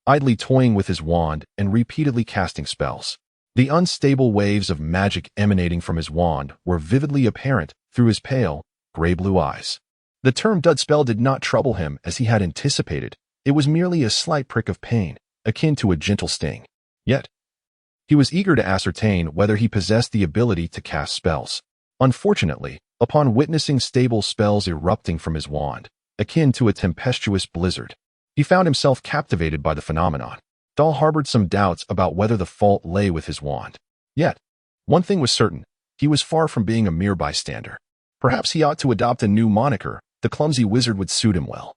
idly toying with his wand and repeatedly casting spells. The unstable waves of magic emanating from his wand were vividly apparent through his pale, gray-blue eyes. The term dud spell did not trouble him as he had anticipated. It was merely a slight prick of pain, akin to a gentle sting. Yet, he was eager to ascertain whether he possessed the ability to cast spells. Unfortunately, upon witnessing stable spells erupting from his wand, akin to a tempestuous blizzard, he found himself captivated by the phenomenon. Dahl harbored some doubts about whether the fault lay with his wand. Yet, one thing was certain, he was far from being a mere bystander. Perhaps he ought to adopt a new moniker. The clumsy wizard would suit him well.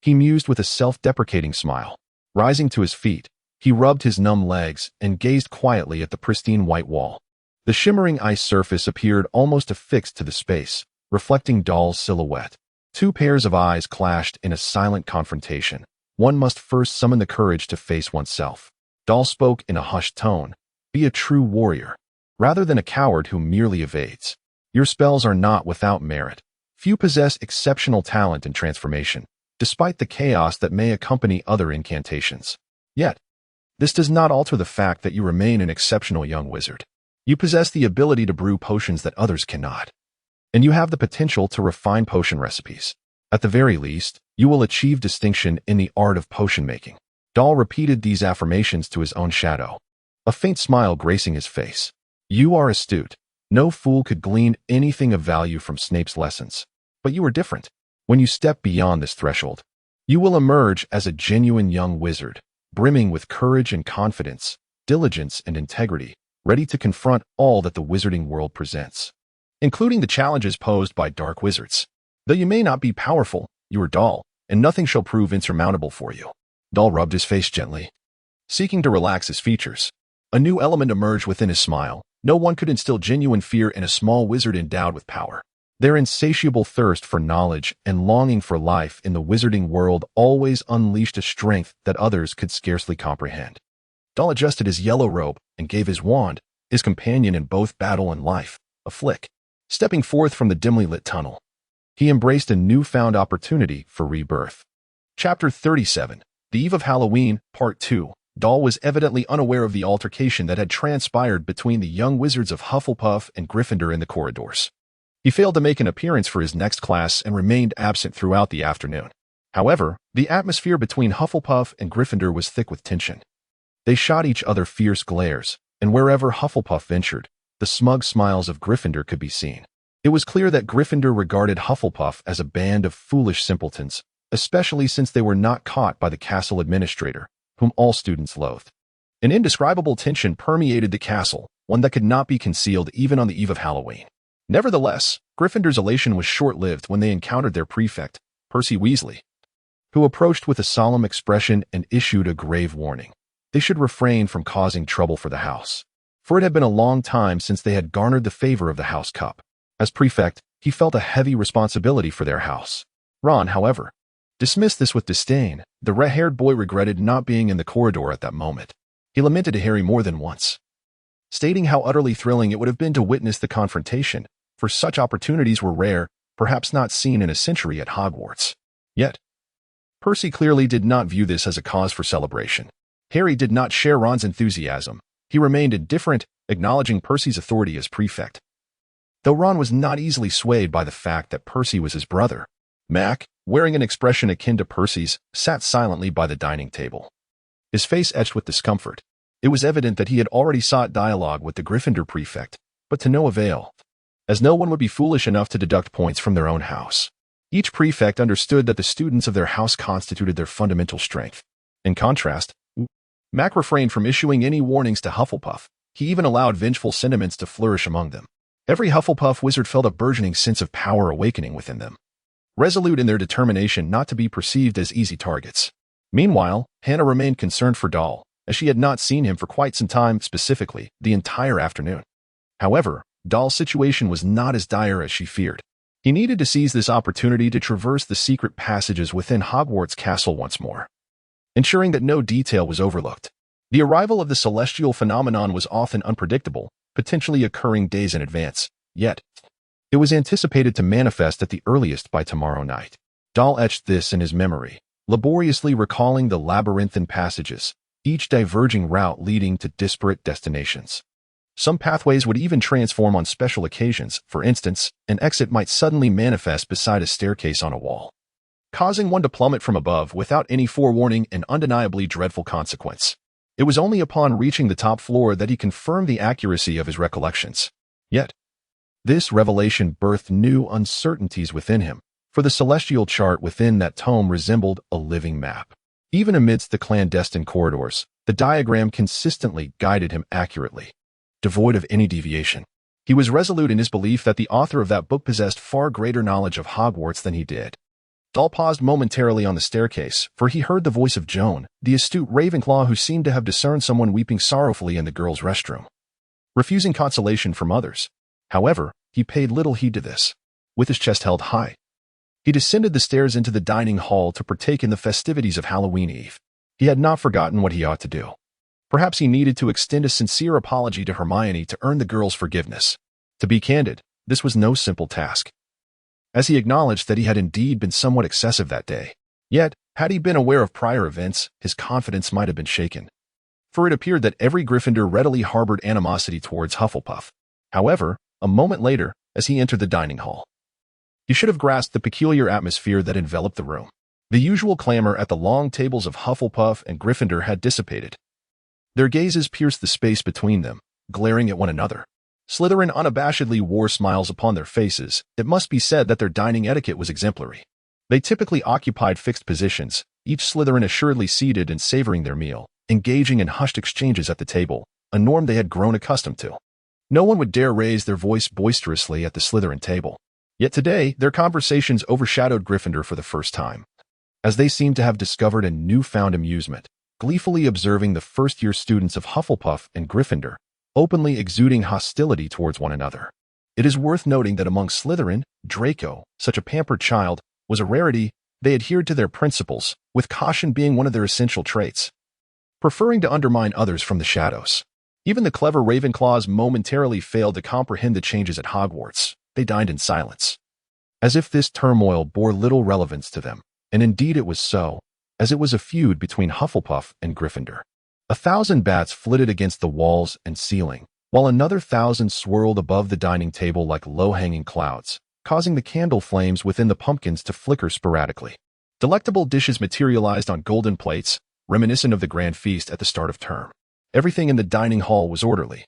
He mused with a self-deprecating smile. Rising to his feet, he rubbed his numb legs and gazed quietly at the pristine white wall. The shimmering ice surface appeared almost affixed to the space, reflecting Dahl's silhouette. Two pairs of eyes clashed in a silent confrontation. One must first summon the courage to face oneself. Dahl spoke in a hushed tone. Be a true warrior, rather than a coward who merely evades. Your spells are not without merit. Few possess exceptional talent and transformation, despite the chaos that may accompany other incantations. Yet, this does not alter the fact that you remain an exceptional young wizard. You possess the ability to brew potions that others cannot. And you have the potential to refine potion recipes. At the very least, you will achieve distinction in the art of potion making. Dahl repeated these affirmations to his own shadow, a faint smile gracing his face. You are astute. No fool could glean anything of value from Snape's lessons. But you are different. When you step beyond this threshold, you will emerge as a genuine young wizard, brimming with courage and confidence, diligence and integrity, ready to confront all that the wizarding world presents, including the challenges posed by dark wizards. Though you may not be powerful, you are Dahl, and nothing shall prove insurmountable for you. Dahl rubbed his face gently, seeking to relax his features. A new element emerged within his smile. No one could instill genuine fear in a small wizard endowed with power. Their insatiable thirst for knowledge and longing for life in the wizarding world always unleashed a strength that others could scarcely comprehend. Dahl adjusted his yellow robe and gave his wand, his companion in both battle and life, a flick. Stepping forth from the dimly lit tunnel, he embraced a newfound opportunity for rebirth. Chapter 37, The Eve of Halloween, Part 2. Dahl was evidently unaware of the altercation that had transpired between the young wizards of Hufflepuff and Gryffindor in the corridors. He failed to make an appearance for his next class and remained absent throughout the afternoon. However, the atmosphere between Hufflepuff and Gryffindor was thick with tension. They shot each other fierce glares, and wherever Hufflepuff ventured, the smug smiles of Gryffindor could be seen. It was clear that Gryffindor regarded Hufflepuff as a band of foolish simpletons, especially since they were not caught by the castle administrator, whom all students loathed. An indescribable tension permeated the castle, one that could not be concealed even on the eve of Halloween. Nevertheless, Gryffindor's elation was short-lived when they encountered their prefect, Percy Weasley, who approached with a solemn expression and issued a grave warning. They should refrain from causing trouble for the house, for it had been a long time since they had garnered the favor of the House Cup. As prefect, he felt a heavy responsibility for their house. Ron, however, dismissed this with disdain. The red-haired boy regretted not being in the corridor at that moment. He lamented to Harry more than once, stating how utterly thrilling it would have been to witness the confrontation, for such opportunities were rare, perhaps not seen in a century at Hogwarts. Yet, Percy clearly did not view this as a cause for celebration. Harry did not share Ron's enthusiasm. He remained indifferent, acknowledging Percy's authority as prefect. Though Ron was not easily swayed by the fact that Percy was his brother, Mac, wearing an expression akin to Percy's, sat silently by the dining table, his face etched with discomfort. It was evident that he had already sought dialogue with the Gryffindor prefect, but to no avail, as no one would be foolish enough to deduct points from their own house. Each prefect understood that the students of their house constituted their fundamental strength. In contrast, Mac refrained from issuing any warnings to Hufflepuff. He even allowed vengeful sentiments to flourish among them. Every Hufflepuff wizard felt a burgeoning sense of power awakening within them, resolute in their determination not to be perceived as easy targets. Meanwhile, Hannah remained concerned for Dahl, as she had not seen him for quite some time, specifically, the entire afternoon. However, Dahl's situation was not as dire as she feared. He needed to seize this opportunity to traverse the secret passages within Hogwarts Castle once more, ensuring that no detail was overlooked. The arrival of the celestial phenomenon was often unpredictable, potentially occurring days in advance, yet it was anticipated to manifest at the earliest by tomorrow night. Dahl etched this in his memory, laboriously recalling the labyrinthine passages, each diverging route leading to disparate destinations. Some pathways would even transform on special occasions. For instance, an exit might suddenly manifest beside a staircase on a wall, causing one to plummet from above without any forewarning, an undeniably dreadful consequence. It was only upon reaching the top floor that he confirmed the accuracy of his recollections. Yet, this revelation birthed new uncertainties within him, for the celestial chart within that tome resembled a living map. Even amidst the clandestine corridors, The diagram consistently guided him accurately, devoid of any deviation. He was resolute in his belief that the author of that book possessed far greater knowledge of Hogwarts than he did. Dorr paused momentarily on the staircase, for he heard the voice of Joan, the astute Ravenclaw who seemed to have discerned someone weeping sorrowfully in the girls' restroom. Refusing consolation from others, however, he paid little heed to this. With his chest held high, he descended the stairs into the dining hall to partake in the festivities of Halloween Eve. He had not forgotten what he ought to do. Perhaps he needed to extend a sincere apology to Hermione to earn the girls' forgiveness. To be candid, this was no simple task, as he acknowledged that he had indeed been somewhat excessive that day. Yet, had he been aware of prior events, his confidence might have been shaken, for it appeared that every Gryffindor readily harbored animosity towards Hufflepuff. However, a moment later, as he entered the dining hall, he should have grasped the peculiar atmosphere that enveloped the room. The usual clamor at the long tables of Hufflepuff and Gryffindor had dissipated. Their gazes pierced the space between them, glaring at one another. Slytherin unabashedly wore smiles upon their faces. It must be said that their dining etiquette was exemplary. They typically occupied fixed positions, each Slytherin assuredly seated and savoring their meal, engaging in hushed exchanges at the table, a norm they had grown accustomed to. No one would dare raise their voice boisterously at the Slytherin table. Yet today, their conversations overshadowed Gryffindor for the first time, as they seemed to have discovered a newfound amusement, gleefully observing the first-year students of Hufflepuff and Gryffindor openly exuding hostility towards one another. It is worth noting that among Slytherin, Draco, such a pampered child, was a rarity. They adhered to their principles, with caution being one of their essential traits, preferring to undermine others from the shadows. Even the clever Ravenclaws momentarily failed to comprehend the changes at Hogwarts. They dined in silence, as if this turmoil bore little relevance to them, and indeed it was so, as it was a feud between Hufflepuff and Gryffindor. 1,000 bats flitted against the walls and ceiling, while another 1,000 swirled above the dining table like low-hanging clouds, causing the candle flames within the pumpkins to flicker sporadically. Delectable dishes materialized on golden plates, reminiscent of the grand feast at the start of term. Everything in the dining hall was orderly.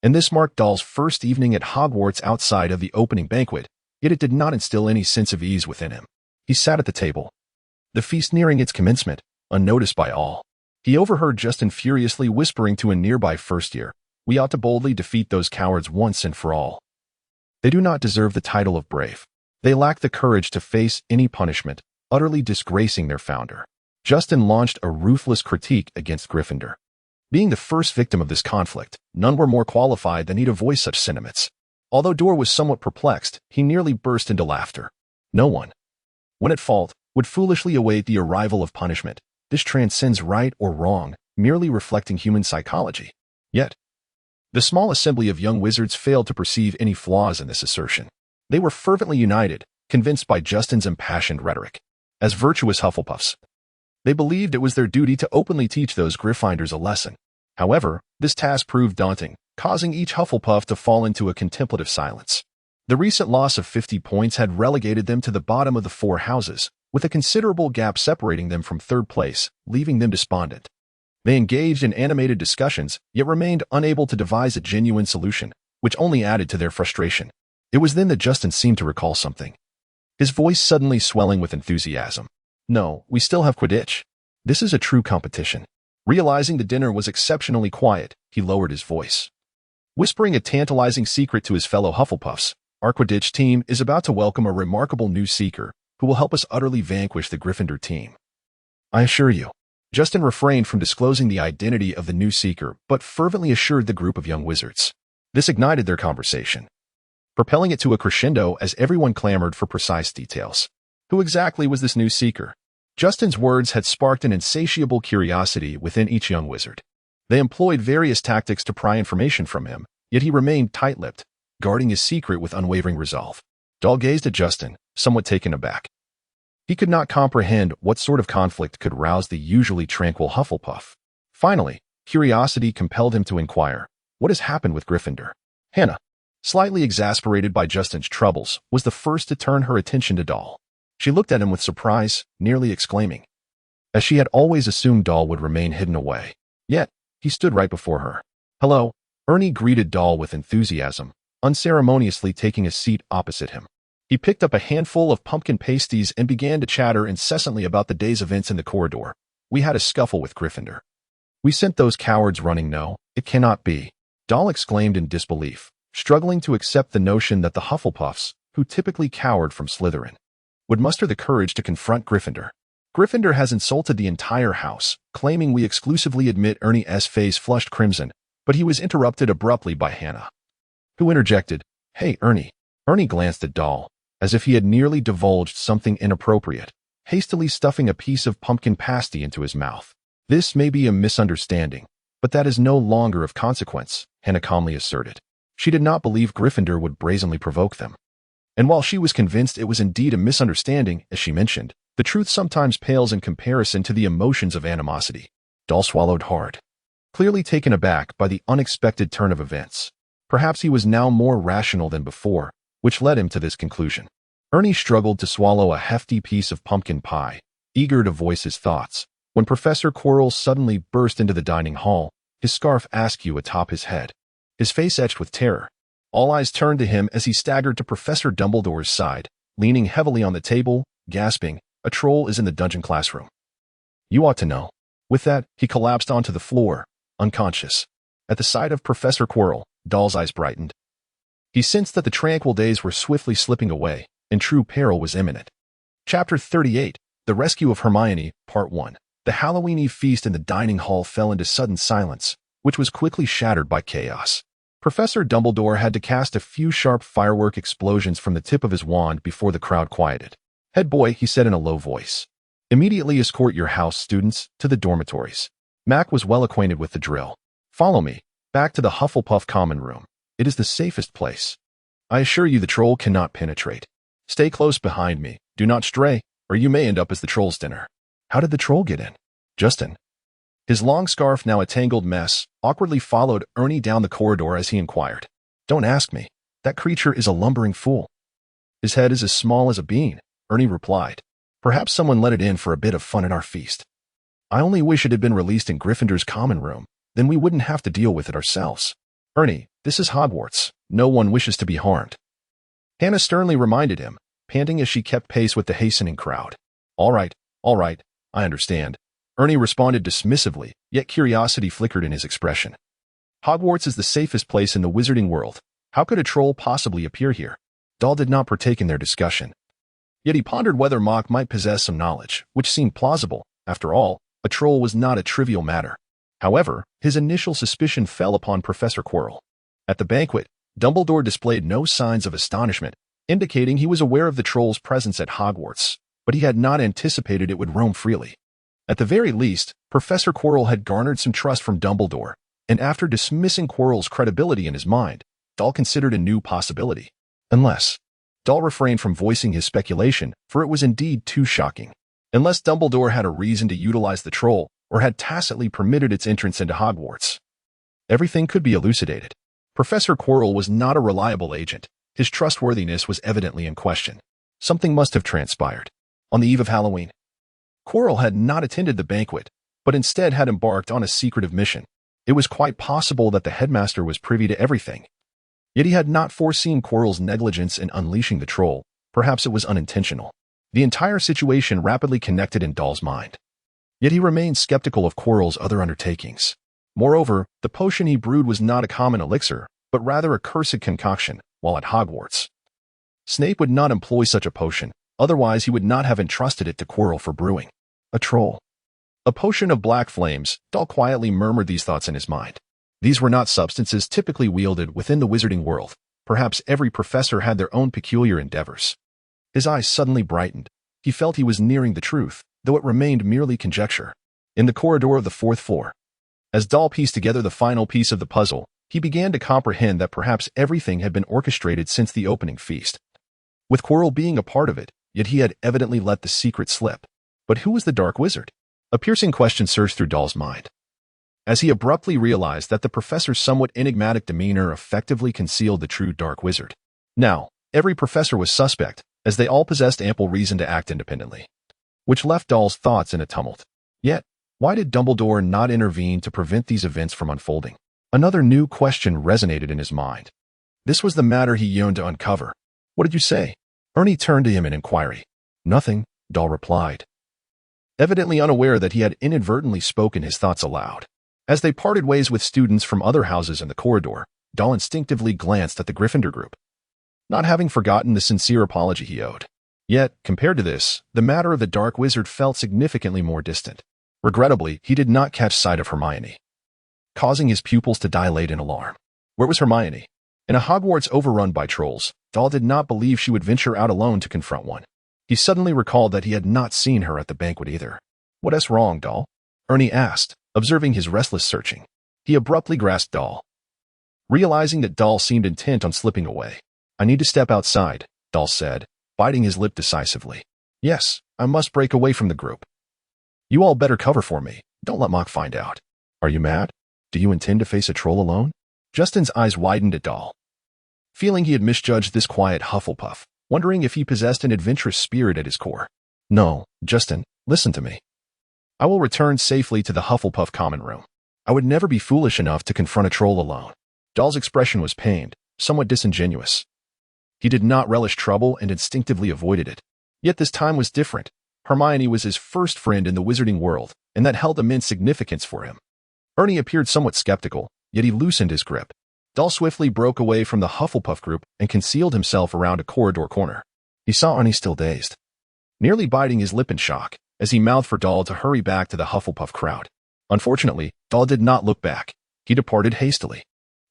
And this marked Doll's first evening at Hogwarts outside of the opening banquet, yet it did not instill any sense of ease within him. He sat at the table, the feast nearing its commencement, unnoticed by all. He overheard Justin furiously whispering to a nearby first year, "We ought to boldly defeat those cowards once and for all. They do not deserve the title of brave. They lack the courage to face any punishment, utterly disgracing their founder." Justin launched a ruthless critique against Gryffindor. Being the first victim of this conflict, none were more qualified than he to voice such sentiments. Although Dorr was somewhat perplexed, he nearly burst into laughter. No one, when at fault, would foolishly await the arrival of punishment. This transcends right or wrong, merely reflecting human psychology. Yet, the small assembly of young wizards failed to perceive any flaws in this assertion. They were fervently united, convinced by Justin's impassioned rhetoric. As virtuous Hufflepuffs, they believed it was their duty to openly teach those Gryffindors a lesson. However, this task proved daunting, causing each Hufflepuff to fall into a contemplative silence. The recent loss of 50 points had relegated them to the bottom of the 4 houses, with a considerable gap separating them from third place, leaving them despondent. They engaged in animated discussions, yet remained unable to devise a genuine solution, which only added to their frustration. It was then that Justin seemed to recall something, his voice suddenly swelling with enthusiasm. "No, we still have Quidditch. This is a true competition." Realizing the dinner was exceptionally quiet, he lowered his voice, whispering a tantalizing secret to his fellow Hufflepuffs. "Our Quidditch team is about to welcome a remarkable new seeker, who will help us utterly vanquish the Gryffindor team. I assure you." Justin refrained from disclosing the identity of the new seeker, but fervently assured the group of young wizards. This ignited their conversation, propelling it to a crescendo as everyone clamored for precise details. Who exactly was this new seeker? Justin's words had sparked an insatiable curiosity within each young wizard. They employed various tactics to pry information from him, yet he remained tight-lipped, guarding his secret with unwavering resolve. Dorr gazed at Justin, somewhat taken aback. He could not comprehend what sort of conflict could rouse the usually tranquil Hufflepuff. Finally, curiosity compelled him to inquire, "What has happened with Gryffindor?" Hannah, slightly exasperated by Justin's troubles, was the first to turn her attention to Dorr. She looked at him with surprise, nearly exclaiming, as she had always assumed Dorr would remain hidden away. Yet, he stood right before her. "Hello." Ernie greeted Dorr with enthusiasm, unceremoniously taking a seat opposite him. He picked up a handful of pumpkin pasties and began to chatter incessantly about the day's events in the corridor. "We had a scuffle with Gryffindor. We sent those cowards running. No, it cannot be. Doll exclaimed in disbelief, struggling to accept the notion that the Hufflepuffs, who typically cowered from Slytherin, would muster the courage to confront Gryffindor. Gryffindor has insulted the entire house, claiming we exclusively admit. Ernie's face flushed crimson, but he was interrupted abruptly by Hannah, who interjected, "Hey, Ernie." Ernie glanced at Doll, as if he had nearly divulged something inappropriate, hastily stuffing a piece of pumpkin pasty into his mouth. "This may be a misunderstanding, but that is no longer of consequence," Hannah calmly asserted. She did not believe Gryffindor would brazenly provoke them. And while she was convinced it was indeed a misunderstanding, as she mentioned, the truth sometimes pales in comparison to the emotions of animosity. Doll swallowed hard, clearly taken aback by the unexpected turn of events. Perhaps he was now more rational than before, which led him to this conclusion. Ernie struggled to swallow a hefty piece of pumpkin pie, eager to voice his thoughts, when Professor Quirrell suddenly burst into the dining hall, his scarf askew atop his head, his face etched with terror. All eyes turned to him as he staggered to Professor Dumbledore's side, leaning heavily on the table, gasping, "A troll is in the dungeon classroom. You ought to know." With that, he collapsed onto the floor, unconscious. At the sight of Professor Quirrell, Doll's eyes brightened. He sensed that the tranquil days were swiftly slipping away, and true peril was imminent. Chapter 38, The Rescue of Hermione, Part 1. The Halloween Eve feast in the dining hall fell into sudden silence, which was quickly shattered by chaos. Professor Dumbledore had to cast a few sharp firework explosions from the tip of his wand before the crowd quieted. "Head boy," he said in a low voice, "immediately escort your house students to the dormitories." Mac was well acquainted with the drill. "Follow me, back to the Hufflepuff common room. It is the safest place. I assure you the troll cannot penetrate. Stay close behind me, do not stray, or you may end up as the troll's dinner." How did the troll get in? Justin, his long scarf now a tangled mess, awkwardly followed Ernie down the corridor as he inquired. "Don't ask me. That creature is a lumbering fool. His head is as small as a bean," Ernie replied. "Perhaps someone let it in for a bit of fun at our feast. I only wish it had been released in Gryffindor's common room, then we wouldn't have to deal with it ourselves. Ernie, this is Hogwarts. No one wishes to be harmed." Hannah sternly reminded him, panting as she kept pace with the hastening crowd. All right, I understand." Ernie responded dismissively, yet curiosity flickered in his expression. "Hogwarts is the safest place in the wizarding world. How could a troll possibly appear here?" Doll did not partake in their discussion. Yet he pondered whether Mock might possess some knowledge, which seemed plausible. After all, a troll was not a trivial matter. However, his initial suspicion fell upon Professor Quirrell. At the banquet, Dumbledore displayed no signs of astonishment, indicating he was aware of the troll's presence at Hogwarts, but he had not anticipated it would roam freely. At the very least, Professor Quirrell had garnered some trust from Dumbledore, and after dismissing Quirrell's credibility in his mind, Doll considered a new possibility. Unless... Doll refrained from voicing his speculation, for it was indeed too shocking. Unless Dumbledore had a reason to utilize the troll, or had tacitly permitted its entrance into Hogwarts. Everything could be elucidated. Professor Quirrell was not a reliable agent. His trustworthiness was evidently in question. Something must have transpired. On the eve of Halloween, Quirrell had not attended the banquet, but instead had embarked on a secretive mission. It was quite possible that the headmaster was privy to everything. Yet he had not foreseen Quirrell's negligence in unleashing the troll. Perhaps it was unintentional. The entire situation rapidly connected in Doll's mind. Yet he remained skeptical of Quirrell's other undertakings. Moreover, the potion he brewed was not a common elixir, but rather a cursed concoction, while at Hogwarts. Snape would not employ such a potion, otherwise he would not have entrusted it to Quirrell for brewing. A troll. A potion of black flames. Doll quietly murmured these thoughts in his mind. These were not substances typically wielded within the wizarding world. Perhaps every professor had their own peculiar endeavors. His eyes suddenly brightened. He felt he was nearing the truth, though it remained merely conjecture. In the corridor of the 4th floor, as Doll pieced together the final piece of the puzzle, he began to comprehend that perhaps everything had been orchestrated since the opening feast. With Quirrell being a part of it, yet he had evidently let the secret slip. But who was the Dark Wizard? A piercing question surged through Doll's mind, as he abruptly realized that the professor's somewhat enigmatic demeanor effectively concealed the true Dark Wizard. Now, every professor was suspect, as they all possessed ample reason to act independently, which left Doll's thoughts in a tumult. Yet, why did Dumbledore not intervene to prevent these events from unfolding? Another new question resonated in his mind. This was the matter he yearned to uncover. "What did you say?" Ernie turned to him in inquiry. "Nothing," Doll replied, evidently unaware that he had inadvertently spoken his thoughts aloud. As they parted ways with students from other houses in the corridor, Dorr instinctively glanced at the Gryffindor group, not having forgotten the sincere apology he owed. Yet, compared to this, the matter of the Dark Wizard felt significantly more distant. Regrettably, he did not catch sight of Hermione, causing his pupils to dilate in alarm. Where was Hermione? In a Hogwarts overrun by trolls, Dorr did not believe she would venture out alone to confront one. He suddenly recalled that he had not seen her at the banquet either. "What's wrong, Dorr?" Ernie asked, observing his restless searching. He abruptly grasped Dorr, realizing that Dorr seemed intent on slipping away. "I need to step outside," Dorr said, biting his lip decisively. "Yes, I must break away from the group. You all better cover for me. Don't let Mock find out." "Are you mad? Do you intend to face a troll alone?" Justin's eyes widened at Dorr, feeling he had misjudged this quiet Hufflepuff, wondering if he possessed an adventurous spirit at his core. "No, Justin, listen to me. I will return safely to the Hufflepuff common room. I would never be foolish enough to confront a troll alone." Dorr's expression was pained, somewhat disingenuous. He did not relish trouble and instinctively avoided it. Yet this time was different. Hermione was his first friend in the wizarding world, and that held immense significance for him. Ernie appeared somewhat skeptical, yet he loosened his grip. Dorr swiftly broke away from the Hufflepuff group and concealed himself around a corridor corner. He saw Ernie still dazed, nearly biting his lip in shock, as he mouthed for Dorr to hurry back to the Hufflepuff crowd. Unfortunately, Dorr did not look back. He departed hastily.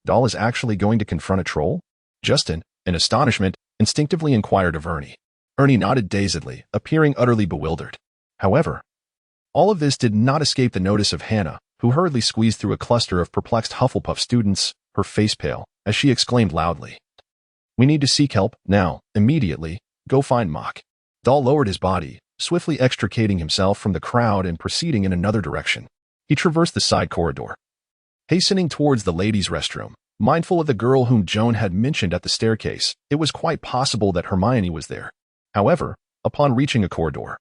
Dorr is actually going to confront a troll? Justin, in astonishment, instinctively inquired of Ernie. Ernie nodded dazedly, appearing utterly bewildered. However, all of this did not escape the notice of Hannah, who hurriedly squeezed through a cluster of perplexed Hufflepuff students, her face pale, as she exclaimed loudly, "We need to seek help, now, immediately. Go find Mock." Dorr lowered his body, swiftly extricating himself from the crowd and proceeding in another direction. He traversed the side corridor, hastening towards the ladies' restroom. Mindful of the girl whom Joan had mentioned at the staircase, it was quite possible that Hermione was there. However, upon reaching a corridor,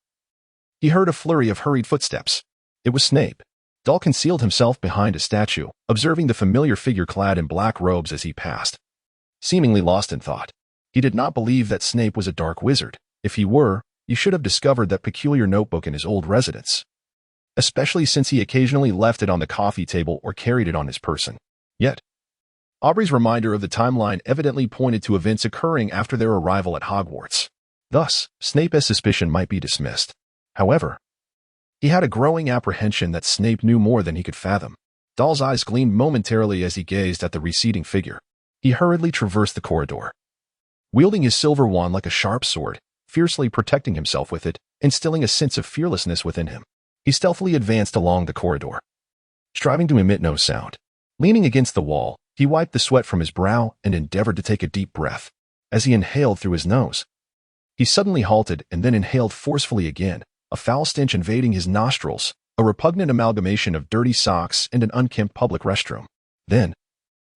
he heard a flurry of hurried footsteps. It was Snape. Dorr concealed himself behind a statue, observing the familiar figure clad in black robes as he passed, seemingly lost in thought. He did not believe that Snape was a dark wizard. If he were, he should have discovered that peculiar notebook in his old residence, especially since he occasionally left it on the coffee table or carried it on his person. Yet, Aubrey's reminder of the timeline evidently pointed to events occurring after their arrival at Hogwarts. Thus, Snape's suspicion might be dismissed. However, he had a growing apprehension that Snape knew more than he could fathom. Dorr's eyes gleamed momentarily as he gazed at the receding figure. He hurriedly traversed the corridor, wielding his silver wand like a sharp sword, fiercely protecting himself with it, instilling a sense of fearlessness within him. He stealthily advanced along the corridor, striving to emit no sound. Leaning against the wall, he wiped the sweat from his brow and endeavored to take a deep breath. As he inhaled through his nose, he suddenly halted and then inhaled forcefully again, a foul stench invading his nostrils, a repugnant amalgamation of dirty socks and an unkempt public restroom. Then,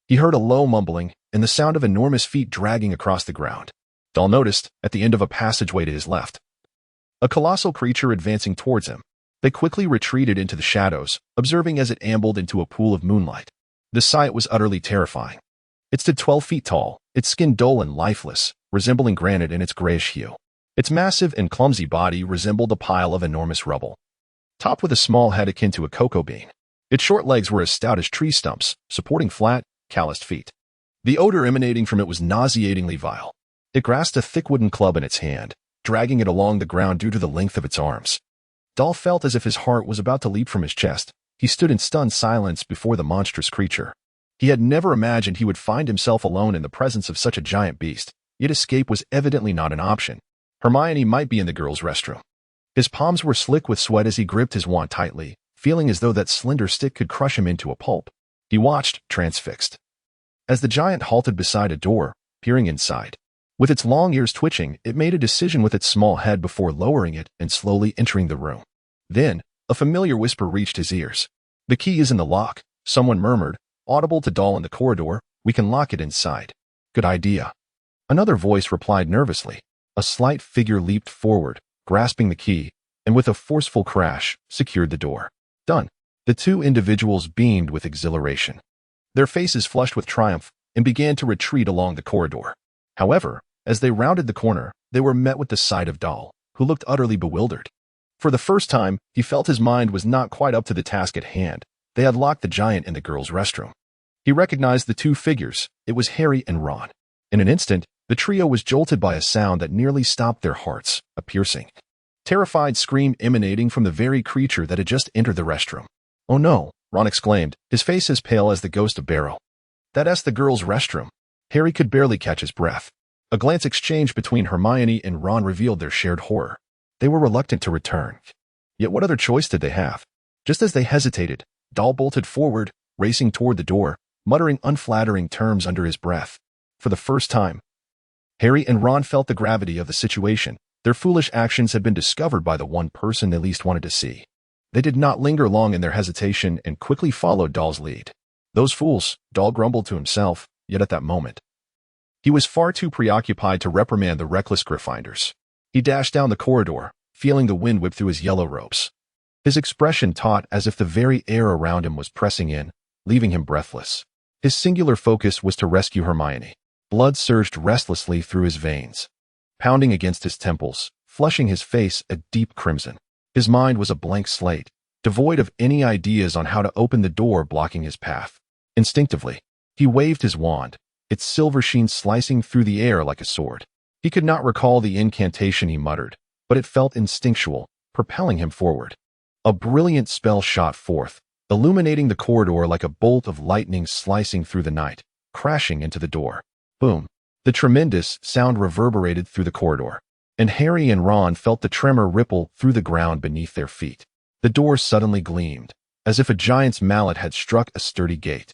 he heard a low mumbling and the sound of enormous feet dragging across the ground. Dorr noticed, at the end of a passageway to his left, a colossal creature advancing towards him. They quickly retreated into the shadows, observing as it ambled into a pool of moonlight. The sight was utterly terrifying. It stood 12 feet tall, its skin dull and lifeless, resembling granite in its grayish hue. Its massive and clumsy body resembled a pile of enormous rubble, topped with a small head akin to a cocoa bean. Its short legs were as stout as tree stumps, supporting flat, calloused feet. The odor emanating from it was nauseatingly vile. It grasped a thick wooden club in its hand, dragging it along the ground due to the length of its arms. Dorr felt as if his heart was about to leap from his chest. He stood in stunned silence before the monstrous creature. He had never imagined he would find himself alone in the presence of such a giant beast, yet escape was evidently not an option. Hermione might be in the girls' restroom. His palms were slick with sweat as he gripped his wand tightly, feeling as though that slender stick could crush him into a pulp. He watched, transfixed, as the giant halted beside a door, peering inside. With its long ears twitching, it made a decision with its small head before lowering it and slowly entering the room. Then, a familiar whisper reached his ears. "The key is in the lock," someone murmured, audible to Dorr in the corridor. "We can lock it inside." "Good idea." Another voice replied nervously. A slight figure leaped forward, grasping the key, and with a forceful crash, secured the door. Done. The two individuals beamed with exhilaration, their faces flushed with triumph, and began to retreat along the corridor. However, as they rounded the corner, they were met with the sight of Dorr, who looked utterly bewildered. For the first time, he felt his mind was not quite up to the task at hand. They had locked the giant in the girls' restroom. He recognized the two figures. It was Harry and Ron. In an instant, the trio was jolted by a sound that nearly stopped their hearts, a piercing, terrified scream emanating from the very creature that had just entered the restroom. "Oh no," Ron exclaimed, his face as pale as the ghost of Barrow. "That's the girls' restroom." Harry could barely catch his breath. A glance exchanged between Hermione and Ron revealed their shared horror. They were reluctant to return. Yet what other choice did they have? Just as they hesitated, Dorr bolted forward, racing toward the door, muttering unflattering terms under his breath. For the first time, Harry and Ron felt the gravity of the situation. Their foolish actions had been discovered by the one person they least wanted to see. They did not linger long in their hesitation and quickly followed Dorr's lead. "Those fools," Dorr grumbled to himself, yet at that moment, he was far too preoccupied to reprimand the reckless Gryffindors. He dashed down the corridor, feeling the wind whip through his yellow robes. His expression taut as if the very air around him was pressing in, leaving him breathless. His singular focus was to rescue Hermione. Blood surged restlessly through his veins, pounding against his temples, flushing his face a deep crimson. His mind was a blank slate, devoid of any ideas on how to open the door blocking his path. Instinctively, he waved his wand, its silver sheen slicing through the air like a sword. He could not recall the incantation he muttered, but it felt instinctual, propelling him forward. A brilliant spell shot forth, illuminating the corridor like a bolt of lightning slicing through the night, crashing into the door. Boom! The tremendous sound reverberated through the corridor, and Harry and Ron felt the tremor ripple through the ground beneath their feet. The door suddenly gleamed, as if a giant's mallet had struck a sturdy gate.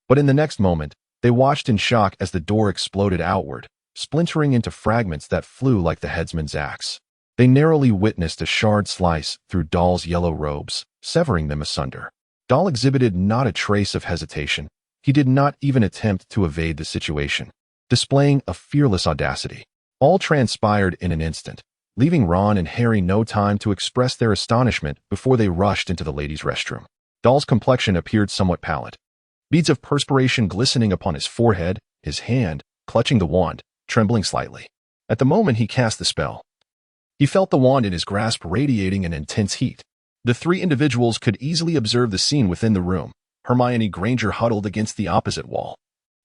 But in the next moment, they watched in shock as the door exploded outward, splintering into fragments that flew like the headsman's axe. They narrowly witnessed a shard slice through Dorr's yellow robes, severing them asunder. Dorr exhibited not a trace of hesitation. He did not even attempt to evade the situation, displaying a fearless audacity. All transpired in an instant, leaving Ron and Harry no time to express their astonishment before they rushed into the ladies' restroom. Dorr's complexion appeared somewhat pallid, beads of perspiration glistening upon his forehead, his hand, clutching the wand, trembling slightly. At the moment he cast the spell, he felt the wand in his grasp radiating an intense heat. The three individuals could easily observe the scene within the room. Hermione Granger huddled against the opposite wall,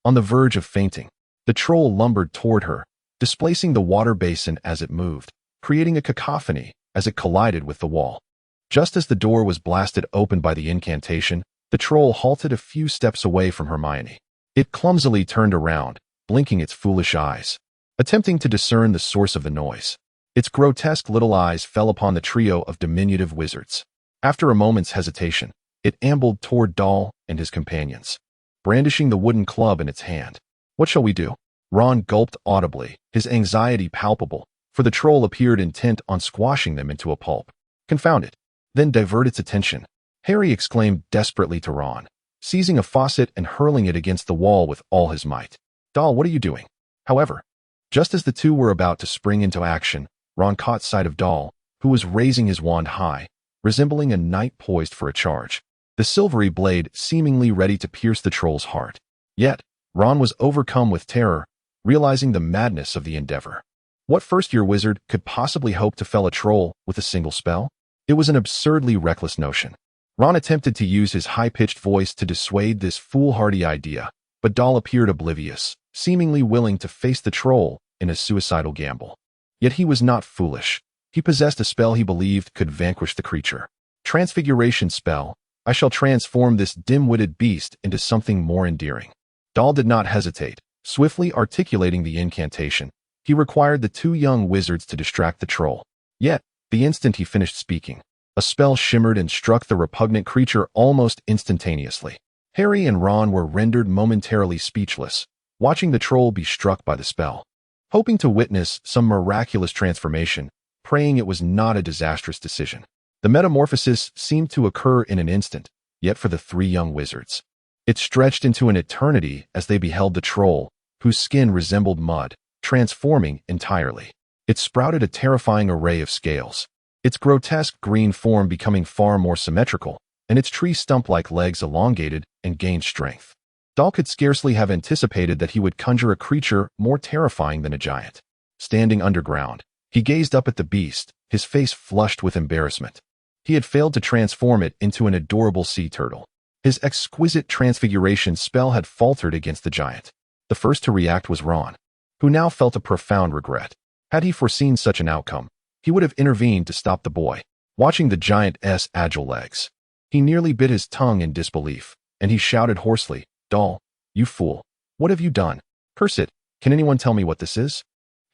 on the verge of fainting. The troll lumbered toward her, displacing the water basin as it moved, creating a cacophony as it collided with the wall. Just as the door was blasted open by the incantation, the troll halted a few steps away from Hermione. It clumsily turned around, blinking its foolish eyes, attempting to discern the source of the noise. Its grotesque little eyes fell upon the trio of diminutive wizards. After a moment's hesitation, it ambled toward Dorr and his companions, brandishing the wooden club in its hand. "What shall we do?" Ron gulped audibly, his anxiety palpable, for the troll appeared intent on squashing them into a pulp. "Confound it. Then divert its attention," Harry exclaimed desperately to Ron, seizing a faucet and hurling it against the wall with all his might. "Dorr, what are you doing?" However, just as the two were about to spring into action, Ron caught sight of Dorr, who was raising his wand high, resembling a knight poised for a charge, the silvery blade seemingly ready to pierce the troll's heart. Yet, Ron was overcome with terror, realizing the madness of the endeavor. What first-year wizard could possibly hope to fell a troll with a single spell? It was an absurdly reckless notion. Ron attempted to use his high-pitched voice to dissuade this foolhardy idea, but Dorr appeared oblivious, seemingly willing to face the troll in a suicidal gamble. Yet he was not foolish. He possessed a spell he believed could vanquish the creature. Transfiguration spell. I shall transform this dim-witted beast into something more endearing. Dorr did not hesitate. Swiftly articulating the incantation, he required the two young wizards to distract the troll. Yet, the instant he finished speaking, a spell shimmered and struck the repugnant creature almost instantaneously. Harry and Ron were rendered momentarily speechless, watching the troll be struck by the spell, hoping to witness some miraculous transformation, praying it was not a disastrous decision. The metamorphosis seemed to occur in an instant, yet for the three young wizards, it stretched into an eternity as they beheld the troll, whose skin resembled mud, transforming entirely. It sprouted a terrifying array of scales, its grotesque green form becoming far more symmetrical, and its tree stump-like legs elongated and gained strength. Dorr could scarcely have anticipated that he would conjure a creature more terrifying than a giant. Standing underground, he gazed up at the beast, his face flushed with embarrassment. He had failed to transform it into an adorable sea turtle. His exquisite transfiguration spell had faltered against the giant. The first to react was Ron, who now felt a profound regret. Had he foreseen such an outcome, he would have intervened to stop the boy. Watching the giant's agile legs, he nearly bit his tongue in disbelief, and he shouted hoarsely, "Doll, you fool! What have you done? Curse it! Can anyone tell me what this is?"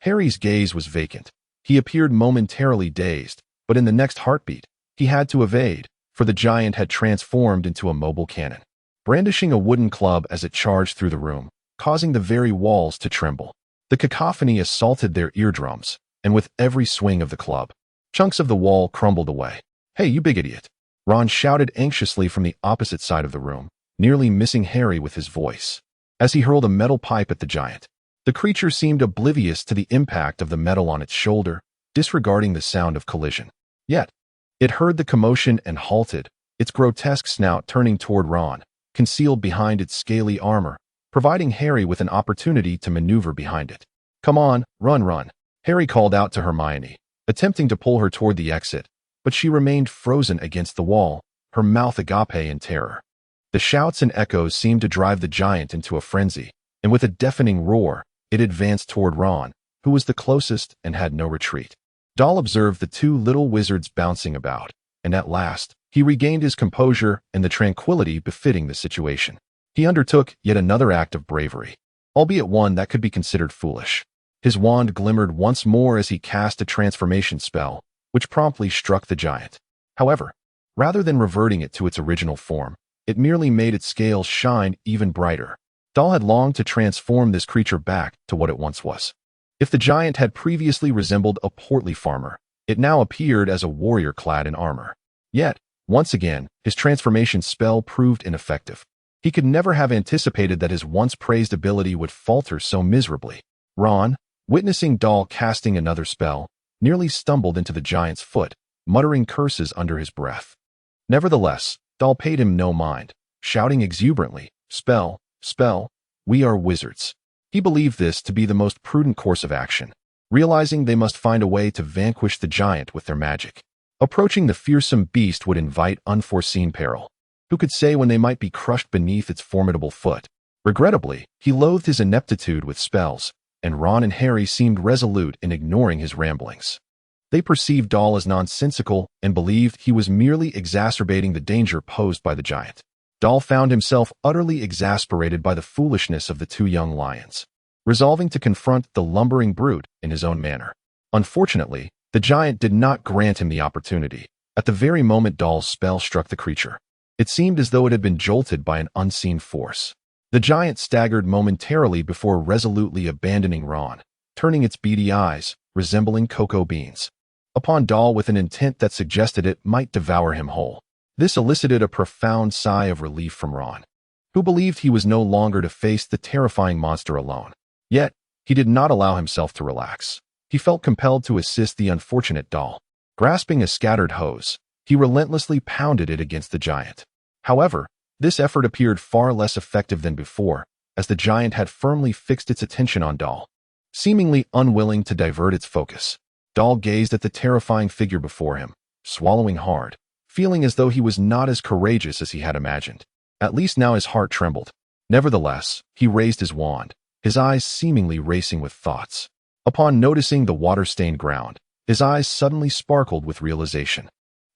Harry's gaze was vacant. He appeared momentarily dazed, but in the next heartbeat, he had to evade, for the giant had transformed into a mobile cannon, brandishing a wooden club as it charged through the room, causing the very walls to tremble. The cacophony assaulted their eardrums, and with every swing of the club, chunks of the wall crumbled away. "Hey, you big idiot!" Ron shouted anxiously from the opposite side of the room, nearly missing Harry with his voice. As he hurled a metal pipe at the giant, the creature seemed oblivious to the impact of the metal on its shoulder, disregarding the sound of collision. Yet, it heard the commotion and halted, its grotesque snout turning toward Ron, concealed behind its scaly armor, providing Harry with an opportunity to maneuver behind it. "Come on, run!" Harry called out to Hermione, attempting to pull her toward the exit, but she remained frozen against the wall, her mouth agape in terror. The shouts and echoes seemed to drive the giant into a frenzy, and with a deafening roar, it advanced toward Ron, who was the closest and had no retreat. Doll observed the two little wizards bouncing about, and at last, he regained his composure and the tranquility befitting the situation. He undertook yet another act of bravery, albeit one that could be considered foolish. His wand glimmered once more as he cast a transformation spell, which promptly struck the giant. However, rather than reverting it to its original form, it merely made its scales shine even brighter. Doll had longed to transform this creature back to what it once was. If the giant had previously resembled a portly farmer, it now appeared as a warrior clad in armor. Yet, once again, his transformation spell proved ineffective. He could never have anticipated that his once praised ability would falter so miserably. Ron, witnessing Doll casting another spell, nearly stumbled into the giant's foot, muttering curses under his breath. Nevertheless, Doll paid him no mind, shouting exuberantly, "Spell, spell, we are wizards." He believed this to be the most prudent course of action, realizing they must find a way to vanquish the giant with their magic. Approaching the fearsome beast would invite unforeseen peril. Who could say when they might be crushed beneath its formidable foot? Regrettably, he loathed his ineptitude with spells, and Ron and Harry seemed resolute in ignoring his ramblings. They perceived Doll as nonsensical and believed he was merely exacerbating the danger posed by the giant. Doll found himself utterly exasperated by the foolishness of the two young lions, resolving to confront the lumbering brute in his own manner. Unfortunately, the giant did not grant him the opportunity. At the very moment Doll's spell struck the creature, it seemed as though it had been jolted by an unseen force. The giant staggered momentarily before resolutely abandoning Ron, turning its beady eyes, resembling cocoa beans, upon Doll with an intent that suggested it might devour him whole. This elicited a profound sigh of relief from Ron, who believed he was no longer to face the terrifying monster alone. Yet, he did not allow himself to relax. He felt compelled to assist the unfortunate Doll. Grasping a scattered hose, he relentlessly pounded it against the giant. However, this effort appeared far less effective than before, as the giant had firmly fixed its attention on Doll. Seemingly unwilling to divert its focus, Doll gazed at the terrifying figure before him, swallowing hard, feeling as though he was not as courageous as he had imagined. At least now his heart trembled. Nevertheless, he raised his wand, his eyes seemingly racing with thoughts. Upon noticing the water-stained ground, his eyes suddenly sparkled with realization.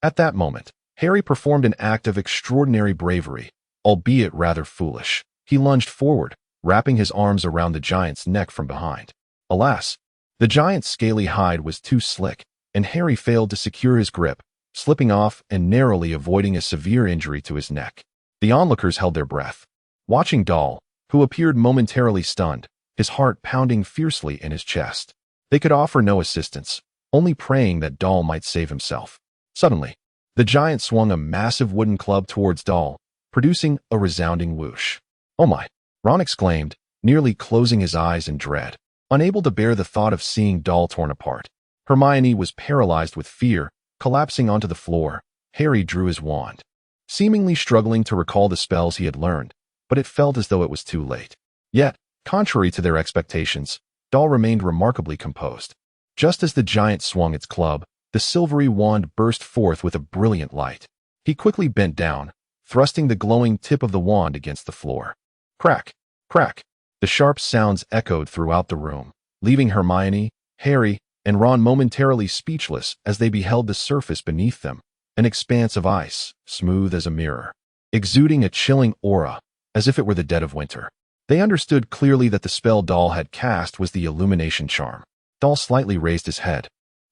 At that moment, Harry performed an act of extraordinary bravery, albeit rather foolish. He lunged forward, wrapping his arms around the giant's neck from behind. Alas, the giant's scaly hide was too slick, and Harry failed to secure his grip, slipping off and narrowly avoiding a severe injury to his neck. The onlookers held their breath, watching Doll, who appeared momentarily stunned, his heart pounding fiercely in his chest. They could offer no assistance, only praying that Doll might save himself. Suddenly, the giant swung a massive wooden club towards Doll, producing a resounding whoosh. "Oh my!" Ron exclaimed, nearly closing his eyes in dread, unable to bear the thought of seeing Doll torn apart. Hermione was paralyzed with fear, collapsing onto the floor. Harry drew his wand, seemingly struggling to recall the spells he had learned, but it felt as though it was too late. Yet, contrary to their expectations, Doll remained remarkably composed. Just as the giant swung its club, the silvery wand burst forth with a brilliant light. He quickly bent down, thrusting the glowing tip of the wand against the floor. Crack! Crack! The sharp sounds echoed throughout the room, leaving Hermione, Harry, and Ron momentarily speechless as they beheld the surface beneath them, an expanse of ice, smooth as a mirror, exuding a chilling aura, as if it were the dead of winter. They understood clearly that the spell Doll had cast was the illumination charm. Doll slightly raised his head,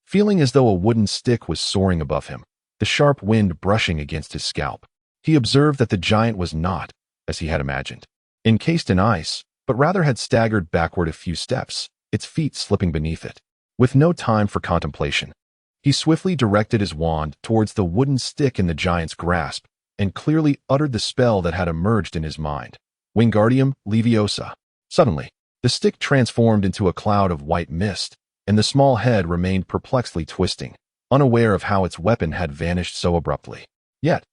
feeling as though a wooden stick was soaring above him, the sharp wind brushing against his scalp. He observed that the giant was not, as he had imagined, encased in ice, but rather had staggered backward a few steps, its feet slipping beneath it. With no time for contemplation, he swiftly directed his wand towards the wooden stick in the giant's grasp and clearly uttered the spell that had emerged in his mind. Wingardium Leviosa. Suddenly, the stick transformed into a cloud of white mist, and the small head remained perplexedly twisting, unaware of how its weapon had vanished so abruptly. Yet,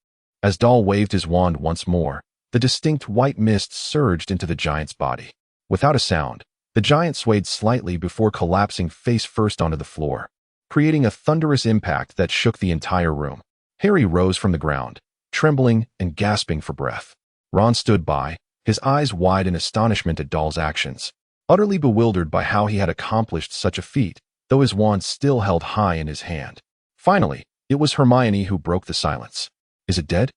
as Doll waved his wand once more, the distinct white mist surged into the giant's body. Without a sound, the giant swayed slightly before collapsing face first onto the floor, creating a thunderous impact that shook the entire room. Harry rose from the ground, trembling and gasping for breath. Ron stood by, his eyes wide in astonishment at Doll's actions, utterly bewildered by how he had accomplished such a feat, though his wand still held high in his hand. Finally, it was Hermione who broke the silence. "Is it dead?"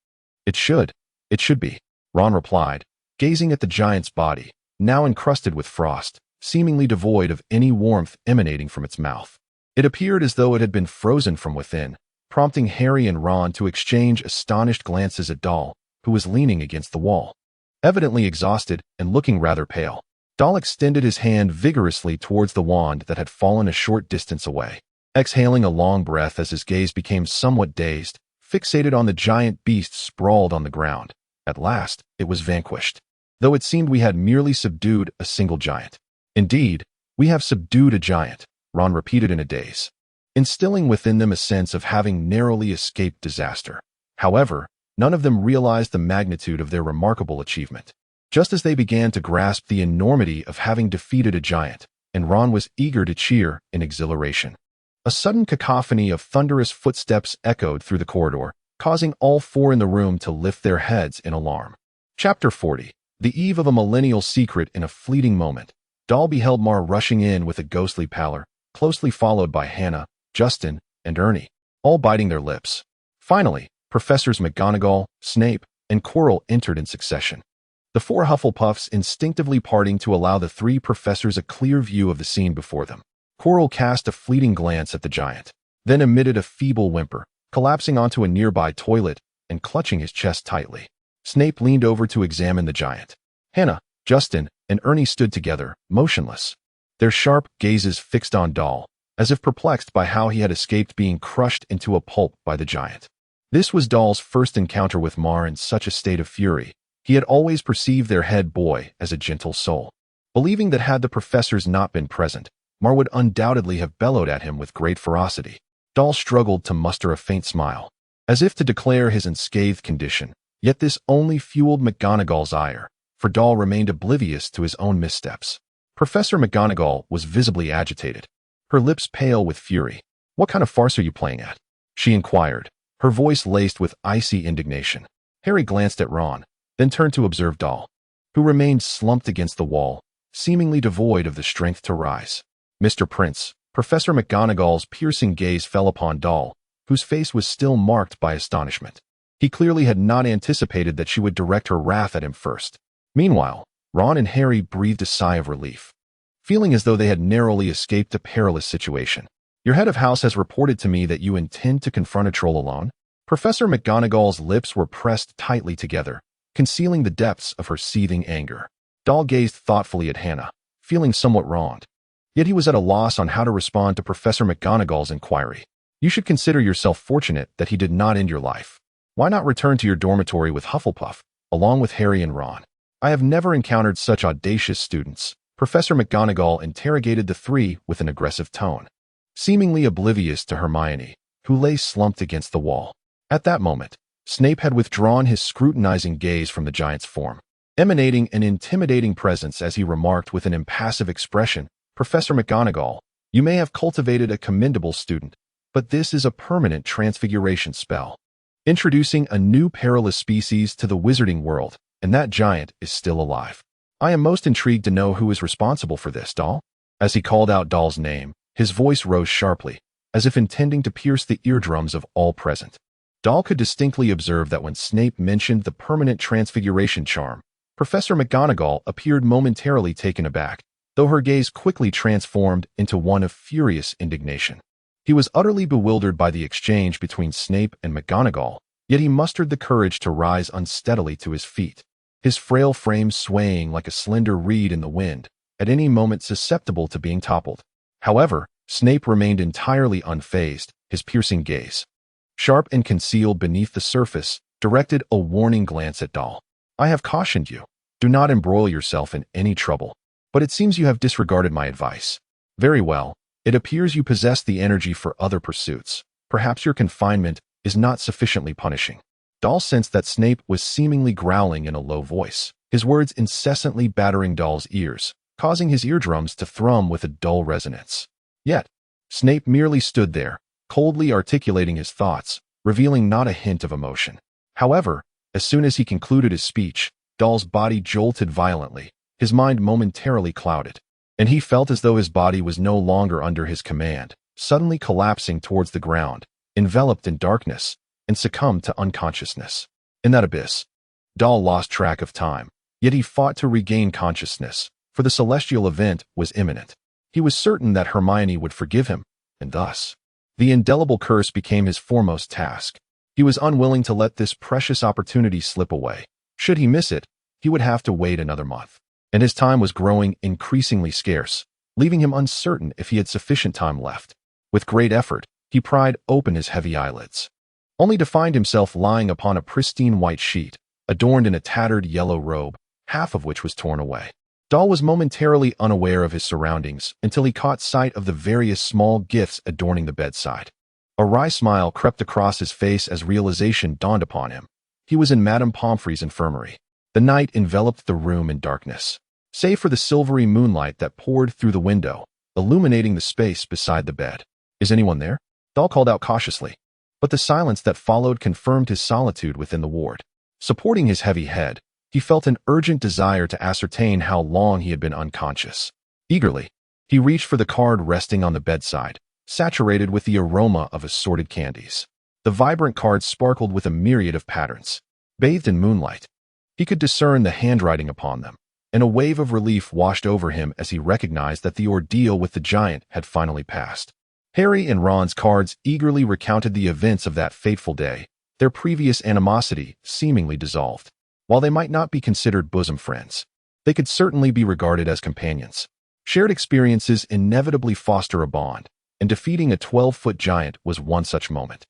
It should be," Ron replied, gazing at the giant's body, now encrusted with frost, seemingly devoid of any warmth emanating from its mouth. It appeared as though it had been frozen from within, prompting Harry and Ron to exchange astonished glances at Doll, who was leaning against the wall, evidently exhausted and looking rather pale. Doll extended his hand vigorously towards the wand that had fallen a short distance away, exhaling a long breath as his gaze became somewhat dazed, fixated on the giant beast sprawled on the ground. At last, it was vanquished, though it seemed we had merely subdued a single giant. "Indeed, we have subdued a giant," Ron repeated in a daze, instilling within them a sense of having narrowly escaped disaster. However, none of them realized the magnitude of their remarkable achievement. Just as they began to grasp the enormity of having defeated a giant, and Ron was eager to cheer in exhilaration, a sudden cacophony of thunderous footsteps echoed through the corridor, causing all four in the room to lift their heads in alarm. Chapter 40. The eve of a millennial secret. In a fleeting moment, Doll beheld Mar rushing in with a ghostly pallor, closely followed by Hannah, Justin, and Ernie, all biting their lips. Finally, Professors McGonagall, Snape, and Quirrell entered in succession, the four Hufflepuffs instinctively parting to allow the three professors a clear view of the scene before them. Quirrell cast a fleeting glance at the giant, then emitted a feeble whimper, collapsing onto a nearby toilet and clutching his chest tightly. Snape leaned over to examine the giant. Hannah, Justin, and Ernie stood together, motionless, their sharp gazes fixed on Doll, as if perplexed by how he had escaped being crushed into a pulp by the giant. This was Doll's first encounter with Mar in such a state of fury. He had always perceived their head boy as a gentle soul, believing that had the professors not been present, Mar would undoubtedly have bellowed at him with great ferocity. Doll struggled to muster a faint smile, as if to declare his unscathed condition, yet this only fueled McGonagall's ire, for Doll remained oblivious to his own missteps. Professor McGonagall was visibly agitated, her lips pale with fury. "What kind of farce are you playing at?" she inquired, her voice laced with icy indignation. Harry glanced at Ron, then turned to observe Doll, who remained slumped against the wall, seemingly devoid of the strength to rise. "Mr. Prince," Professor McGonagall's piercing gaze fell upon Doll, whose face was still marked by astonishment. He clearly had not anticipated that she would direct her wrath at him first. Meanwhile, Ron and Harry breathed a sigh of relief, feeling as though they had narrowly escaped a perilous situation. "Your head of house has reported to me that you intend to confront a troll alone?" Professor McGonagall's lips were pressed tightly together, concealing the depths of her seething anger. Doll gazed thoughtfully at Hannah, feeling somewhat wronged. Yet he was at a loss on how to respond to Professor McGonagall's inquiry. "You should consider yourself fortunate that he did not end your life. Why not return to your dormitory with Hufflepuff, along with Harry and Ron?" "I have never encountered such audacious students." Professor McGonagall interrogated the three with an aggressive tone, seemingly oblivious to Hermione, who lay slumped against the wall. At that moment, Snape had withdrawn his scrutinizing gaze from the giant's form, emanating an intimidating presence as he remarked with an impassive expression, "Professor McGonagall, you may have cultivated a commendable student, but this is a permanent transfiguration spell. introducing a new perilous species to the wizarding world, and that giant is still alive. I am most intrigued to know who is responsible for this, Doll." As he called out Doll's name, his voice rose sharply, as if intending to pierce the eardrums of all present. Doll could distinctly observe that when Snape mentioned the permanent transfiguration charm, Professor McGonagall appeared momentarily taken aback, though her gaze quickly transformed into one of furious indignation. He was utterly bewildered by the exchange between Snape and McGonagall, yet he mustered the courage to rise unsteadily to his feet, his frail frame swaying like a slender reed in the wind, at any moment susceptible to being toppled. However, Snape remained entirely unfazed, his piercing gaze, sharp and concealed beneath the surface, directed a warning glance at Doll. "I have cautioned you. Do not embroil yourself in any trouble. But it seems you have disregarded my advice. Very well. It appears you possess the energy for other pursuits. Perhaps your confinement is not sufficiently punishing." Doll sensed that Snape was seemingly growling in a low voice, his words incessantly battering Doll's ears, causing his eardrums to thrum with a dull resonance. Yet, Snape merely stood there, coldly articulating his thoughts, revealing not a hint of emotion. However, as soon as he concluded his speech, Doll's body jolted violently, his mind momentarily clouded, and he felt as though his body was no longer under his command, suddenly collapsing towards the ground, enveloped in darkness, and succumbed to unconsciousness. In that abyss, Doll lost track of time, yet he fought to regain consciousness, for the celestial event was imminent. He was certain that Hermione would forgive him, and thus, the indelible curse became his foremost task. He was unwilling to let this precious opportunity slip away. Should he miss it, he would have to wait another month, and his time was growing increasingly scarce, leaving him uncertain if he had sufficient time left. With great effort, he pried open his heavy eyelids, only to find himself lying upon a pristine white sheet, adorned in a tattered yellow robe, half of which was torn away. Doll was momentarily unaware of his surroundings until he caught sight of the various small gifts adorning the bedside. A wry smile crept across his face as realization dawned upon him. He was in Madame Pomfrey's infirmary. The night enveloped the room in darkness, save for the silvery moonlight that poured through the window, illuminating the space beside the bed. "Is anyone there?" Doll called out cautiously, but the silence that followed confirmed his solitude within the ward. Supporting his heavy head, he felt an urgent desire to ascertain how long he had been unconscious. Eagerly, he reached for the card resting on the bedside, saturated with the aroma of assorted candies. The vibrant card sparkled with a myriad of patterns. Bathed in moonlight, he could discern the handwriting upon them, and a wave of relief washed over him as he recognized that the ordeal with the giant had finally passed. Harry and Ron's cards eagerly recounted the events of that fateful day, their previous animosity seemingly dissolved. While they might not be considered bosom friends, they could certainly be regarded as companions. Shared experiences inevitably foster a bond, and defeating a 12-foot giant was one such moment.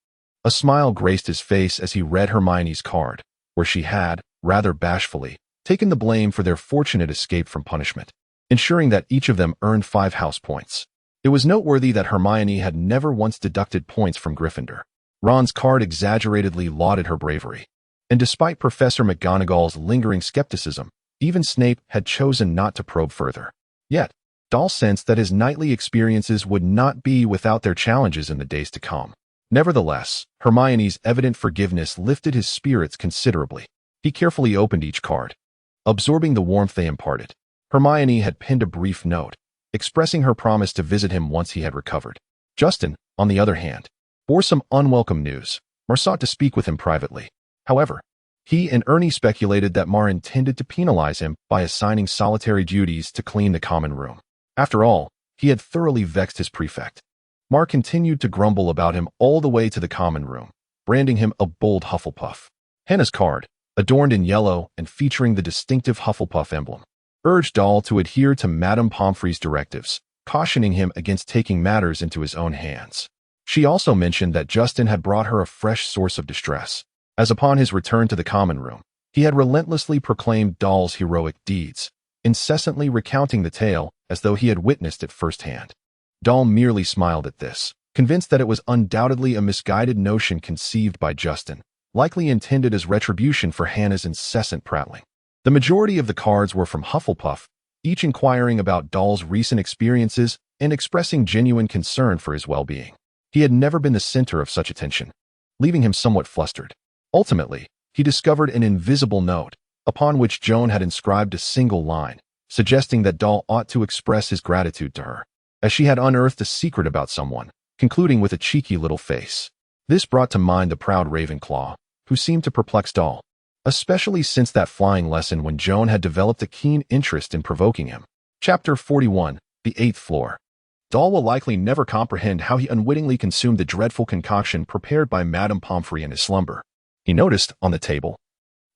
A smile graced his face as he read Hermione's card, where she had, rather bashfully, taken the blame for their fortunate escape from punishment, ensuring that each of them earned 5 house points. It was noteworthy that Hermione had never once deducted points from Gryffindor. Ron's card exaggeratedly lauded her bravery, and despite Professor McGonagall's lingering skepticism, even Snape had chosen not to probe further. Yet, Doll sensed that his nightly experiences would not be without their challenges in the days to come. Nevertheless, Hermione's evident forgiveness lifted his spirits considerably. He carefully opened each card, absorbing the warmth they imparted. Hermione had penned a brief note, expressing her promise to visit him once he had recovered. Justin, on the other hand, bore some unwelcome news. Mar sought to speak with him privately. However, he and Ernie speculated that Mar intended to penalize him by assigning solitary duties to clean the common room. After all, he had thoroughly vexed his prefect. Mar continued to grumble about him all the way to the common room, branding him a bold Hufflepuff. Henna's card, adorned in yellow and featuring the distinctive Hufflepuff emblem, urged Doll to adhere to Madame Pomfrey's directives, cautioning him against taking matters into his own hands. She also mentioned that Justin had brought her a fresh source of distress, as upon his return to the common room, he had relentlessly proclaimed Doll's heroic deeds, incessantly recounting the tale as though he had witnessed it firsthand. Doll merely smiled at this, convinced that it was undoubtedly a misguided notion conceived by Justin, likely intended as retribution for Hannah's incessant prattling. The majority of the cards were from Hufflepuff, each inquiring about Doll's recent experiences and expressing genuine concern for his well-being. He had never been the center of such attention. leaving him somewhat flustered. Ultimately, he discovered an invisible note, upon which Joan had inscribed a single line, suggesting that Dorr ought to express his gratitude to her, as she had unearthed a secret about someone, concluding with a cheeky little face. This brought to mind the proud Ravenclaw, who seemed to perplex Dorr, especially since that flying lesson when Joan had developed a keen interest in provoking him. Chapter 41, The Eighth Floor. Dorr will likely never comprehend how he unwittingly consumed the dreadful concoction prepared by Madame Pomfrey in his slumber. He noticed, on the table,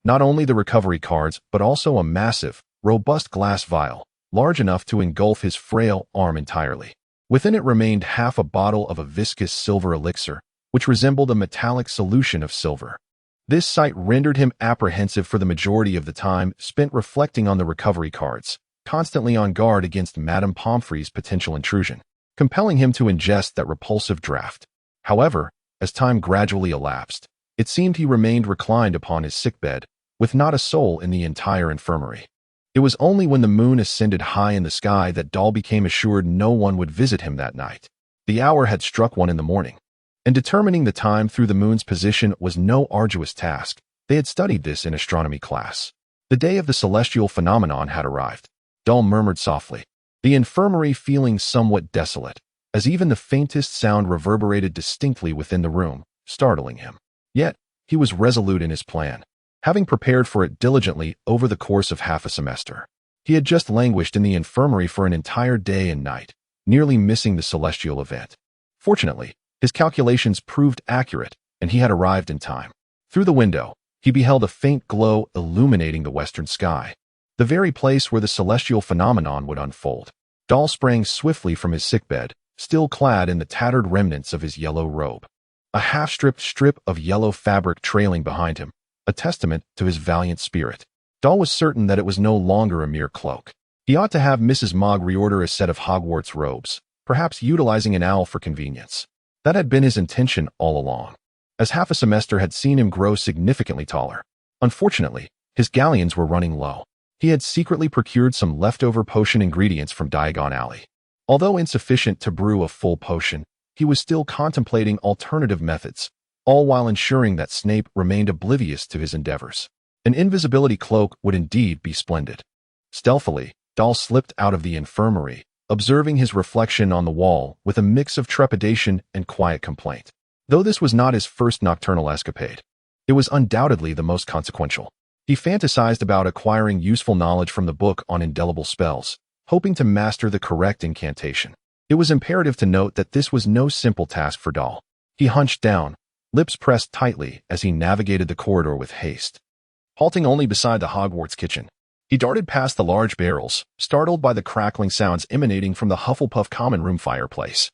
not only the recovery cards, but also a massive, robust glass vial, large enough to engulf his frail arm entirely. Within it remained half a bottle of a viscous silver elixir, which resembled a metallic solution of silver. This sight rendered him apprehensive for the majority of the time spent reflecting on the recovery cards, constantly on guard against Madame Pomfrey's potential intrusion, compelling him to ingest that repulsive draught. However, as time gradually elapsed, it seemed he remained reclined upon his sickbed, with not a soul in the entire infirmary. It was only when the moon ascended high in the sky that Dorr became assured no one would visit him that night. The hour had struck 1 in the morning, and determining the time through the moon's position was no arduous task. They had studied this in astronomy class. The day of the celestial phenomenon had arrived. Dorr murmured softly, the infirmary feeling somewhat desolate, as even the faintest sound reverberated distinctly within the room, startling him. Yet, he was resolute in his plan, having prepared for it diligently over the course of half a semester. He had just languished in the infirmary for an entire day and night, nearly missing the celestial event. Fortunately, his calculations proved accurate, and he had arrived in time. Through the window, he beheld a faint glow illuminating the western sky, the very place where the celestial phenomenon would unfold. Dorr sprang swiftly from his sickbed, still clad in the tattered remnants of his yellow robe, a half-stripped strip of yellow fabric trailing behind him, a testament to his valiant spirit. Dorr was certain that it was no longer a mere cloak. He ought to have Mrs. Mogg reorder a set of Hogwarts robes, perhaps utilizing an owl for convenience. That had been his intention all along, as half a semester had seen him grow significantly taller. Unfortunately, his galleons were running low. He had secretly procured some leftover potion ingredients from Diagon Alley. Although insufficient to brew a full potion, he was still contemplating alternative methods, all while ensuring that Snape remained oblivious to his endeavors. An invisibility cloak would indeed be splendid. Stealthily, Dorr slipped out of the infirmary, observing his reflection on the wall with a mix of trepidation and quiet complaint. Though this was not his first nocturnal escapade, it was undoubtedly the most consequential. He fantasized about acquiring useful knowledge from the book on indelible spells, hoping to master the correct incantation. It was imperative to note that this was no simple task for Dorr. He hunched down, lips pressed tightly as he navigated the corridor with haste. Halting only beside the Hogwarts kitchen, he darted past the large barrels, startled by the crackling sounds emanating from the Hufflepuff common room fireplace.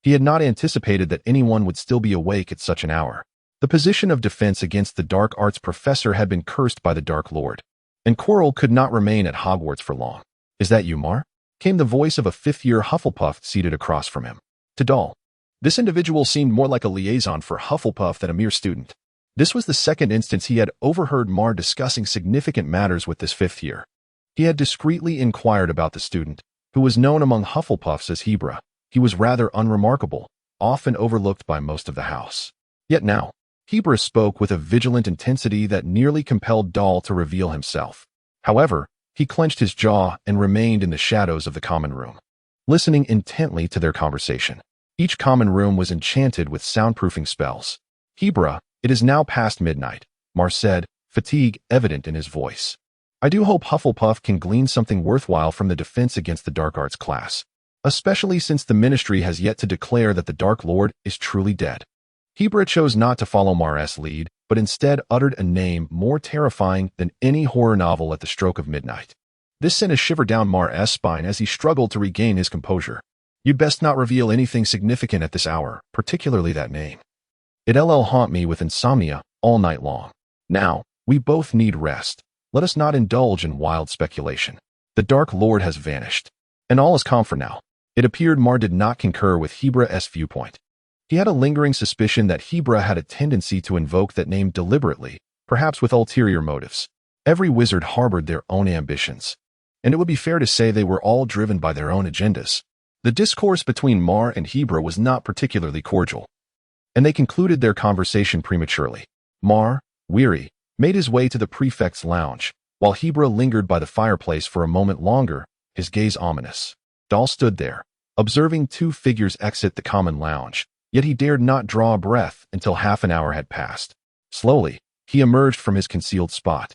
He had not anticipated that anyone would still be awake at such an hour. The position of defense against the dark arts professor had been cursed by the Dark Lord, and Quirrell could not remain at Hogwarts for long. "Is that you, Mar?" came the voice of a fifth-year Hufflepuff seated across from him. To Dorr, this individual seemed more like a liaison for Hufflepuff than a mere student. This was the second instance he had overheard Mar discussing significant matters with this fifth year. He had discreetly inquired about the student, who was known among Hufflepuffs as Hebra. He was rather unremarkable, often overlooked by most of the house. Yet now, Hebra spoke with a vigilant intensity that nearly compelled Dorr to reveal himself. However, he clenched his jaw and remained in the shadows of the common room, listening intently to their conversation. Each common room was enchanted with soundproofing spells. "Hebra, it is now past midnight," Mar said, fatigue evident in his voice. "I do hope Hufflepuff can glean something worthwhile from the defense against the dark arts class, especially since the Ministry has yet to declare that the Dark Lord is truly dead." Hebra chose not to follow Mar's lead, but instead uttered a name more terrifying than any horror novel at the stroke of midnight. This sent a shiver down Mar's spine as he struggled to regain his composure. "You'd best not reveal anything significant at this hour, particularly that name. It'll haunt me with insomnia all night long. Now, we both need rest. Let us not indulge in wild speculation. The Dark Lord has vanished, and all is calm for now." It appeared Mar did not concur with Hebra's viewpoint. He had a lingering suspicion that Hebra had a tendency to invoke that name deliberately, perhaps with ulterior motives. Every wizard harbored their own ambitions, and it would be fair to say they were all driven by their own agendas. The discourse between Mar and Hebra was not particularly cordial, and they concluded their conversation prematurely. Mar, weary, made his way to the prefect's lounge, while Hebra lingered by the fireplace for a moment longer, his gaze ominous. Dorr stood there, observing two figures exit the common lounge, yet he dared not draw a breath until half an hour had passed. Slowly, he emerged from his concealed spot,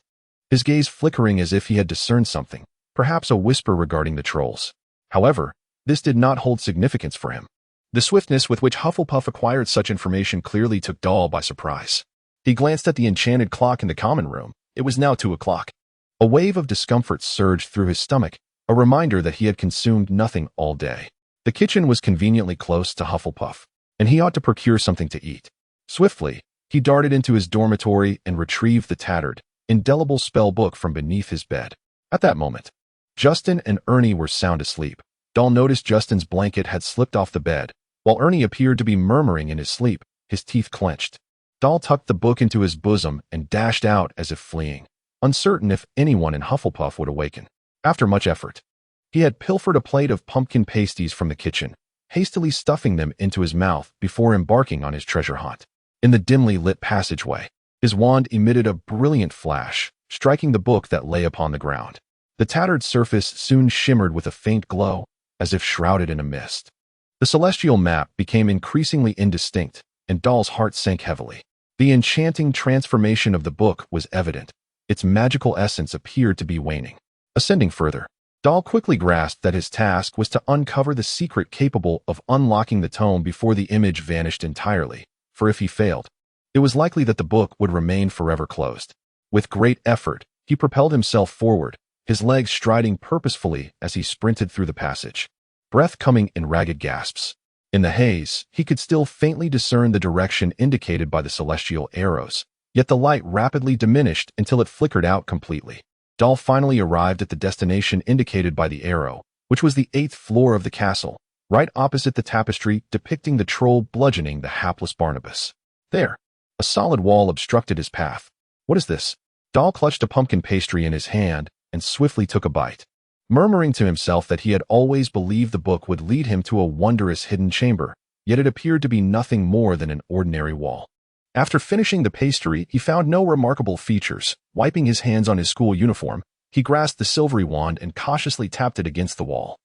his gaze flickering as if he had discerned something, perhaps a whisper regarding the trolls. However, this did not hold significance for him. The swiftness with which Hufflepuff acquired such information clearly took Dorr by surprise. He glanced at the enchanted clock in the common room. It was now 2 o'clock. A wave of discomfort surged through his stomach, a reminder that he had consumed nothing all day. The kitchen was conveniently close to Hufflepuff, and he ought to procure something to eat. Swiftly, he darted into his dormitory and retrieved the tattered, indelible spell book from beneath his bed. At that moment, Justin and Ernie were sound asleep. Dorr noticed Justin's blanket had slipped off the bed, while Ernie appeared to be murmuring in his sleep, his teeth clenched. Dorr tucked the book into his bosom and dashed out as if fleeing, uncertain if anyone in Hufflepuff would awaken. After much effort, he had pilfered a plate of pumpkin pasties from the kitchen, hastily stuffing them into his mouth before embarking on his treasure hunt. In the dimly lit passageway, his wand emitted a brilliant flash, striking the book that lay upon the ground. The tattered surface soon shimmered with a faint glow, as if shrouded in a mist. The celestial map became increasingly indistinct, and Dorr's heart sank heavily. The enchanting transformation of the book was evident. Its magical essence appeared to be waning. Ascending further, Dorr quickly grasped that his task was to uncover the secret capable of unlocking the tome before the image vanished entirely, for if he failed, it was likely that the book would remain forever closed. With great effort, he propelled himself forward, his legs striding purposefully as he sprinted through the passage, breath coming in ragged gasps. In the haze, he could still faintly discern the direction indicated by the celestial arrows, yet the light rapidly diminished until it flickered out completely. Dorr finally arrived at the destination indicated by the arrow, which was the 8th floor of the castle, right opposite the tapestry depicting the troll bludgeoning the hapless Barnabas. There, a solid wall obstructed his path. What is this? Dorr clutched a pumpkin pastry in his hand and swiftly took a bite, murmuring to himself that he had always believed the book would lead him to a wondrous hidden chamber, yet it appeared to be nothing more than an ordinary wall. After finishing the pastry, he found no remarkable features. Wiping his hands on his school uniform, he grasped the silvery wand and cautiously tapped it against the wall,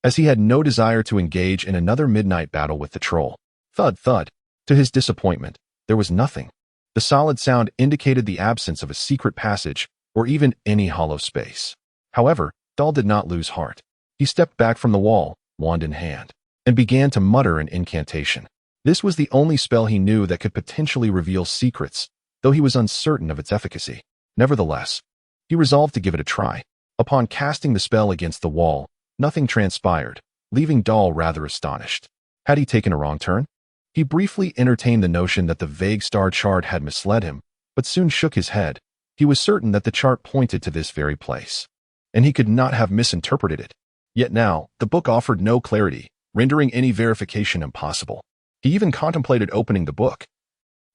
as he had no desire to engage in another midnight battle with the troll. Thud, thud. To his disappointment, there was nothing. The solid sound indicated the absence of a secret passage or even any hollow space. However, Dorr did not lose heart. He stepped back from the wall, wand in hand, and began to mutter an incantation. This was the only spell he knew that could potentially reveal secrets, though he was uncertain of its efficacy. Nevertheless, he resolved to give it a try. Upon casting the spell against the wall, nothing transpired, leaving Dorr rather astonished. Had he taken a wrong turn? He briefly entertained the notion that the vague star chart had misled him, but soon shook his head. He was certain that the chart pointed to this very place, and he could not have misinterpreted it. Yet now, the book offered no clarity, rendering any verification impossible. He even contemplated opening the book,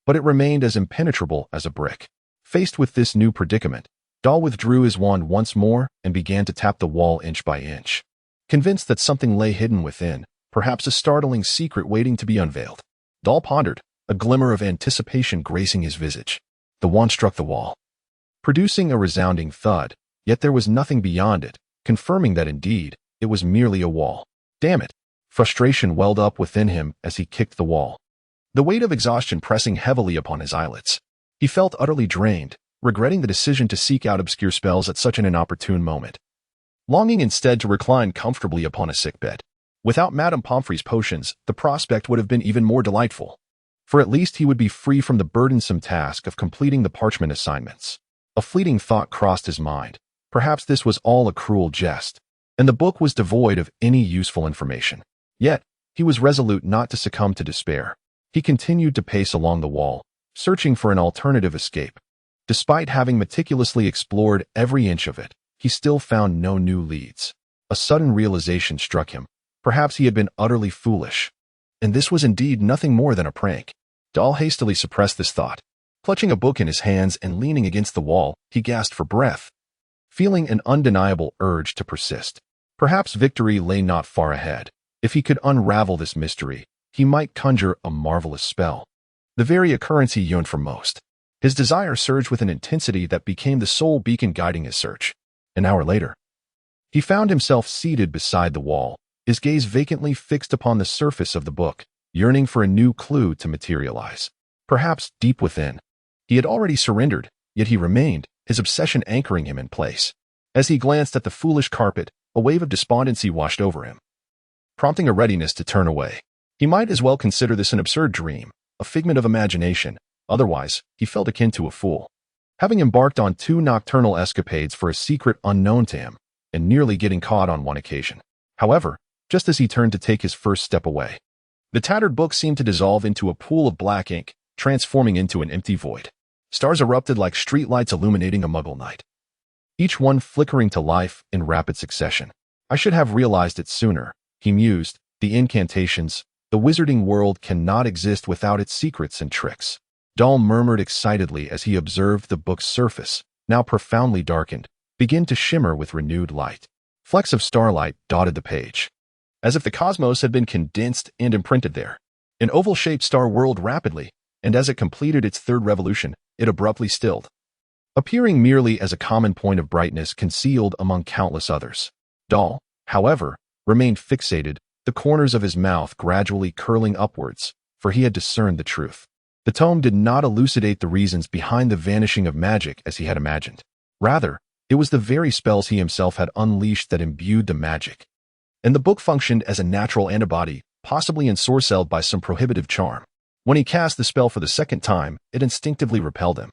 but it remained as impenetrable as a brick. Faced with this new predicament, Dorr withdrew his wand once more and began to tap the wall inch by inch, convinced that something lay hidden within, perhaps a startling secret waiting to be unveiled. Dorr pondered, a glimmer of anticipation gracing his visage. The wand struck the wall, producing a resounding thud, yet there was nothing beyond it, confirming that indeed, it was merely a wall. Damn it! Frustration welled up within him as he kicked the wall, the weight of exhaustion pressing heavily upon his eyelids. He felt utterly drained, regretting the decision to seek out obscure spells at such an inopportune moment, longing instead to recline comfortably upon a sickbed. Without Madame Pomfrey's potions, the prospect would have been even more delightful, for at least he would be free from the burdensome task of completing the parchment assignments. A fleeting thought crossed his mind. Perhaps this was all a cruel jest, and the book was devoid of any useful information. Yet, he was resolute not to succumb to despair. He continued to pace along the wall, searching for an alternative escape. Despite having meticulously explored every inch of it, he still found no new leads. A sudden realization struck him. Perhaps he had been utterly foolish, and this was indeed nothing more than a prank. Dorr hastily suppressed this thought. Clutching a book in his hands and leaning against the wall, he gasped for breath, feeling an undeniable urge to persist. Perhaps victory lay not far ahead. If he could unravel this mystery, he might conjure a marvelous spell. the very occurrence he yearned for most. His desire surged with an intensity that became the sole beacon guiding his search. An hour later, he found himself seated beside the wall, his gaze vacantly fixed upon the surface of the book, yearning for a new clue to materialize. Perhaps deep within, he had already surrendered, yet he remained, his obsession anchoring him in place. As he glanced at the foolish carpet, a wave of despondency washed over him, prompting a readiness to turn away. He might as well consider this an absurd dream, a figment of imagination. Otherwise, he felt akin to a fool, having embarked on 2 nocturnal escapades for a secret unknown to him, and nearly getting caught on one occasion. However, just as he turned to take his first step away, the tattered book seemed to dissolve into a pool of black ink, transforming into an empty void. Stars erupted like streetlights illuminating a Muggle night, each one flickering to life in rapid succession. I should have realized it sooner, he mused. The incantations, the wizarding world cannot exist without its secrets and tricks. Dorr murmured excitedly as he observed the book's surface, now profoundly darkened, begin to shimmer with renewed light. Flecks of starlight dotted the page, as if the cosmos had been condensed and imprinted there. An oval-shaped star whirled rapidly, and as it completed its 3rd revolution, it abruptly stilled, appearing merely as a common point of brightness concealed among countless others. Dorr, however, remained fixated, the corners of his mouth gradually curling upwards, for he had discerned the truth. The tome did not elucidate the reasons behind the vanishing of magic as he had imagined. Rather, it was the very spells he himself had unleashed that imbued the magic. And the book functioned as a natural antibody, possibly ensorcelled by some prohibitive charm. When he cast the spell for the 2nd time, it instinctively repelled him,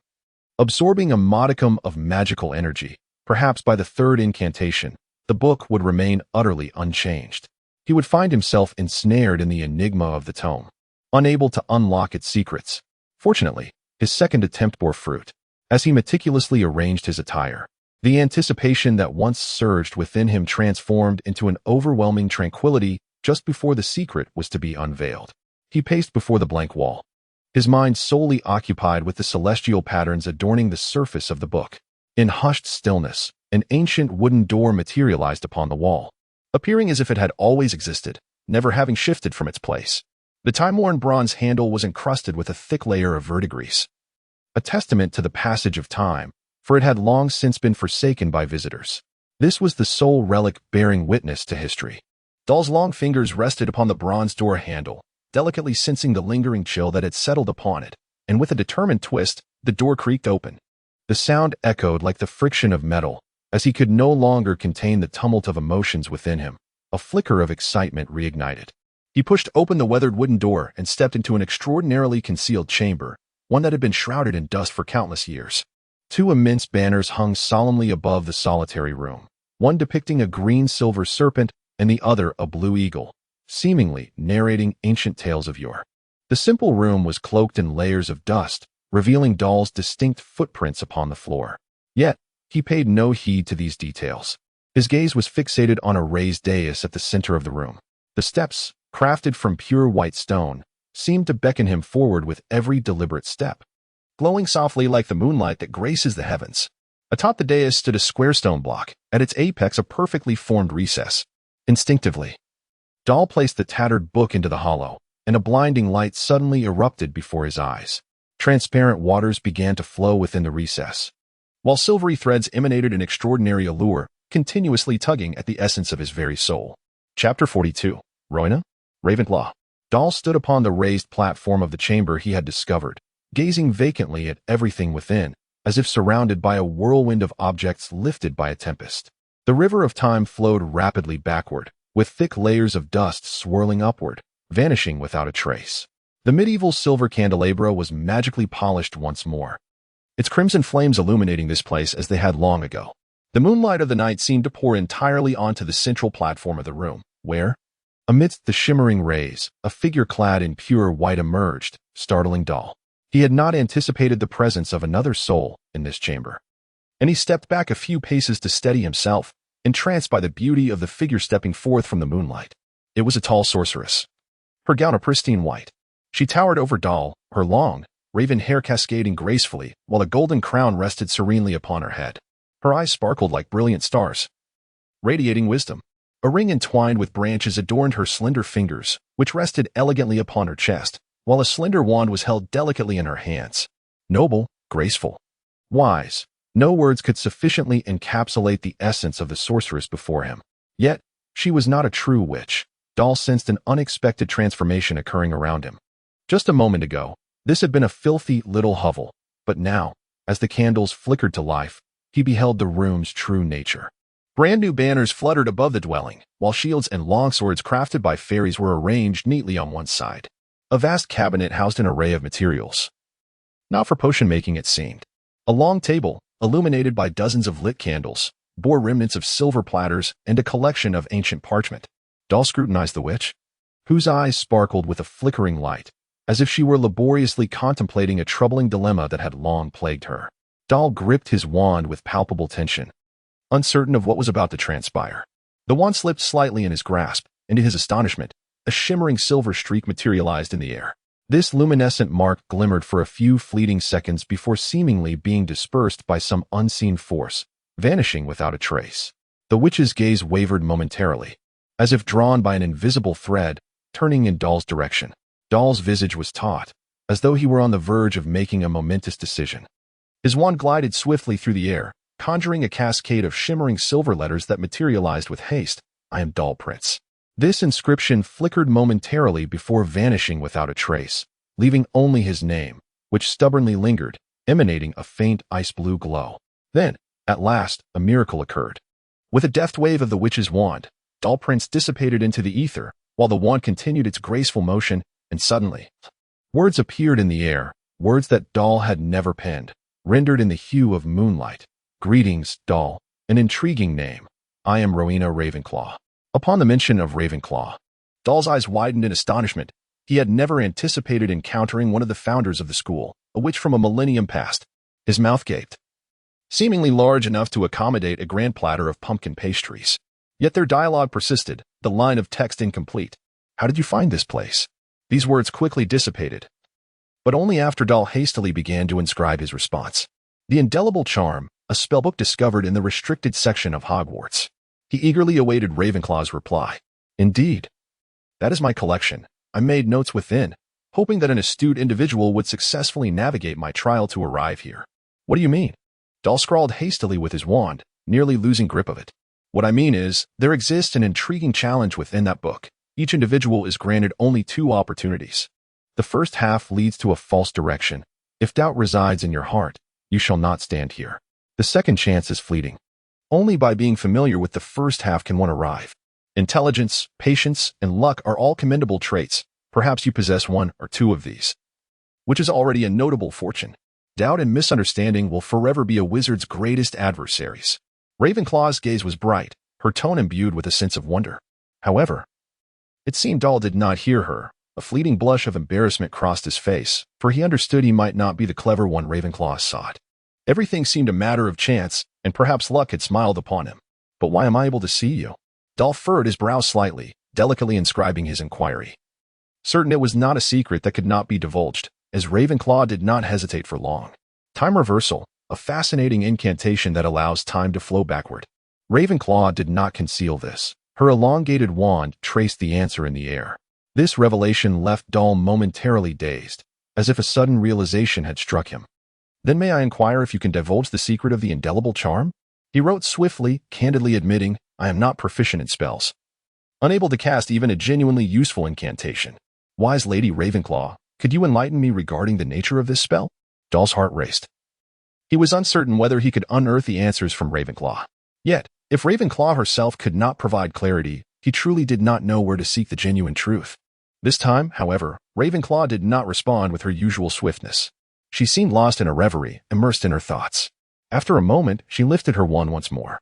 absorbing a modicum of magical energy. Perhaps by the 3rd incantation, the book would remain utterly unchanged. He would find himself ensnared in the enigma of the tome, unable to unlock its secrets. Fortunately, his 2nd attempt bore fruit. As he meticulously arranged his attire, the anticipation that once surged within him transformed into an overwhelming tranquility just before the secret was to be unveiled. He paced before the blank wall, his mind solely occupied with the celestial patterns adorning the surface of the book. In hushed stillness, an ancient wooden door materialized upon the wall, appearing as if it had always existed, never having shifted from its place. The time-worn bronze handle was encrusted with a thick layer of verdigris, a testament to the passage of time, for it had long since been forsaken by visitors. This was the sole relic bearing witness to history. Dorr's long fingers rested upon the bronze door handle, delicately sensing the lingering chill that had settled upon it, and with a determined twist, the door creaked open. The sound echoed like the friction of metal, as he could no longer contain the tumult of emotions within him. A flicker of excitement reignited. He pushed open the weathered wooden door and stepped into an extraordinarily concealed chamber, one that had been shrouded in dust for countless years. 2 immense banners hung solemnly above the solitary room, one depicting a green-silver serpent and the other a blue eagle, seemingly narrating ancient tales of yore. The simple room was cloaked in layers of dust, revealing Dorr's distinct footprints upon the floor. Yet, he paid no heed to these details. His gaze was fixated on a raised dais at the center of the room. The steps, crafted from pure white stone, seemed to beckon him forward with every deliberate step, glowing softly like the moonlight that graces the heavens. Atop the dais stood a square stone block, at its apex a perfectly formed recess. Instinctively, Dorr placed the tattered book into the hollow, and a blinding light suddenly erupted before his eyes. Transparent waters began to flow within the recess, while silvery threads emanated an extraordinary allure, continuously tugging at the essence of his very soul. Chapter 42. Roina? Ravenclaw. Dorr stood upon the raised platform of the chamber he had discovered, gazing vacantly at everything within, as if surrounded by a whirlwind of objects lifted by a tempest. The river of time flowed rapidly backward, with thick layers of dust swirling upward, vanishing without a trace. The medieval silver candelabra was magically polished once more, its crimson flames illuminating this place as they had long ago. The moonlight of the night seemed to pour entirely onto the central platform of the room, where, amidst the shimmering rays, a figure clad in pure white emerged, startling Dorr. He had not anticipated the presence of another soul in this chamber, and he stepped back a few paces to steady himself, entranced by the beauty of the figure stepping forth from the moonlight. It was a tall sorceress, her gown a pristine white. She towered over Dorr, her long, raven hair cascading gracefully, while a golden crown rested serenely upon her head. Her eyes sparkled like brilliant stars, radiating wisdom. A ring entwined with branches adorned her slender fingers, which rested elegantly upon her chest, while a slender wand was held delicately in her hands. Noble, graceful, wise. No words could sufficiently encapsulate the essence of the sorceress before him. Yet, she was not a true witch. Dorr sensed an unexpected transformation occurring around him. Just a moment ago, this had been a filthy little hovel, but now, as the candles flickered to life, he beheld the room's true nature. Brand new banners fluttered above the dwelling, while shields and longswords crafted by fairies were arranged neatly on one side. A vast cabinet housed an array of materials. Not for potion-making, it seemed. A long table, illuminated by dozens of lit candles, bore remnants of silver platters and a collection of ancient parchment. Dorr scrutinized the witch, whose eyes sparkled with a flickering light, as if she were laboriously contemplating a troubling dilemma that had long plagued her. Dorr gripped his wand with palpable tension, uncertain of what was about to transpire. The wand slipped slightly in his grasp, and to his astonishment, a shimmering silver streak materialized in the air. This luminescent mark glimmered for a few fleeting seconds before seemingly being dispersed by some unseen force, vanishing without a trace. The witch's gaze wavered momentarily, as if drawn by an invisible thread, turning in Dorr's direction. Dorr's visage was taut, as though he were on the verge of making a momentous decision. His wand glided swiftly through the air, conjuring a cascade of shimmering silver letters that materialized with haste. I am Dorr-Prince. This inscription flickered momentarily before vanishing without a trace, leaving only his name, which stubbornly lingered, emanating a faint ice-blue glow. Then, at last, a miracle occurred. With a deft wave of the witch's wand, Dorr-Prince dissipated into the ether, while the wand continued its graceful motion, and suddenly, words appeared in the air, words that Dorr had never penned, rendered in the hue of moonlight. Greetings, Dorr, an intriguing name. I am Rowena Ravenclaw. Upon the mention of Ravenclaw, Dorr's eyes widened in astonishment. He had never anticipated encountering one of the founders of the school, a witch from a millennium past. His mouth gaped, seemingly large enough to accommodate a grand platter of pumpkin pastries. Yet their dialogue persisted, the line of text incomplete. How did you find this place? These words quickly dissipated, but only after Dorr hastily began to inscribe his response. The indelible charm, a spellbook discovered in the restricted section of Hogwarts. He eagerly awaited Ravenclaw's reply. Indeed. That is my collection. I made notes within, hoping that an astute individual would successfully navigate my trial to arrive here. What do you mean? Dorr scrawled hastily with his wand, nearly losing grip of it. What I mean is, there exists an intriguing challenge within that book. Each individual is granted only 2 opportunities. The first half leads to a false direction. If doubt resides in your heart, you shall not stand here. The second chance is fleeting. Only by being familiar with the first half can one arrive. Intelligence, patience, and luck are all commendable traits. Perhaps you possess 1 or 2 of these, which is already a notable fortune. Doubt and misunderstanding will forever be a wizard's greatest adversaries. Ravenclaw's gaze was bright, her tone imbued with a sense of wonder. However, it seemed Dorr did not hear her. A fleeting blush of embarrassment crossed his face, for he understood he might not be the clever one Ravenclaw sought. Everything seemed a matter of chance, and perhaps luck had smiled upon him. But why am I able to see you? Dorr furrowed his brow slightly, delicately inscribing his inquiry. Certain it was not a secret that could not be divulged, as Ravenclaw did not hesitate for long. Time reversal, a fascinating incantation that allows time to flow backward. Ravenclaw did not conceal this. Her elongated wand traced the answer in the air. This revelation left Dorr momentarily dazed, as if a sudden realization had struck him. Then may I inquire if you can divulge the secret of the indelible charm? He wrote swiftly, candidly admitting, I am not proficient in spells. Unable to cast even a genuinely useful incantation. Wise Lady Ravenclaw, could you enlighten me regarding the nature of this spell? Dorr's heart raced. He was uncertain whether he could unearth the answers from Ravenclaw. Yet, if Ravenclaw herself could not provide clarity, he truly did not know where to seek the genuine truth. This time, however, Ravenclaw did not respond with her usual swiftness. She seemed lost in a reverie, immersed in her thoughts. After a moment, she lifted her wand once more,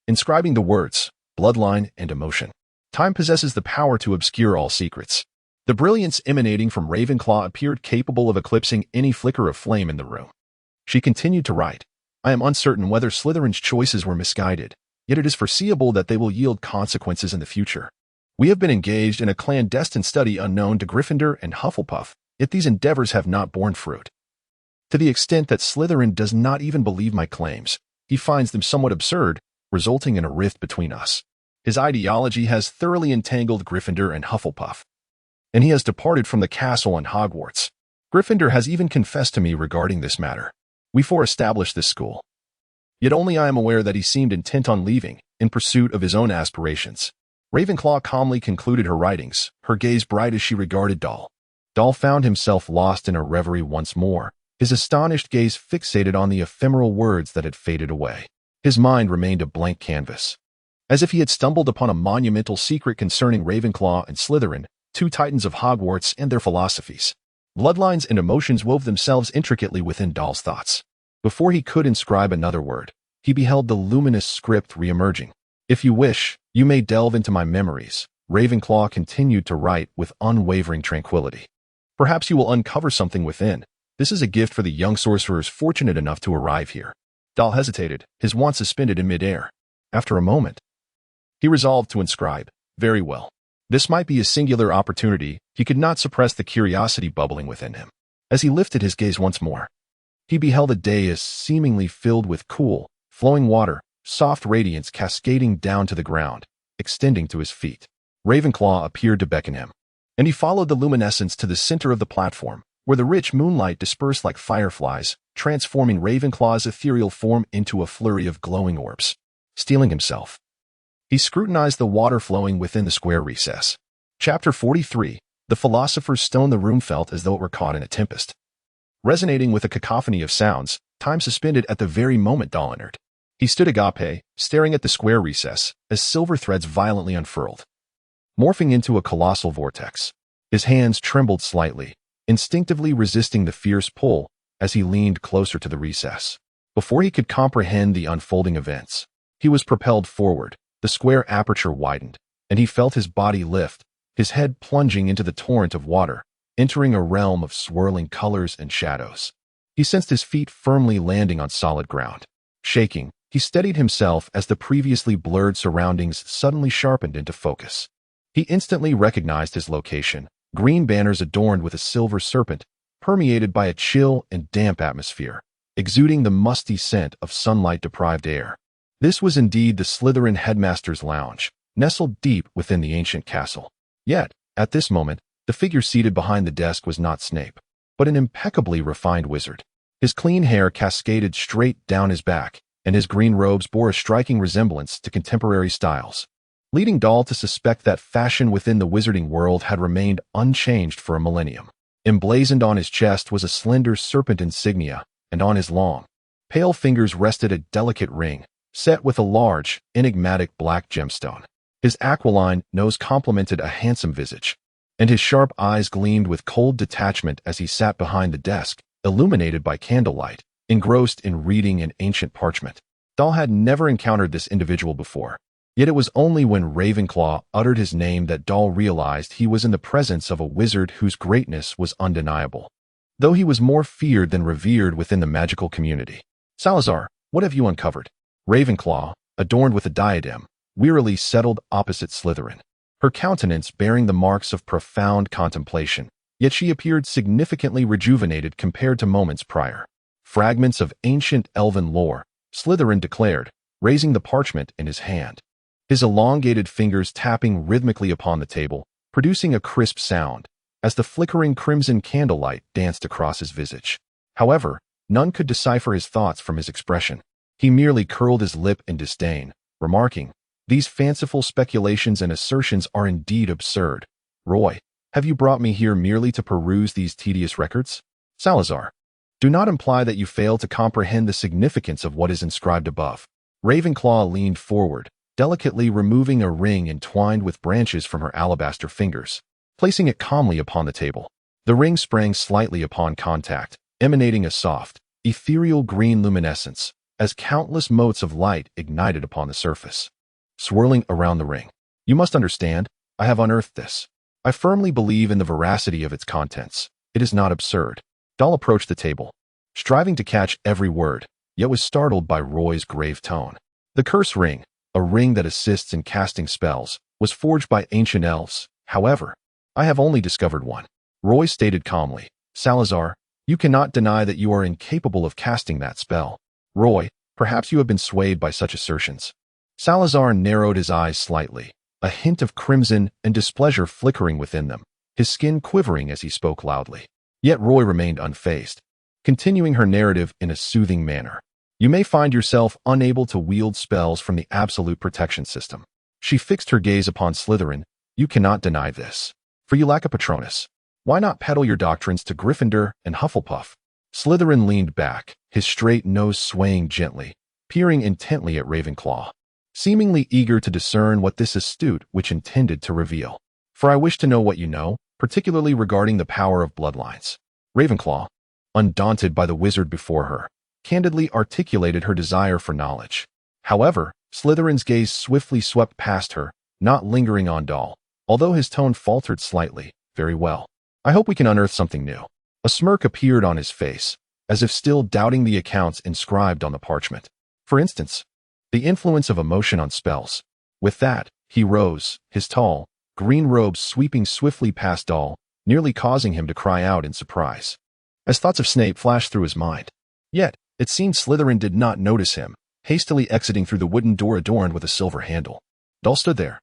inscribing the words, bloodline and emotion. Time possesses the power to obscure all secrets. The brilliance emanating from Ravenclaw appeared capable of eclipsing any flicker of flame in the room. She continued to write, I am uncertain whether Slytherin's choices were misguided, yet it is foreseeable that they will yield consequences in the future. We have been engaged in a clandestine study unknown to Gryffindor and Hufflepuff, yet these endeavors have not borne fruit. To the extent that Slytherin does not even believe my claims, he finds them somewhat absurd, resulting in a rift between us. His ideology has thoroughly entangled Gryffindor and Hufflepuff, and he has departed from the castle and Hogwarts. Gryffindor has even confessed to me regarding this matter. We established this school. Yet only I am aware that he seemed intent on leaving, in pursuit of his own aspirations. Ravenclaw calmly concluded her writings, her gaze bright as she regarded Doll. Doll found himself lost in a reverie once more, his astonished gaze fixated on the ephemeral words that had faded away. His mind remained a blank canvas. As if he had stumbled upon a monumental secret concerning Ravenclaw and Slytherin, two titans of Hogwarts and their philosophies. Bloodlines and emotions wove themselves intricately within Doll's thoughts. Before he could inscribe another word, he beheld the luminous script re-emerging. If you wish, you may delve into my memories, Ravenclaw continued to write with unwavering tranquility. Perhaps you will uncover something within. This is a gift for the young sorcerers fortunate enough to arrive here. Doll hesitated, his wand suspended in midair. After a moment, he resolved to inscribe. Very well. This might be a singular opportunity. He could not suppress the curiosity bubbling within him. As he lifted his gaze once more, he beheld a dais seemingly filled with cool, flowing water, soft radiance cascading down to the ground, extending to his feet. Ravenclaw appeared to beckon him, and he followed the luminescence to the center of the platform, where the rich moonlight dispersed like fireflies, transforming Ravenclaw's ethereal form into a flurry of glowing orbs. Steeling himself, he scrutinized the water flowing within the square recess. Chapter 43. The Philosopher's Stone. The room felt as though it were caught in a tempest. Resonating with a cacophony of sounds, time suspended at the very moment Doll entered. He stood agape, staring at the square recess, as silver threads violently unfurled, morphing into a colossal vortex. His hands trembled slightly, instinctively resisting the fierce pull as he leaned closer to the recess. Before he could comprehend the unfolding events, he was propelled forward, the square aperture widened, and he felt his body lift, his head plunging into the torrent of water, entering a realm of swirling colors and shadows. He sensed his feet firmly landing on solid ground. Shaking, he steadied himself as the previously blurred surroundings suddenly sharpened into focus. He instantly recognized his location, green banners adorned with a silver serpent, permeated by a chill and damp atmosphere, exuding the musty scent of sunlight-deprived air. This was indeed the Slytherin headmaster's lounge, nestled deep within the ancient castle. Yet, at this moment, the figure seated behind the desk was not Snape, but an impeccably refined wizard. His clean hair cascaded straight down his back, and his green robes bore a striking resemblance to contemporary styles, leading Doll to suspect that fashion within the wizarding world had remained unchanged for a millennium. Emblazoned on his chest was a slender serpent insignia, and on his long, pale fingers rested a delicate ring, set with a large, enigmatic black gemstone. His aquiline nose complemented a handsome visage, and his sharp eyes gleamed with cold detachment as he sat behind the desk, illuminated by candlelight, engrossed in reading an ancient parchment. Doll had never encountered this individual before, yet it was only when Ravenclaw uttered his name that Doll realized he was in the presence of a wizard whose greatness was undeniable, though he was more feared than revered within the magical community. Salazar, what have you uncovered? Ravenclaw, adorned with a diadem, wearily settled opposite Slytherin, her countenance bearing the marks of profound contemplation, yet she appeared significantly rejuvenated compared to moments prior. Fragments of ancient elven lore, Slytherin declared, raising the parchment in his hand, his elongated fingers tapping rhythmically upon the table, producing a crisp sound, as the flickering crimson candlelight danced across his visage. However, none could decipher his thoughts from his expression. He merely curled his lip in disdain, remarking, "These fanciful speculations and assertions are indeed absurd. Roy, have you brought me here merely to peruse these tedious records? Salazar, do not imply that you fail to comprehend the significance of what is inscribed above." Ravenclaw leaned forward, delicately removing a ring entwined with branches from her alabaster fingers, placing it calmly upon the table. The ring sprang slightly upon contact, emanating a soft, ethereal green luminescence, as countless motes of light ignited upon the surface, swirling around the ring. "You must understand, I have unearthed this. I firmly believe in the veracity of its contents. It is not absurd." Doll approached the table, striving to catch every word, yet was startled by Roy's grave tone. The curse ring, a ring that assists in casting spells, was forged by ancient elves. However, I have only discovered one. Roy stated calmly. "Salazar, you cannot deny that you are incapable of casting that spell. Roy, perhaps you have been swayed by such assertions." Salazar narrowed his eyes slightly, a hint of crimson and displeasure flickering within them. his skin quivering as he spoke loudly. Yet Roy remained unfazed, continuing her narrative in a soothing manner. You may find yourself unable to wield spells from the absolute protection system. She fixed her gaze upon Slytherin. You cannot deny this. For you lack a Patronus. Why not peddle your doctrines to Gryffindor and Hufflepuff? Slytherin leaned back, his straight nose swaying gently, peering intently at Ravenclaw, seemingly eager to discern what this astute witch intended to reveal. For I wish to know what you know, particularly regarding the power of bloodlines. Ravenclaw, undaunted by the wizard before her, candidly articulated her desire for knowledge. However, Slytherin's gaze swiftly swept past her, not lingering on Doll, although his tone faltered slightly. Very well. I hope we can unearth something new. A smirk appeared on his face, as if still doubting the accounts inscribed on the parchment. For instance, the influence of emotion on spells. With that, he rose, his tall, green robes sweeping swiftly past Doll, nearly causing him to cry out in surprise, as thoughts of Snape flashed through his mind. Yet, it seemed Slytherin did not notice him, hastily exiting through the wooden door adorned with a silver handle. Doll stood there,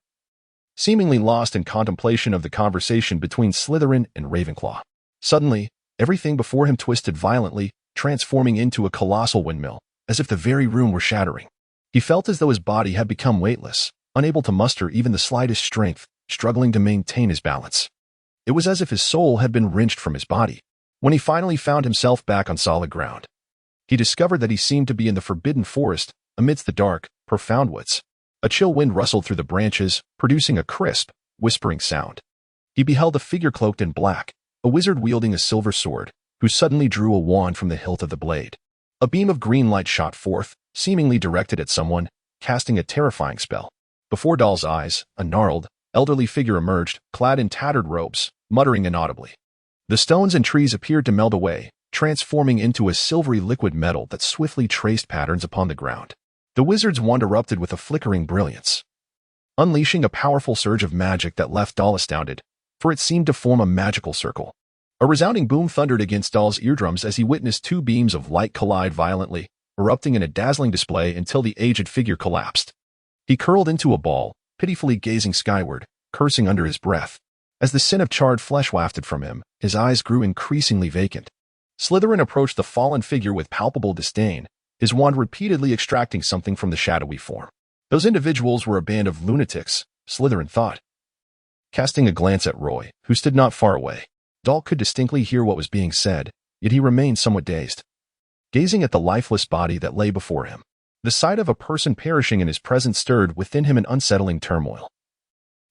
seemingly lost in contemplation of the conversation between Slytherin and Ravenclaw. Suddenly, everything before him twisted violently, transforming into a colossal windmill, as if the very room were shattering. He felt as though his body had become weightless, unable to muster even the slightest strength, struggling to maintain his balance. It was as if his soul had been wrenched from his body. When he finally found himself back on solid ground, he discovered that he seemed to be in the forbidden forest, amidst the dark, profound woods. A chill wind rustled through the branches, producing a crisp, whispering sound. He beheld a figure cloaked in black, a wizard wielding a silver sword, who suddenly drew a wand from the hilt of the blade. A beam of green light shot forth, seemingly directed at someone, casting a terrifying spell. Before Doll's eyes, a gnarled, elderly figure emerged, clad in tattered robes, muttering inaudibly. The stones and trees appeared to melt away, transforming into a silvery liquid metal that swiftly traced patterns upon the ground. The wizard's wand erupted with a flickering brilliance, unleashing a powerful surge of magic that left Doll astounded, for it seemed to form a magical circle. A resounding boom thundered against Doll's eardrums as he witnessed two beams of light collide violently, erupting in a dazzling display until the aged figure collapsed. He curled into a ball, pitifully gazing skyward, cursing under his breath. As the scent of charred flesh wafted from him, his eyes grew increasingly vacant. Slytherin approached the fallen figure with palpable disdain, his wand repeatedly extracting something from the shadowy form. Those individuals were a band of lunatics, Slytherin thought. Casting a glance at Roy, who stood not far away, Doll could distinctly hear what was being said, yet he remained somewhat dazed. Gazing at the lifeless body that lay before him, the sight of a person perishing in his presence stirred within him an unsettling turmoil.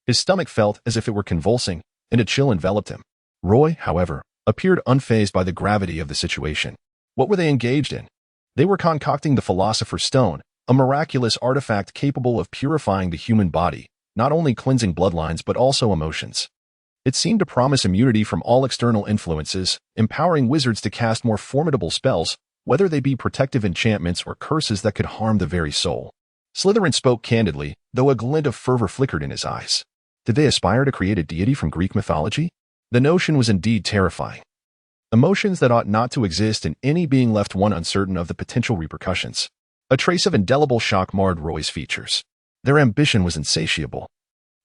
His stomach felt as if it were convulsing, and a chill enveloped him. Roy, however, appeared unfazed by the gravity of the situation. What were they engaged in? They were concocting the Philosopher's Stone, a miraculous artifact capable of purifying the human body, not only cleansing bloodlines but also emotions. It seemed to promise immunity from all external influences, empowering wizards to cast more formidable spells, whether they be protective enchantments or curses that could harm the very soul. Slytherin spoke candidly, though a glint of fervor flickered in his eyes. Did they aspire to create a deity from Greek mythology? The notion was indeed terrifying. Emotions that ought not to exist in any being left one uncertain of the potential repercussions. A trace of indelible shock marred Roy's features. Their ambition was insatiable.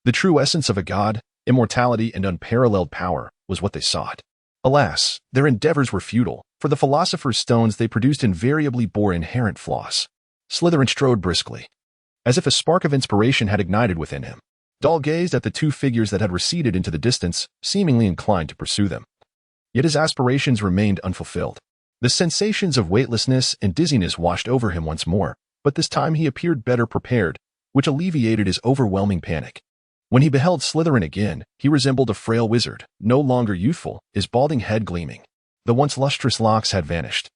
The true essence of a god, immortality and unparalleled power, was what they sought. Alas, their endeavors were futile, for the Philosopher's Stones they produced invariably bore inherent flaws. Slytherin strode briskly, as if a spark of inspiration had ignited within him. Doll gazed at the two figures that had receded into the distance, seemingly inclined to pursue them. Yet his aspirations remained unfulfilled. The sensations of weightlessness and dizziness washed over him once more, but this time he appeared better prepared, which alleviated his overwhelming panic. When he beheld Slytherin again, he resembled a frail wizard, no longer youthful, his balding head gleaming. The once lustrous locks had vanished,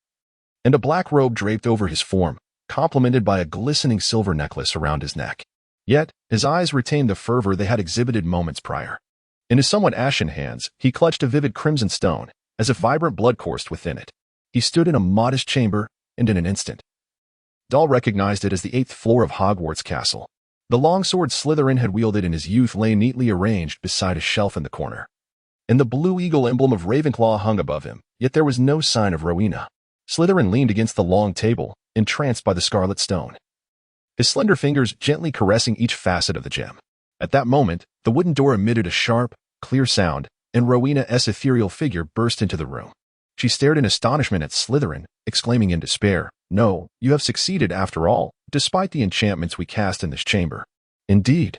and a black robe draped over his form, complemented by a glistening silver necklace around his neck. Yet, his eyes retained the fervor they had exhibited moments prior. In his somewhat ashen hands, he clutched a vivid crimson stone, as if vibrant blood coursed within it. He stood in a modest chamber, and in an instant, Doll recognized it as the 8th floor of Hogwarts Castle. The long sword Slytherin had wielded in his youth lay neatly arranged beside a shelf in the corner, and the blue eagle emblem of Ravenclaw hung above him, yet there was no sign of Rowena. Slytherin leaned against the long table, entranced by the scarlet stone, his slender fingers gently caressing each facet of the gem. At that moment, the wooden door emitted a sharp, clear sound, and Rowena's ethereal figure burst into the room. She stared in astonishment at Slytherin, exclaiming in despair, "No, you have succeeded after all, despite the enchantments we cast in this chamber." Indeed.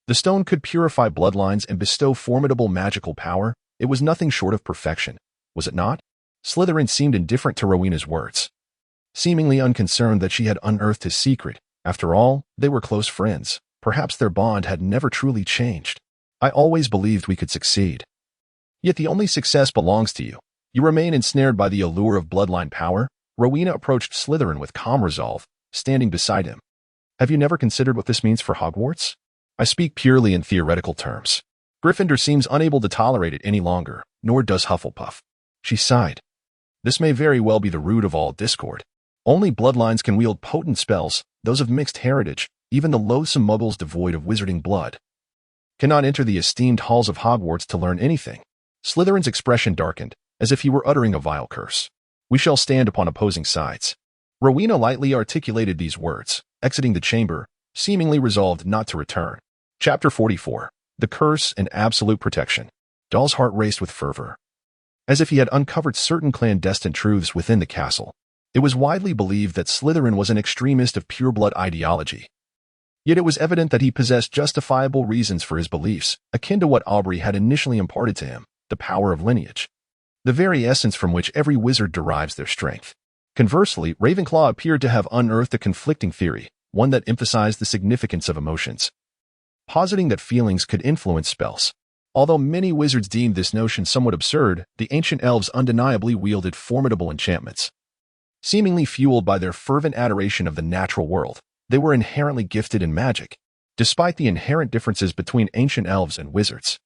The stone could purify bloodlines and bestow formidable magical power. It was nothing short of perfection, was it not? Slytherin seemed indifferent to Rowena's words, seemingly unconcerned that she had unearthed his secret. After all, they were close friends. Perhaps their bond had never truly changed. "I always believed we could succeed. Yet the only success belongs to you. You remain ensnared by the allure of bloodline power." Rowena approached Slytherin with calm resolve, standing beside him. "Have you never considered what this means for Hogwarts? I speak purely in theoretical terms. Gryffindor seems unable to tolerate it any longer, nor does Hufflepuff." She sighed. "This may very well be the root of all discord. Only bloodlines can wield potent spells, those of mixed heritage. Even the loathsome muggles devoid of wizarding blood cannot enter the esteemed halls of Hogwarts to learn anything." Slytherin's expression darkened, as if he were uttering a vile curse. "We shall stand upon opposing sides." Rowena lightly articulated these words, exiting the chamber, seemingly resolved not to return. Chapter 44. The Curse and Absolute Protection. Doll's heart raced with fervor, as if he had uncovered certain clandestine truths within the castle. It was widely believed that Slytherin was an extremist of pureblood ideology. Yet it was evident that he possessed justifiable reasons for his beliefs, akin to what Aubrey had initially imparted to him, the power of lineage, the very essence from which every wizard derives their strength. Conversely, Ravenclaw appeared to have unearthed a conflicting theory, one that emphasized the significance of emotions, positing that feelings could influence spells. Although many wizards deemed this notion somewhat absurd, the ancient elves undeniably wielded formidable enchantments. Seemingly fueled by their fervent adoration of the natural world, they were inherently gifted in magic. Despite the inherent differences between ancient elves and wizards,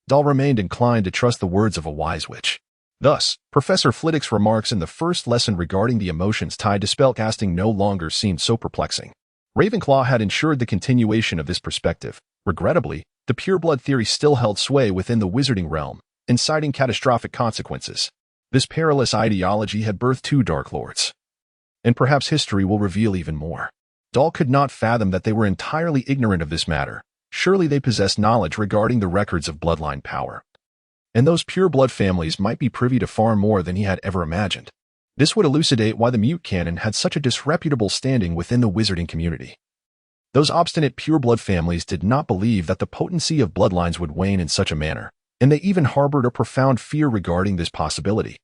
Doll remained inclined to trust the words of a wise witch. Thus, Professor Flitwick's remarks in the first lesson regarding the emotions tied to spellcasting no longer seemed so perplexing. Ravenclaw had ensured the continuation of this perspective. Regrettably, the pureblood theory still held sway within the wizarding realm, inciting catastrophic consequences. This perilous ideology had birthed two Dark Lords, and perhaps history will reveal even more. Doll could not fathom that they were entirely ignorant of this matter. Surely they possessed knowledge regarding the records of bloodline power, and those pureblood families might be privy to far more than he had ever imagined. This would elucidate why the Mute Canon had such a disreputable standing within the wizarding community. Those obstinate pureblood families did not believe that the potency of bloodlines would wane in such a manner, and they even harbored a profound fear regarding this possibility.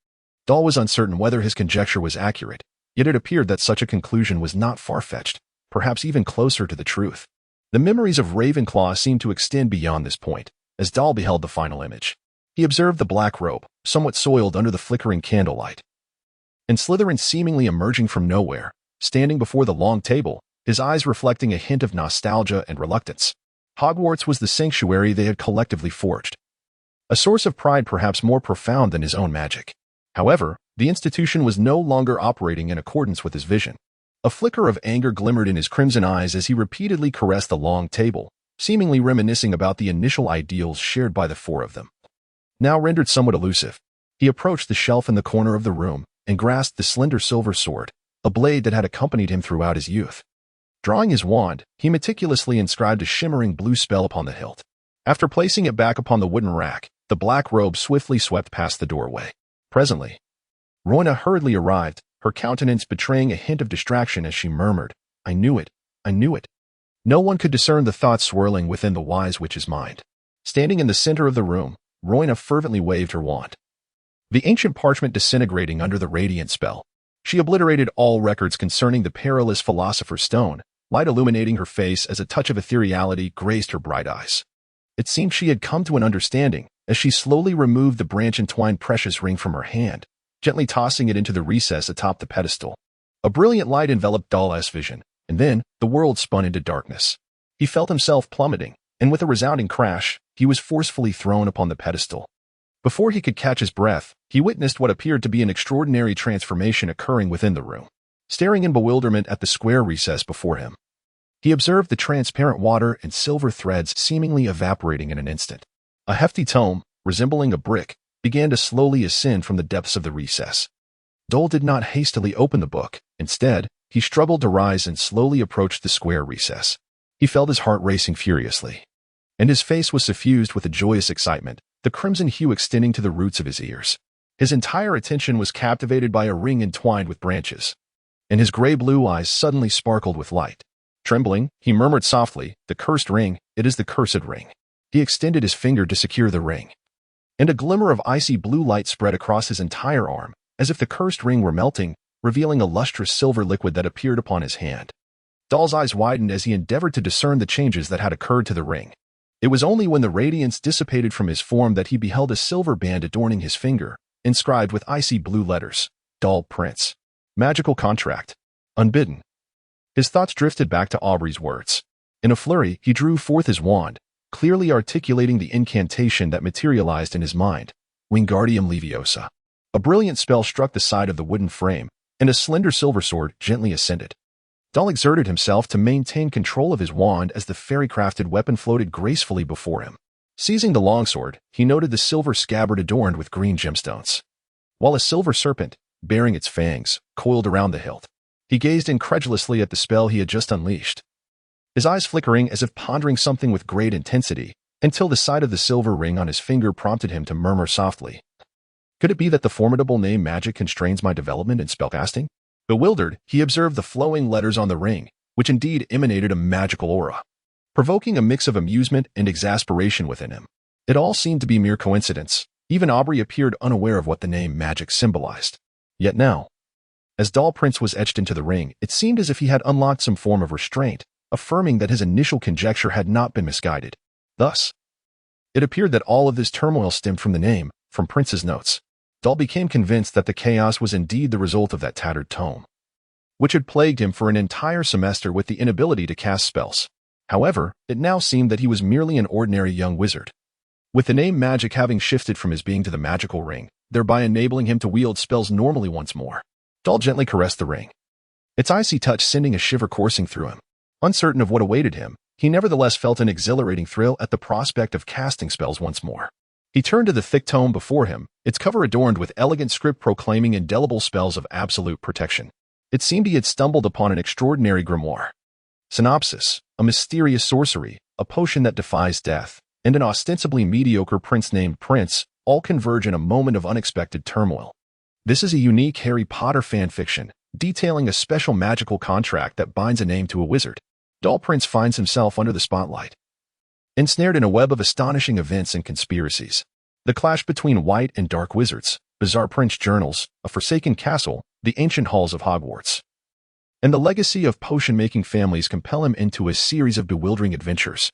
Doll was uncertain whether his conjecture was accurate, yet it appeared that such a conclusion was not far-fetched, perhaps even closer to the truth. The memories of Ravenclaw seemed to extend beyond this point, as Doll beheld the final image. He observed the black robe, somewhat soiled under the flickering candlelight, and Slytherin seemingly emerging from nowhere, standing before the long table, his eyes reflecting a hint of nostalgia and reluctance. Hogwarts was the sanctuary they had collectively forged, a source of pride perhaps more profound than his own magic. However, the institution was no longer operating in accordance with his vision. A flicker of anger glimmered in his crimson eyes as he repeatedly caressed the long table, seemingly reminiscing about the initial ideals shared by the four of them. Now rendered somewhat elusive, he approached the shelf in the corner of the room and grasped the slender silver sword, a blade that had accompanied him throughout his youth. Drawing his wand, he meticulously inscribed a shimmering blue spell upon the hilt. After placing it back upon the wooden rack, the black robe swiftly swept past the doorway. Presently, Rowena hurriedly arrived, her countenance betraying a hint of distraction as she murmured, "I knew it, I knew it." No one could discern the thoughts swirling within the wise witch's mind. Standing in the center of the room, Rowena fervently waved her wand, the ancient parchment disintegrating under the radiant spell. She obliterated all records concerning the perilous Philosopher's Stone, light illuminating her face as a touch of ethereality graced her bright eyes. It seemed she had come to an understanding, as she slowly removed the branch-entwined precious ring from her hand, gently tossing it into the recess atop the pedestal. A brilliant light enveloped Doll's vision, and then the world spun into darkness. He felt himself plummeting, and with a resounding crash, he was forcefully thrown upon the pedestal. Before he could catch his breath, he witnessed what appeared to be an extraordinary transformation occurring within the room. Staring in bewilderment at the square recess before him, he observed the transparent water and silver threads seemingly evaporating in an instant. A hefty tome, resembling a brick, began to slowly ascend from the depths of the recess. Dole did not hastily open the book. Instead, he struggled to rise and slowly approached the square recess. He felt his heart racing furiously, and his face was suffused with a joyous excitement, the crimson hue extending to the roots of his ears. His entire attention was captivated by a ring entwined with branches, and his gray-blue eyes suddenly sparkled with light. Trembling, he murmured softly, "The cursed ring, it is the cursed ring." He extended his finger to secure the ring, and a glimmer of icy blue light spread across his entire arm, as if the cursed ring were melting, revealing a lustrous silver liquid that appeared upon his hand. Doll's eyes widened as he endeavored to discern the changes that had occurred to the ring. It was only when the radiance dissipated from his form that he beheld a silver band adorning his finger, inscribed with icy blue letters, Dorr-Prince. Magical contract. Unbidden. His thoughts drifted back to Aubrey's words. In a flurry, he drew forth his wand, clearly articulating the incantation that materialized in his mind, Wingardium Leviosa. A brilliant spell struck the side of the wooden frame, and a slender silver sword gently ascended. Doll exerted himself to maintain control of his wand as the fairy-crafted weapon floated gracefully before him. Seizing the longsword, he noted the silver scabbard adorned with green gemstones, while a silver serpent, bearing its fangs, coiled around the hilt. He gazed incredulously at the spell he had just unleashed, his eyes flickering as if pondering something with great intensity, until the sight of the silver ring on his finger prompted him to murmur softly, "Could it be that the formidable name magic constrains my development in spellcasting?" Bewildered, he observed the flowing letters on the ring, which indeed emanated a magical aura, provoking a mix of amusement and exasperation within him. It all seemed to be mere coincidence. Even Aubrey appeared unaware of what the name magic symbolized. Yet now, as Dorr-Prince was etched into the ring, it seemed as if he had unlocked some form of restraint, affirming that his initial conjecture had not been misguided. Thus, it appeared that all of this turmoil stemmed from the name, from Prince's notes. Doll became convinced that the chaos was indeed the result of that tattered tome, which had plagued him for an entire semester with the inability to cast spells. However, it now seemed that he was merely an ordinary young wizard, with the name magic having shifted from his being to the magical ring, thereby enabling him to wield spells normally once more. Doll gently caressed the ring, its icy touch sending a shiver coursing through him. Uncertain of what awaited him, he nevertheless felt an exhilarating thrill at the prospect of casting spells once more. He turned to the thick tome before him, its cover adorned with elegant script proclaiming indelible spells of absolute protection. It seemed he had stumbled upon an extraordinary grimoire. Synopsis: a mysterious sorcery, a potion that defies death, and an ostensibly mediocre prince named Prince, all converge in a moment of unexpected turmoil. This is a unique Harry Potter fanfiction, detailing a special magical contract that binds a name to a wizard. Dorr-Prince finds himself under the spotlight, ensnared in a web of astonishing events and conspiracies. The clash between white and dark wizards, bizarre prince journals, a forsaken castle, the ancient halls of Hogwarts, and the legacy of potion-making families compel him into a series of bewildering adventures,